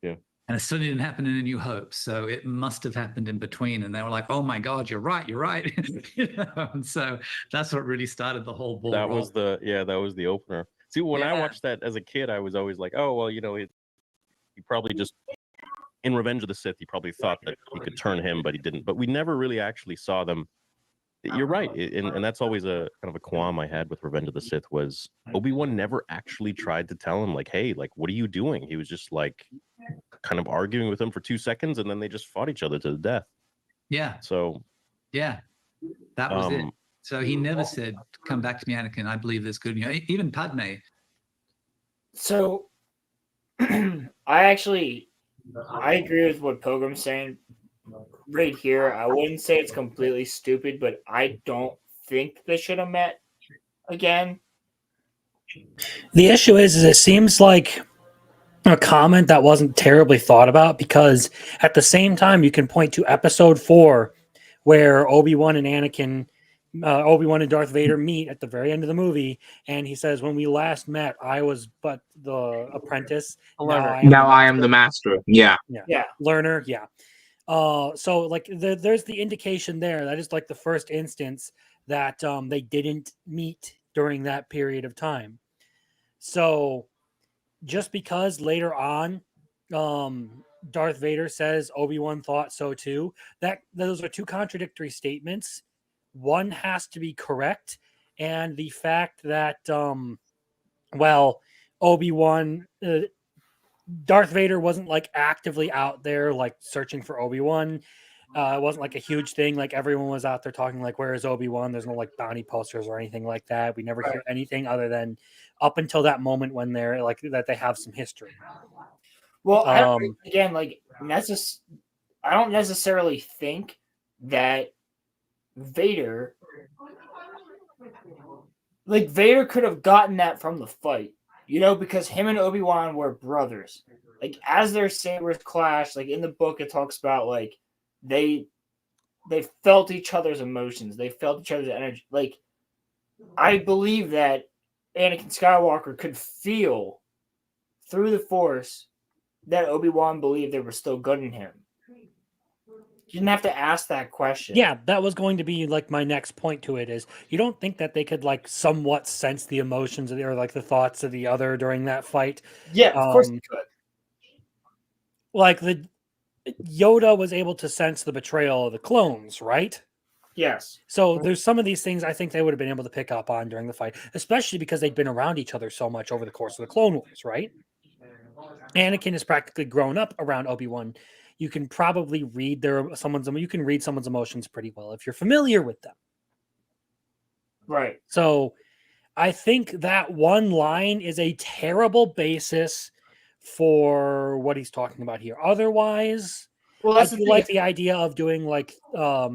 Yeah. And it certainly didn't happen in A New Hope. So it must have happened in between. And they were like, oh my God, you're right. And so that's what really started the whole ball. That was the opener. See, when I watched that as a kid, I was always like, oh, well, he probably just, in Revenge of the Sith, he probably thought that he could turn him, but he didn't. But we never really actually saw them. You're right. And that's always a kind of a qualm I had with Revenge of the Sith was Obi-Wan never actually tried to tell him, like, hey, like, what are you doing? He was just like kind of arguing with him for 2 seconds, and then they just fought each other to the death. Yeah. So yeah, that was it. So he never said, come back to me, Anakin. I believe there's good. Even Padme. So I agree with what Pilgrim's saying right here. I wouldn't say it's completely stupid, but I don't think they should have met again. The issue is it seems like a comment that wasn't terribly thought about, because at the same time you can point to Episode 4 where Obi-Wan and Darth Vader meet at the very end of the movie, and he says, when we last met, I was but the apprentice. Now I am the master. Yeah. Learner. Yeah. So like there's the indication there. That is like the first instance that they didn't meet during that period of time. So just because later on Darth Vader says Obi-Wan thought so too, those are 2 contradictory statements. One has to be correct, and the fact that Obi-Wan Darth Vader wasn't like actively out there like searching for Obi-Wan. It wasn't like a huge thing. Like everyone was out there talking like, "Where is Obi-Wan?" There's no like bounty posters or anything like that. We never hear anything other than up until that moment when they're like that they have some history. Well, I don't, again, like I don't necessarily think that Vader could have gotten that from the fight, you know, because him and Obi-Wan were brothers. Like as their sabers clashed, like in the book, it talks about like they felt each other's emotions, they felt each other's energy. Like I believe that Anakin Skywalker could feel through the Force that Obi-Wan believed they were still good in him. You didn't have to ask that question. Yeah, that was going to be like my next point to it is you don't think that they could like somewhat sense the emotions of the, or like the thoughts of the other during that fight? Yeah, of course they could. Like the Yoda was able to sense the betrayal of the clones, right? Yes. So there's some of these things I think they would have been able to pick up on during the fight, especially because they'd been around each other so much over the course of the Clone Wars, right? Anakin is practically grown up around Obi-Wan. You can probably read someone's emotions pretty well if you're familiar with them. Right. So I think that one line is a terrible basis for what he's talking about here. Otherwise, well, I do like the idea of doing like a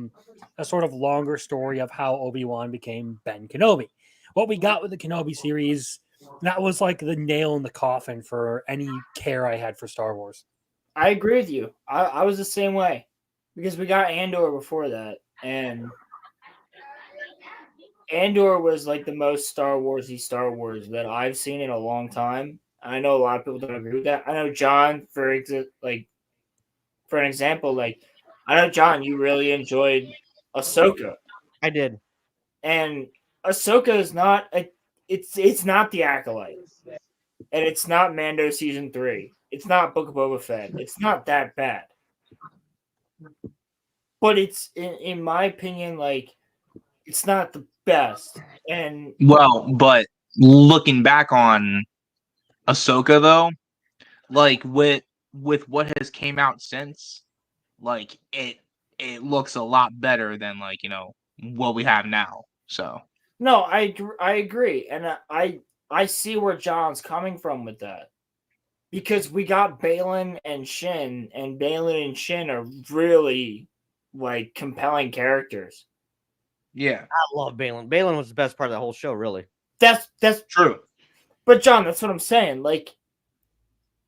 sort of longer story of how Obi-Wan became Ben Kenobi. What we got with the Kenobi series, that was like the nail in the coffin for any care I had for Star Wars. I agree with you. I was the same way because we got Andor before that, and Andor was like the most Star Warsy Star Wars that I've seen in a long time. I know a lot of people don't agree with that. I know John, for an example, like I know John, you really enjoyed Ahsoka. I did, and Ahsoka is not it's not the Acolyte, and it's not Mando season 3. It's not Book of Boba Fett. It's not that bad, but it's in my opinion, like it's not the best. And well, but looking back on Ahsoka though, like with what has came out since, like it looks a lot better than like, you know, what we have now. So no, I agree, and I see where John's coming from with that. Because we got Balin and Shin, and Balin and Shin are really like compelling characters. Yeah, I love Balin. Balin was the best part of the whole show, really. That's true. But John, that's what I'm saying. Like,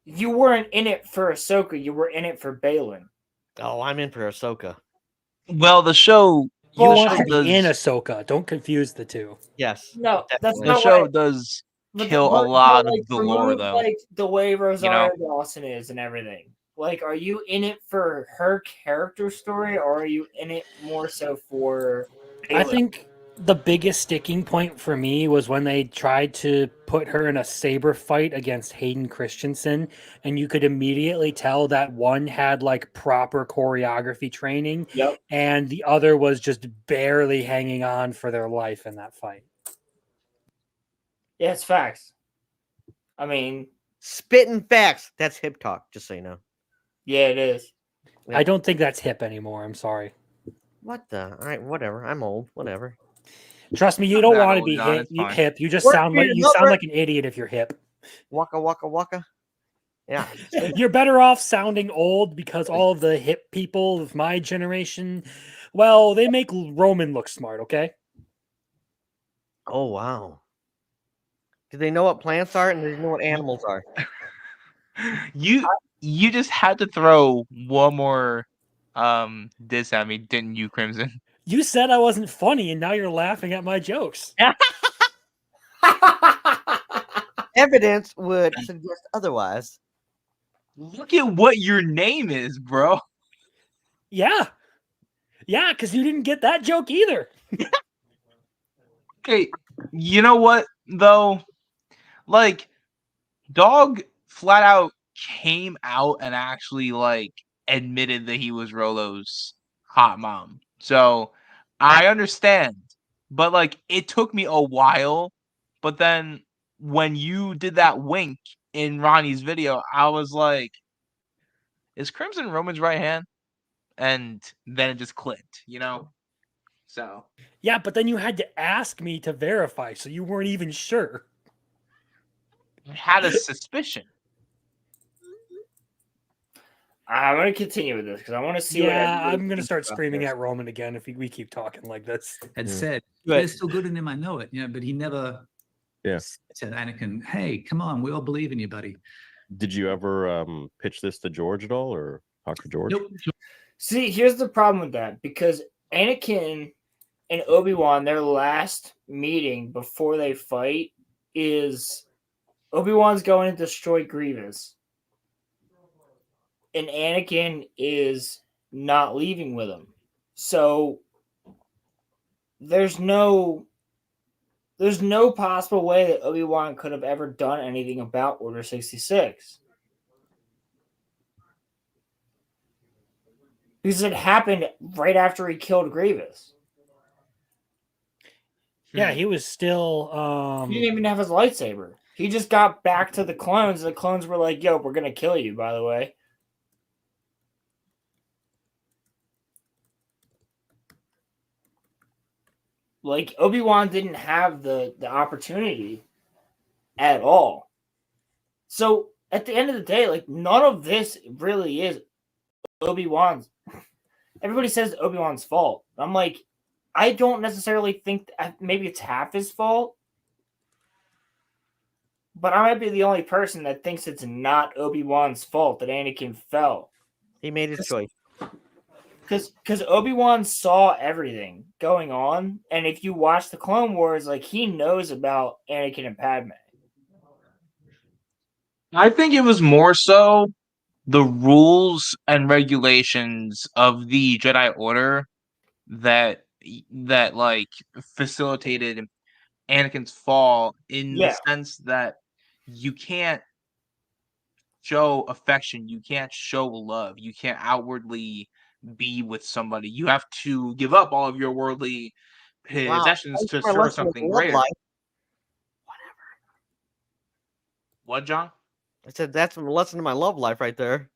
you weren't in it for Ahsoka; you were in it for Balin. Oh, I'm in for Ahsoka. Well, the show you want to be in Ahsoka. Don't confuse the two. Yes. No, that's the not show what does kill a lot of the lore, though. Like the way Rosario Dawson is and everything. Like, are you in it for her character story, or are you in it more so for Balin? I think the biggest sticking point for me was when they tried to put her in a saber fight against Hayden Christensen, and you could immediately tell that one had like proper choreography training, and the other was just barely hanging on for their life in that fight. Yeah, it's facts. I mean, spitting facts. That's hip talk, just so you know. Yeah, it is. I don't think that's hip anymore. I'm sorry. What the? All right, whatever. I'm old. Whatever. Trust me, you don't want to be hip. You just sound like an idiot if you're hip. Waka waka waka. Yeah. You're better off sounding old because all of the hip people of my generation, well, they make Roman look smart, okay? Oh, wow. Do they know what plants are and do they know what animals are? You just had to throw one more diss at me, didn't you, Crimson? You said I wasn't funny, and now you're laughing at my jokes. Evidence would suggest otherwise. Look at what your name is, bro. Yeah. Yeah, because you didn't get that joke either. Okay, you know what, though? Like, Dog flat out came out and actually, like, admitted that he was Rolo's hot mom. So, I understand. But, like, it took me a while. But then, when you did that wink in Ronnie's video, I was like, "Is Crimson Roman's right hand?" And then it just clicked, you know. So Yeah, but then you had to ask me to verify, so you weren't even sure. I had a suspicion. I'm gonna continue with this because I want to see. Yeah, I'm gonna start screaming at Roman again if we keep talking like this. Had said, "There's still good in him, I know it," but he never said, "Anakin, hey, come on, we all believe in you, buddy." Did you ever pitch this to George at all, or talk to George? Nope. See, here's the problem with that because Anakin and Obi-Wan, their last meeting before they fight is Obi-Wan's going to destroy Grievous. And Anakin is not leaving with him. So there's no possible way that Obi-Wan could have ever done anything about Order 66. Because it happened right after he killed Grievous. Yeah, he was still He didn't even have his lightsaber. He just got back to the clones, and the clones were like, "Yo, we're gonna kill you, by the way." Like, Obi-Wan didn't have the opportunity at all. So at the end of the day, like, none of this really is Obi-Wan's. Everybody says Obi-Wan's fault. I'm like, I don't necessarily think maybe it's half his fault, but I might be the only person that thinks it's not Obi-Wan's fault that Anakin fell. He made his choice. Because Obi-Wan saw everything going on, and if you watch the Clone Wars, like, he knows about Anakin and Padme. I think it was more so the rules and regulations of the Jedi Order that like facilitated Anakin's fall in the sense that you can't show affection, you can't show love, you can't outwardly be with somebody. You have to give up all of your worldly possessions to serve something greater. What, John? I said that's a lesson in my love life right there.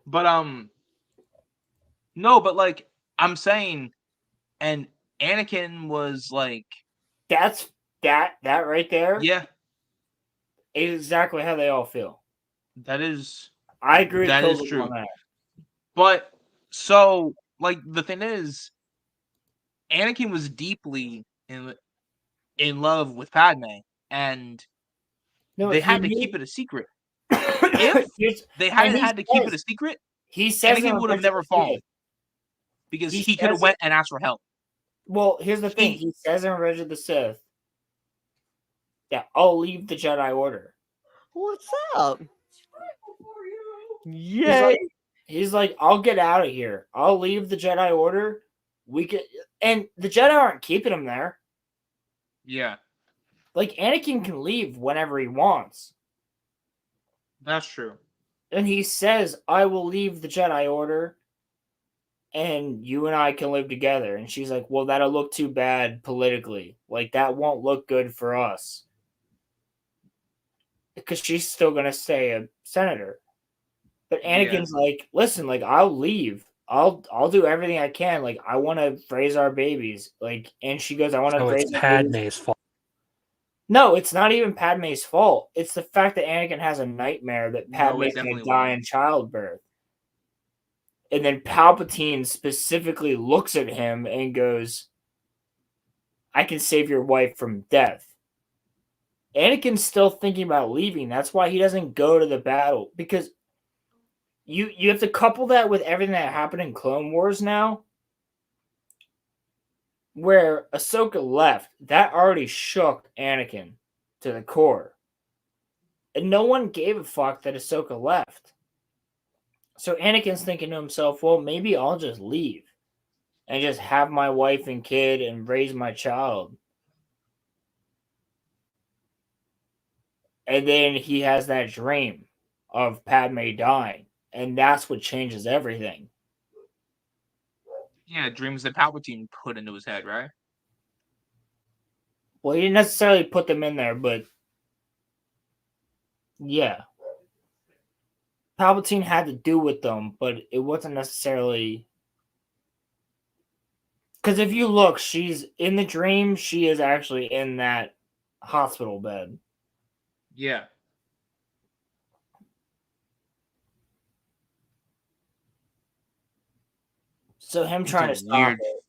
But no, but like I'm saying, and Anakin was like, that's that right there. Yeah, is exactly how they all feel. That is, I agree with that is Kobe true. on that. But so, like, the thing is, Anakin was deeply in love with Padme, and they had to keep it a secret. If they hadn't had to keep it a secret, he says Anakin would have never fallen because he could have went and asked for help. Well, here's the thing. He says in Revenge of the Sith, "Yeah, I'll leave the Jedi Order." What's up? Yay! He's like, "I'll get out of here. I'll leave the Jedi Order. We could," and the Jedi aren't keeping him there. Yeah, like Anakin can leave whenever he wants. That's true. And he says, "I will leave the Jedi Order, and you and I can live together." And she's like, "Well, that'll look too bad politically. Like, that won't look good for us." Because she's still going to stay a senator. But Anakin's like, "Listen, like, I'll leave. I'll do everything I can. Like, I want to raise our babies." Like, and she goes, "I want to So raise it's our babies." Padme's fault. No, it's not even Padme's fault. It's the fact that Anakin has a nightmare that Padme's going to die in childbirth. And then Palpatine specifically looks at him and goes, "I can save your wife from death." Anakin's still thinking about leaving. That's why he doesn't go to the battle. Because you have to couple that with everything that happened in Clone Wars now. Where Ahsoka left, that already shook Anakin to the core. And no one gave a fuck that Ahsoka left. So Anakin's thinking to himself, well, maybe I'll just leave and just have my wife and kid and raise my child. And then he has that dream of Padme dying. And that's what changes everything. Yeah, dreams that Palpatine put into his head, right? Well, he didn't necessarily put them in there, but Yeah. Palpatine had to do with them, but it wasn't necessarily. Because if you look, she's in the dream, she is actually in that hospital bed. Yeah. So him It's trying a to stop weird, it.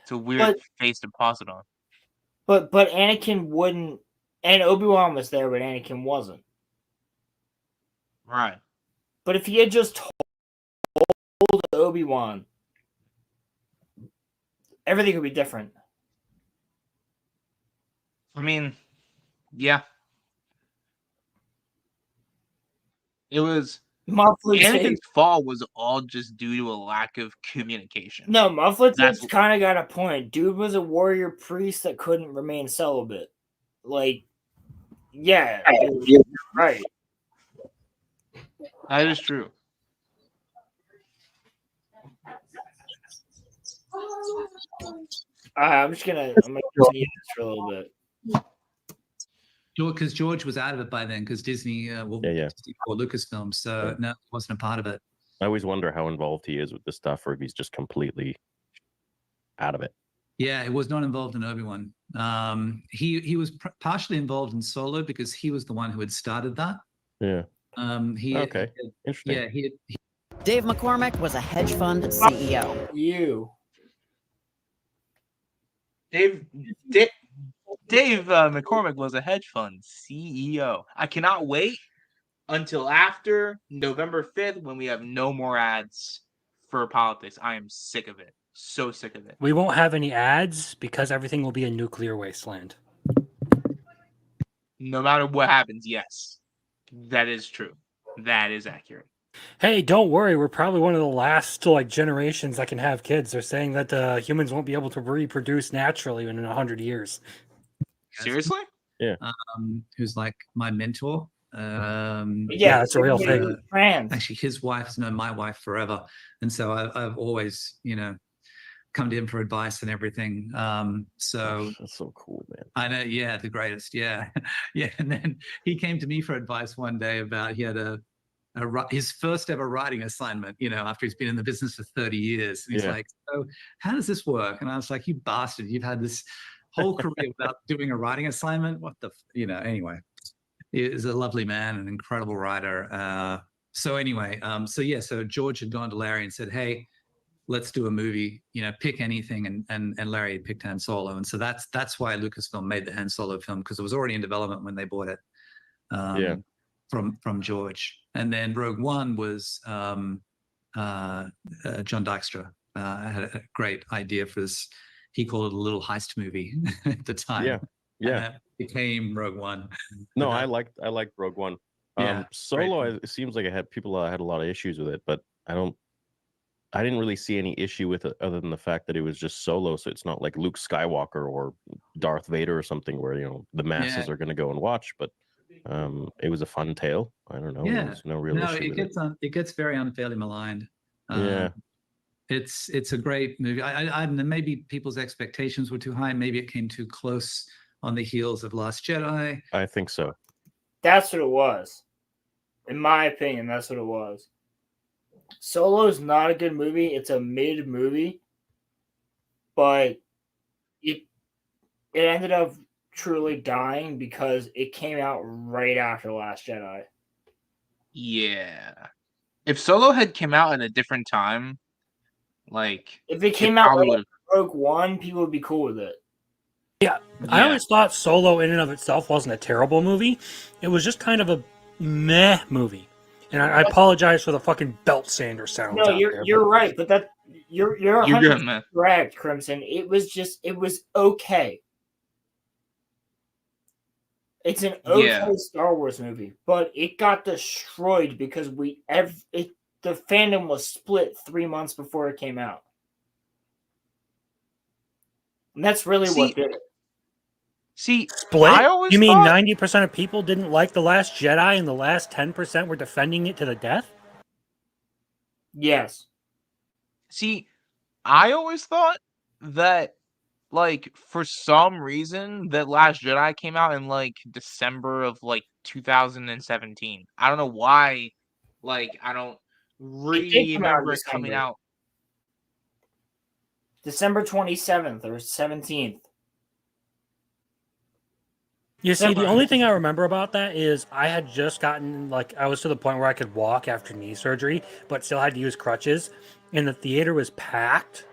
it's a weird But face to pass it on. but Anakin wouldn't, and Obi-Wan was there, but Anakin wasn't. Right. But if he had just told Obi-Wan, everything would be different. I mean, yeah. It was Muffler Anakin's tape. fall was all just due to a lack of communication. No, Muffler That's tape's kind of got a point. Dude was a warrior priest that couldn't remain celibate. Like, yeah, you're right. That is true. I'm gonna continue this for a little bit. Because George was out of it by then, because Disney, Disney or Lucasfilm, so no, it wasn't a part of it. I always wonder how involved he is with this stuff, or if he's just completely out of it. Yeah, it was not involved in Obi-Wan. He was partially involved in Solo because he was the one who had started that. Yeah. Okay. Interesting. Yeah, Dave McCormick was a hedge fund CEO. You. Dave McCormick was a hedge fund CEO. I cannot wait until after November 5th when we have no more ads for politics. I am sick of it. So sick of it. We won't have any ads because everything will be a nuclear wasteland. No matter what happens, yes. That is true. That is accurate. Hey, don't worry. We're probably one of the last generations that can have kids. They're saying that humans won't be able to reproduce naturally in 100 years. Seriously? Yeah. Who's like my mentor. Yeah, that's a real thing. Actually, his wife's known my wife forever, and so I've always, come to him for advice and everything. So that's so cool, man. I know, yeah, the greatest, yeah, yeah. And then he came to me for advice one day about he had his first ever writing assignment, after he's been in the business for 30 years. And he's like, so how does this work? And I was like, you bastard, you've had this whole career without doing a writing assignment. What the, anyway, he is a lovely man, an incredible writer. So George had gone to Larry and said, hey, let's do a movie, pick anything. And Larry had picked Han Solo. And so that's why Lucasfilm made the Han Solo film, because it was already in development when they bought it. From George. And then Rogue One was John Dykstra had a great idea for this. He called it a little heist movie at the time. Yeah. And that became Rogue One. No, I liked Rogue One. Yeah, Solo, it seems like people had a lot of issues with it, but I didn't really see any issue with it other than the fact that it was just Solo, so it's not like Luke Skywalker or Darth Vader or something where the masses are going to go and watch, but it was a fun tale. I don't know. Yeah, There's no real issue with it gets very unfairly maligned. Yeah. It's a great movie. I maybe people's expectations were too high. Maybe it came too close on the heels of Last Jedi. I think so. That's what it was. In my opinion, that's what it was. Solo is not a good movie. It's a mid movie, but it ended up truly dying because it came out right after Last Jedi. Yeah. If Solo had come out at a different time, like if it came out like Rogue One, people would be cool with it. Yeah, I always thought Solo in and of itself wasn't a terrible movie. It was just kind of a meh movie. And I apologize for the fucking belt sander sounds. No, you're right, but that you're 100% correct, Crimson. It was okay. It's an okay Star Wars movie, but it got destroyed because the fandom was split 3 months before it came out. And that's really what did it. See, split? I always you mean thought... 90% of people didn't like The Last Jedi and the last 10% were defending it to the death? Yes. See, I always thought that like for some reason that Last Jedi came out in like December of like 2017. I don't know why. Like I don't It did come out in remember it coming December. out. December 27th or 17th. You see, the only thing I remember about that is I had just gotten, like, I was to the point where I could walk after knee surgery, but still had to use crutches, and the theater was packed.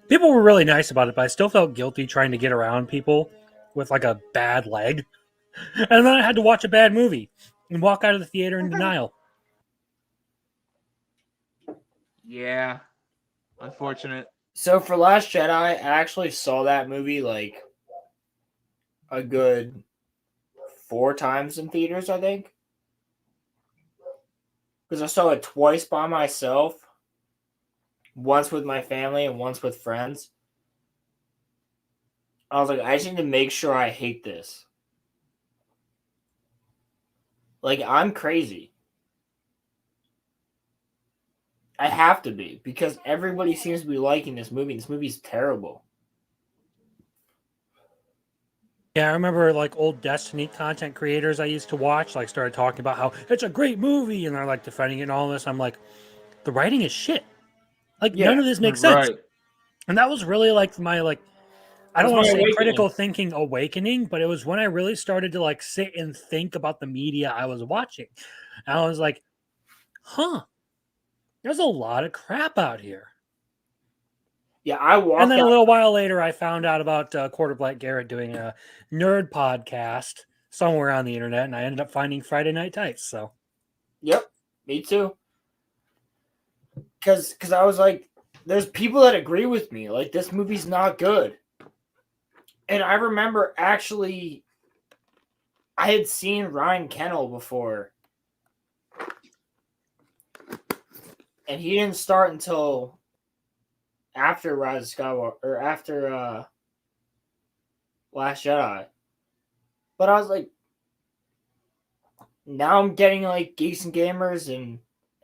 People were really nice about it, but I still felt guilty trying to get around people with, like, a bad leg. And then I had to watch a bad movie and walk out of the theater in denial. Yeah. Unfortunate. So for Last Jedi, I actually saw that movie like a good 4 times in theaters, I think. Because I saw it twice by myself, once with my family and once with friends. I was like, I just need to make sure I hate this. Like, I'm crazy. I have to be, because everybody seems to be liking this movie. This movie's terrible. Yeah, I remember like old Destiny content creators I used to watch, like started talking about how it's a great movie and they're like defending it and all this. I'm like, the writing is shit. Like none of this makes sense. Right. And that was really like my like I don't That's want to my say awakening. critical thinking awakening, but it was when I really started to like sit and think about the media I was watching. And I was like, huh, there's a lot of crap out here. Yeah, I walked And then a out. little while later, I found out about Quarter Black Garrett doing a nerd podcast somewhere on the internet, and I ended up finding Friday Night Tights. So, Yep, me too. Because I was like, there's people that agree with me. Like, this movie's not good. And I remember actually, I had seen Ryan Kennel before. And he didn't start until after Rise of Skywalker, or after Last Jedi. But I was like, now I'm getting like Geeks and Gamers and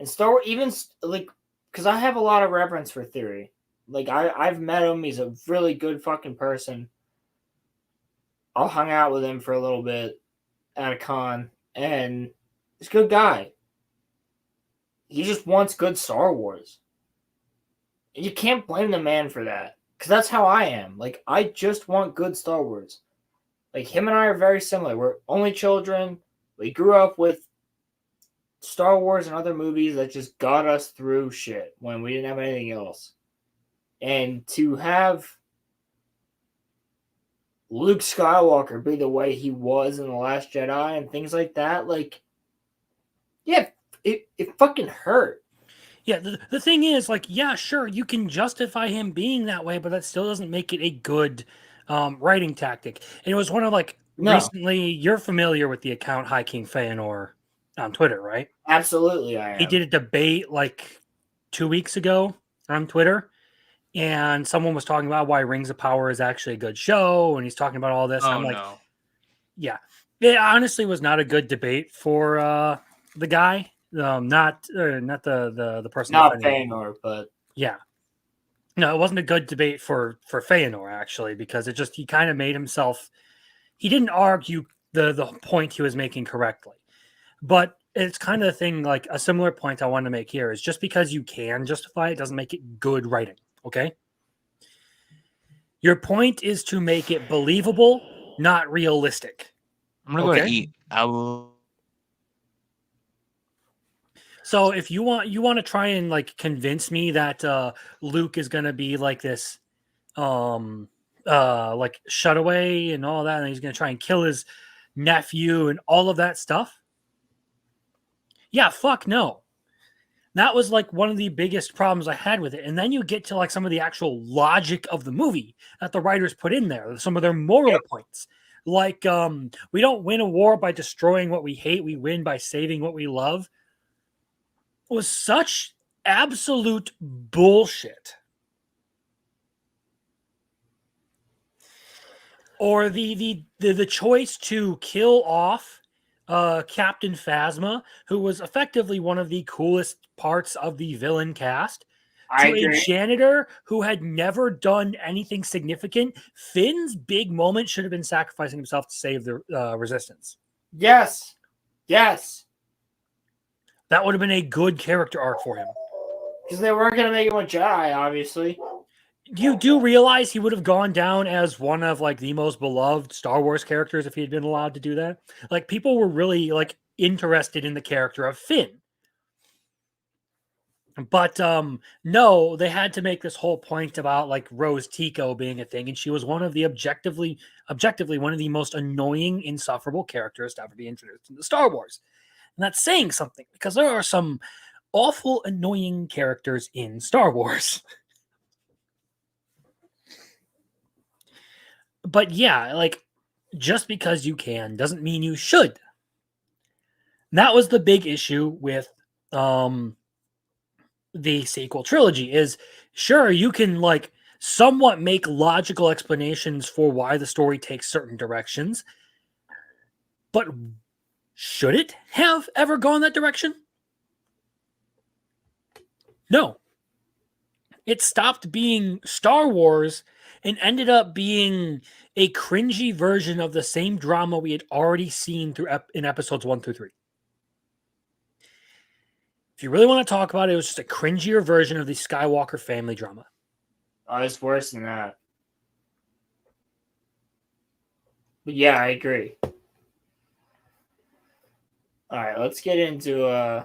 Star Wars, even like, because I have a lot of reverence for Theory. Like, I've met him. He's a really good fucking person. I'll hang out with him for a little bit at a con, and he's a good guy. He just wants good Star Wars. You can't blame the man for that, because that's how I am. Like, I just want good Star Wars. Like, him and I are very similar. We're only children. We grew up with Star Wars and other movies that just got us through shit when we didn't have anything else. And to have Luke Skywalker be the way he was in The Last Jedi and things like that, like, yeah, it fucking hurt. yeah, the thing is, like, yeah, sure, you can justify him being that way, but that still doesn't make it a good writing tactic. And it was one of, like, recently, you're familiar with the account High King Feanor on Twitter, right? Absolutely, I am. He did a debate, like, 2 weeks ago on Twitter, and someone was talking about why Rings of Power is actually a good show, and he's talking about all this. Oh, I'm like, no. yeah, it honestly was not a good debate for the guy. Not the person. Not Feanor, but yeah, no, it wasn't a good debate for Feanor actually, because he kind of made himself. He didn't argue the point he was making correctly, but it's kind of the thing. Like a similar point I want to make here is just because you can justify it doesn't make it good writing. Okay, your point is to make it believable, not realistic. I'm gonna go to eat. I will. So if you want to try and like convince me that Luke is gonna be like this, like Shutaway and all that, and he's gonna try and kill his nephew and all of that stuff, yeah, fuck no. That was like one of the biggest problems I had with it. And then you get to like some of the actual logic of the movie that the writers put in there, some of their moral points. Like, we don't win a war by destroying what we hate, we win by saving what we love. Was such absolute bullshit. Or the choice to kill off Captain Phasma, who was effectively one of the coolest parts of the villain cast, to a janitor who had never done anything significant, Finn's big moment should have been sacrificing himself to save the resistance. Yes. Yes. That would have been a good character arc for him. Because they weren't going to make him a Jedi, obviously. You do realize he would have gone down as one of like the most beloved Star Wars characters if he had been allowed to do that. Like people were really like interested in the character of Finn. But no, they had to make this whole point about like Rose Tico being a thing, and she was one of the objectively one of the most annoying, insufferable characters to ever be introduced into Star Wars. And that's saying something because there are some awful, annoying characters in Star Wars. But yeah, like just because you can doesn't mean you should. And that was the big issue with the sequel trilogy is sure you can like somewhat make logical explanations for why the story takes certain directions, but should it have ever gone that direction? No. It stopped being Star Wars and ended up being a cringy version of the same drama we had already seen through in episodes 1 through 3. If you really want to talk about it, it was just a cringier version of the Skywalker family drama. Oh, it's worse than that. But yeah, I agree. All right, let's get into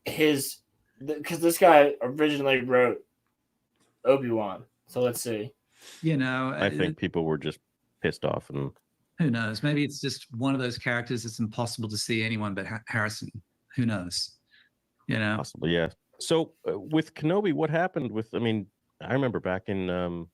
his... Because this guy originally wrote Obi-Wan. So let's see. You know, I think people were just pissed off, and who knows? Maybe it's just one of those characters that's impossible to see anyone but Harrison. Who knows? You know, possibly, yeah. So with Kenobi, what happened with? I mean, I remember back in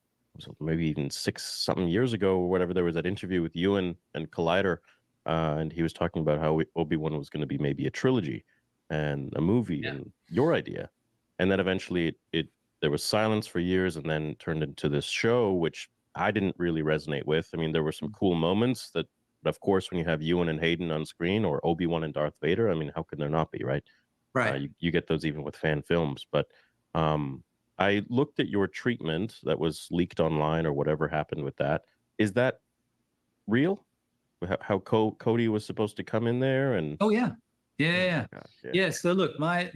maybe even 6-something years ago or whatever, there was that interview with Ewan and Collider, and he was talking about how Obi-Wan was going to be maybe a trilogy and a movie, and your idea, and then eventually there was silence for years, and then turned into this show, which I didn't really resonate with. I mean, there were some cool moments that, of course, when you have Ewan and Hayden on screen, or Obi-Wan and Darth Vader, I mean, how can there not be, right? Right. You get those even with fan films. But I looked at your treatment that was leaked online or whatever happened with that. Is that real? How Cody was supposed to come in there? And oh yeah. Yeah. So look, my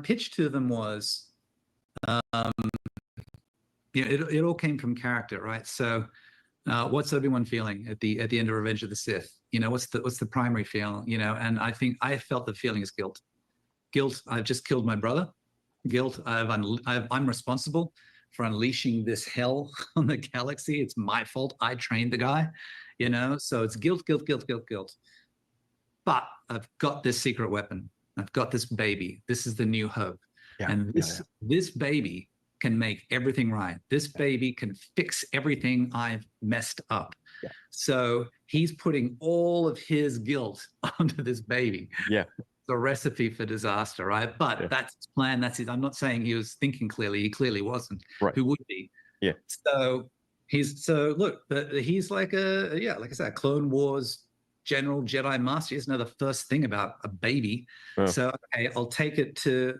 pitch to them was, it all came from character, right? So what's Obi-Wan feeling at the end of Revenge of the Sith? You know, what's the primary feeling? You know, and I think I felt the feeling is guilt. Guilt. I've just killed my brother. Guilt. I'm responsible for unleashing this hell on the galaxy. It's my fault. I trained the guy. You know, so it's guilt. But I've got this secret weapon. I've got this baby. This is the new hope. Yeah, and this baby can make everything right. This baby can fix everything I've messed up. Yeah. So he's putting all of his guilt onto this baby. Yeah. The recipe for disaster, right? But that's his plan. That's his. I'm not saying he was thinking clearly. He clearly wasn't. Right. Who would be? Yeah. So he's he's like like I said, Clone Wars General Jedi Master. He doesn't know the first thing about a baby. Oh. So okay, I'll take it to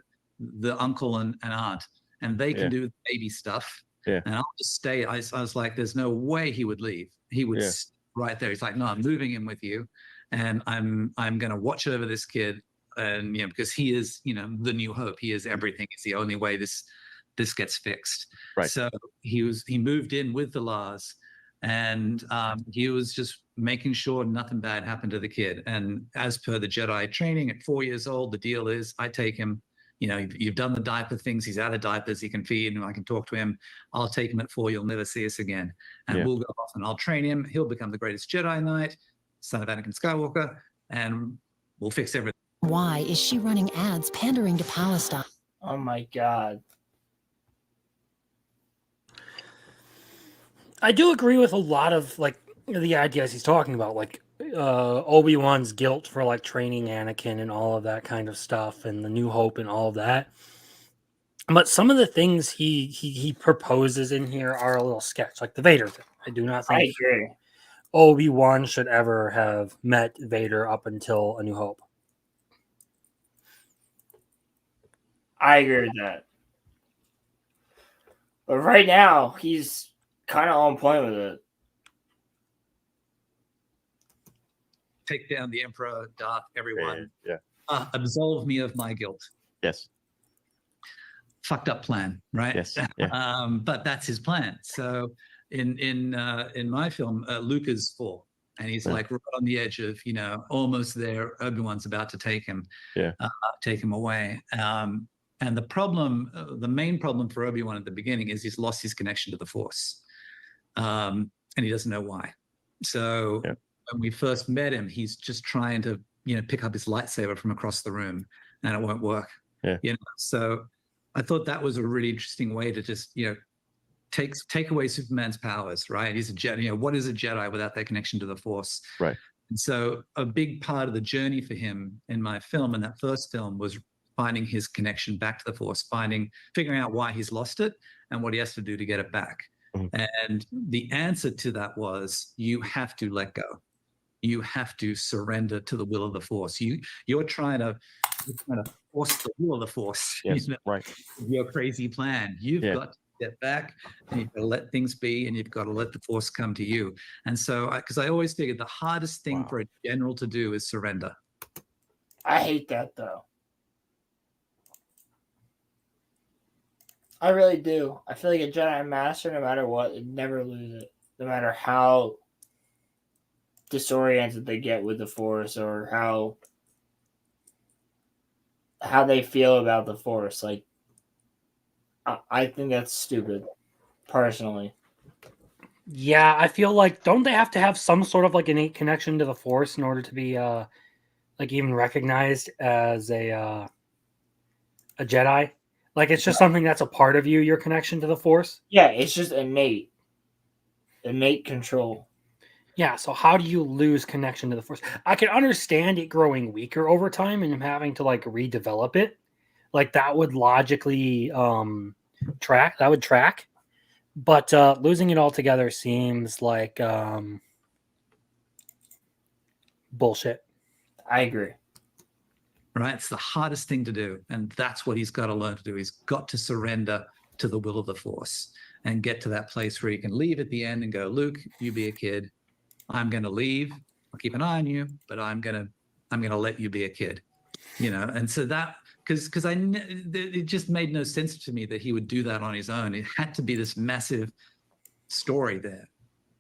the uncle and aunt, and they can do the baby stuff. Yeah. And I'll just stay. I was like, there's no way he would leave. He would stay right there. He's like, no, I'm moving in with you, and I'm going to watch over this kid. And because he is, the new hope. He is everything. It's the only way this gets fixed. Right. So he moved in with the Lars, and he was just making sure nothing bad happened to the kid. And as per the Jedi training, at 4 years old, the deal is I take him. You've done the diaper things. He's out of diapers. He can feed, and I can talk to him. I'll take him at 4. You'll never see us again. And we'll go off, and I'll train him. He'll become the greatest Jedi Knight, son of Anakin Skywalker, and we'll fix everything. Why is she running ads pandering to Palestine? Oh my God. I do agree with a lot of the ideas he's talking about, like Obi-Wan's guilt for training Anakin and all of that kind of stuff, and the New Hope and all of that. But some of the things he proposes in here are a little sketch, like the Vader thing. I do not think I agree. Obi-Wan should ever have met Vader up until A New Hope. I agree with that. But right now, he's kind of on point with it. Take down the Emperor, Darth, everyone. Yeah. Absolve me of my guilt. Yes. Fucked up plan, right? Yes. Yeah. But that's his plan. So in my film, Luke is 4, and he's like right on the edge of, almost there. Obi-Wan's about to take him away. And the main problem for Obi-Wan at the beginning is he's lost his connection to the Force, and he doesn't know why. So when we first met him, he's just trying to pick up his lightsaber from across the room, and it won't work. So I thought that was a really interesting way to just take away Superman's powers, right? He's a Jedi. What is a Jedi without their connection to the Force? Right. And so a big part of the journey for him in my film, in that first film, was finding his connection back to the Force, figuring out why he's lost it and what he has to do to get it back. And the answer to that was, you have to let go. You have to surrender to the will of the Force. You're trying to force the will of the Force. Yes, right. Your crazy plan. You've got to get back, and you've got to let things be, and you've got to let the Force come to you. And so, because I always figured the hardest thing for a general to do is surrender. I hate that, though. I really do. I feel like a Jedi Master, no matter what, it never lose it. No matter how disoriented they get with the Force, or how they feel about the Force. Like, I think that's stupid, personally. Yeah, I feel like, don't they have to have some sort of like innate connection to the Force in order to be like even recognized as a Jedi? Like, it's just something that's a part of you, your connection to the Force? Yeah, it's just innate control. Yeah, so how do you lose connection to the Force? I can understand it growing weaker over time and him having to like redevelop it. Like, that would logically track. But losing it altogether seems like bullshit. I agree. Right? It's the hardest thing to do. And that's what he's got to learn to do. He's got to surrender to the will of the Force and get to that place where he can leave at the end and go, Luke, you be a kid. I'm going to leave. I'll keep an eye on you, but I'm going to let you be a kid, And so that, because it just made no sense to me that he would do that on his own. It had to be this massive story there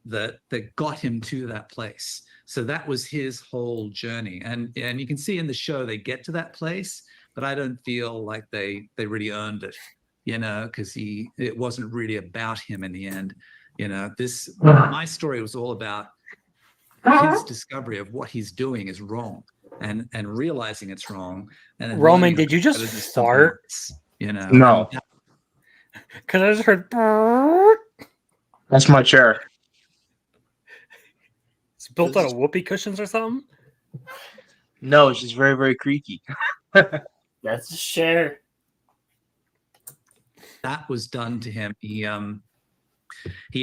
that got him to that place. So that was his whole journey. And you can see in the show they get to that place, but I don't feel like they really earned it, because it wasn't really about him in the end. My story was all about his discovery of what he's doing is wrong, and realizing it's wrong. And then Roman, did you just fart? No. Because I just heard. That's my chair. It's built out of whoopee cushions or something? No, it's just very, very creaky. That's a share. That was done to him. He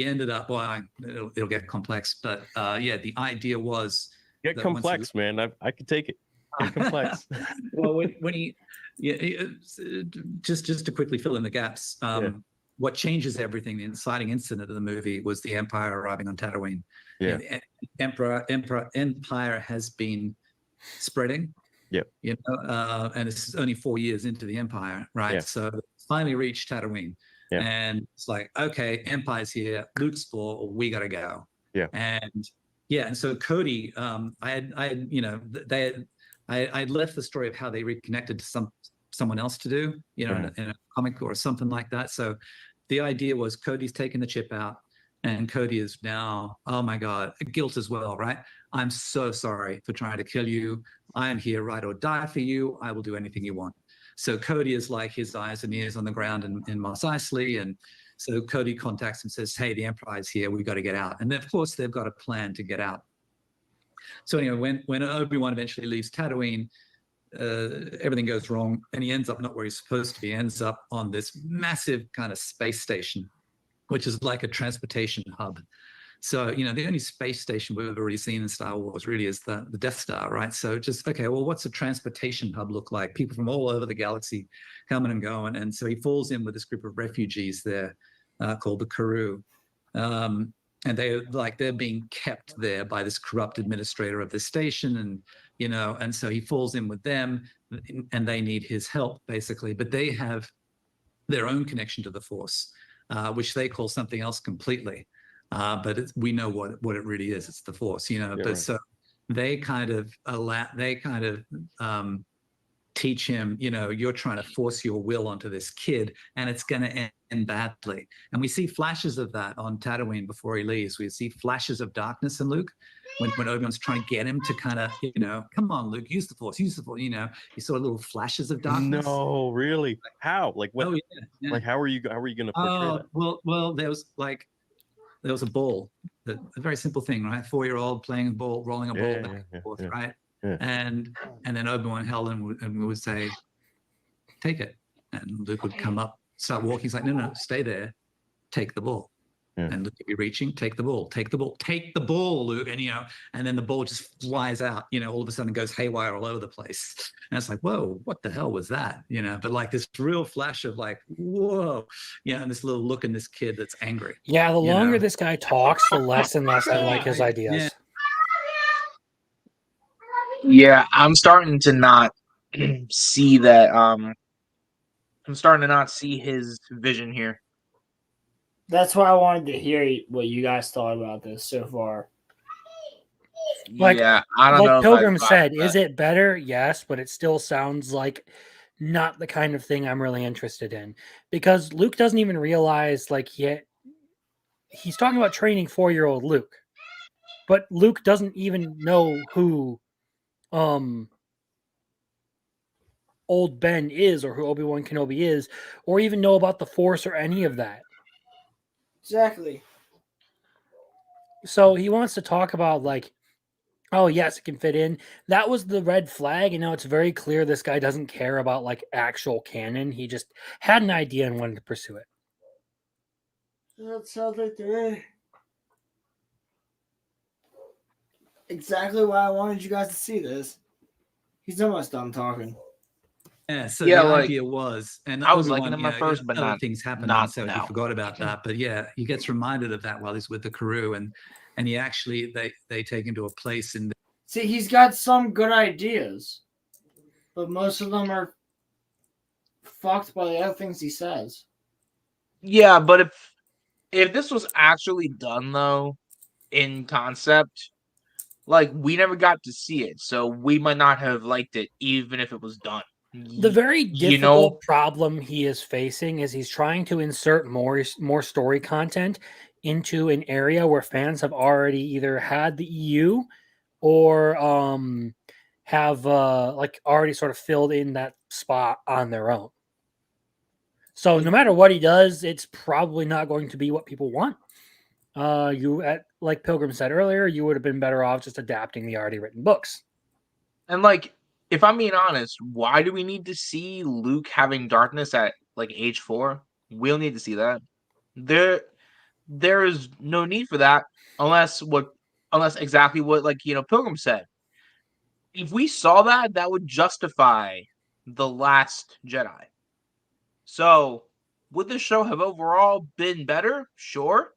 ended up, it'll get complex, but the idea was get complex, man. I could take it. Get complex. Well, when he just to quickly fill in the gaps, what changes everything, the inciting incident of the movie, was the Empire arriving on Tatooine. Yeah. Empire has been spreading. Yeah. And it's only 4 years into the Empire, right? Yeah. So finally reached Tatooine. Yeah. And it's like, okay, Empire's here, Luke's 4, we gotta go. Yeah. And so Cody, I'd left the story of how they reconnected to someone else to do, in a comic or something like that. So the idea was Cody's taking the chip out, and Cody is now, oh my God, guilt as well, right? I'm so sorry for trying to kill you. I am here, ride or die for you. I will do anything you want. So Cody is like his eyes and ears on the ground in Mos Eisley. And so Cody contacts him and says, hey, the Empire is here. We've got to get out. And then, of course, they've got a plan to get out. So anyway, when Obi-Wan eventually leaves Tatooine, everything goes wrong, and he ends up not where he's supposed to be. He ends up on this massive kind of space station, which is like a transportation hub. So, the only space station we've already seen in Star Wars really is the Death Star, right? So just, okay, well, what's a transportation hub look like? People from all over the galaxy coming and going. And so he falls in with this group of refugees there called the GOOOOO. And they're being kept there by this corrupt administrator of the station, and so he falls in with them, and they need his help basically. But they have their own connection to the Force, which they call something else completely. But we know what it really is. It's the Force, Yeah, But right. so they kind of teach him, you're trying to force your will onto this kid, and it's going to end badly. And we see flashes of that on Tatooine before he leaves. We see flashes of darkness in Luke when Obi-Wan's trying to get him to kind of, come on, Luke, use the Force. You saw little flashes of darkness. No, really? How? Like what? Oh, yeah. Like how are you going to portray that? Well, there was a ball, a very simple thing, right? 4-year-old playing a ball, rolling a ball back and forth, right? Yeah. And then Obi-Wan held him and would say, take it. And Luke would come up, start walking. He's like, no, stay there. Take the ball. Yeah. And Luke would be reaching, take the ball, take the ball, Luke. And then the ball just flies out, all of a sudden goes haywire all over the place. And it's like, whoa, what the hell was that? But like this real flash of like, whoa, and this little look in this kid that's angry. Yeah, the longer this guy talks, the less and less I like his ideas. Yeah. Yeah, I'm starting to not see that. I'm starting to not see his vision here. That's why I wanted to hear what you guys thought about this so far. Yeah, I don't know. Like Pilgrim said, that. Is it better? Yes, but it still sounds like not the kind of thing I'm really interested in, because Luke doesn't even realize he's talking about training 4-year-old Luke, but Luke doesn't even know who old Ben is, or who Obi-Wan Kenobi is, or even know about the Force or any of that. Exactly. So he wants to talk about like, oh yes, it can fit in. That was the red flag, and now it's very clear this guy doesn't care about like actual canon. He just had an idea and wanted to pursue it. That sounds like to me. Exactly why I wanted you guys to see this. He's almost done talking. Yeah, so Yeah, the like, idea was, and I was Obi-Wan, liking him at first, but other not things happened, not and so now. he forgot about that. But yeah, he gets reminded of that while he's with the GOOOOO, and he actually they take him to a place in. See, he's got some good ideas, but most of them are fucked by the other things he says. Yeah, but if this was actually done though, in concept, like we never got to see it, so we might not have liked it even if it was done. The very difficult problem he is facing is he's trying to insert more story content into an area where fans have already either had the EU or have like already sort of filled in that spot on their own. So no matter what he does, it's probably not going to be what people want. Like Pilgrim said earlier, you would have been better off just adapting the already written books. And like, if I'm being honest, why do we need to see Luke having darkness at like age 4? We'll need to see that. There is no need for that unless exactly what Pilgrim said. If we saw that, that would justify The Last Jedi. So, would the show have overall been better? Sure.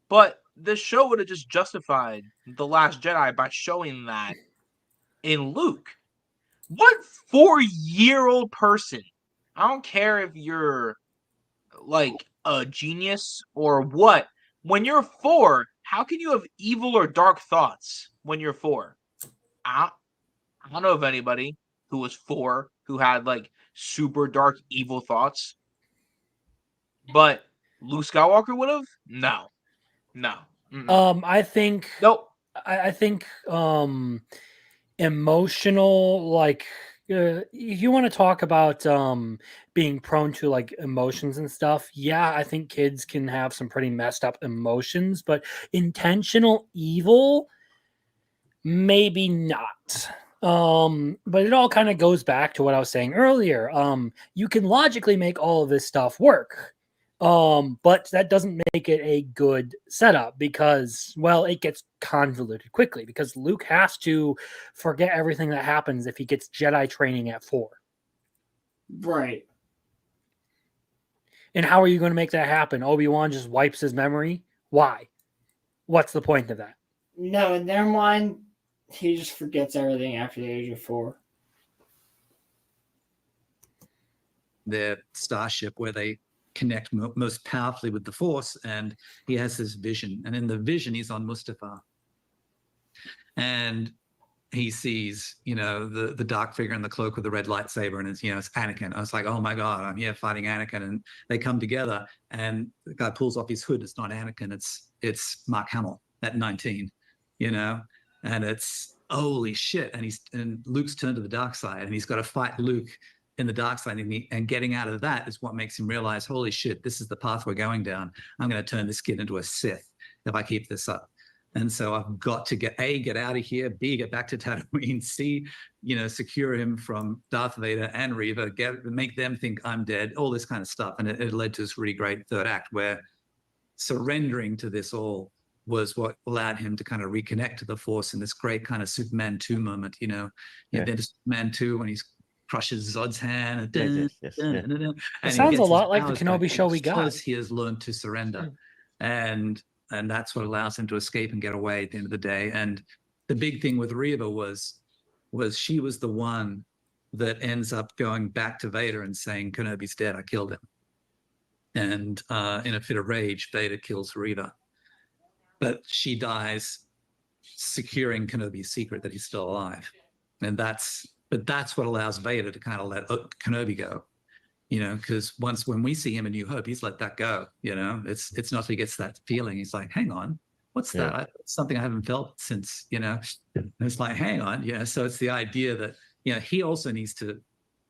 But the show would have just justified The Last Jedi by showing that in Luke. What 4-year-old person, I don't care if you're like a genius or what, when you're 4, how can you have evil or dark thoughts when you're 4? I don't know of anybody who was 4 who had like super dark evil thoughts. But Luke Skywalker would have? No. I think nope. I think emotional, like if you want to talk about being prone to like emotions and stuff, yeah, I think kids can have some pretty messed up emotions, but intentional evil, maybe not. But it all kind of goes back to what I was saying earlier. You can logically make all of this stuff work. But that doesn't make it a good setup because, well, it gets convoluted quickly because Luke has to forget everything that happens if he gets Jedi training at 4. Right. And how are you going to make that happen? Obi-Wan just wipes his memory? Why? What's the point of that? No, in their mind, he just forgets everything after the age of 4. Their starship where they connect most powerfully with the Force, and he has this vision. And in the vision, he's on Mustafar. And he sees, the dark figure in the cloak with the red lightsaber, and it's Anakin. I was like, oh my God, I'm here fighting Anakin. And they come together, and the guy pulls off his hood. It's not Anakin, it's Mark Hamill at 19, and it's holy shit. And Luke's turned to the dark side, and he's got to fight Luke in the dark side, and getting out of that is what makes him realize, holy shit, this is the path we're going down. I'm going to turn this kid into a Sith if I keep this up. And so I've got to get out of here, B, get back to Tatooine, C, secure him from Darth Vader and Reva, make them think I'm dead, all this kind of stuff. And it led to this really great third act where surrendering to this all was what allowed him to kind of reconnect to the Force in this great kind of Superman 2 moment, Then Superman 2 when he's crushes Zod's hand. It sounds a lot like the Kenobi show we got. Because he has learned to surrender. And that's what allows him to escape and get away at the end of the day. And the big thing with Reva was she was the one that ends up going back to Vader and saying, Kenobi's dead, I killed him. And in a fit of rage, Vader kills Reva. But she dies securing Kenobi's secret that he's still alive. And that's what allows Vader to kind of let Kenobi go. Because when we see him in New Hope, he's let that go. It's not till he gets that feeling. He's like, hang on, what's that? It's something I haven't felt since, it's like, hang on. So it's the idea that, he also needs to.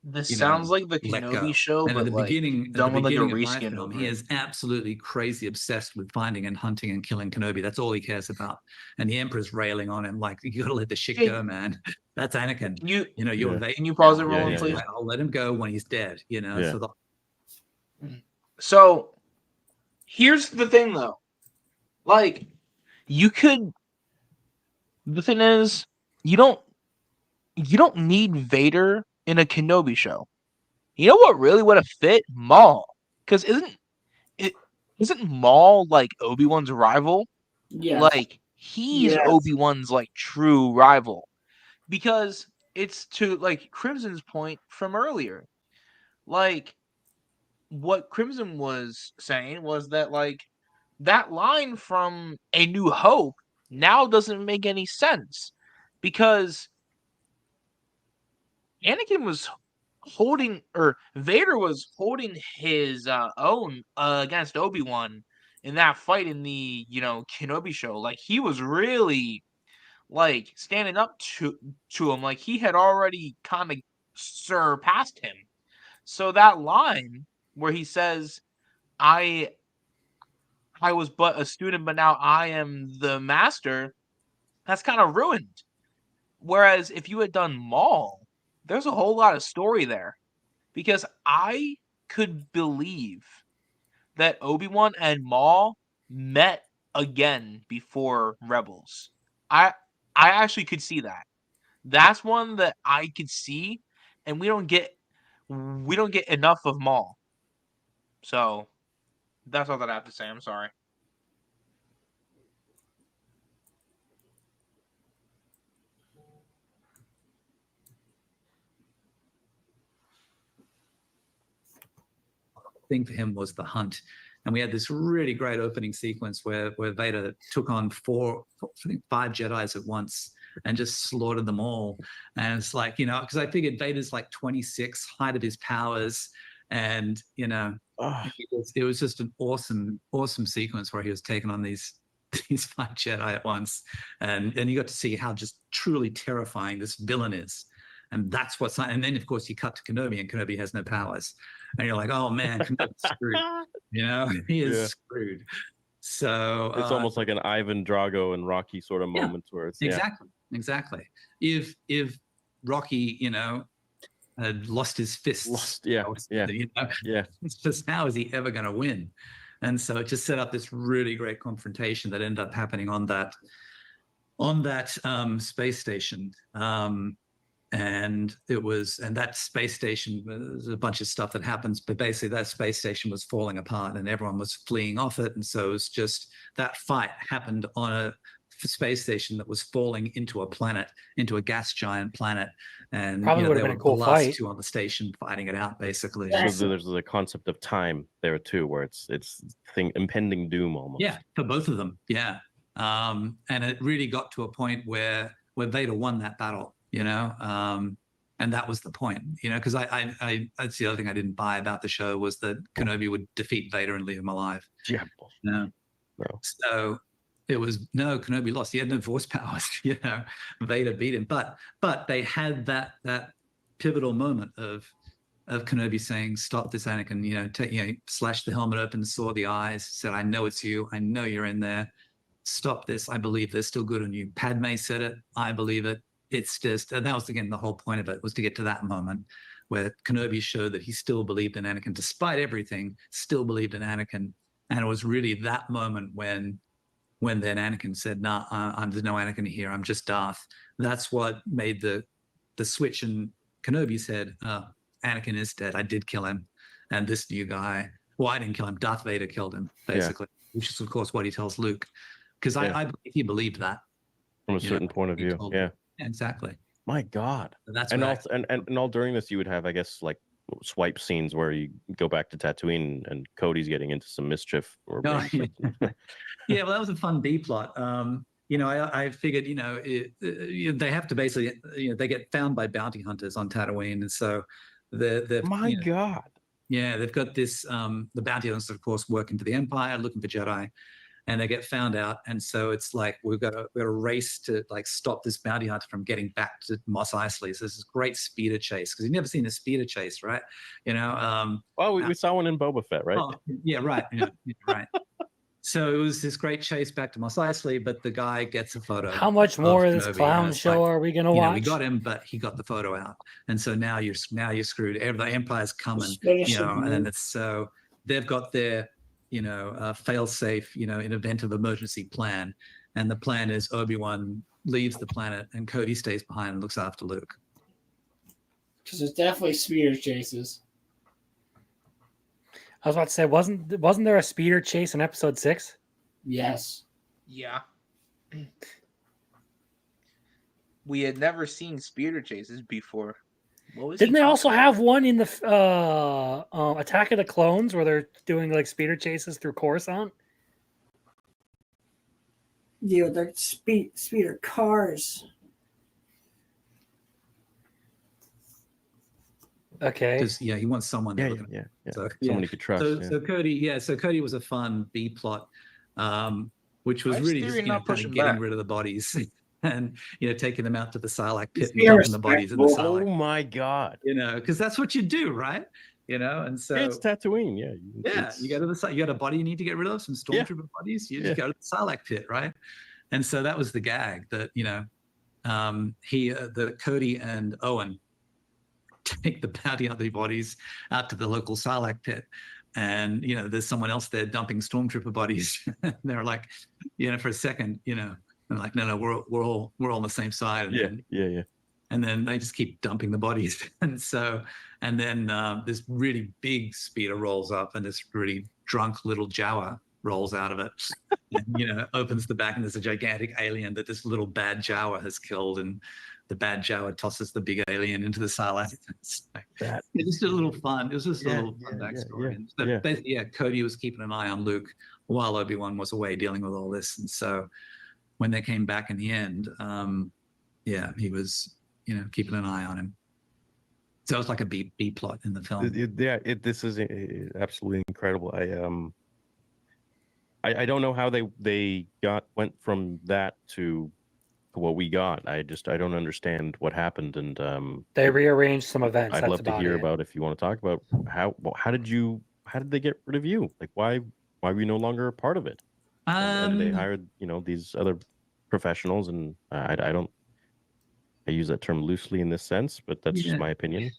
This sounds like the Kenobi show, and but at the beginning, done with like a of my reskin film, over he it. is absolutely crazy obsessed with finding and hunting and killing Kenobi. That's all he cares about. And the Emperor's railing on him like, you got to let the shit go, man. That's Anakin. You're Can you pause it, Roland, please? I'll let him go when he's dead. So here's the thing, though. Like, the thing is, you don't need Vader in a Kenobi show. You know what really would have fit? Maul. Because isn't Maul like Obi-Wan's rival? Yes. Like, he's Obi-Wan's like true rival. Because it's to like Crimson's point from earlier. Like, what Crimson was saying was that like that line from A New Hope now doesn't make any sense. Because Anakin was Vader was holding his own against Obi-Wan in that fight in the Kenobi show. Like, he was really like standing up to him, like he had already kind of surpassed him. So that line where he says, I was but a student, but now I am the master, that's kind of ruined. Whereas if you had done Maul, there's a whole lot of story there. Because I could believe that Obi-Wan and Maul met again before Rebels. I actually could see that. That's one that I could see, and we don't get enough of Maul. So that's all that I have to say. I'm sorry. Thing for him was the hunt. And we had this really great opening sequence where Vader took on 5 Jedis at once and just slaughtered them all. And it's like, because I figured Vader's like 26, height of his powers. And, it was just an awesome, awesome sequence where he was taking on these 5 Jedi at once. And you got to see how just truly terrifying this villain is. And that's what's, and then of course you cut to Kenobi, and Kenobi has no powers. And you're like, oh man, Kenobi's screwed. He is screwed. So it's almost like an Ivan Drago and Rocky sort of moment where it's exactly. If Rocky, had lost his fists, it's just how is he ever going to win? And so it just set up this really great confrontation that ended up happening on that space station. and that space station, there's a bunch of stuff that happens, but basically that space station was falling apart and everyone was fleeing off it. And so it was just, that fight happened on a space station that was falling into a planet, into a gas giant planet. And Probably would have they been a were cool the last fight. two on the station fighting it out, basically. So there's the concept of time there too, where it's impending doom almost. Yeah, for both of them. Yeah. And it really got to a point where Vader won that battle, and that was the point, because that's the other thing I didn't buy about the show, was that Kenobi would defeat Vader and leave him alive. Yeah. No. So it was, no, Kenobi lost. He had no force powers, Vader beat him. But they had that pivotal moment of Kenobi saying, "Stop this, Anakin," slashed the helmet open, saw the eyes, said, "I know it's you. I know you're in there. Stop this. I believe there's still good in you." Padme said it. I believe it. It's just, and that was, again, the whole point of it, was to get to that moment where Kenobi showed that he still believed in Anakin, despite everything, still believed in Anakin. And it was really that moment when then Anakin said, "Nah, there's no Anakin here. I'm just Darth." That's what made the switch. And Kenobi said, "Anakin is dead. I did kill him. And this new guy, well, I didn't kill him. Darth Vader killed him," basically, which is, of course, what he tells Luke. Because I believe he believed that. From a certain point of view. Yeah. Exactly. My God. That's and right. all, and all during this, you would have, I guess, like swipe scenes where you go back to Tatooine and Cody's getting into some mischief. Or Yeah, well, that was a fun B plot. I figured, they have to basically, they get found by bounty hunters on Tatooine, and so they're my God. Yeah, they've got this. The bounty hunters, of course, working for the Empire, looking for Jedi, and they get found out, and so it's like we've got to race to stop this bounty hunter from getting back to Mos Eisley. So there's this great speeder chase, because you've never seen a speeder chase, right? Well, we saw one in Boba Fett, right? Oh, yeah, right. Yeah, right. So it was this great chase back to Mos Eisley, but the guy gets a photo. How much more of this clown show are we gonna watch? We got him, but he got the photo out, and so now you're screwed. The Empire's coming, and it's so they've got their fail-safe, in event of emergency plan, and the plan is Obi-Wan leaves the planet and Cody stays behind and looks after Luke. Because there's definitely speeder chases. I was about to say, wasn't there a speeder chase in episode 6? Yes. Yeah. We had never seen speeder chases before. Didn't they also have one in the Attack of the Clones where they're doing speeder chases through Coruscant? Yeah, they're speeder cars. Okay. He wants someone. Yeah. So, someone you could trust. So Cody was a fun B plot, which was really just kind of getting rid of the bodies and taking them out to the Sarlacc pit and dumping the bodies in the Sarlacc. Oh my God! Because that's what you do, right? And so it's Tatooine. Yeah. You go to the you got a body you need to get rid of, some stormtrooper bodies. You just go to the Sarlacc pit, right? And so that was the gag that Cody and Owen take the bounty hunter bodies out to the local Sarlacc pit, and there's someone else there dumping stormtrooper bodies. And they're like, for a second, they're like, no, we're all on the same side. And yeah. And then they just keep dumping the bodies, and then this really big speeder rolls up, and this really drunk little Jawa rolls out of it, and opens the back, and there's a gigantic alien that this little bad Jawa has killed, and the bad Jawa tosses the big alien into the Sarlacc. It was just a little fun. It was just a little fun backstory. Cody was keeping an eye on Luke while Obi-Wan was away dealing with all this, and so when they came back in the end, he was keeping an eye on him. So it was like a B plot in the film. This is absolutely incredible. I don't know how they went from that to what we got. I don't understand what happened, and they rearranged some events. I'd love to hear about, if you want to talk about how did they get rid of you? Like why were you no longer a part of it? And they hired these other professionals, and I use that term loosely in this sense, but that's just my opinion.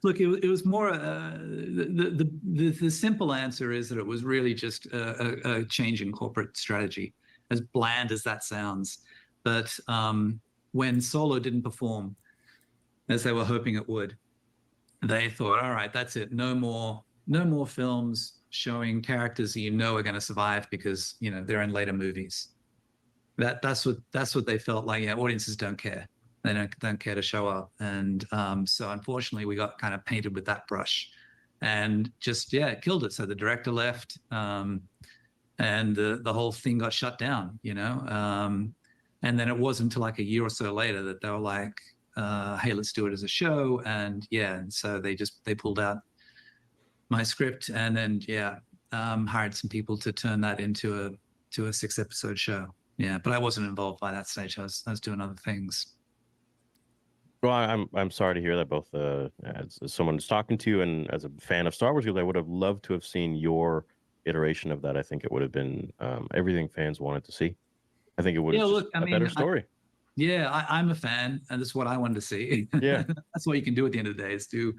Look, it was more the simple answer is that it was really just a change in corporate strategy, as bland as that sounds. But when Solo didn't perform as they were hoping it would, they thought, all right, that's it. No more films showing characters that you know are going to survive because, you know, they're in later movies. That's what they felt like. Yeah, audiences don't care. They don't care to show up. And so unfortunately we got kind of painted with that brush and just, yeah, it killed it. So the director left and the whole thing got shut down, you know? And then it wasn't until like a year or so later that they were like, hey, let's do it as a show. And yeah, and so they pulled out my script and then, yeah, hired some people to turn that into a 6-episode show. Yeah, but I wasn't involved by that stage. I was doing other things. Well, I'm sorry to hear that. Both as someone who's talking to you and as a fan of Star Wars, I would have loved to have seen your iteration of that. I think it would have been everything fans wanted to see. I think it would have just a better story. I'm a fan, and that's what I wanted to see. Yeah, that's what you can do at the end of the day is do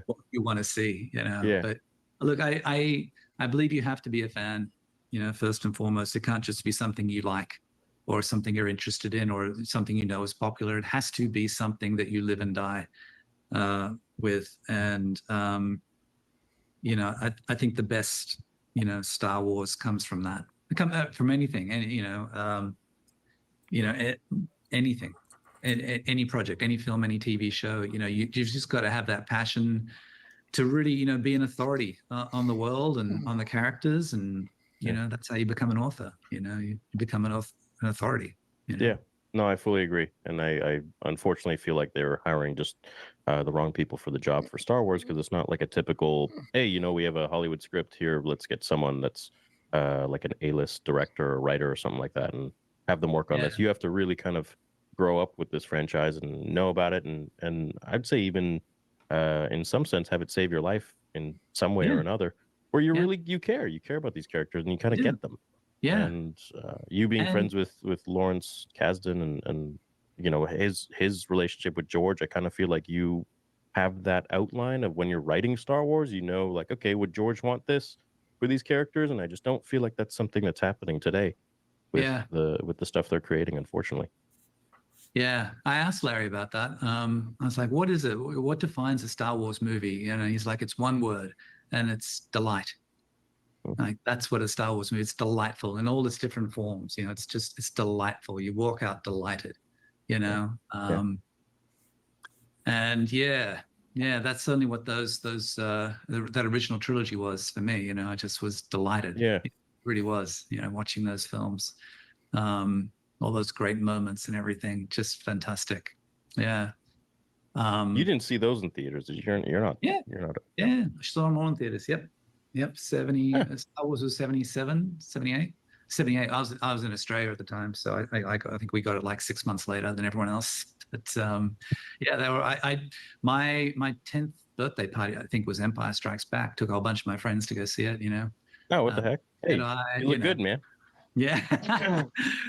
what you want to see. You know. Yeah. But look, I believe you have to be a fan. You know, first and foremost, it can't just be something you like, or something you're interested in, or something you know is popular. It has to be something that you live and die with. And you know, I think the best, you know, Star Wars comes from that. It comes from anything, and anything, any project, any film, any TV show. You know, you've just got to have that passion to really, you know, be an authority on the world and on the characters, and you know, that's how you become an author. You know, you become an authority. You know? Yeah, no, I fully agree, and I unfortunately feel like they were hiring just the wrong people for the job for Star Wars, because it's not like a typical, hey, you know, we have a Hollywood script here, let's get someone that's like an A-list director or writer or something like that, and have them work on this. You have to really kind of grow up with this franchise and know about it, and I'd say even in some sense have it save your life in some way or another, where you really you care about these characters and you kind of get them. And you being friends with Lawrence Kasdan and you know his relationship with George, I kind of feel like you have that outline of when you're writing Star Wars, you know, like, okay, would George want this for these characters? And I just don't feel like that's something that's happening today with the stuff they're creating, unfortunately. Yeah, I asked Larry about that. I was like, what is it? What defines a Star Wars movie? You know, he's like, it's one word, and it's delight. Like, that's what a Star Wars movie is. It's delightful in all its different forms. You know, it's delightful. You walk out delighted, you know? And that's certainly what that original trilogy was for me. You know, I just was delighted. Yeah. It really was, you know, watching those films. All those great moments and everything, just fantastic. Yeah. You didn't see those in theaters. You're not. Yeah. You're not. Yeah. I saw them all in theaters. Yep. 70. Star Wars was 77, 78. 78. I was in Australia at the time, so I think we got it like 6 months later than everyone else. But yeah, they were. My 10th birthday party, I think, was Empire Strikes Back. Took a whole bunch of my friends to go see it. You know. Oh, what the heck? Hey, you look good, man. Yeah.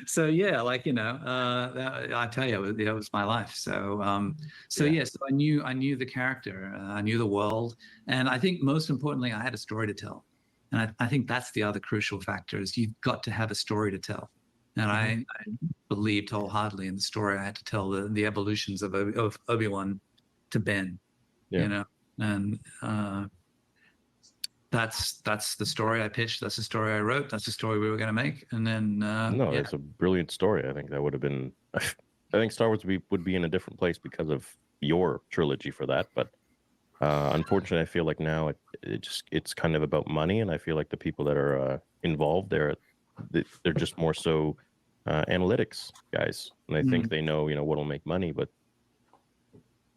So yeah, like, you know, I tell you, it was my life. So so I knew the character, I knew the world, and I think most importantly, I had a story to tell. And I think that's the other crucial factor, is you've got to have a story to tell. And I believed wholeheartedly in the story I had to tell, the evolutions of Obi-Wan to Ben. You know, and that's the story I pitched. That's the story I wrote. That's the story we were going to make. And then it's a brilliant story. I think that would have been. I think Star Wars would be in a different place because of your trilogy for that. But unfortunately, I feel like now it's kind of about money, and I feel like the people that are involved they're just more so analytics guys, and I think they know what'll make money, but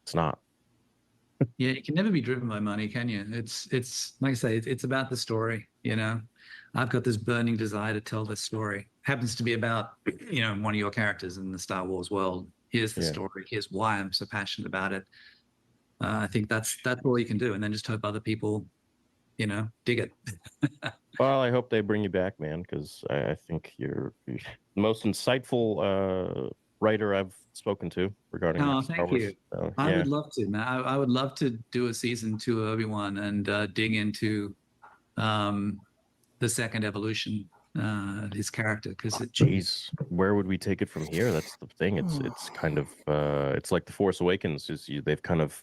it's not. Yeah, you can never be driven by money, can you? It's like I say, it's about the story. You know, I've got this burning desire to tell this story. Happens to be about one of your characters in the Star Wars world. Here's the story. Here's why I'm so passionate about it. I think that's all you can do, and then just hope other people, dig it. Well, I hope they bring you back, man, because I think you're the most insightful writer I've spoken to regarding Star thank Wars. you. So, I would love to, man. I would love to do a season 2 of Obi-Wan and dig into the second evolution his character, because Jeez, where would we take it from here? That's the thing. It's kind of it's like The Force Awakens. They've kind of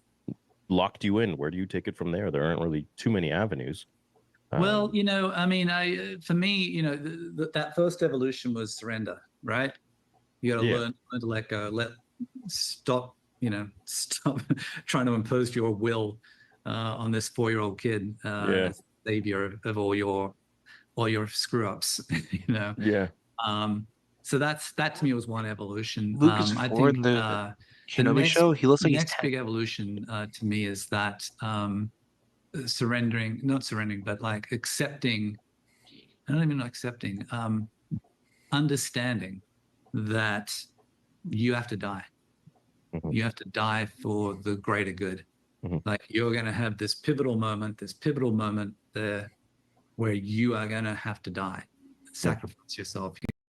locked you in. Where do you take it from there? There aren't really too many avenues. Well, you know, I mean, for me, you know, that first evolution was surrender, right? You got to learn to let go, stop trying to impose your will on this 4-year-old kid, as savior of all your screw ups, you know. Yeah. So that to me was one evolution. Lucas I Ford, think the Kenobi show, he looks the like he's next 10. big evolution to me is that not surrendering, but like accepting. I don't even know accepting. Understanding that you have to die. You have to die for the greater good. Like you're going to have this pivotal moment there where you are going to have to die, sacrifice yourself.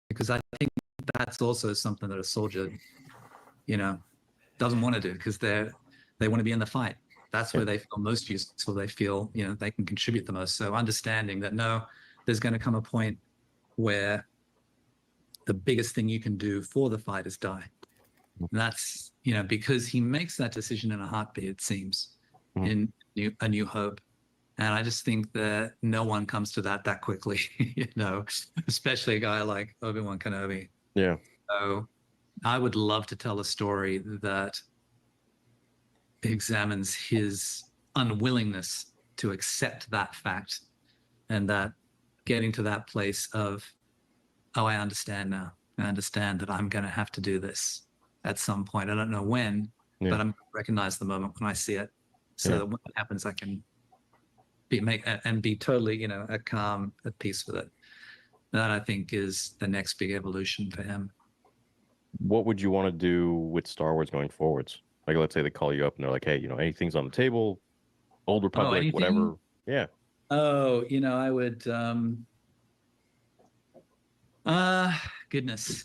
Because I think that's also something that a soldier, you know, doesn't want to do, because they want to be in the fight. That's where they feel most useful. They feel, you know, they can contribute the most. So understanding that, no, there's going to come a point where the biggest thing you can do for the fight is die. And that's, you know, because he makes that decision in a heartbeat, it seems, in A New Hope. And I just think that no one comes to that quickly, you know, especially a guy like Obi-Wan Kenobi. Yeah. So I would love to tell a story that examines his unwillingness to accept that fact, and that getting to that place of, oh, I understand now. I understand that I'm going to have to do this at some point. I don't know when, but I'm going to recognize the moment when I see it, so that when it happens, I can be totally, you know, calm, at peace with it. That, I think, is the next big evolution for him. What would you want to do with Star Wars going forwards? Like, let's say they call you up and they're like, hey, you know, anything's on the table, Old Republic, whatever. Yeah. Oh, you know, I would, goodness.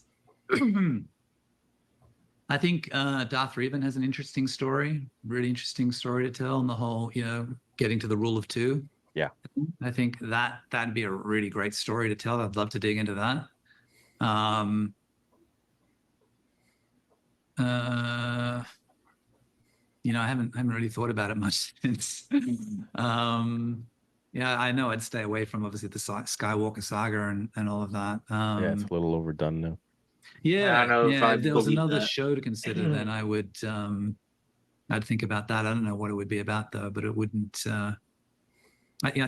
I think Darth Revan has an interesting story, really interesting story to tell, and the whole, you know, getting to the rule of 2. Yeah. I think that'd be a really great story to tell. I'd love to dig into that. You know, I haven't really thought about it much since. Yeah, I know I'd stay away from, obviously, the Skywalker saga and all of that. Yeah, it's a little overdone now. Yeah, I don't know if yeah. I If there was believe another that. show to consider, then I would, I'd think about that. I don't know what it would be about, though, but it wouldn't. I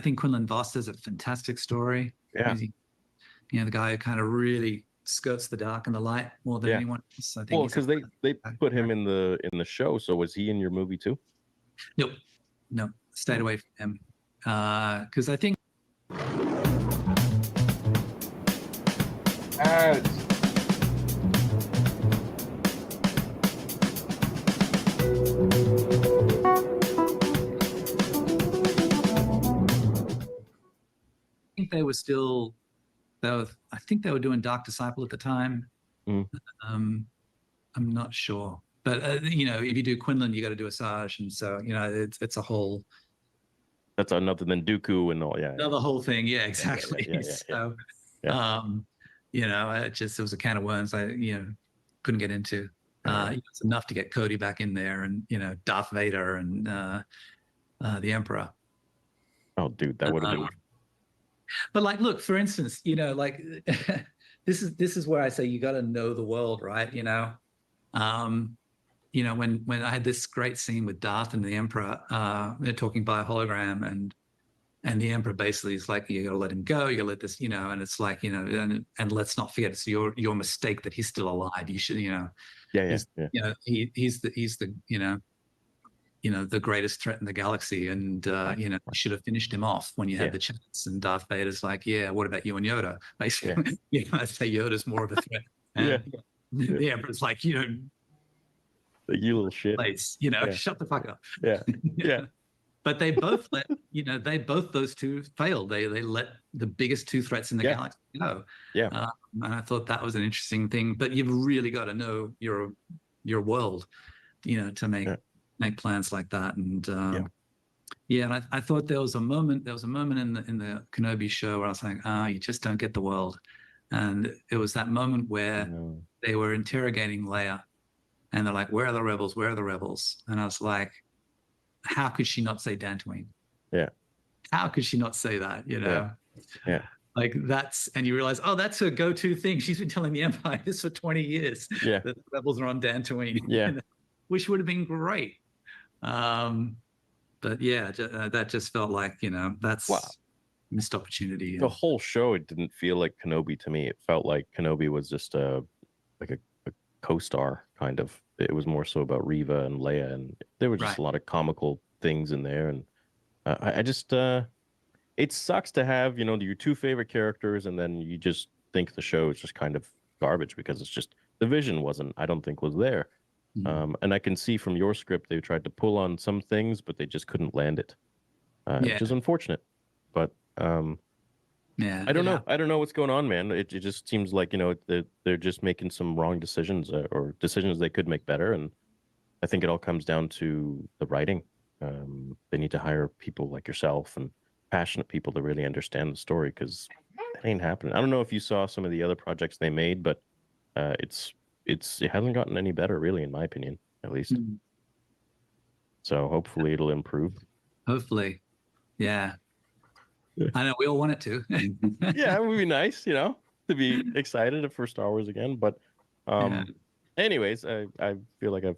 think Quinlan Vos has a fantastic story. Yeah. You know, the guy who kind of really skirts the dark and the light more than anyone else. I think. Well, because they put him in the show, so was he in your movie too? Nope, no, stayed away from him, because I think. I think they were still, I think they were doing Dark Disciple at the time. I'm not sure, but you know, if you do Quinlan, you got to do Asajj, and so, you know, it's a whole. That's another than Dooku and all. Yeah. Another whole thing. Yeah, exactly. So, you know, it was a can of worms I, you know, couldn't get into. It's enough to get Cody back in there, and, you know, Darth Vader and the Emperor. Oh, dude, that would have been. But, like, look, for instance, you know, like this is where I say you got to know the world, right? You know, when I had this great scene with Darth and the Emperor, they're talking by a hologram, and the Emperor basically is like, you got to let him go. You got to let this, you know, and it's like, you know, and let's not forget, it's your mistake that he's still alive. You should, you know, you know, he's the you know, the greatest threat in the galaxy, and you know, you should have finished him off when you had the chance. And Darth Vader's like, yeah, what about you and Yoda? Basically, you know, I'd say Yoda's more of a threat. And the Emperor's like, you know, you little shit, you know, shut the fuck up. Yeah. But they both let, you know, those two failed. They let the biggest two threats in the galaxy go. And I thought that was an interesting thing. But you've really got to know your world, you know, to make plans like that. And Yeah, and I thought there was a moment in the Kenobi show where I was like, you just don't get the world. And it was that moment where they were interrogating Leia and they're like, where are the rebels? Where are the rebels? And I was like, how could she not say Dantooine? Yeah. How could she not say that? You know? Yeah. Like that's, and you realize, oh, that's her go-to thing. She's been telling the Empire this for 20 years. Yeah. That the rebels are on Dantooine. Yeah. Which would have been great. But yeah, that just felt like, that's missed opportunity. The whole show, it didn't feel like Kenobi to me. It felt like Kenobi was just a co-star kind of. It was more so about Reva and Leia, and there were just a lot of comical things in there. And I just, it sucks to have, your two favorite characters, and then you just think the show is just kind of garbage because it's just the vision I don't think was there. And I can see from your script they tried to pull on some things, but they just couldn't land it, which is unfortunate. But I don't know. I don't know what's going on, man. It just seems like they're just making some wrong decisions or decisions they could make better, and I think it all comes down to the writing. They need to hire people like yourself and passionate people to really understand the story, because that ain't happening. I don't know if you saw some of the other projects they made, but it hasn't gotten any better, really, in my opinion, at least. So hopefully it'll improve. Hopefully, yeah. I know we all want it to. Yeah, it would be nice, to be excited for Star Wars again. But, anyways, I feel like I've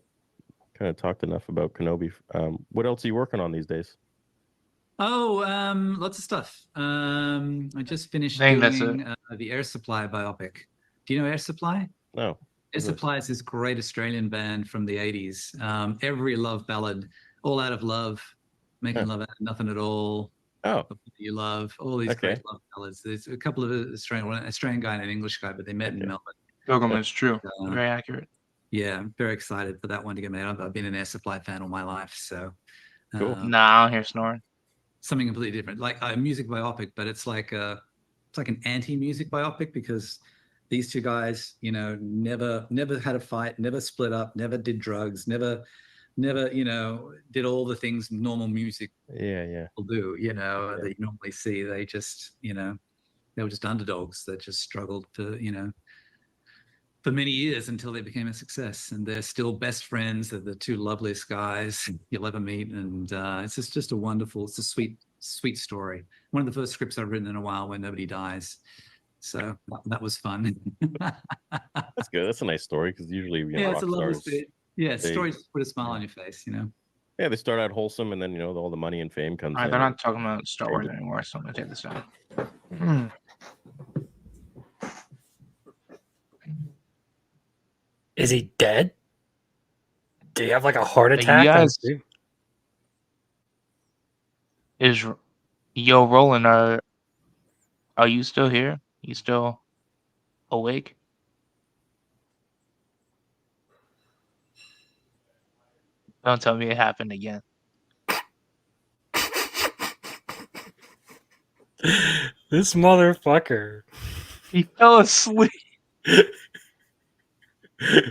kind of talked enough about Kenobi. What else are you working on these days? Oh, lots of stuff. I just finished I think that's doing the Air Supply biopic. Do you know Air Supply? No. Air Supply is this great Australian band from the 80s. Every love ballad, All Out of Love, Making Love Out of Nothing at All. Oh. You Love, all these great love ballads. There's a couple of Australian guy and an English guy, but they met in Melbourne. Pilgrim is true. Very accurate. Yeah, I'm very excited for that one to get made. I've been an Air Supply fan all my life, so cool. Nah, I don't hear snoring. Something completely different, like a music biopic, but it's like an anti-music biopic, because these two guys, never had a fight, never split up, never did drugs, never, did all the things normal music will do, that you normally see. They just, they were just underdogs that just struggled for many years until they became a success, and they're still best friends. They're the two loveliest guys you'll ever meet, and it's just a wonderful, it's a sweet story. One of the first scripts I've written in a while where nobody dies, so that was fun. That's good. That's a nice story, because usually it's a lovely stars, story. Yeah, stories put a smile on your face, Yeah, they start out wholesome, and then all the money and fame comes. All right, in. they're not talking about Star Wars anymore, so I'm gonna take this out. Is he dead? Did he have like a heart attack? Yo, Roland, are you still here? You still awake? Don't tell me it happened again. This motherfucker. He fell asleep. We've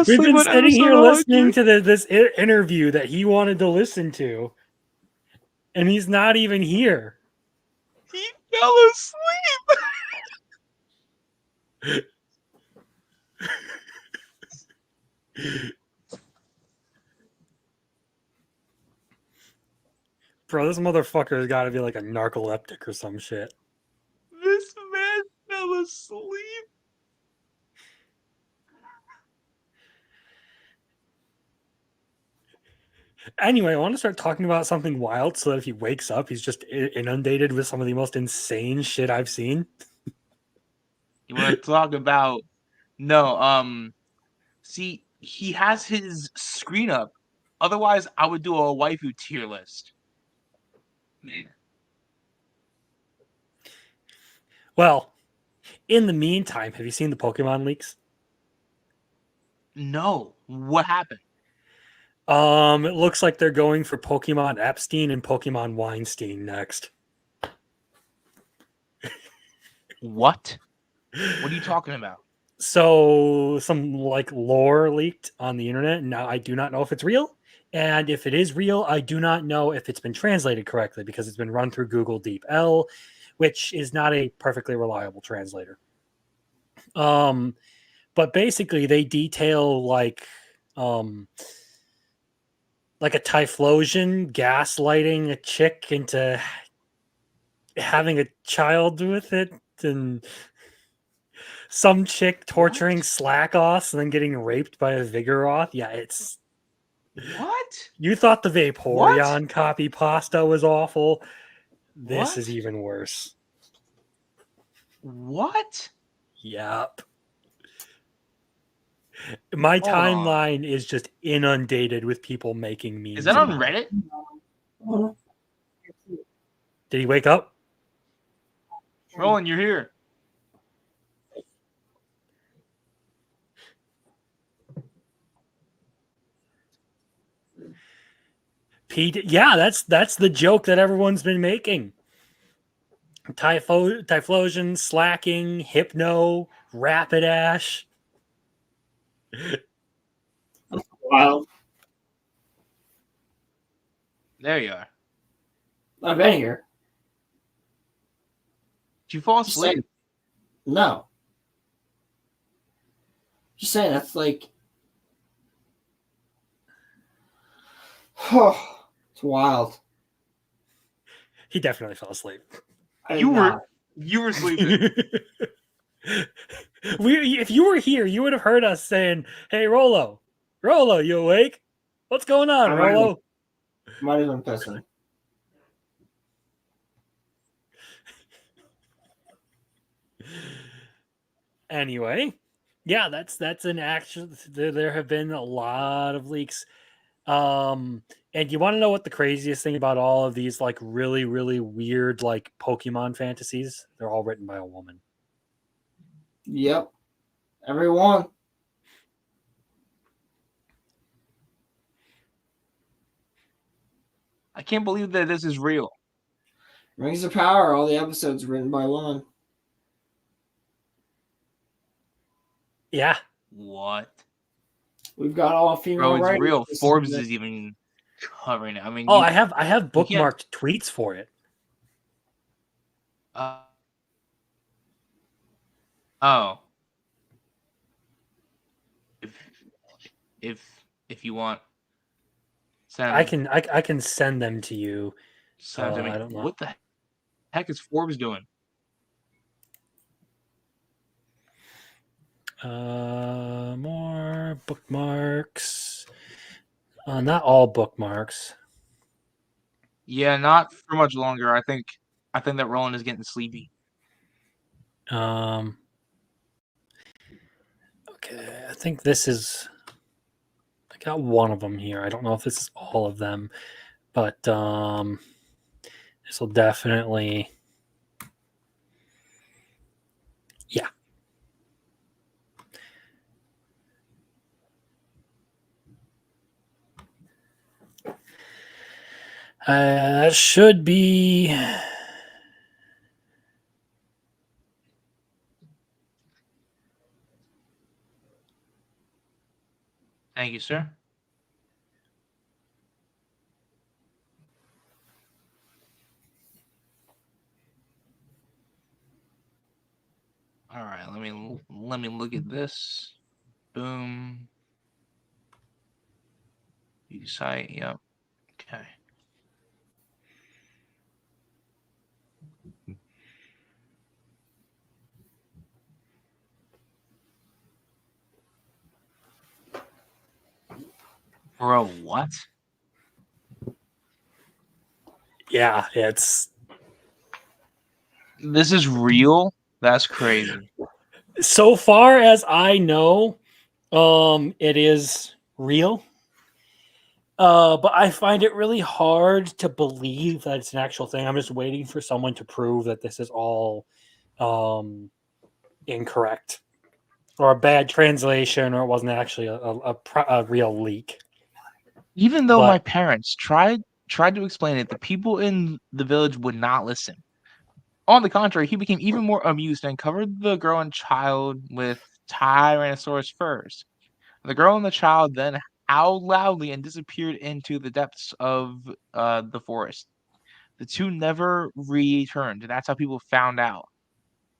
been sitting here listening to this interview that he wanted to listen to, and he's not even here. He fell asleep. Bro, this motherfucker has got to be like a narcoleptic or some shit. This man fell asleep. Anyway, I want to start talking about something wild so that if he wakes up, he's just inundated with some of the most insane shit I've seen. You want to talk about... No, see, he has his screen up. Otherwise, I would do a waifu tier list. Man. Well, in the meantime, have you seen the Pokemon leaks? No. What happened? It looks like they're going for Pokemon Epstein and Pokemon Weinstein next. What? What are you talking about? So some like lore leaked on the internet. Now I do not know if it's real, And if it is real, I do not know if it's been translated correctly because it's been run through Google DeepL, which is not a perfectly reliable translator. But basically they detail like a Typhlosion gaslighting a chick into having a child with it, and some chick torturing Slackoffs and then getting raped by a Vigoroth. Yeah, it's... What? You thought the Vaporeon copy pasta was awful. This is even worse. What? Yep. My Hold on. timeline is just inundated with people making memes. Is that on about it. Reddit? Did he wake up? Roland, you're here. Pete, yeah, that's the joke that everyone's been making. Typhlosion, slacking, Hypno, Rapidash. Wild. There you are. I've been here. Did you fall Just asleep? saying. No. Just saying, that's like... it's wild. He definitely fell asleep. You were sleeping. If you were here, you would have heard us saying, "Hey, Rolo, you awake? What's going on, Rolo?" Might have been pissing. Anyway, yeah, that's an action. There have been a lot of leaks. And you want to know what the craziest thing about all of these like really, really weird like Pokemon fantasies? They're all written by a woman. Yep. Everyone. I can't believe that this is real. Rings of Power, all the episodes written by women. Yeah. What? We've got all female Bro, it's writers. real. Forbes is even covering it. I mean, I have you can't- bookmarked tweets for it. Oh. If you want, send I can send them to you. send them to me. I don't know. What the heck is Forbes doing? More bookmarks. Not all bookmarks. Yeah, not for much longer. I think that Roland is getting sleepy. Okay, I think this is... I got one of them here. I don't know if this is all of them, but this will definitely... Yeah. That should be... Thank you, sir. All right, let me look at this. Boom. View site. Yep. Okay. Bro, what? Yeah, it's... This is real? That's crazy. So far as I know, it is real. But I find it really hard to believe that it's an actual thing. I'm just waiting for someone to prove that this is all incorrect or a bad translation, or it wasn't actually a real leak. Even though my parents tried to explain it, the people in the village would not listen. On the contrary, he became even more amused and covered the girl and child with Tyrannosaurus furs. The girl and the child then howled loudly and disappeared into the depths of the forest. The two never returned. That's how people found out.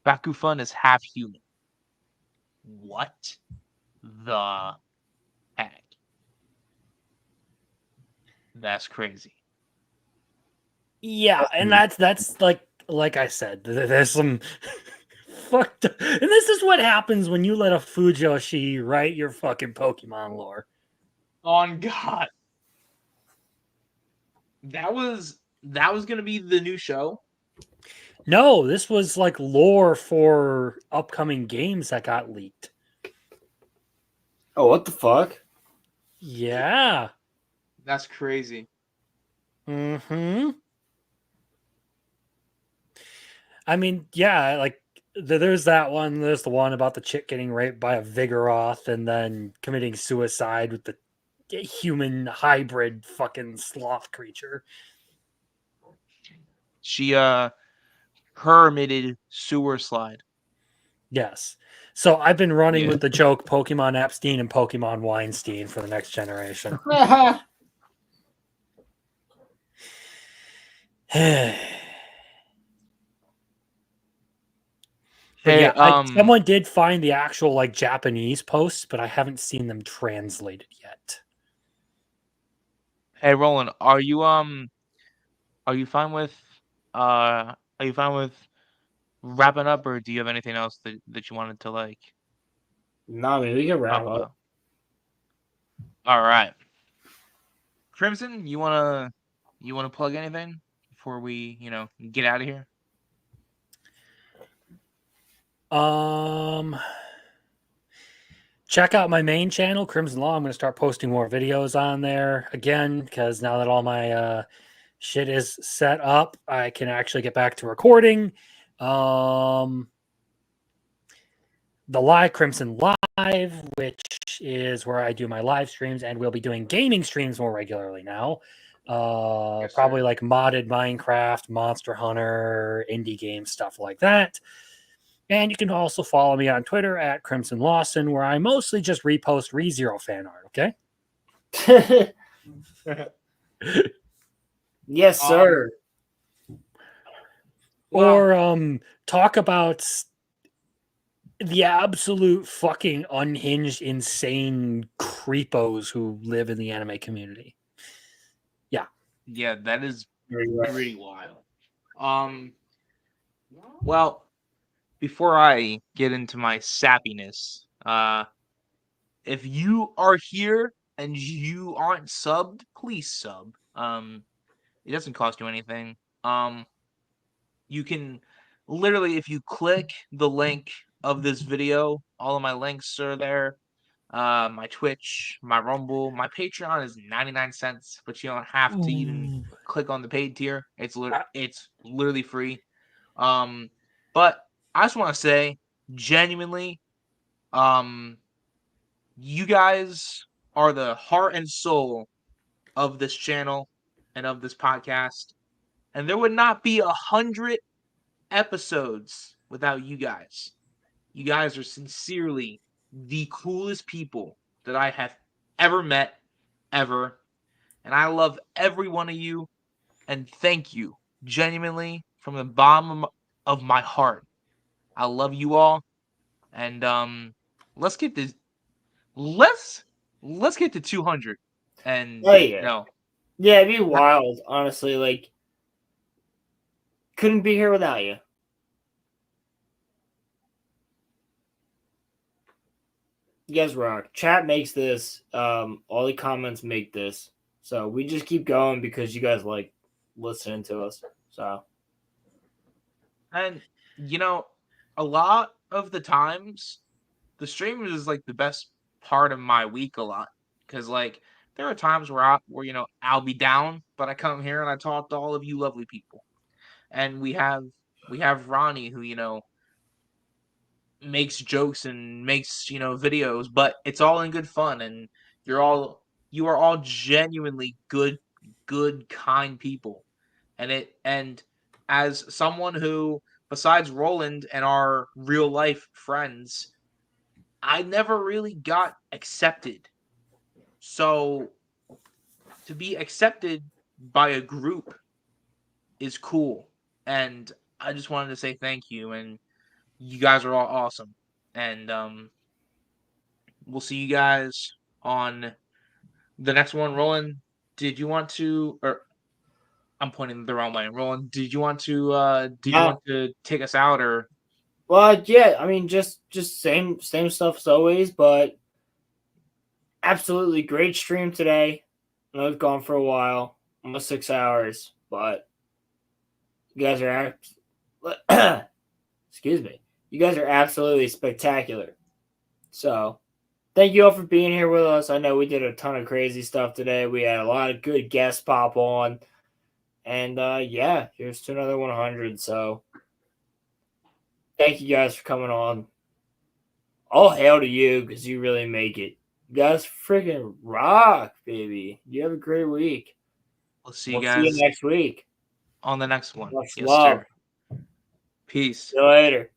Bakufun is half human. What the heck? That's crazy. Yeah, and that's like I said, there's some fucked up, and this is what happens when you let a Fujoshi write your fucking Pokemon lore. On God. That was gonna be the new show. No, this was like lore for upcoming games that got leaked. Oh, what the fuck? Yeah. That's crazy. Mm-hmm. I mean, yeah, like there's that one. There's the one about the chick getting raped by a Vigoroth and then committing suicide with the human hybrid fucking sloth creature. She hermited sewer slide. Yes. So I've been running with the joke Pokemon Epstein and Pokemon Weinstein for the next generation. But Hey, yeah, someone did find the actual like Japanese posts, but I haven't seen them translated yet. Hey, Roland, are you fine with wrapping up, or do you have anything else that you wanted to like? Nah, man, we can wrap up. All right, Crimson, you wanna plug anything before we get out of here? Check out my main channel, Crimson Law. I'm going to start posting more videos on there again because now that all my shit is set up, I can actually get back to recording. The Live Crimson Live, which is where I do my live streams, and we'll be doing gaming streams more regularly now. Probably like modded Minecraft, Monster Hunter, indie games, stuff like that. And you can also follow me on Twitter at Crimson Lawson, where I mostly just repost ReZero fan art, okay? Yes, sir. Or talk about the absolute fucking unhinged, insane creepos who live in the anime community. Yeah. Yeah, that is pretty wild. Well, before I get into my sappiness, if you are here and you aren't subbed, please sub. It doesn't cost you anything. You can literally, if you click the link of this video, all of my links are there. My Twitch, my Rumble, my Patreon is 99 cents, but you don't have to even click on the paid tier. It's literally free. But I just want to say, genuinely, you guys are the heart and soul of this channel and of this podcast, and there would not be 100 episodes without you guys. You guys are sincerely the coolest people that I have ever met, ever. And I love every one of you. And thank you, genuinely, from the bottom of my heart. I love you all. And let's get this. Let's get to 200. And Oh, yeah. no. Yeah, it'd be wild, honestly. Like, couldn't be here without you. You guys rock. Chat makes this. All the comments make this. So we just keep going because you guys like listening to us. So, and a lot of the times, the stream is like the best part of my week a lot, because like there are times where I'll be down, but I come here and I talk to all of you lovely people, and we have Ronnie who makes jokes and makes videos, but it's all in good fun, and you are all genuinely good, kind people, and as someone who, besides Roland and our real life friends, I never really got accepted So to be accepted by a group is cool. And I just wanted to say thank you. And you guys are all awesome. And we'll see you guys on the next one. Roland, did you want to, or I'm pointing the wrong way. Roland, did you want to take us out, or? Well, yeah, I mean, just same stuff as always, but absolutely great stream today. I know it's gone for a while, almost 6 hours, but you guys are excuse me, you guys are absolutely spectacular. So, thank you all for being here with us. I know we did a ton of crazy stuff today. We had a lot of good guests pop on, and yeah, here's to another 100. So, thank you guys for coming on. All hail to you because you really make it. You guys freaking rock, baby. You have a great week. We'll see you See guys you next week. on the next one. Much Yes, love. sir. Peace. See you later.